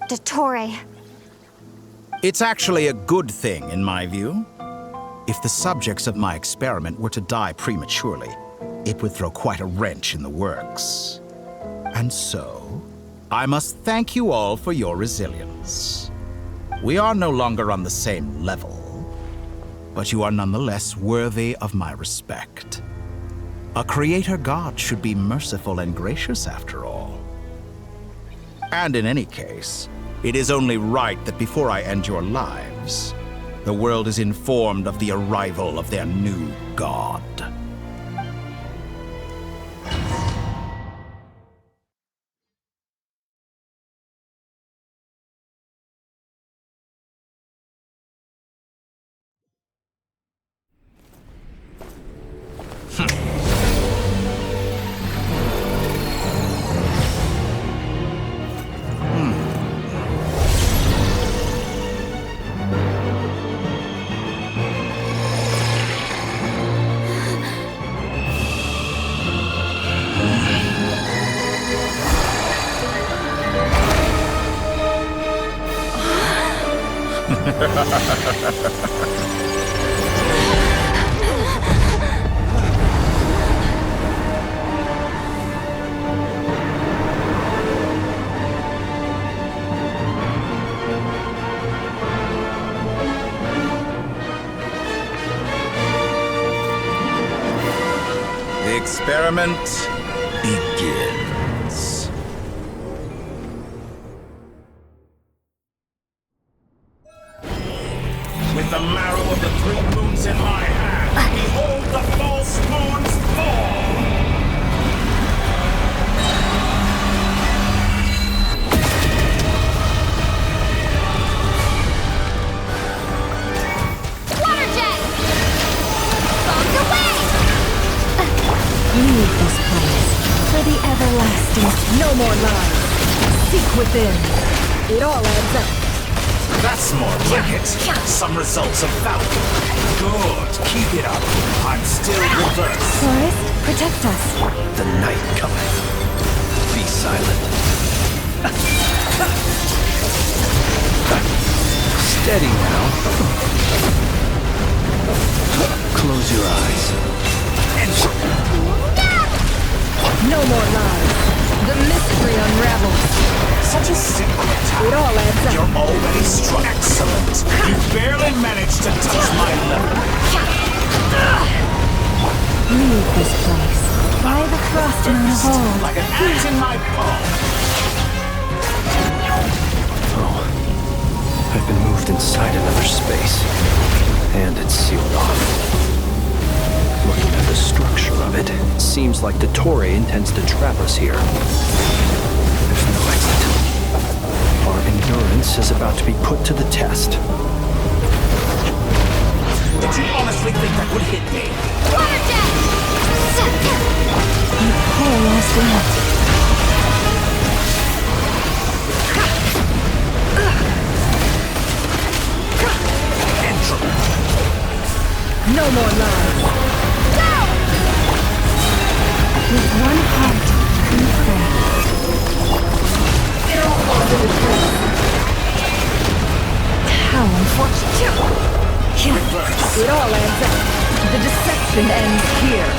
Dottore. It's actually a good thing, in my view. If the subjects of my experiment were to die prematurely, it would throw quite a wrench in the works. And so, I must thank you all for your resilience. We are no longer on the same level, but you are nonetheless worthy of my respect. A creator god should be merciful and gracious after all. And in any case, it is only right that before I end your lives, the world is informed of the arrival of their new god. The experiment begins. With the marrow of the 3 moons in my hand, behold the false moons fall! Water jet! Bombs away! Leave this place for the everlasting. No more lies. Seek within. It all adds up. That's more like it. Some results of value. Good. Keep it up. I'm still reversed. Forest, protect us. The night cometh. Be silent. Steady now. Close your eyes. No more lies. The mystery unravels. Such a simple attack. It all adds up. You're already strong. Excellent. You barely managed to touch my level. Leave this place. By the frost moon of old. Like an ant in my palm. Oh. I've been moved inside another space. And it's sealed off. Looking at the structure of it, it seems like the Torre intends to trap us here. There's no exit. Our endurance is about to be put to the test. Did you honestly think that would hit me? Water jet! You poor lost rat. No more lies. Go! With one heart, we pray. How unfortunate. It all adds up. The deception ends here.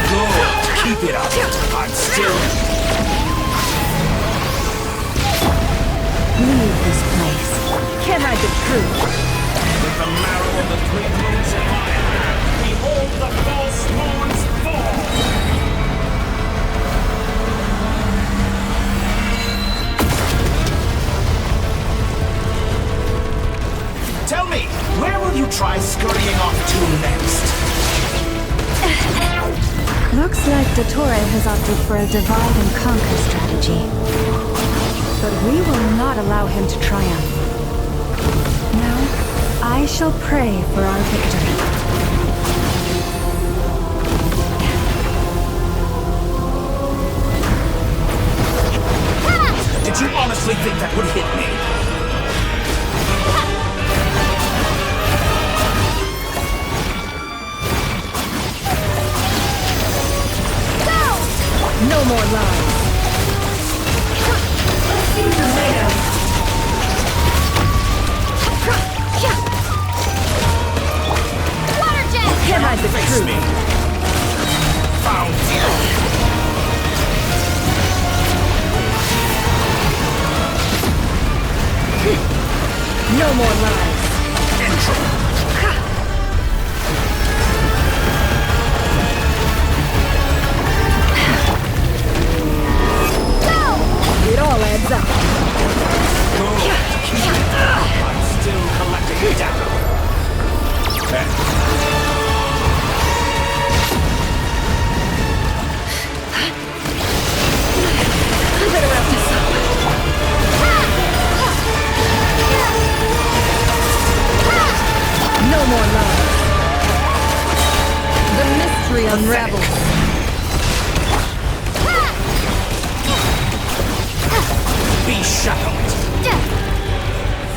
Good. Keep it up. I'm still... Leave this place. Can't hide the truth. With the marrow of the 3 moons in my hand, behold the false moons fall! Tell me, where will you try scurrying off to next? Looks like the Torre has opted for a divide and conquer strategy. But we will not allow him to triumph. Now, I shall pray for our victory. Did you honestly think that would hit me? No more lies. Water jet! Can't hide the Face truth. me. Found you. No more lies. Intro. It all adds up. I'm still collecting data. I better wrap this up. No more lies. The mystery unravels. Be shackled.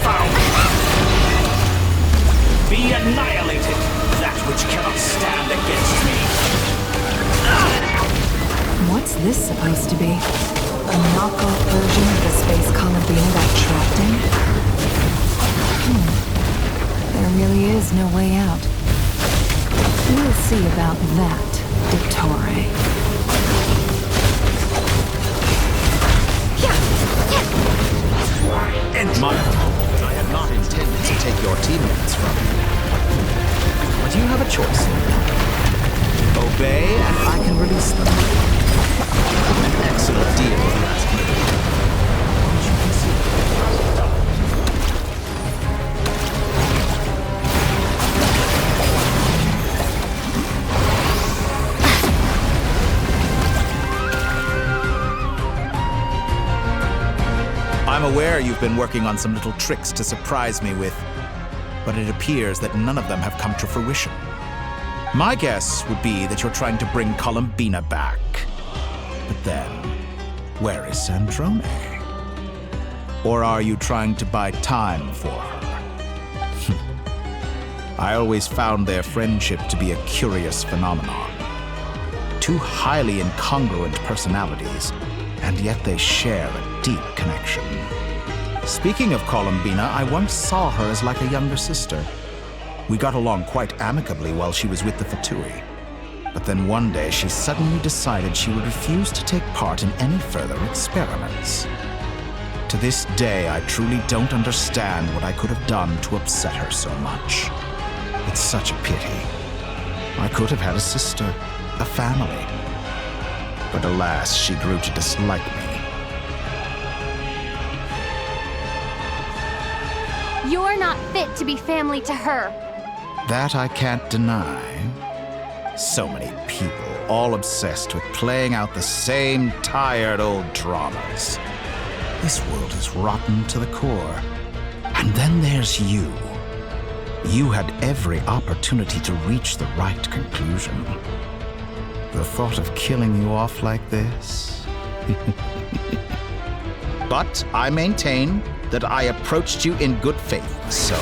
Found. Be annihilated. That which cannot stand against me. What's this supposed to be? A knockoff version of the space Columbina got trapped in? There really is no way out. We'll see about that, Dottore. And my fault. I had not intended to take your teammates from you. But you have a choice. Obey, and I can release them. An excellent deal, if you ask me. Won't you consider I'm aware you've been working on some little tricks to surprise me with, but it appears that none of them have come to fruition. My guess would be that you're trying to bring Columbina back. But then, where is Sandrone? Or are you trying to buy time for her? I always found their friendship to be a curious phenomenon. Two highly incongruent personalities, and yet they share a deep connection. Speaking of Columbina, I once saw her as like a younger sister. We got along quite amicably while she was with the VIII. But then one day she suddenly decided she would refuse to take part in any further experiments. To this day, I truly don't understand what I could have done to upset her so much. It's such a pity. I could have had a sister, a family. But alas, she grew to dislike me. You're not fit to be family to her. That I can't deny. So many people, all obsessed with playing out the same tired old dramas. This world is rotten to the core. And then there's you. You had every opportunity to reach the right conclusion. The thought of killing you off like this? But I maintain that I approached you in good faith, so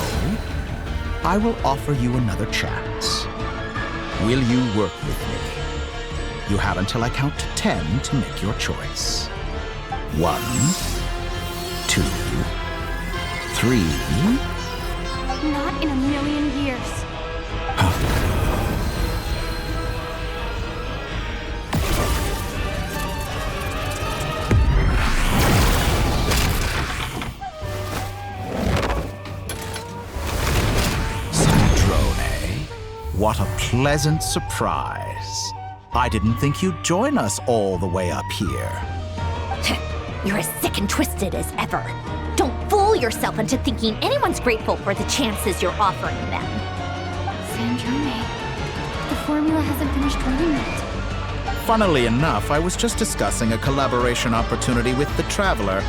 I will offer you another chance. Will you work with me? You have until I count to 10 to make your choice. 1, 2, 3. Not in a million years. What a pleasant surprise. I didn't think you'd join us all the way up here. You're as sick and twisted as ever. Don't fool yourself into thinking anyone's grateful for the chances you're offering them. Sandrone, the formula hasn't finished running yet. Funnily enough, I was just discussing a collaboration opportunity with the Traveler,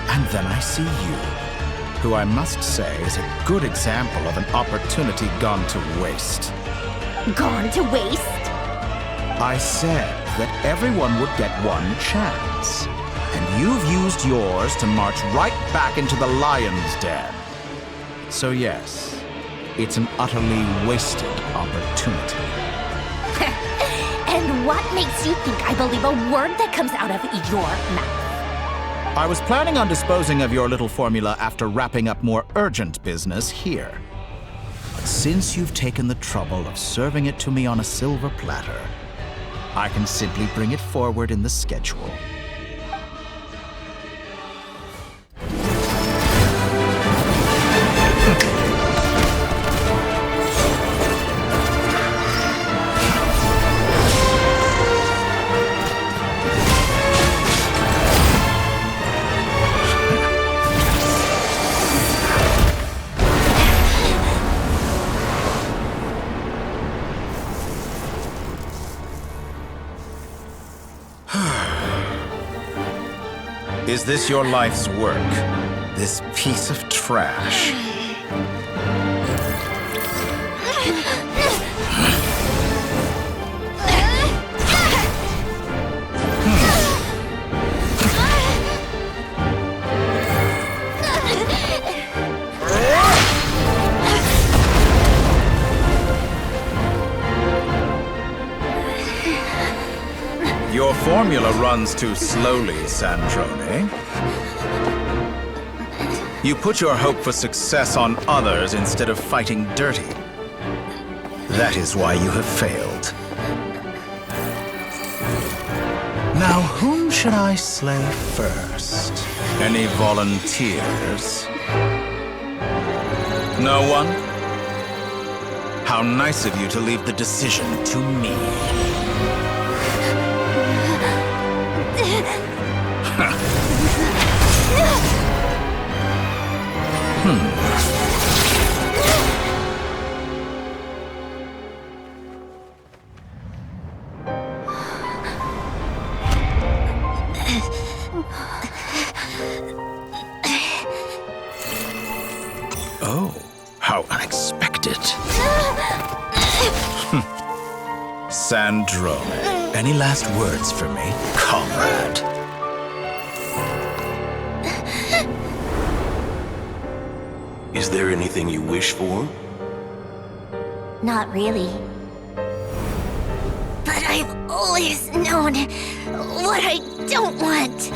and then I see you, who I must say is a good example of an opportunity gone to waste. Gone to waste? I said that everyone would get one chance, and you've used yours to march right back into the lion's den. So yes, it's an utterly wasted opportunity. And what makes you think I believe a word that comes out of your mouth? I was planning on disposing of your little formula after wrapping up more urgent business here. But since you've taken the trouble of serving it to me on a silver platter, I can simply bring it forward in the schedule. Is this your life's work? This piece of trash? Your Your formula runs too slowly, Sandrone. You put your hope for success on others instead of fighting dirty. That is why you have failed. Now, whom should I slay first? Any volunteers? No one? How nice of you to leave the decision to me. Oh, how unexpected. Sandrone, any last words for me, comrade? Is there anything you wish for? Not really. But I've always known what I don't want.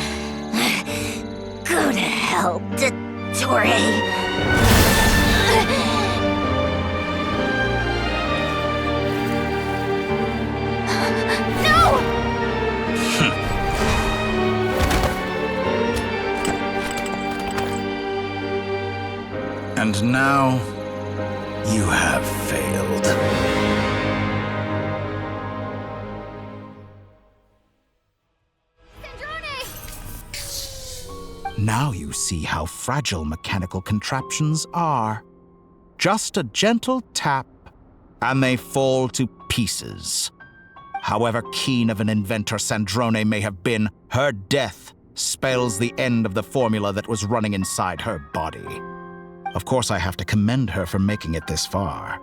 Go to hell, Dottore. And now, you have failed. Now you see how fragile mechanical contraptions are. Just a gentle tap, and they fall to pieces. However keen of an inventor Sandrone may have been, her death spells the end of the formula that was running inside her body. Of course, I have to commend her for making it this far.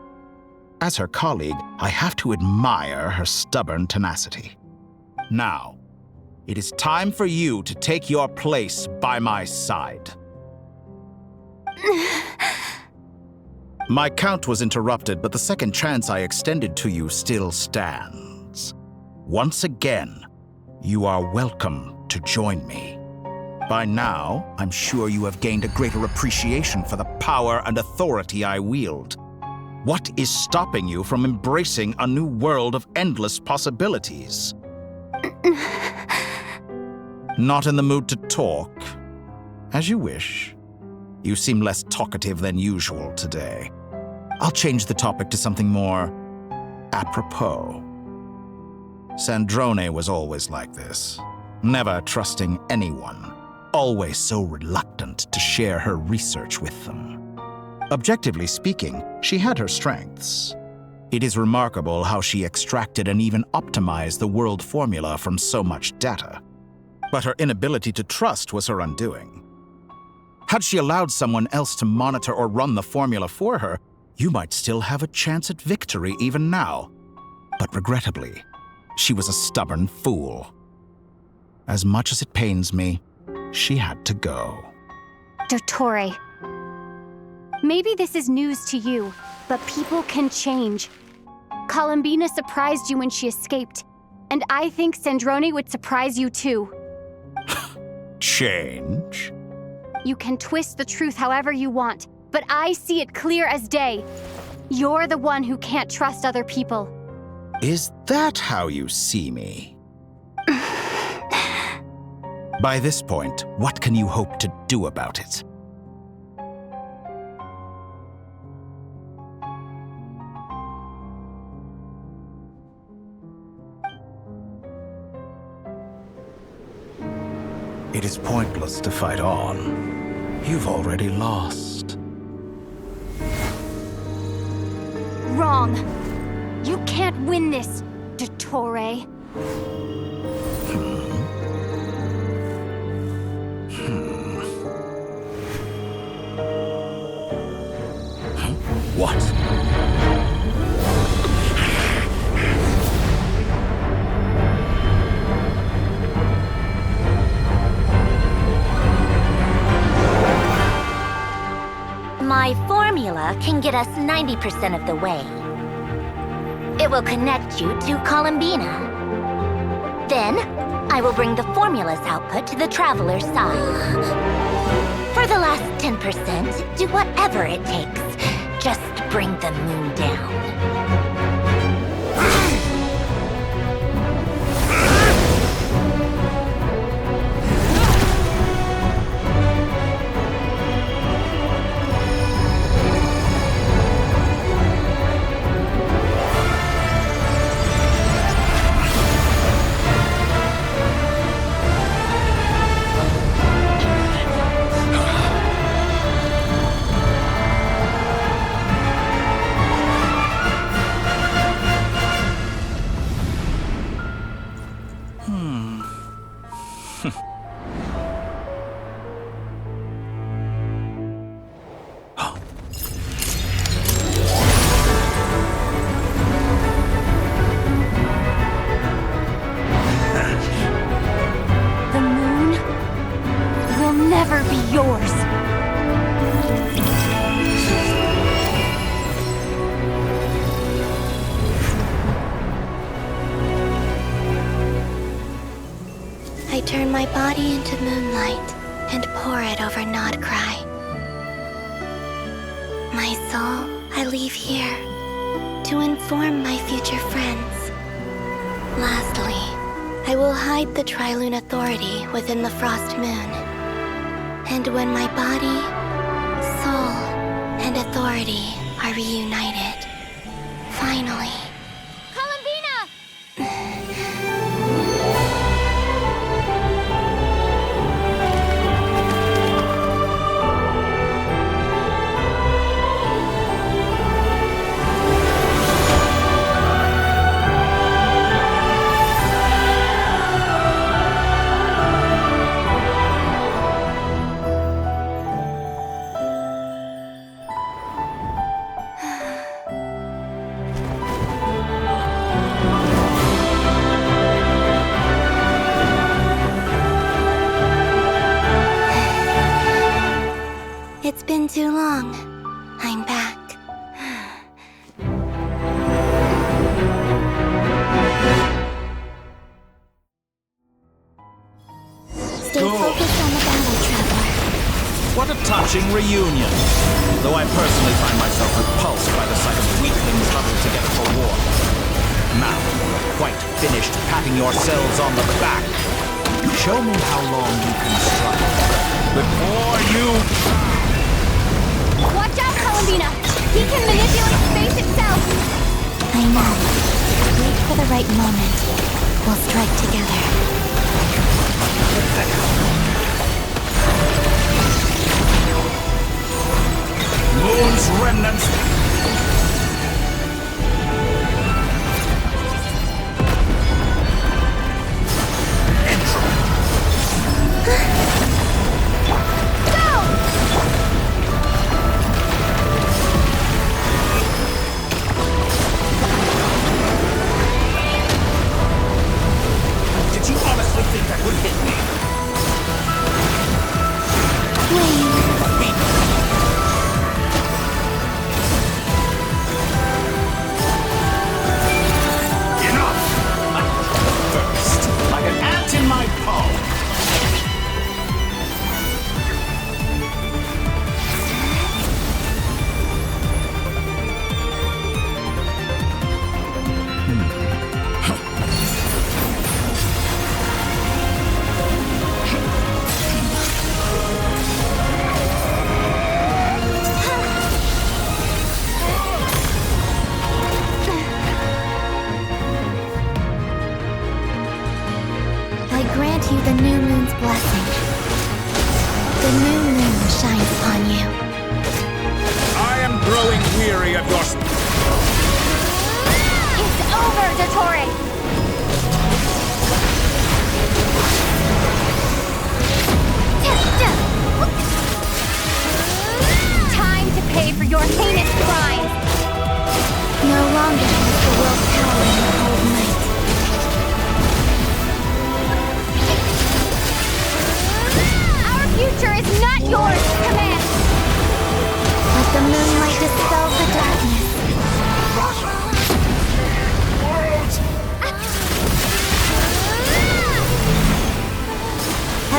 As her colleague, I have to admire her stubborn tenacity. Now, it is time for you to take your place by my side. My count was interrupted, but the second chance I extended to you still stands. Once again, you are welcome to join me. By now, I'm sure you have gained a greater appreciation for the power and authority I wield. What is stopping you from embracing a new world of endless possibilities? Not in the mood to talk? As you wish. You seem less talkative than usual today. I'll change the topic to something more apropos. Sandrone was always like this, never trusting anyone. Always so reluctant to share her research with them. Objectively speaking, she had her strengths. It is remarkable how she extracted and even optimized the world formula from so much data. But her inability to trust was her undoing. Had she allowed someone else to monitor or run the formula for her, you might still have a chance at victory even now. But regrettably, she was a stubborn fool. As much as it pains me, she had to go. Dottore. Maybe this is news to you, but people can change. Columbina surprised you when she escaped, and I think Sandrone would surprise you too. Change? You can twist the truth however you want, but I see it clear as day. You're the one who can't trust other people. Is that how you see me? By this point, what can you hope to do about it? It is pointless to fight on. You've already lost. Wrong. You can't win this, Dottore. What? My formula can get us 90% of the way. It will connect you to Columbina. Then, I will bring the formula's output to the Traveler's side. For the last 10%, do whatever it takes. Just bring the moon down. Never be yours. I turn my body into moonlight and pour it over Nodcry. My soul, I leave here to inform my future friends. Lastly, I will hide the Trilune Authority within the Frost Moon. And when my body, soul, and authority are reunited, finally... It's been too long. I'm back. Stay focused on the battle, Traveler. What a touching reunion. Though I personally find myself repulsed by the sight of weaklings huddled together for war. Now, you're quite finished patting yourselves on the back. Show me how long you can struggle before you... Watch out, Columbina! He can manipulate space itself! I know. Wait for the right moment. We'll strike together. Moon's remnants! Did you honestly think that would hit me? Enough! First, like an ant in my palm. I grant you the new moon's blessing. The new moon shines upon you. I am growing weary of your... It's over, Dottore! Time to pay for your heinous crimes! No longer is the world power in the cold night. Our future is not yours to command! Let the moonlight dispel the darkness.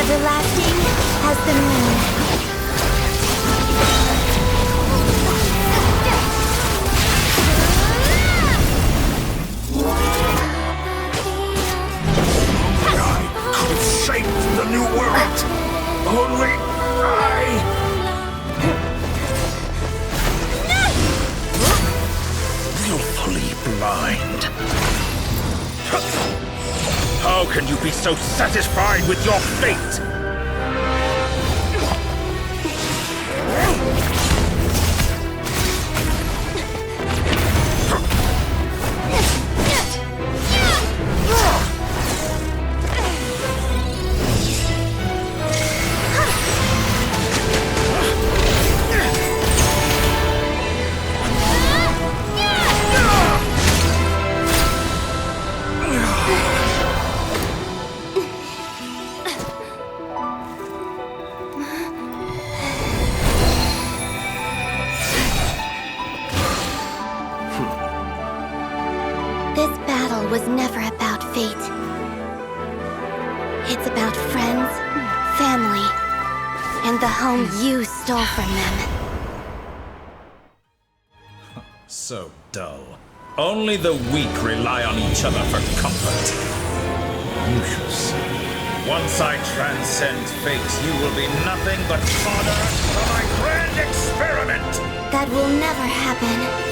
everlasting as the moon. I could have shaped the new world. Only I... Willfully blind. How can you be so satisfied with your fate? This battle was never about fate. It's about friends, family, and the home you stole from them. So dull. Only the weak rely on each other for comfort. You shall see. Once I transcend fate, you will be nothing but fodder for my grand experiment! That will never happen.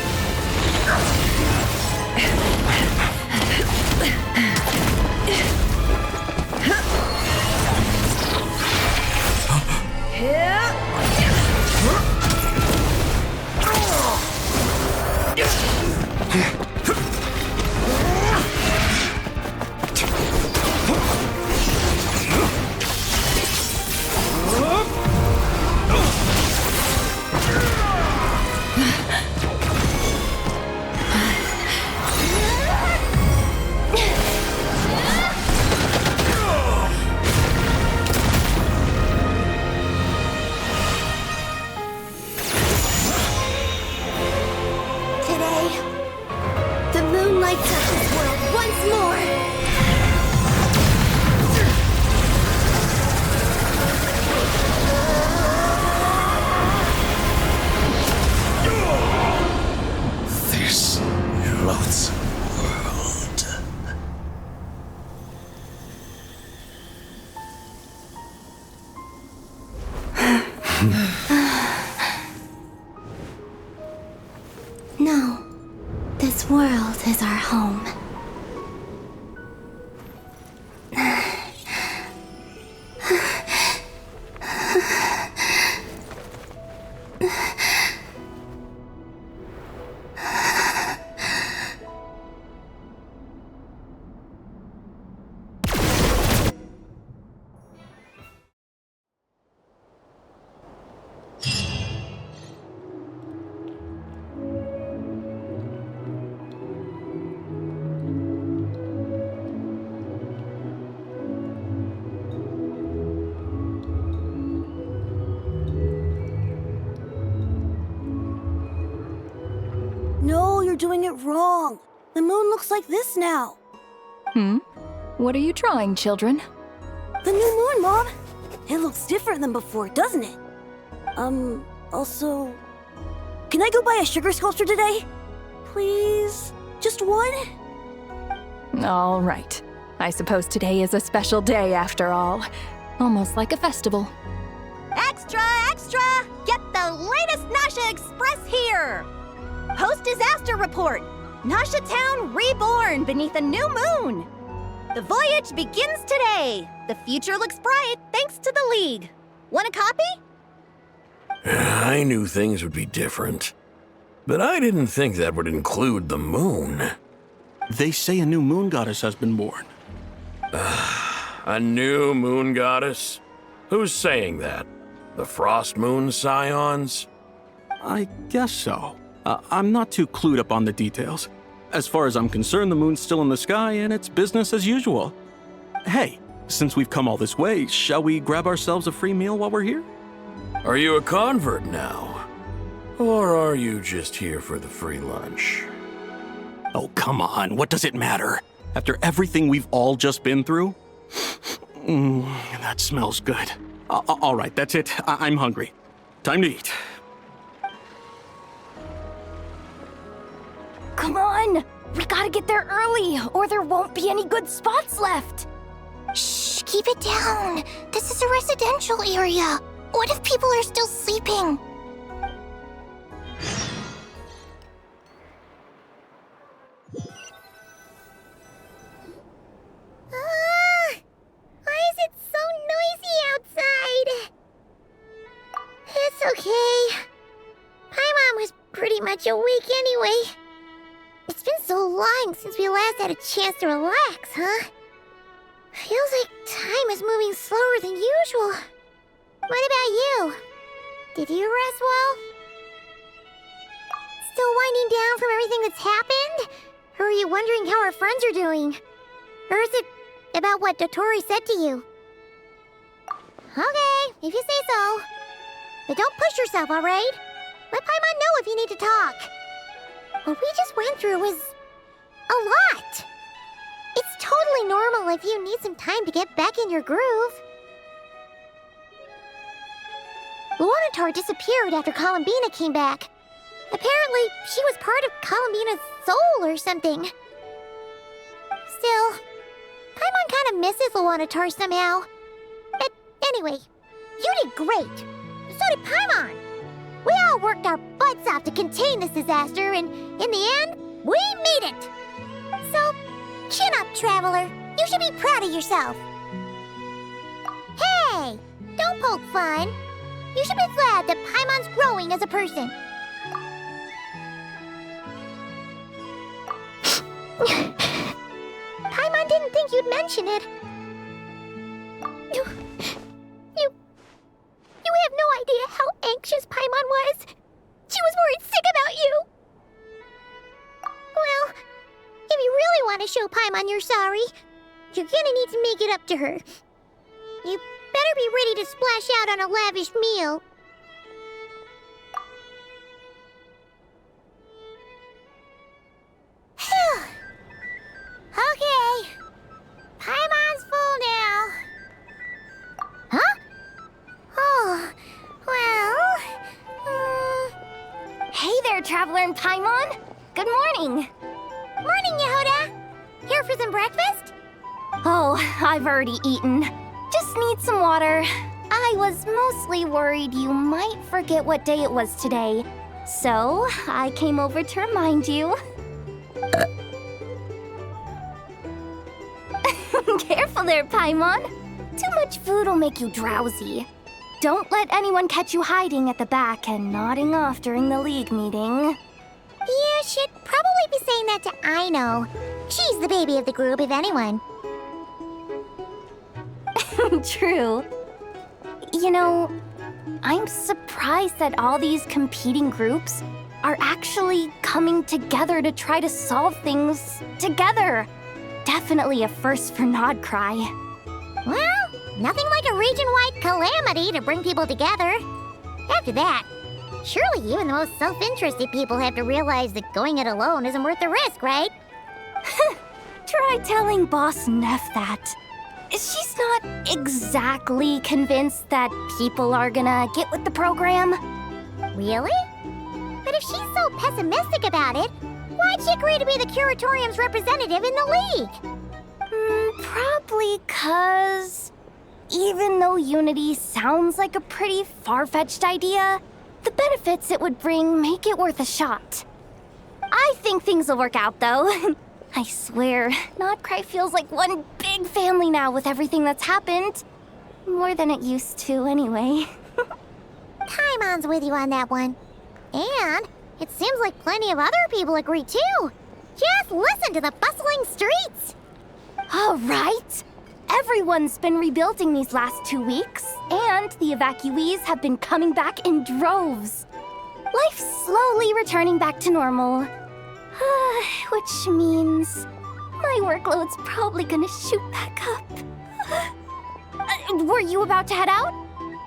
No, this world is our home. No, you're doing it wrong. The moon looks like this now. What are you trying, children? The new moon, Mom. It looks different than before, doesn't it? Also... Can I go buy a sugar sculpture today? Please? Just one? All right. I suppose today is a special day after all. Almost like a festival. Extra, extra! Get the latest Nasha Express here! Post-disaster report! Nasha Town reborn beneath a new moon! The voyage begins today! The future looks bright thanks to the League. Want a copy? I knew things would be different. But I didn't think that would include the moon. They say a new moon goddess has been born. A new moon goddess? Who's saying that? The Frost Moon Scions? I guess so. I'm not too clued up on the details. As far as I'm concerned, the moon's still in the sky and it's business as usual. Hey, since we've come all this way, shall we grab ourselves a free meal while we're here? Are you a convert now? Or are you just here for the free lunch? Oh, come on, what does it matter? After everything we've all just been through? That smells good. All right, that's it. I'm hungry. Time to eat. Come on! We gotta get there early, or there won't be any good spots left! Shh, keep it down. This is a residential area. What if people are still sleeping? Why is it so noisy outside? It's okay. Paimon was pretty much awake anyway. It's been so long since we last had a chance to relax, huh? Feels like time is moving slower than usual. What about you? Did you rest well? Still winding down from everything that's happened? Or are you wondering how our friends are doing? Or is it about what Dotori said to you? Okay, if you say so. But don't push yourself, alright? Let Paimon know if you need to talk. What we just went through was a lot. It's totally normal if you need some time to get back in your groove. Luanatar disappeared after Columbina came back. Apparently, she was part of Columbina's soul or something. Still, Paimon kind of misses Luanatar somehow. But anyway, you did great. So did Paimon. We all worked our butts off to contain this disaster, and in the end, we made it. So, chin up, Traveler. You should be proud of yourself. Hey, don't poke fun. You should be glad that Paimon's growing as a person. Paimon didn't think you'd mention it. You have no idea how anxious Paimon was. She was worried sick about you. Well, if you really want to show Paimon you're sorry, you're gonna need to make it up to her. You better be ready to splash out on a lavish meal. Okay. Paimon's full now. Huh? Oh, well... Hey there, Traveler and Paimon! Good morning! Morning, Yehuda! Here for some breakfast? Oh, I've already eaten. Just need some water. I was mostly worried you might forget what day it was today. So, I came over to remind you. Careful there, Paimon. Too much food will make you drowsy. Don't let anyone catch you hiding at the back and nodding off during the league meeting. You should probably be saying that to Aino. She's the baby of the group, if anyone. True. You know, I'm surprised that all these competing groups are actually coming together to try to solve things together. Definitely a first for Nodcry. Well, nothing like a region-wide calamity to bring people together. After that, surely even the most self-interested people have to realize that going it alone isn't worth the risk, right? Try telling Boss Neff that. She's not exactly convinced that people are gonna get with the program. Really? But if she's so pessimistic about it, why'd she agree to be the Curatorium's representative in the league? Probably 'cause even though Unity sounds like a pretty far-fetched idea, the benefits it would bring make it worth a shot. I think things will work out, though. I swear, Nodcry feels like one big family now with everything that's happened. More than it used to, anyway. Paimon's with you on that one. And it seems like plenty of other people agree, too. Just listen to the bustling streets. All right. Everyone's been rebuilding these last 2 weeks, and the evacuees have been coming back in droves. Life's slowly returning back to normal. Which means my workload's probably gonna shoot back up. Were you about to head out?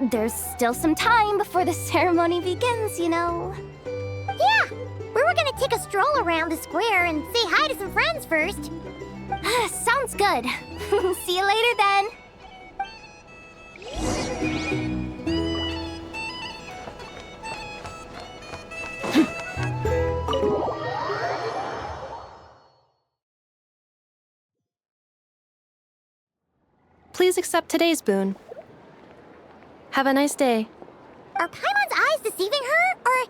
There's still some time before the ceremony begins, you know. Yeah, we were gonna take a stroll around the square and say hi to some friends first. Sounds good. See you later then. Please accept today's boon. Have a nice day. Are Paimon's eyes deceiving her? Or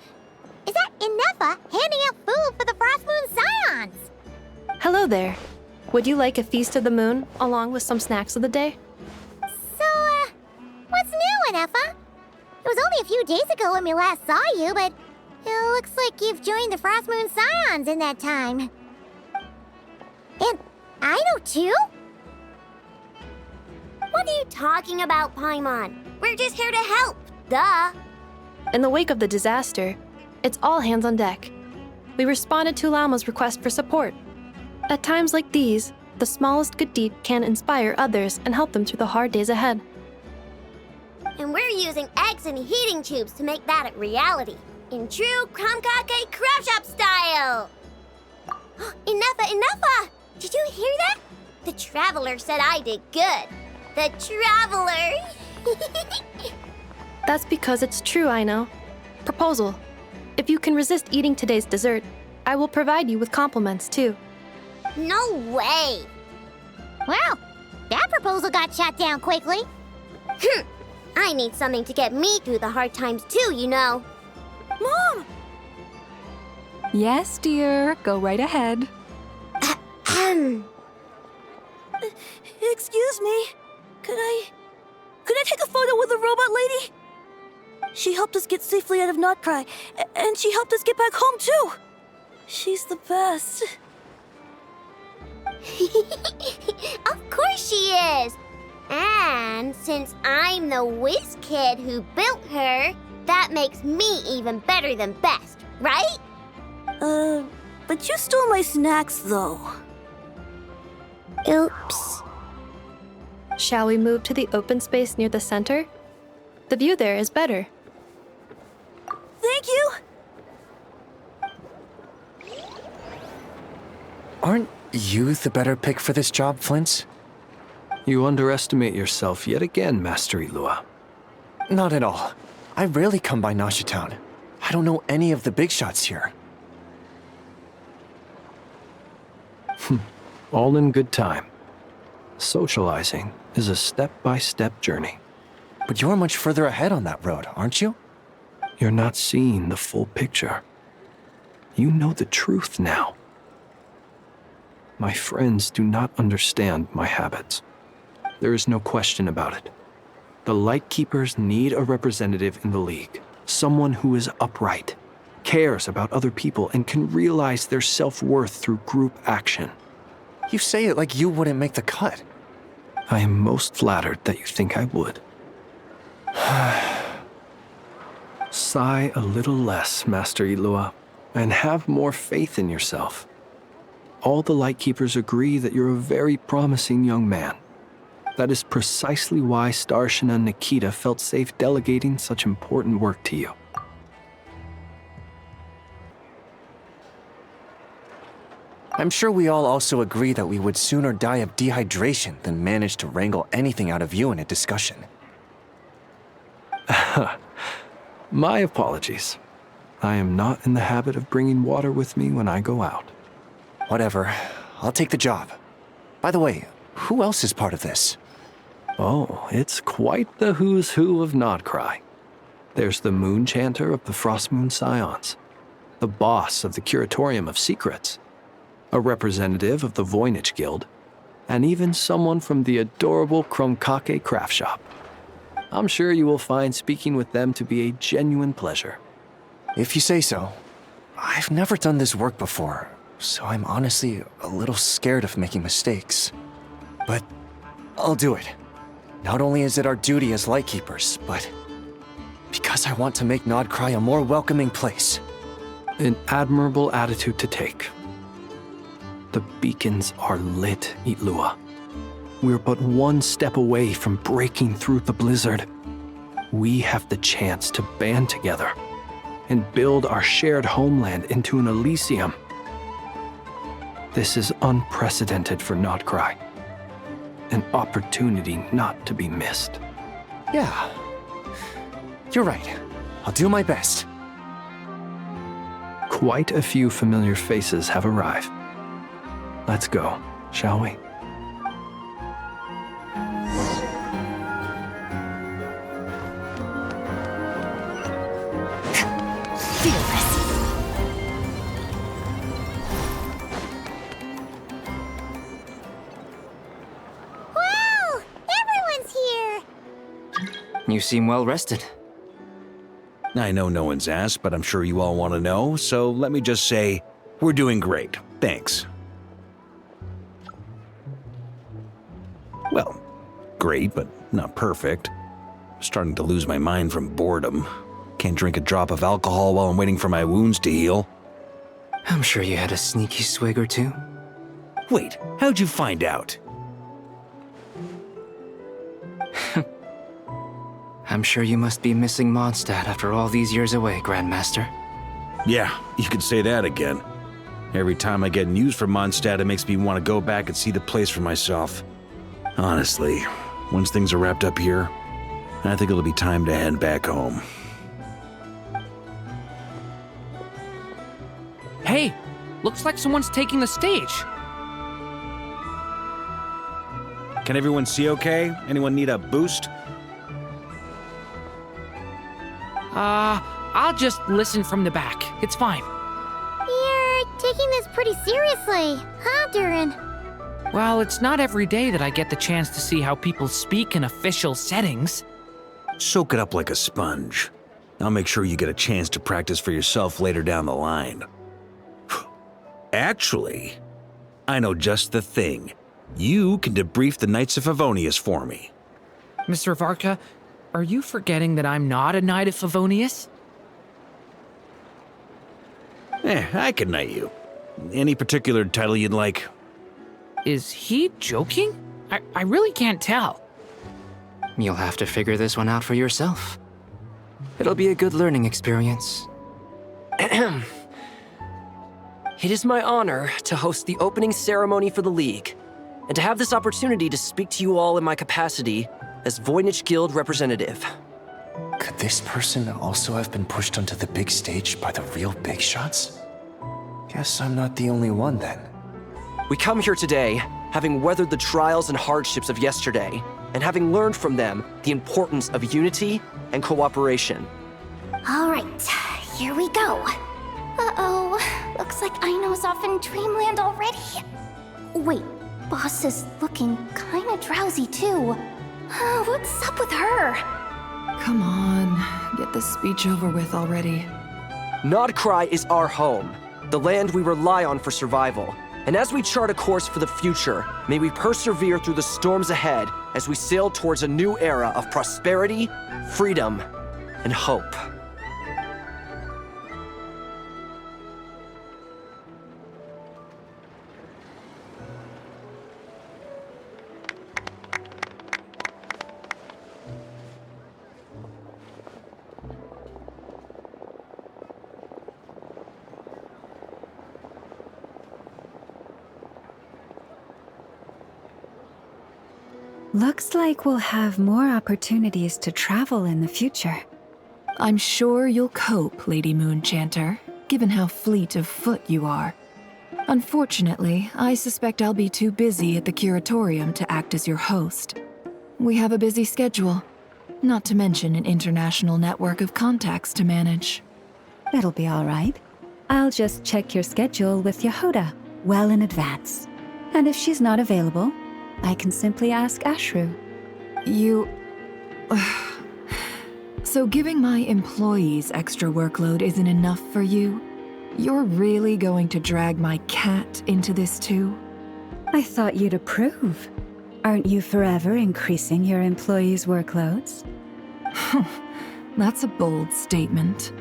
is that Inefa handing out food for the Frost Moon Scions? Hello there. Would you like a feast of the moon, along with some snacks of the day? So, what's new, Inefa? It was only a few days ago when we last saw you, but it looks like you've joined the Frost Moon Scions in that time. And I know too? What are you talking about, Paimon? We're just here to help, duh. In the wake of the disaster, it's all hands on deck. We responded to Lama's request for support. At times like these, the smallest good deed can inspire others and help them through the hard days ahead. And we're using eggs and heating tubes to make that a reality, in true Kromkake Craft Shop style! Enough! Did you hear that? The Traveler said I did good. The Traveler! That's because it's true, I know. Proposal. If you can resist eating today's dessert, I will provide you with compliments, too. No way! Well, that proposal got shot down quickly. I need something to get me through the hard times too, you know. Mom! Yes, dear. Go right ahead. Excuse me. Could I take a photo with the robot lady? She helped us get safely out of Notcry, and she helped us get back home too. She's the best. Of course she is! And since I'm the whiz kid who built her, that makes me even better than best, right? But you stole my snacks, though. Oops. Shall we move to the open space near the center? The view there is better. Thank you! Aren't you the better pick for this job, Flint? You underestimate yourself yet again, Master Ilua. Not at all. I rarely come by Nasha Town. I don't know any of the big shots here. All in good time. Socializing is a step-by-step journey. But you're much further ahead on that road, aren't you? You're not seeing the full picture. You know the truth now. My friends do not understand my habits. There is no question about it. The Lightkeepers need a representative in the League. Someone who is upright, cares about other people, and can realize their self-worth through group action. You say it like you wouldn't make the cut. I am most flattered that you think I would. Sigh a little less, Master Ilua, and have more faith in yourself. All the Lightkeepers agree that you're a very promising young man. That is precisely why Starshina and Nikita felt safe delegating such important work to you. I'm sure we all also agree that we would sooner die of dehydration than manage to wrangle anything out of you in a discussion. My apologies. I am not in the habit of bringing water with me when I go out. Whatever. I'll take the job. By the way, who else is part of this? Oh, it's quite the who's who of Notcry. There's the Moon Chanter of the Frost Moon Scions, the boss of the Curatorium of Secrets, a representative of the Voynich Guild, and even someone from the adorable Kromkake Craft Shop. I'm sure you will find speaking with them to be a genuine pleasure. If you say so. I've never done this work before, so I'm honestly a little scared of making mistakes. But I'll do it. Not only is it our duty as Lightkeepers, but because I want to make Notcry a more welcoming place. An admirable attitude to take. The beacons are lit, Ilua. We're but one step away from breaking through the blizzard. We have the chance to band together and build our shared homeland into an Elysium. This is unprecedented for Notcry. An opportunity not to be missed. Yeah. You're right. I'll do my best. Quite a few familiar faces have arrived. Let's go, shall we? You seem well rested. I know no one's asked, but I'm sure you all want to know, so let me just say, we're doing great. Thanks. Well, great, but not perfect. Starting to lose my mind from boredom. Can't drink a drop of alcohol while I'm waiting for my wounds to heal. I'm sure you had a sneaky swig or two. Wait, how'd you find out? I'm sure you must be missing Mondstadt after all these years away, Grandmaster. Yeah, you could say that again. Every time I get news from Mondstadt, it makes me want to go back and see the place for myself. Honestly, once things are wrapped up here, I think it'll be time to head back home. Hey, looks like someone's taking the stage. Can everyone see okay? Anyone need a boost? I'll just listen from the back. It's fine. You're taking this pretty seriously, huh, Durin? Well, it's not every day that I get the chance to see how people speak in official settings. Soak it up like a sponge. I'll make sure you get a chance to practice for yourself later down the line. Actually, I know just the thing. You can debrief the Knights of Favonius for me. Mr. Varka, are you forgetting that I'm not a Knight of Favonius? I can knight you. Any particular title you'd like? Is he joking? I really can't tell. You'll have to figure this one out for yourself. It'll be a good learning experience. It is my honor to host the opening ceremony for the League, and to have this opportunity to speak to you all in my capacity as Voynich Guild representative. Could this person also have been pushed onto the big stage by the real big shots? Guess I'm not the only one then. We come here today, having weathered the trials and hardships of yesterday, and having learned from them the importance of unity and cooperation. All right, here we go. Uh-oh. Looks like Aino's off in Dreamland already. Wait, Boss is looking kinda drowsy too. What's up with her? Come on, get this speech over with already. Nodcry is our home, the land we rely on for survival. And as we chart a course for the future, may we persevere through the storms ahead as we sail towards a new era of prosperity, freedom, and hope. Looks like we'll have more opportunities to travel in the future. I'm sure you'll cope, Lady Moonchanter, given how fleet of foot you are. Unfortunately, I suspect I'll be too busy at the Curatorium to act as your host. We have a busy schedule, not to mention an international network of contacts to manage. It'll be all right. I'll just check your schedule with Yehoda well in advance. And if she's not available, I can simply ask Ashru. You... So giving my employees extra workload isn't enough for you? You're really going to drag my cat into this too? I thought you'd approve. Aren't you forever increasing your employees' workloads? That's a bold statement.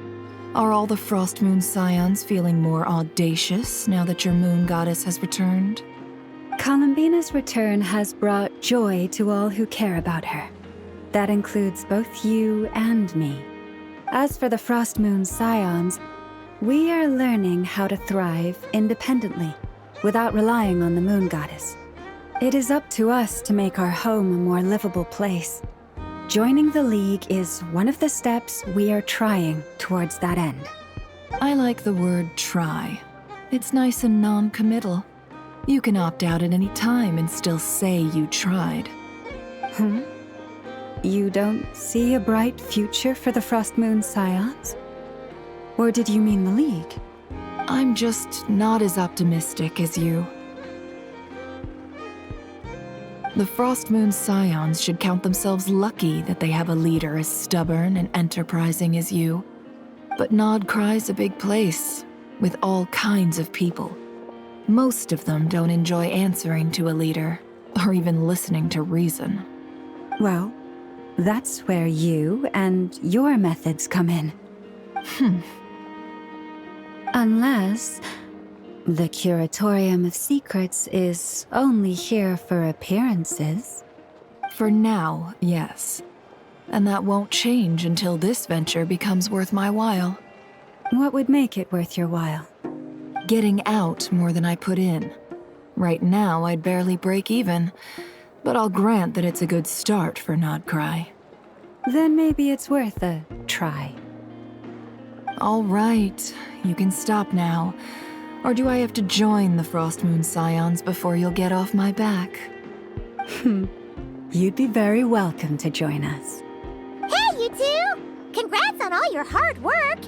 Are all the Frostmoon Scions feeling more audacious now that your moon goddess has returned? Columbina's return has brought joy to all who care about her. That includes both you and me. As for the Frostmoon Scions, we are learning how to thrive independently, without relying on the moon goddess. It is up to us to make our home a more livable place. Joining the League is one of the steps we are trying towards that end. I like the word try. It's nice and non-committal. You can opt out at any time and still say you tried. You don't see a bright future for the Frostmoon Scions? Or did you mean the League? I'm just not as optimistic as you. The Frost Moon Scions should count themselves lucky that they have a leader as stubborn and enterprising as you. But Nodcry's a big place, with all kinds of people. Most of them don't enjoy answering to a leader, or even listening to reason. Well, that's where you and your methods come in. Unless the Curatorium of Secrets is only here for appearances. For now, yes. And that won't change until this venture becomes worth my while. What would make it worth your while? Getting out more than I put in. Right now, I'd barely break even, but I'll grant that it's a good start for Nodcry. Then maybe it's worth a try. All right, you can stop now. Or do I have to join the Frost Moon Scions before you'll get off my back? You'd be very welcome to join us. Hey, you two! Congrats on all your hard work!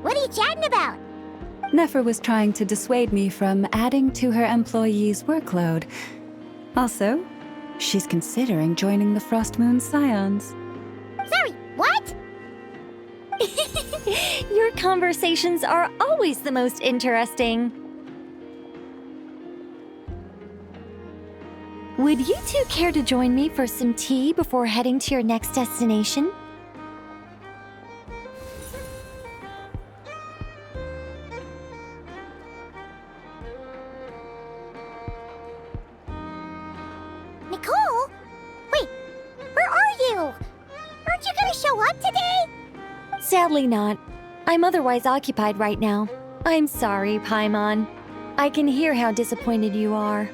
What are you chatting about? Nefer was trying to dissuade me from adding to her employees' workload. Also, she's considering joining the Frost Moon Scions. Sorry, what? Your conversations are always the most interesting. Would you two care to join me for some tea before heading to your next destination? Nicole? Wait, where are you? Aren't you gonna show up today? Sadly not. I'm otherwise occupied right now. I'm sorry, Paimon. I can hear how disappointed you are.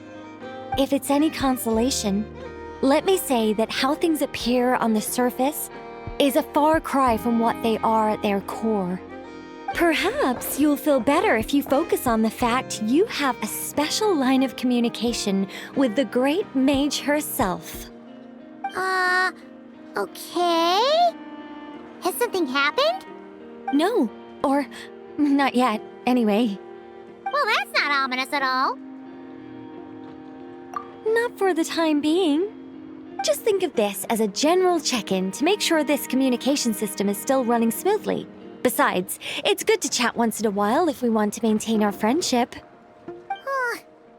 If it's any consolation, let me say that how things appear on the surface is a far cry from what they are at their core. Perhaps you'll feel better if you focus on the fact you have a special line of communication with the great mage herself. Okay? Has something happened? No, or not yet, anyway. Well, that's not ominous at all. Not for the time being. Just think of this as a general check-in to make sure this communication system is still running smoothly. Besides, it's good to chat once in a while if we want to maintain our friendship. You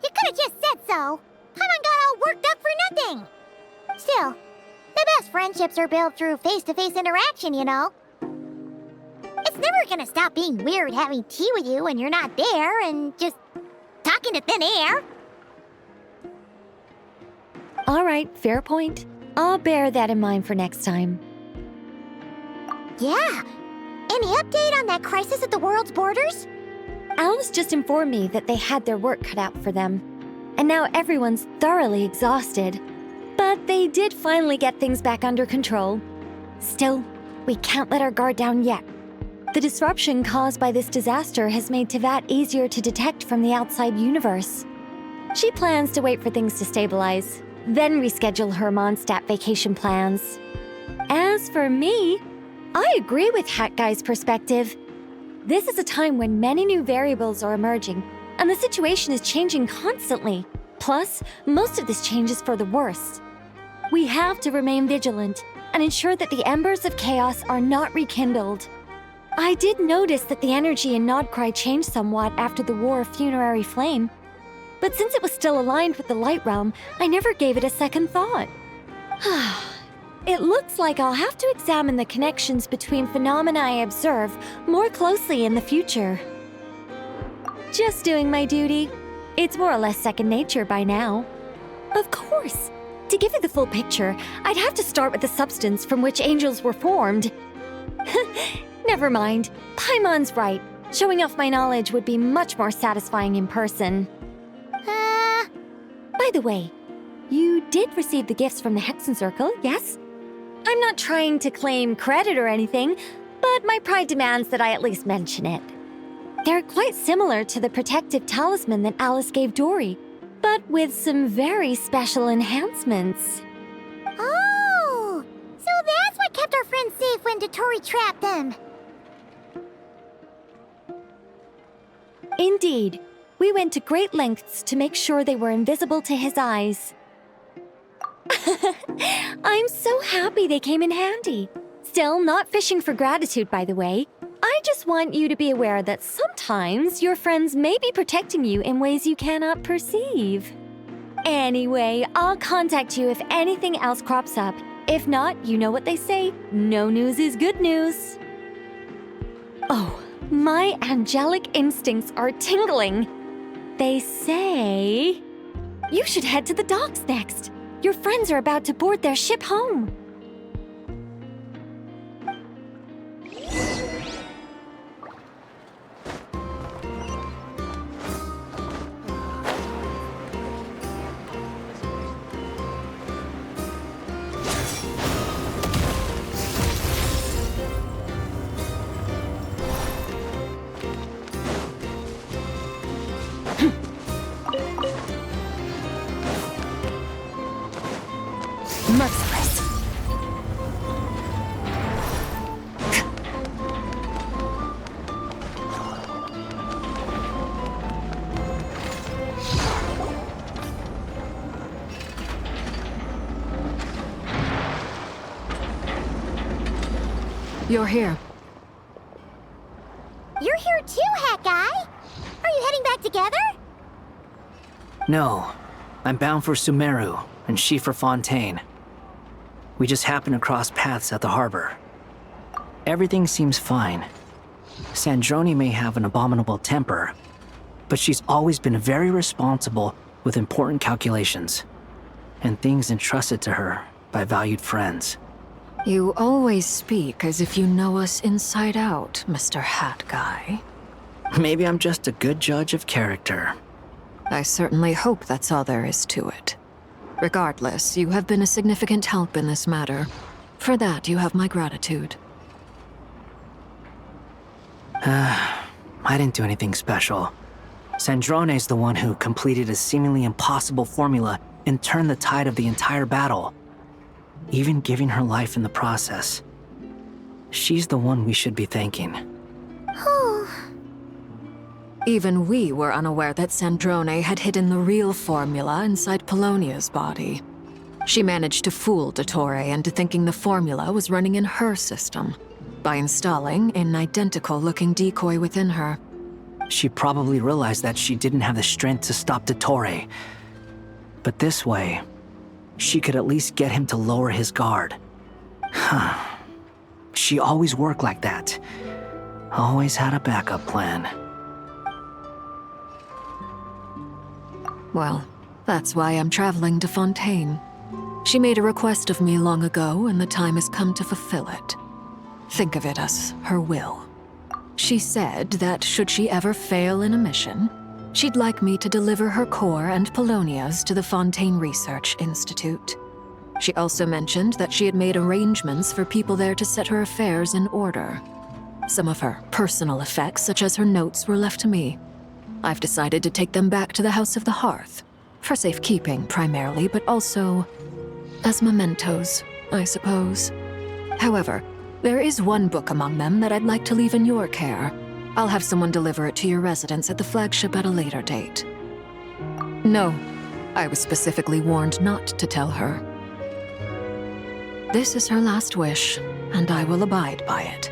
could have just said so. Paimon got all worked up for nothing. Still, the best friendships are built through face-to-face interaction, you know. It's never gonna stop being weird having tea with you when you're not there and just talking to thin air. All right, fair point. I'll bear that in mind for next time. Yeah. Any update on that crisis at the world's borders? Alice just informed me that they had their work cut out for them. And now everyone's thoroughly exhausted. But they did finally get things back under control. Still, we can't let our guard down yet. The disruption caused by this disaster has made Teyvat easier to detect from the outside universe. She plans to wait for things to stabilize, then reschedule her Mondstadt vacation plans. As for me, I agree with Hat Guy's perspective. This is a time when many new variables are emerging, and the situation is changing constantly. Plus, most of this change is for the worse. We have to remain vigilant and ensure that the embers of chaos are not rekindled. I did notice that the energy in Nodcry changed somewhat after the War of Funerary Flame, but since it was still aligned with the Light Realm, I never gave it a second thought. It looks like I'll have to examine the connections between phenomena I observe more closely in the future. Just doing my duty. It's more or less second nature by now. Of course. To give you the full picture, I'd have to start with the substance from which angels were formed. Never mind. Paimon's right. Showing off my knowledge would be much more satisfying in person. By the way, you did receive the gifts from the Hexen Circle, yes? I'm not trying to claim credit or anything, but my pride demands that I at least mention it. They're quite similar to the protective talisman that Alice gave Dory, but with some very special enhancements. Oh! So that's what kept our friends safe when Dory trapped them. Indeed. We went to great lengths to make sure they were invisible to his eyes. I'm so happy they came in handy. Still, not fishing for gratitude, by the way. I just want you to be aware that sometimes your friends may be protecting you in ways you cannot perceive. Anyway, I'll contact you if anything else crops up. If not, you know what they say, no news is good news. Oh, my angelic instincts are tingling. They say you should head to the docks next. Your friends are about to board their ship home. Merciless. You're here. You're here too, Hat Guy. Are you heading back together? No, I'm bound for Sumeru, and she for Fontaine. We just happened to cross paths at the harbor. Everything seems fine. Sandrone may have an abominable temper, but she's always been very responsible with important calculations, and things entrusted to her by valued friends. You always speak as if you know us inside out, Mr. Hat Guy. Maybe I'm just a good judge of character. I certainly hope that's all there is to it. Regardless, you have been a significant help in this matter. For that, you have my gratitude. I didn't do anything special. Sandrone's the one who completed a seemingly impossible formula and turned the tide of the entire battle, even giving her life in the process. She's the one we should be thanking. Even we were unaware that Sandrone had hidden the real formula inside Polonia's body. She managed to fool Dottore into thinking the formula was running in her system by installing an identical-looking decoy within her. She probably realized that she didn't have the strength to stop Dottore. But this way, she could at least get him to lower his guard. She always worked like that. Always had a backup plan. Well, that's why I'm traveling to Fontaine. She made a request of me long ago, and the time has come to fulfill it. Think of it as her will. She said that should she ever fail in a mission, she'd like me to deliver her core and Polonia's to the Fontaine Research Institute. She also mentioned that she had made arrangements for people there to set her affairs in order. Some of her personal effects, such as her notes, were left to me. I've decided to take them back to the House of the Hearth, for safekeeping primarily, but also as mementos, I suppose. However, there is one book among them that I'd like to leave in your care. I'll have someone deliver it to your residence at the flagship at a later date. No, I was specifically warned not to tell her. This is her last wish, and I will abide by it.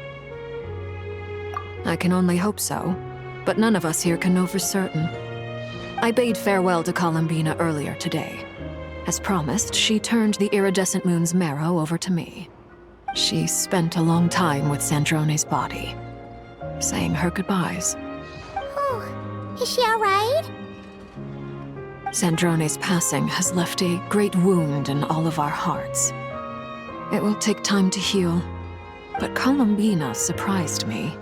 I can only hope so, but none of us here can know for certain. I bade farewell to Columbina earlier today. As promised, she turned the iridescent moon's marrow over to me. She spent a long time with Sandrone's body, saying her goodbyes. Oh, is she all right? Sandrone's passing has left a great wound in all of our hearts. It will take time to heal, but Columbina surprised me.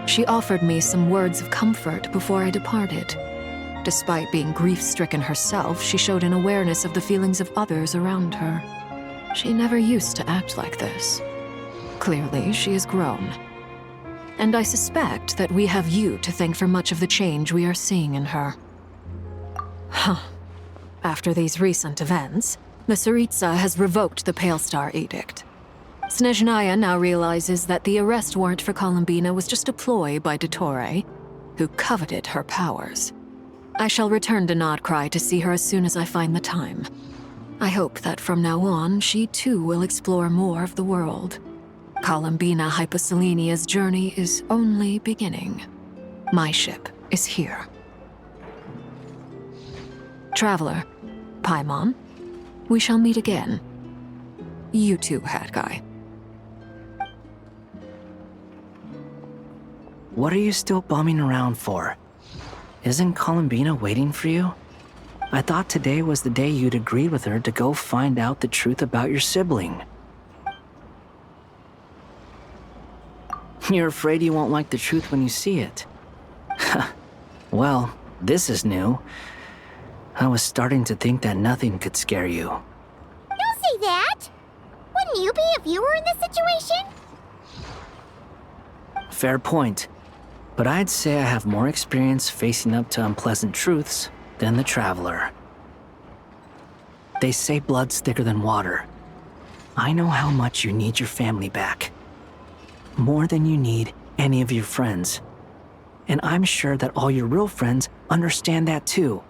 She offered me some words of comfort before I departed. Despite being grief-stricken herself, she showed an awareness of the feelings of others around her. She never used to act like this. Clearly, she has grown. And I suspect that we have you to thank for much of the change we are seeing in her. After these recent events, the Tsaritsa has revoked the Pale Star Edict. Snezhnaya now realizes that the arrest warrant for Columbina was just a ploy by Dottore, who coveted her powers. I shall return to Nodcry to see her as soon as I find the time. I hope that from now on, she too will explore more of the world. Columbina Hyposelenia's journey is only beginning. My ship is here. Traveler, Paimon, we shall meet again. You too, Hat Guy. What are you still bumming around for? Isn't Columbina waiting for you? I thought today was the day you'd agreed with her to go find out the truth about your sibling. You're afraid you won't like the truth when you see it. Well, this is new. I was starting to think that nothing could scare you. Don't say that! Wouldn't you be if you were in this situation? Fair point. But I'd say I have more experience facing up to unpleasant truths than the Traveler. They say blood's thicker than water. I know how much you need your family back. More than you need any of your friends. And I'm sure that all your real friends understand that too.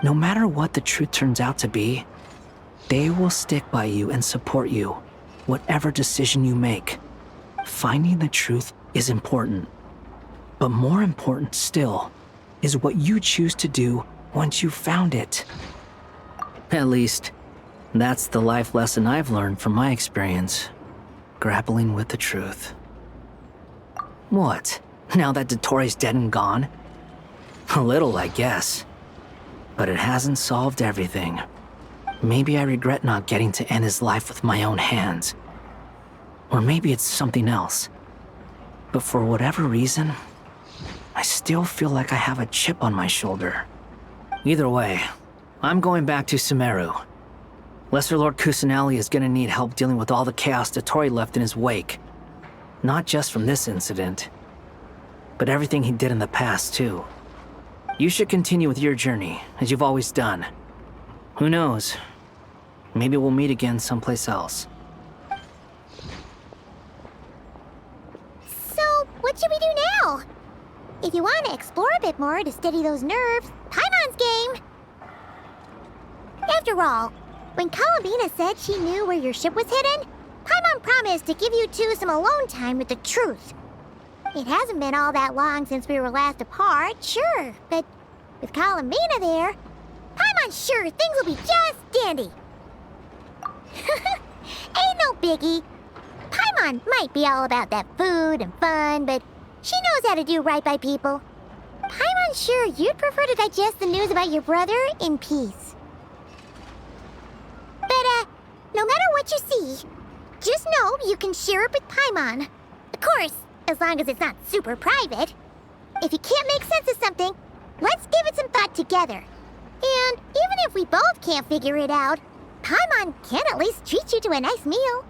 No matter what the truth turns out to be, they will stick by you and support you, whatever decision you make. Finding the truth is important. But more important still is what you choose to do once you've found it. At least, that's the life lesson I've learned from my experience, grappling with the truth. What? Now that Dottoro's dead and gone? A little, I guess. But it hasn't solved everything. Maybe I regret not getting to end his life with my own hands. Or maybe it's something else. But for whatever reason, I still feel like I have a chip on my shoulder. Either way, I'm going back to Sumeru. Lesser Lord Kusanali is gonna need help dealing with all the chaos Dottore left in his wake. Not just from this incident, but everything he did in the past, too. You should continue with your journey, as you've always done. Who knows? Maybe we'll meet again someplace else. So, what should we do now? If you want to explore a bit more to steady those nerves, Paimon's game! After all, when Columbina said she knew where your ship was hidden, Paimon promised to give you two some alone time with the truth. It hasn't been all that long since we were last apart, sure, but with Columbina there, Paimon's sure things will be just dandy. Ain't no biggie. Paimon might be all about that food and fun, but she knows how to do right by people. Paimon's sure you'd prefer to digest the news about your brother in peace. But, no matter what you see, just know you can share it with Paimon. Of course, as long as it's not super private. If you can't make sense of something, let's give it some thought together. And even if we both can't figure it out, Paimon can at least treat you to a nice meal.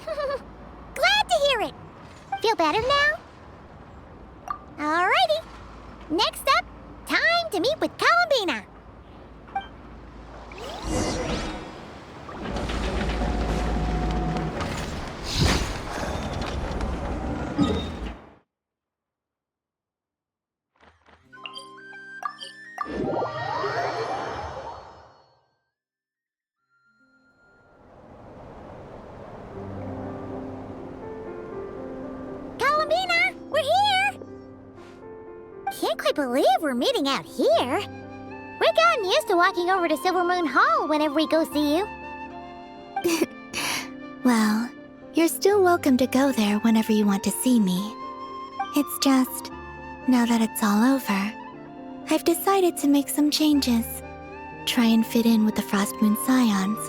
Glad to hear it. Feel better now? Alrighty. Next up, time to meet with Columbina. Columbina, we're here! Can't quite believe we're meeting out here. We've gotten used to walking over to Silver Moon Hall whenever we go see you. Well, you're still welcome to go there whenever you want to see me. It's just, now that it's all over, I've decided to make some changes. Try and fit in with the Frost Moon Scions,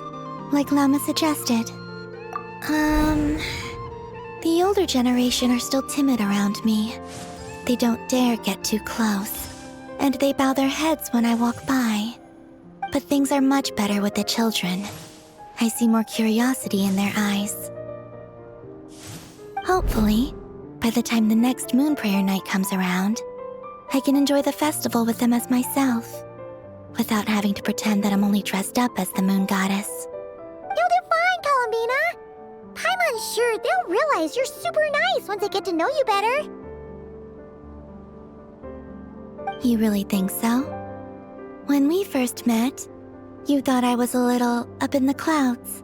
like Lama suggested. The older generation are still timid around me. They don't dare get too close, and they bow their heads when I walk by. But things are much better with the children. I see more curiosity in their eyes. Hopefully, by the time the next Moon Prayer night comes around, I can enjoy the festival with them as myself, without having to pretend that I'm only dressed up as the Moon Goddess. You'll do fine, Columbina. Paimon's sure they'll realize you're super nice once they get to know you better. You really think so? When we first met, You thought I was a little up in the clouds.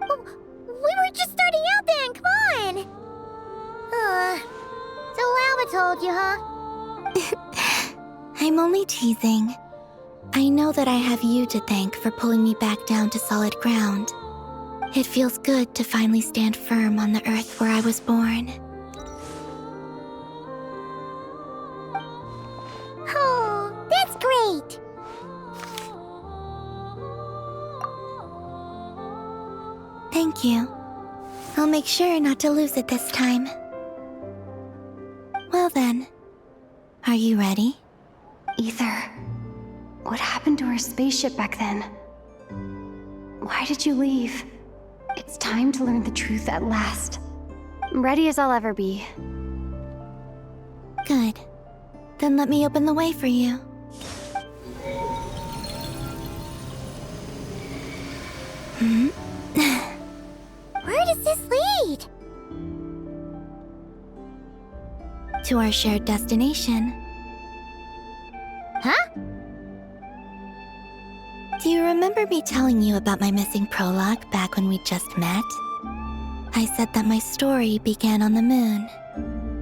Oh, we were just starting out then, come on! So Llama told you, huh? I'm only teasing. I know that I have you to thank for pulling me back down to solid ground. It feels good to finally stand firm on the earth where I was born. Oh, that's great! Thank you. I'll make sure not to lose it this time. Well then, are you ready? Ether, what happened to our spaceship back then? Why did you leave? It's time to learn the truth at last. I'm ready as I'll ever be. Good. Then let me open the way for you. Where does this lead? To our shared destination. Huh? Do you remember me telling you about my missing prologue back when we just met? I said that my story began on the moon.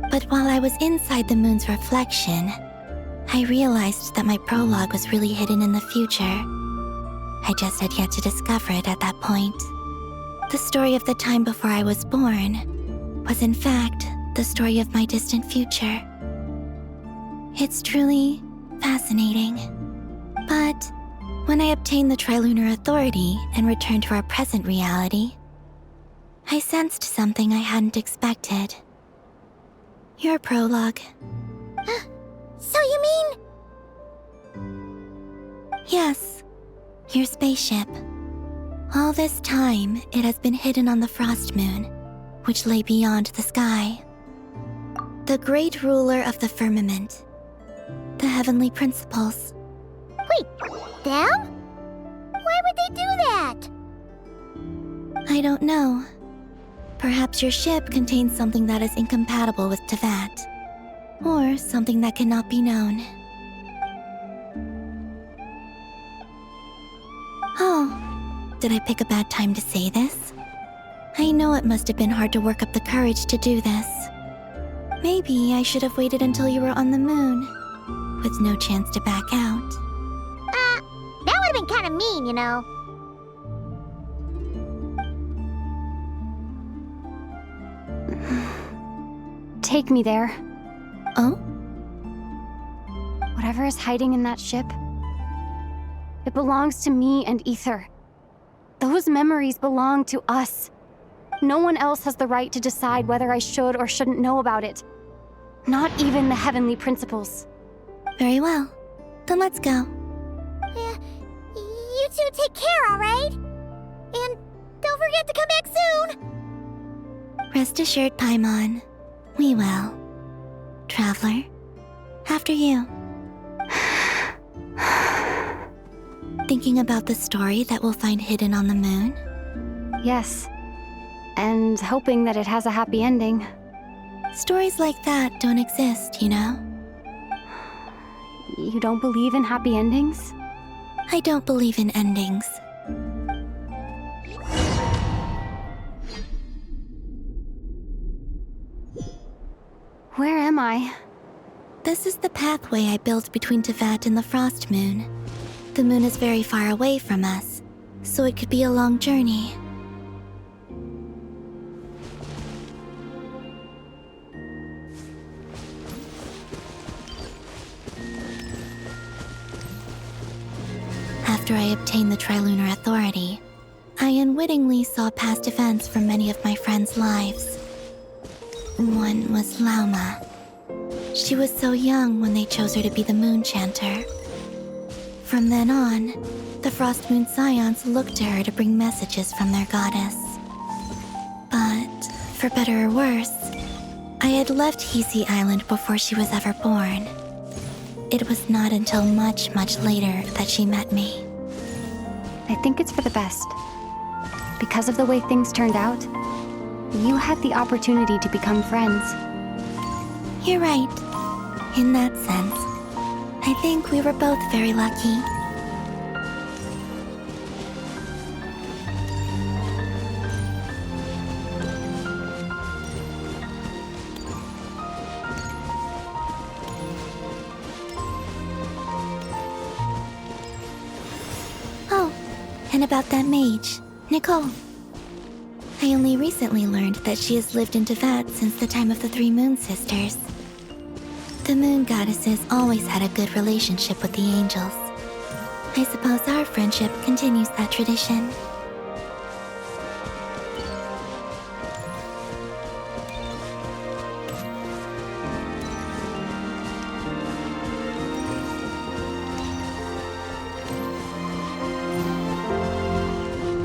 But while I was inside the moon's reflection, I realized that my prologue was really hidden in the future. I just had yet to discover it at that point. The story of the time before I was born was in fact the story of my distant future. It's truly fascinating. But when I obtained the Trilunar Authority and returned to our present reality, I sensed something I hadn't expected. Your prologue. So you mean... Yes, your spaceship. All this time, it has been hidden on the Frost Moon, which lay beyond the sky. The great ruler of the firmament. The heavenly principles. Wait, them? Why would they do that? I don't know. Perhaps your ship contains something that is incompatible with Tevat. Or something that cannot be known. Oh, did I pick a bad time to say this? I know it must have been hard to work up the courage to do this. Maybe I should have waited until you were on the moon, with no chance to back out. That would have been kind of mean, you know. Take me there. Oh? Whatever is hiding in that ship, it belongs to me and Ether. Those memories belong to us. No one else has the right to decide whether I should or shouldn't know about it. Not even the heavenly principles. Very well. Then let's go. Yeah, you two take care, alright? And don't forget to come back soon! Rest assured, Paimon. We will. Traveler, after you. Thinking about the story that we'll find hidden on the moon? Yes. And hoping that it has a happy ending. Stories like that don't exist, you know? You don't believe in happy endings? I don't believe in endings. Where am I? This is the pathway I built between Tevat and the Frost Moon. The moon is very far away from us, so it could be a long journey. After I obtained the Trilunar Authority, I unwittingly saw past events from many of my friends' lives. One was Lauma. She was so young when they chose her to be the Moon Chanter. From then on, the Frost Moon Scions looked to her to bring messages from their goddess. But, for better or worse, I had left Hisi Island before she was ever born. It was not until much, much later that she met me. I think it's for the best. Because of the way things turned out, you had the opportunity to become friends. You're right. In that sense, I think we were both very lucky. And about that mage, Nicole. I only recently learned that she has lived in VIII since the time of the Three Moon Sisters. The Moon Goddesses always had a good relationship with the angels. I suppose our friendship continues that tradition.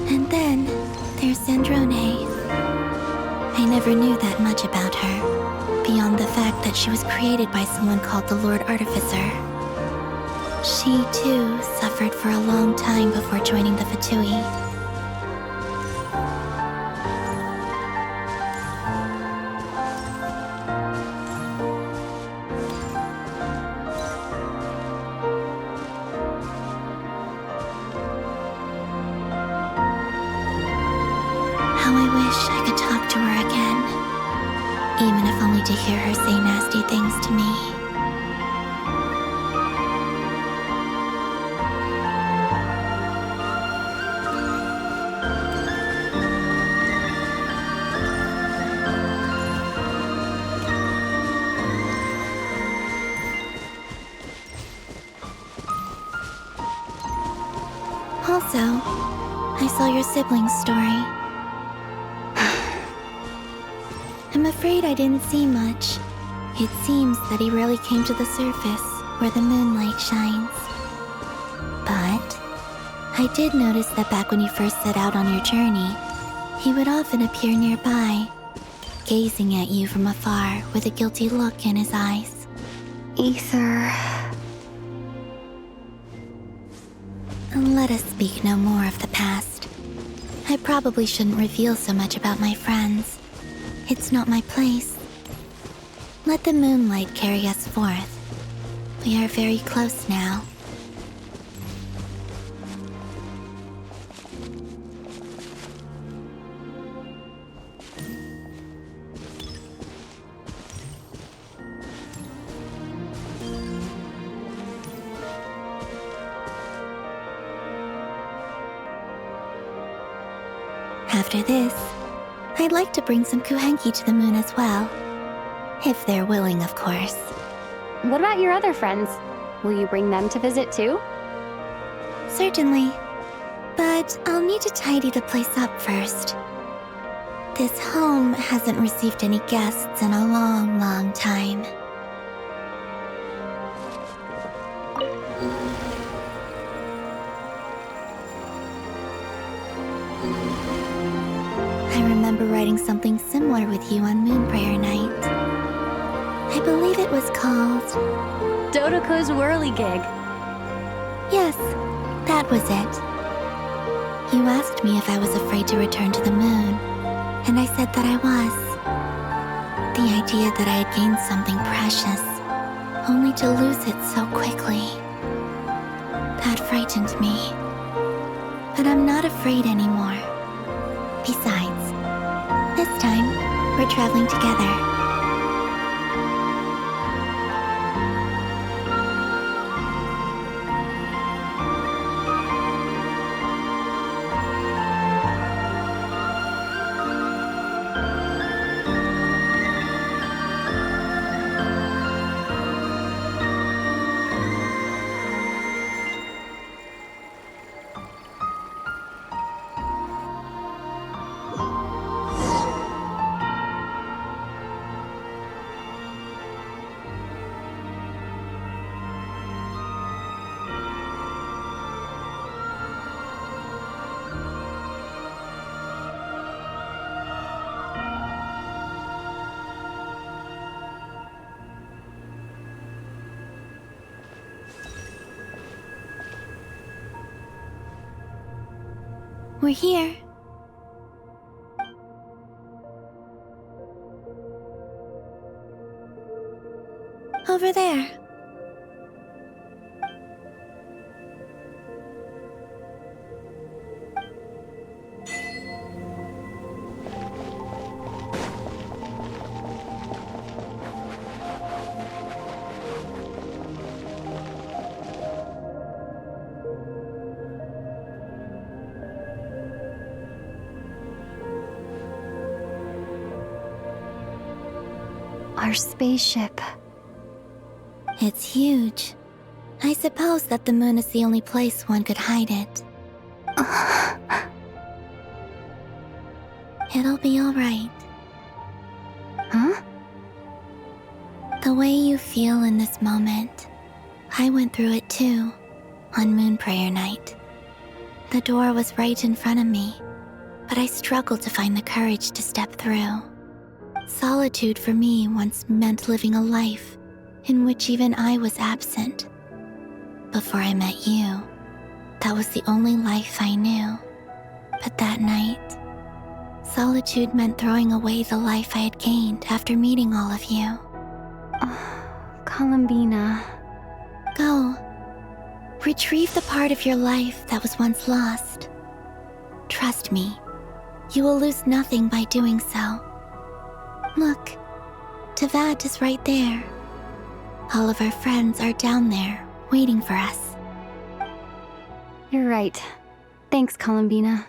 And then, there's Sandrone. I never knew that much about her, beyond the fact that she was created by someone called the Lord Artificer. She, too, suffered for a long time before joining the VIII. How I wish I could talk to her again, even if only to hear her say nasty things to me. Also, I saw your siblings' story. I'm afraid I didn't see much. It seems that he rarely came to the surface where the moonlight shines. But I did notice that back when you first set out on your journey, he would often appear nearby, gazing at you from afar with a guilty look in his eyes. Ether. Let us speak no more of the past. I probably shouldn't reveal so much about my friends. It's not my place. Let the moonlight carry us forth. We are very close now. After this, I'd like to bring some kuhenki to the moon as well. If they're willing, of course. What about your other friends? Will you bring them to visit too? Certainly. But I'll need to tidy the place up first. This home hasn't received any guests in a long, long time. I remember writing something similar with you on Moon Prayer Night. I believe it was called Dodoko's Whirligig. Yes, that was it. You asked me if I was afraid to return to the moon, and I said that I was. The idea that I had gained something precious, only to lose it so quickly. That frightened me. But I'm not afraid anymore. Besides, this time, we're traveling together. We're here. Over there. Our spaceship. It's huge. I suppose that the moon is the only place one could hide it. It'll be alright. Huh? The way you feel in this moment, I went through it too, on Moon Prayer Night. The door was right in front of me, but I struggled to find the courage to step through. Solitude for me once meant living a life in which even I was absent. Before I met you, that was the only life I knew. But that night, solitude meant throwing away the life I had gained after meeting all of you. Columbina. Go. Retrieve the part of your life that was once lost. Trust me, you will lose nothing by doing so. Look, Teyvat is right there. All of our friends are down there, waiting for us. You're right. Thanks, Columbina.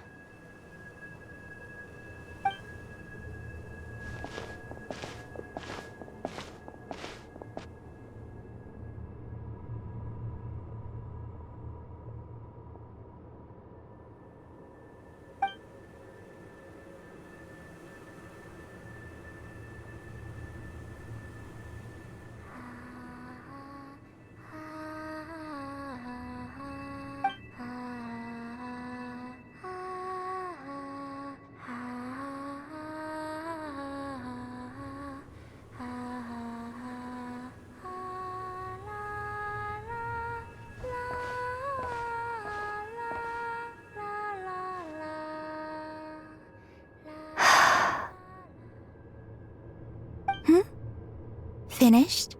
Finished?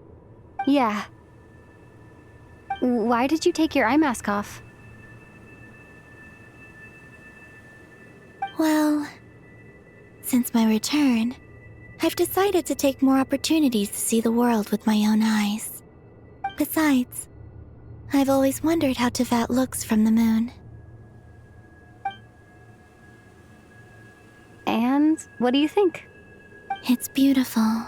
Yeah. Why did you take your eye mask off? Well, since my return, I've decided to take more opportunities to see the world with my own eyes. Besides, I've always wondered how Teyvat looks from the moon. And what do you think? It's beautiful.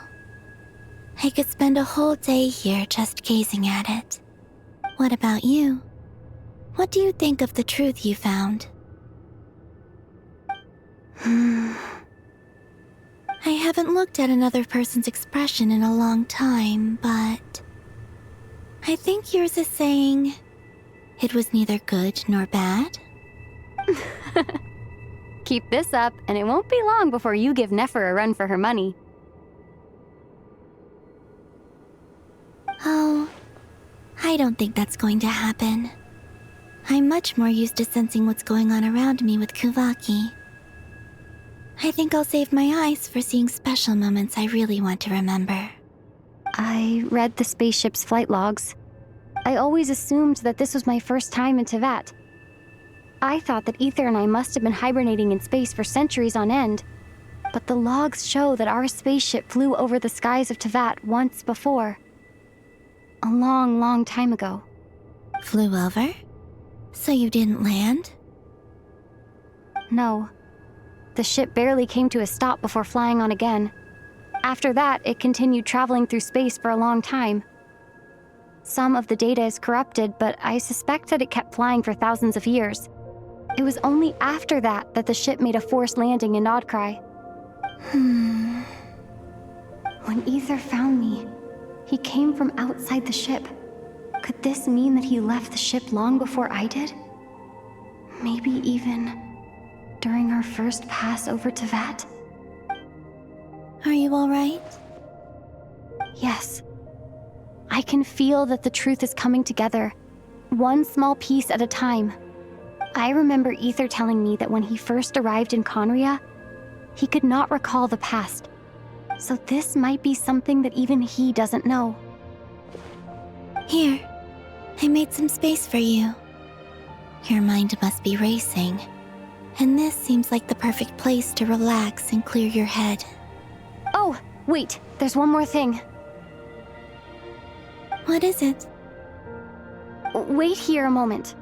I could spend a whole day here just gazing at it. What about you? What do you think of the truth you found? I haven't looked at another person's expression in a long time, but I think yours is saying it was neither good nor bad. Keep this up, and it won't be long before you give Nefer a run for her money. Oh, I don't think that's going to happen. I'm much more used to sensing what's going on around me with Kuvaki. I think I'll save my eyes for seeing special moments I really want to remember. I read the spaceship's flight logs. I always assumed that this was my first time in Teyvat. I thought that Ether and I must have been hibernating in space for centuries on end, but the logs show that our spaceship flew over the skies of Teyvat once before. A long, long time ago. Flew over? So you didn't land? No. The ship barely came to a stop before flying on again. After that, it continued traveling through space for a long time. Some of the data is corrupted, but I suspect that it kept flying for thousands of years. It was only after that that the ship made a forced landing in Nodcry. When Ether found me, he came from outside the ship. Could this mean that he left the ship long before I did? Maybe even during our first pass over Teyvat? Are you alright? Yes. I can feel that the truth is coming together, one small piece at a time. I remember Ether telling me that when he first arrived in Conria, he could not recall the past. So this might be something that even he doesn't know. Here, I made some space for you. Your mind must be racing, and this seems like the perfect place to relax and clear your head. Oh, wait, there's one more thing. What is it? Wait here a moment.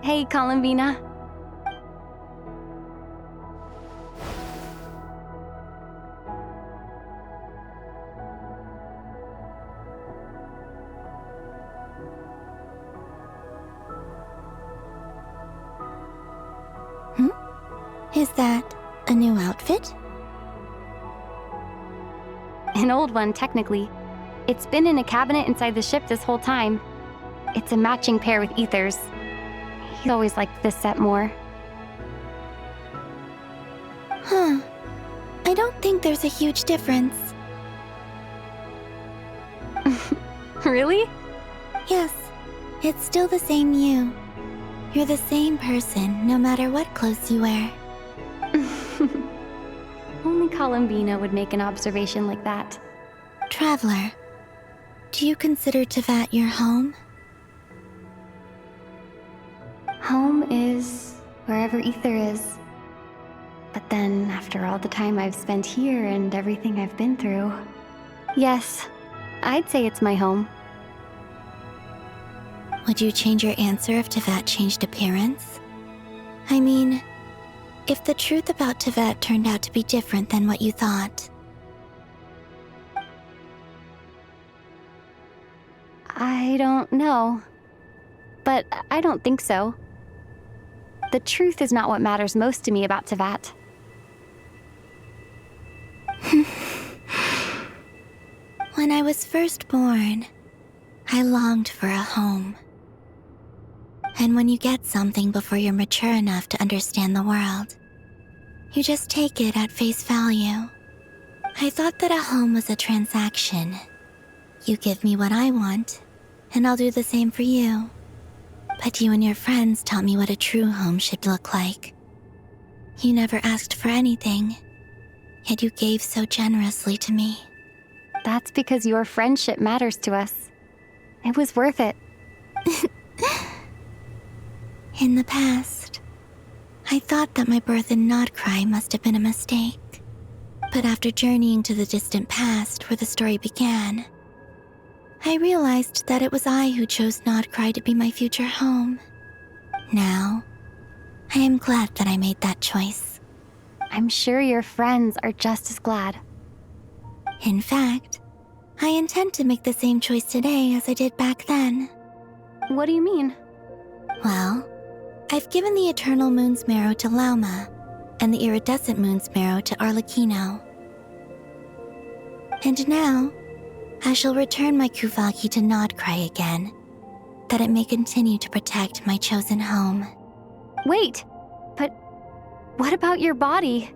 Hey, Columbina. Is that a new outfit? An old one, technically. It's been in a cabinet inside the ship this whole time. It's a matching pair with Ether's. He always liked this set more. Huh. I don't think there's a huge difference. Really? Yes. It's still the same you. You're the same person, no matter what clothes you wear. Only Columbina would make an observation like that. Traveler, do you consider Tevat your home? Home is wherever Ether is. But then, after all the time I've spent here and everything I've been through, yes, I'd say it's my home. Would you change your answer if Tevat changed appearance? I mean, if the truth about Tevat turned out to be different than what you thought. I don't know. But I don't think so. The truth is not what matters most to me about Tevat. When I was first born, I longed for a home. And when you get something before you're mature enough to understand the world, you just take it at face value. I thought that a home was a transaction. You give me what I want, and I'll do the same for you. But you and your friends taught me what a true home should look like. You never asked for anything, yet you gave so generously to me. That's because your friendship matters to us. It was worth it. In the past, I thought that my birth in Nodcry must have been a mistake. But after journeying to the distant past where the story began, I realized that it was I who chose Nodcry to be my future home. Now, I am glad that I made that choice. I'm sure your friends are just as glad. In fact, I intend to make the same choice today as I did back then. What do you mean? Well, I've given the Eternal Moon's Marrow to Lauma, and the Iridescent Moon's Marrow to Arlecchino. And now, I shall return my Kuvagi to Nodcry again, that it may continue to protect my chosen home. Wait, but what about your body?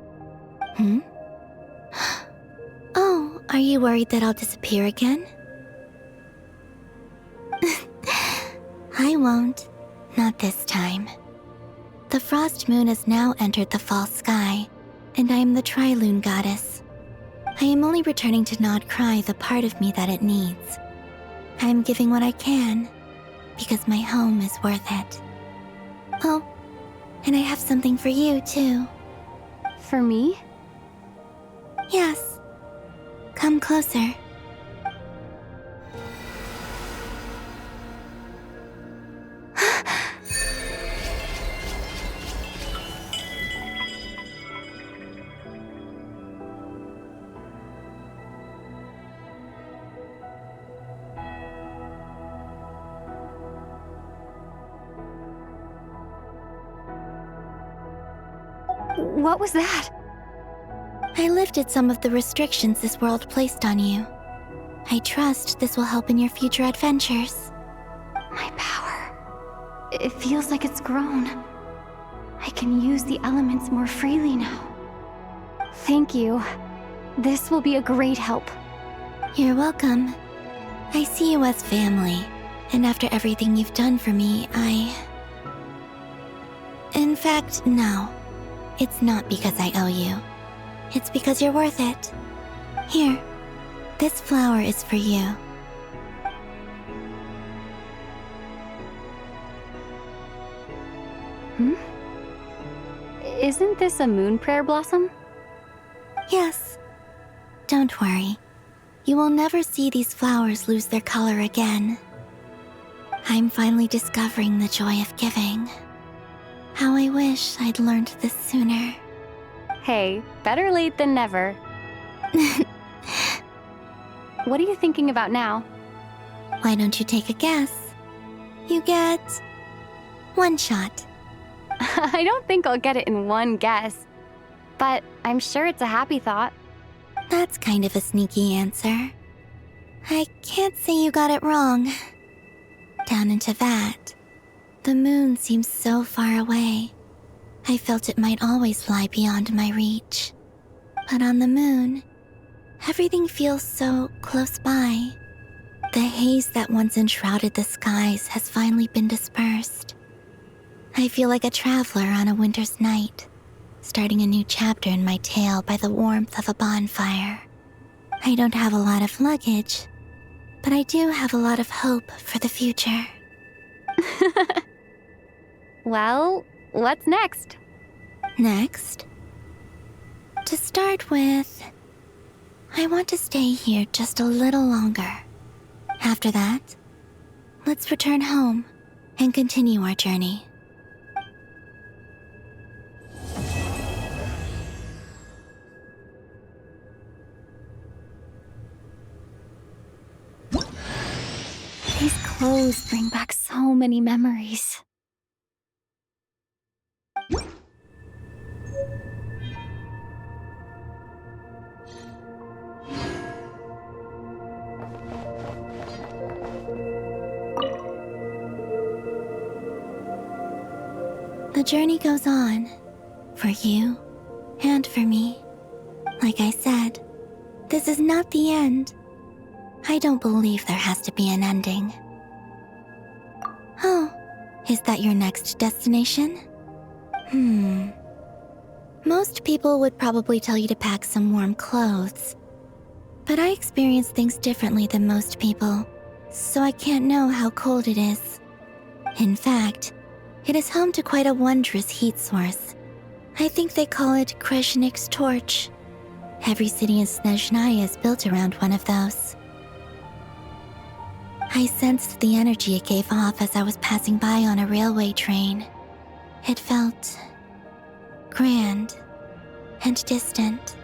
Oh, are you worried that I'll disappear again? I won't. Not this time. The Frost Moon has now entered the fall sky, and I am the Trilune Goddess. I am only returning to Nodcry the part of me that it needs. I am giving what I can, because my home is worth it. Oh, and I have something for you, too. For me? Yes. Come closer. What was that? I lifted some of the restrictions this world placed on you. I trust this will help in your future adventures. My power. It feels like it's grown. I can use the elements more freely now. Thank you. This will be a great help. You're welcome. I see you as family, and after everything you've done for me, In fact, no. It's not because I owe you. It's because you're worth it. Here, this flower is for you. Isn't this a moon prayer blossom? Yes. Don't worry. You will never see these flowers lose their color again. I'm finally discovering the joy of giving. How I wish I'd learned this sooner. Hey, better late than never. What are you thinking about now? Why don't you take a guess? You get 1 shot. I don't think I'll get it in one guess, but I'm sure it's a happy thought. That's kind of a sneaky answer. I can't say you got it wrong. Down into that, the moon seems so far away. I felt it might always lie beyond my reach. But on the moon, everything feels so close by. The haze that once enshrouded the skies has finally been dispersed. I feel like a traveler on a winter's night, starting a new chapter in my tale by the warmth of a bonfire. I don't have a lot of luggage, but I do have a lot of hope for the future. Well, what's next? Next? To start with, I want to stay here just a little longer. After that, let's return home and continue our journey. These clothes bring back so many memories. The journey goes on, for you and for me. Like I said, this is not the end. I don't believe there has to be an ending. Oh, is that your next destination? Most people would probably tell you to pack some warm clothes. But I experience things differently than most people, so I can't know how cold it is. In fact, it is home to quite a wondrous heat source. I think they call it Kreshnik's torch. Every city in Snezhnaya is built around one of those. I sensed the energy it gave off as I was passing by on a railway train. It felt grand and distant.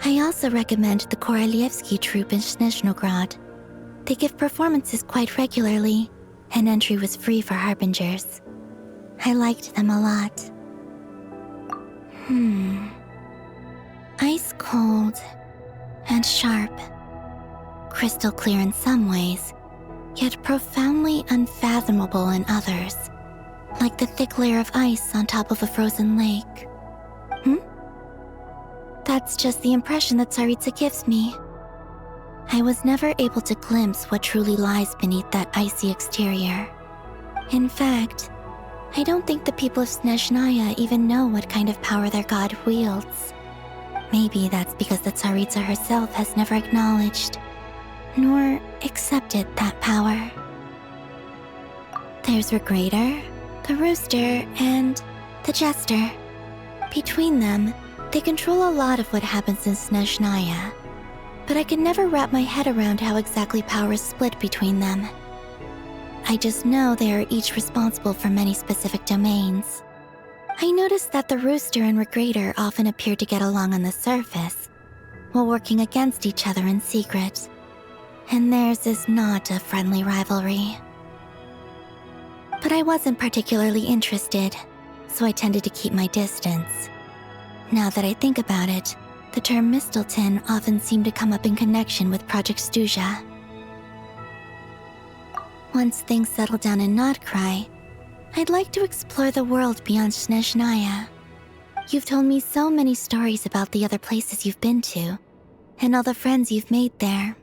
I also recommend the Korolievsky troupe in Snezhnograd. They give performances quite regularly, and entry was free for harbingers. I liked them a lot. Ice cold and sharp. Crystal clear in some ways, yet profoundly unfathomable in others. Like the thick layer of ice on top of a frozen lake. That's just the impression that Tsaritsa gives me. I was never able to glimpse what truly lies beneath that icy exterior. In fact, I don't think the people of Snezhnaya even know what kind of power their god wields. Maybe that's because the Tsaritsa herself has never acknowledged, nor accepted that power. There's Regrator, the Rooster, and the Jester. Between them, they control a lot of what happens in Snezhnaya, but I can never wrap my head around how exactly power is split between them. I just know they are each responsible for many specific domains. I noticed that the Rooster and Regrator often appear to get along on the surface, while working against each other in secret, and theirs is not a friendly rivalry. But I wasn't particularly interested, so I tended to keep my distance. Now that I think about it, the term Mistelton often seemed to come up in connection with Project Stuja. Once things settle down in Notcry, I'd like to explore the world beyond Snezhnaya. You've told me so many stories about the other places you've been to, and all the friends you've made there.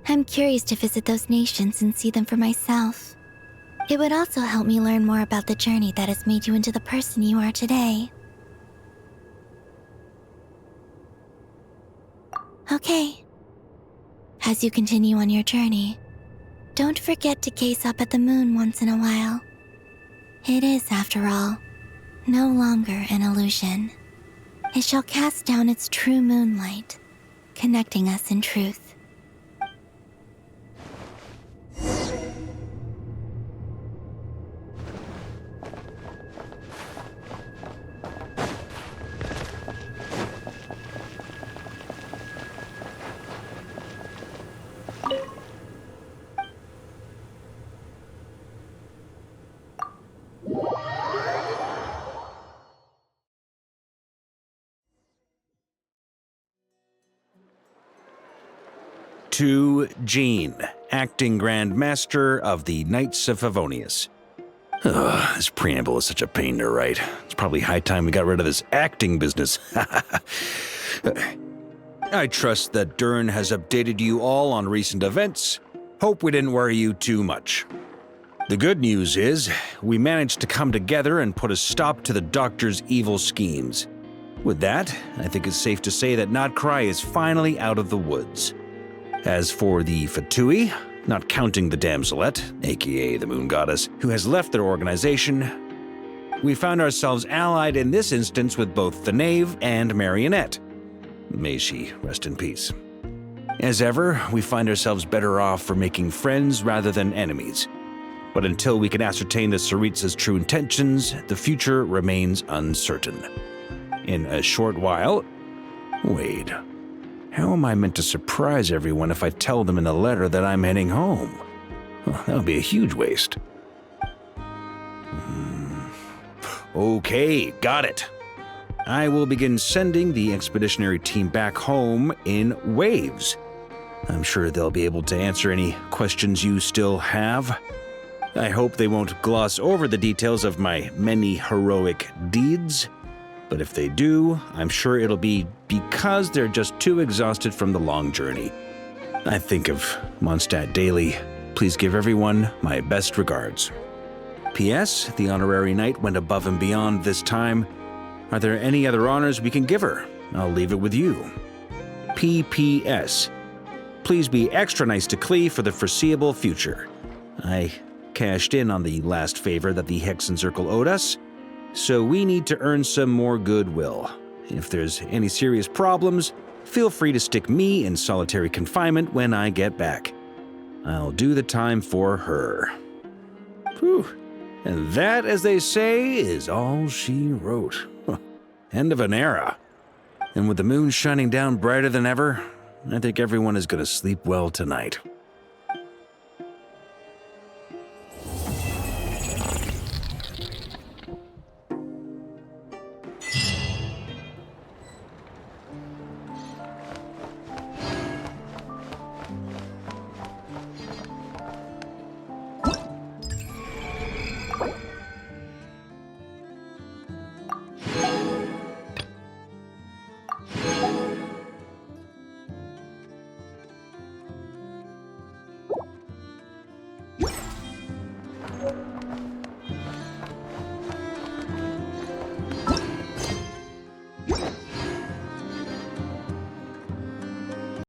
I'm curious to visit those nations and see them for myself. It would also help me learn more about the journey that has made you into the person you are today. Okay. As you continue on your journey, don't forget to gaze up at the moon once in a while. It is, after all, no longer an illusion. It shall cast down its true moonlight, connecting us in truth. To Jean, acting Grand Master of the Knights of Favonius. Ugh, this preamble is such a pain to write. It's probably high time we got rid of this acting business. I trust that Dern has updated you all on recent events. Hope we didn't worry you too much. The good news is, we managed to come together and put a stop to the Doctor's evil schemes. With that, I think it's safe to say that Notcry is finally out of the woods. As for the Fatui, not counting the Damselette, aka the Moon Goddess, who has left their organization, we found ourselves allied in this instance with both the Knave and Marionette. May she rest in peace. As ever, we find ourselves better off for making friends rather than enemies. But until we can ascertain the Tsaritsa's true intentions, the future remains uncertain. In a short while... Wait. How am I meant to surprise everyone if I tell them in the letter that I'm heading home? Well, that would be a huge waste. Okay, got it. I will begin sending the expeditionary team back home in waves. I'm sure they'll be able to answer any questions you still have. I hope they won't gloss over the details of my many heroic deeds. But if they do, I'm sure it'll be because they're just too exhausted from the long journey. I think of Mondstadt daily. Please give everyone my best regards. P.S. The honorary knight went above and beyond this time. Are there any other honors we can give her? I'll leave it with you. P.P.S. Please be extra nice to Klee for the foreseeable future. I cashed in on the last favor that the Hexen Circle owed us, so we need to earn some more goodwill. If there's any serious problems, feel free to stick me in solitary confinement when I get back. I'll do the time for her. Whew. And that, as they say, is all she wrote. End of an era. And with the moon shining down brighter than ever, I think everyone is going to sleep well tonight.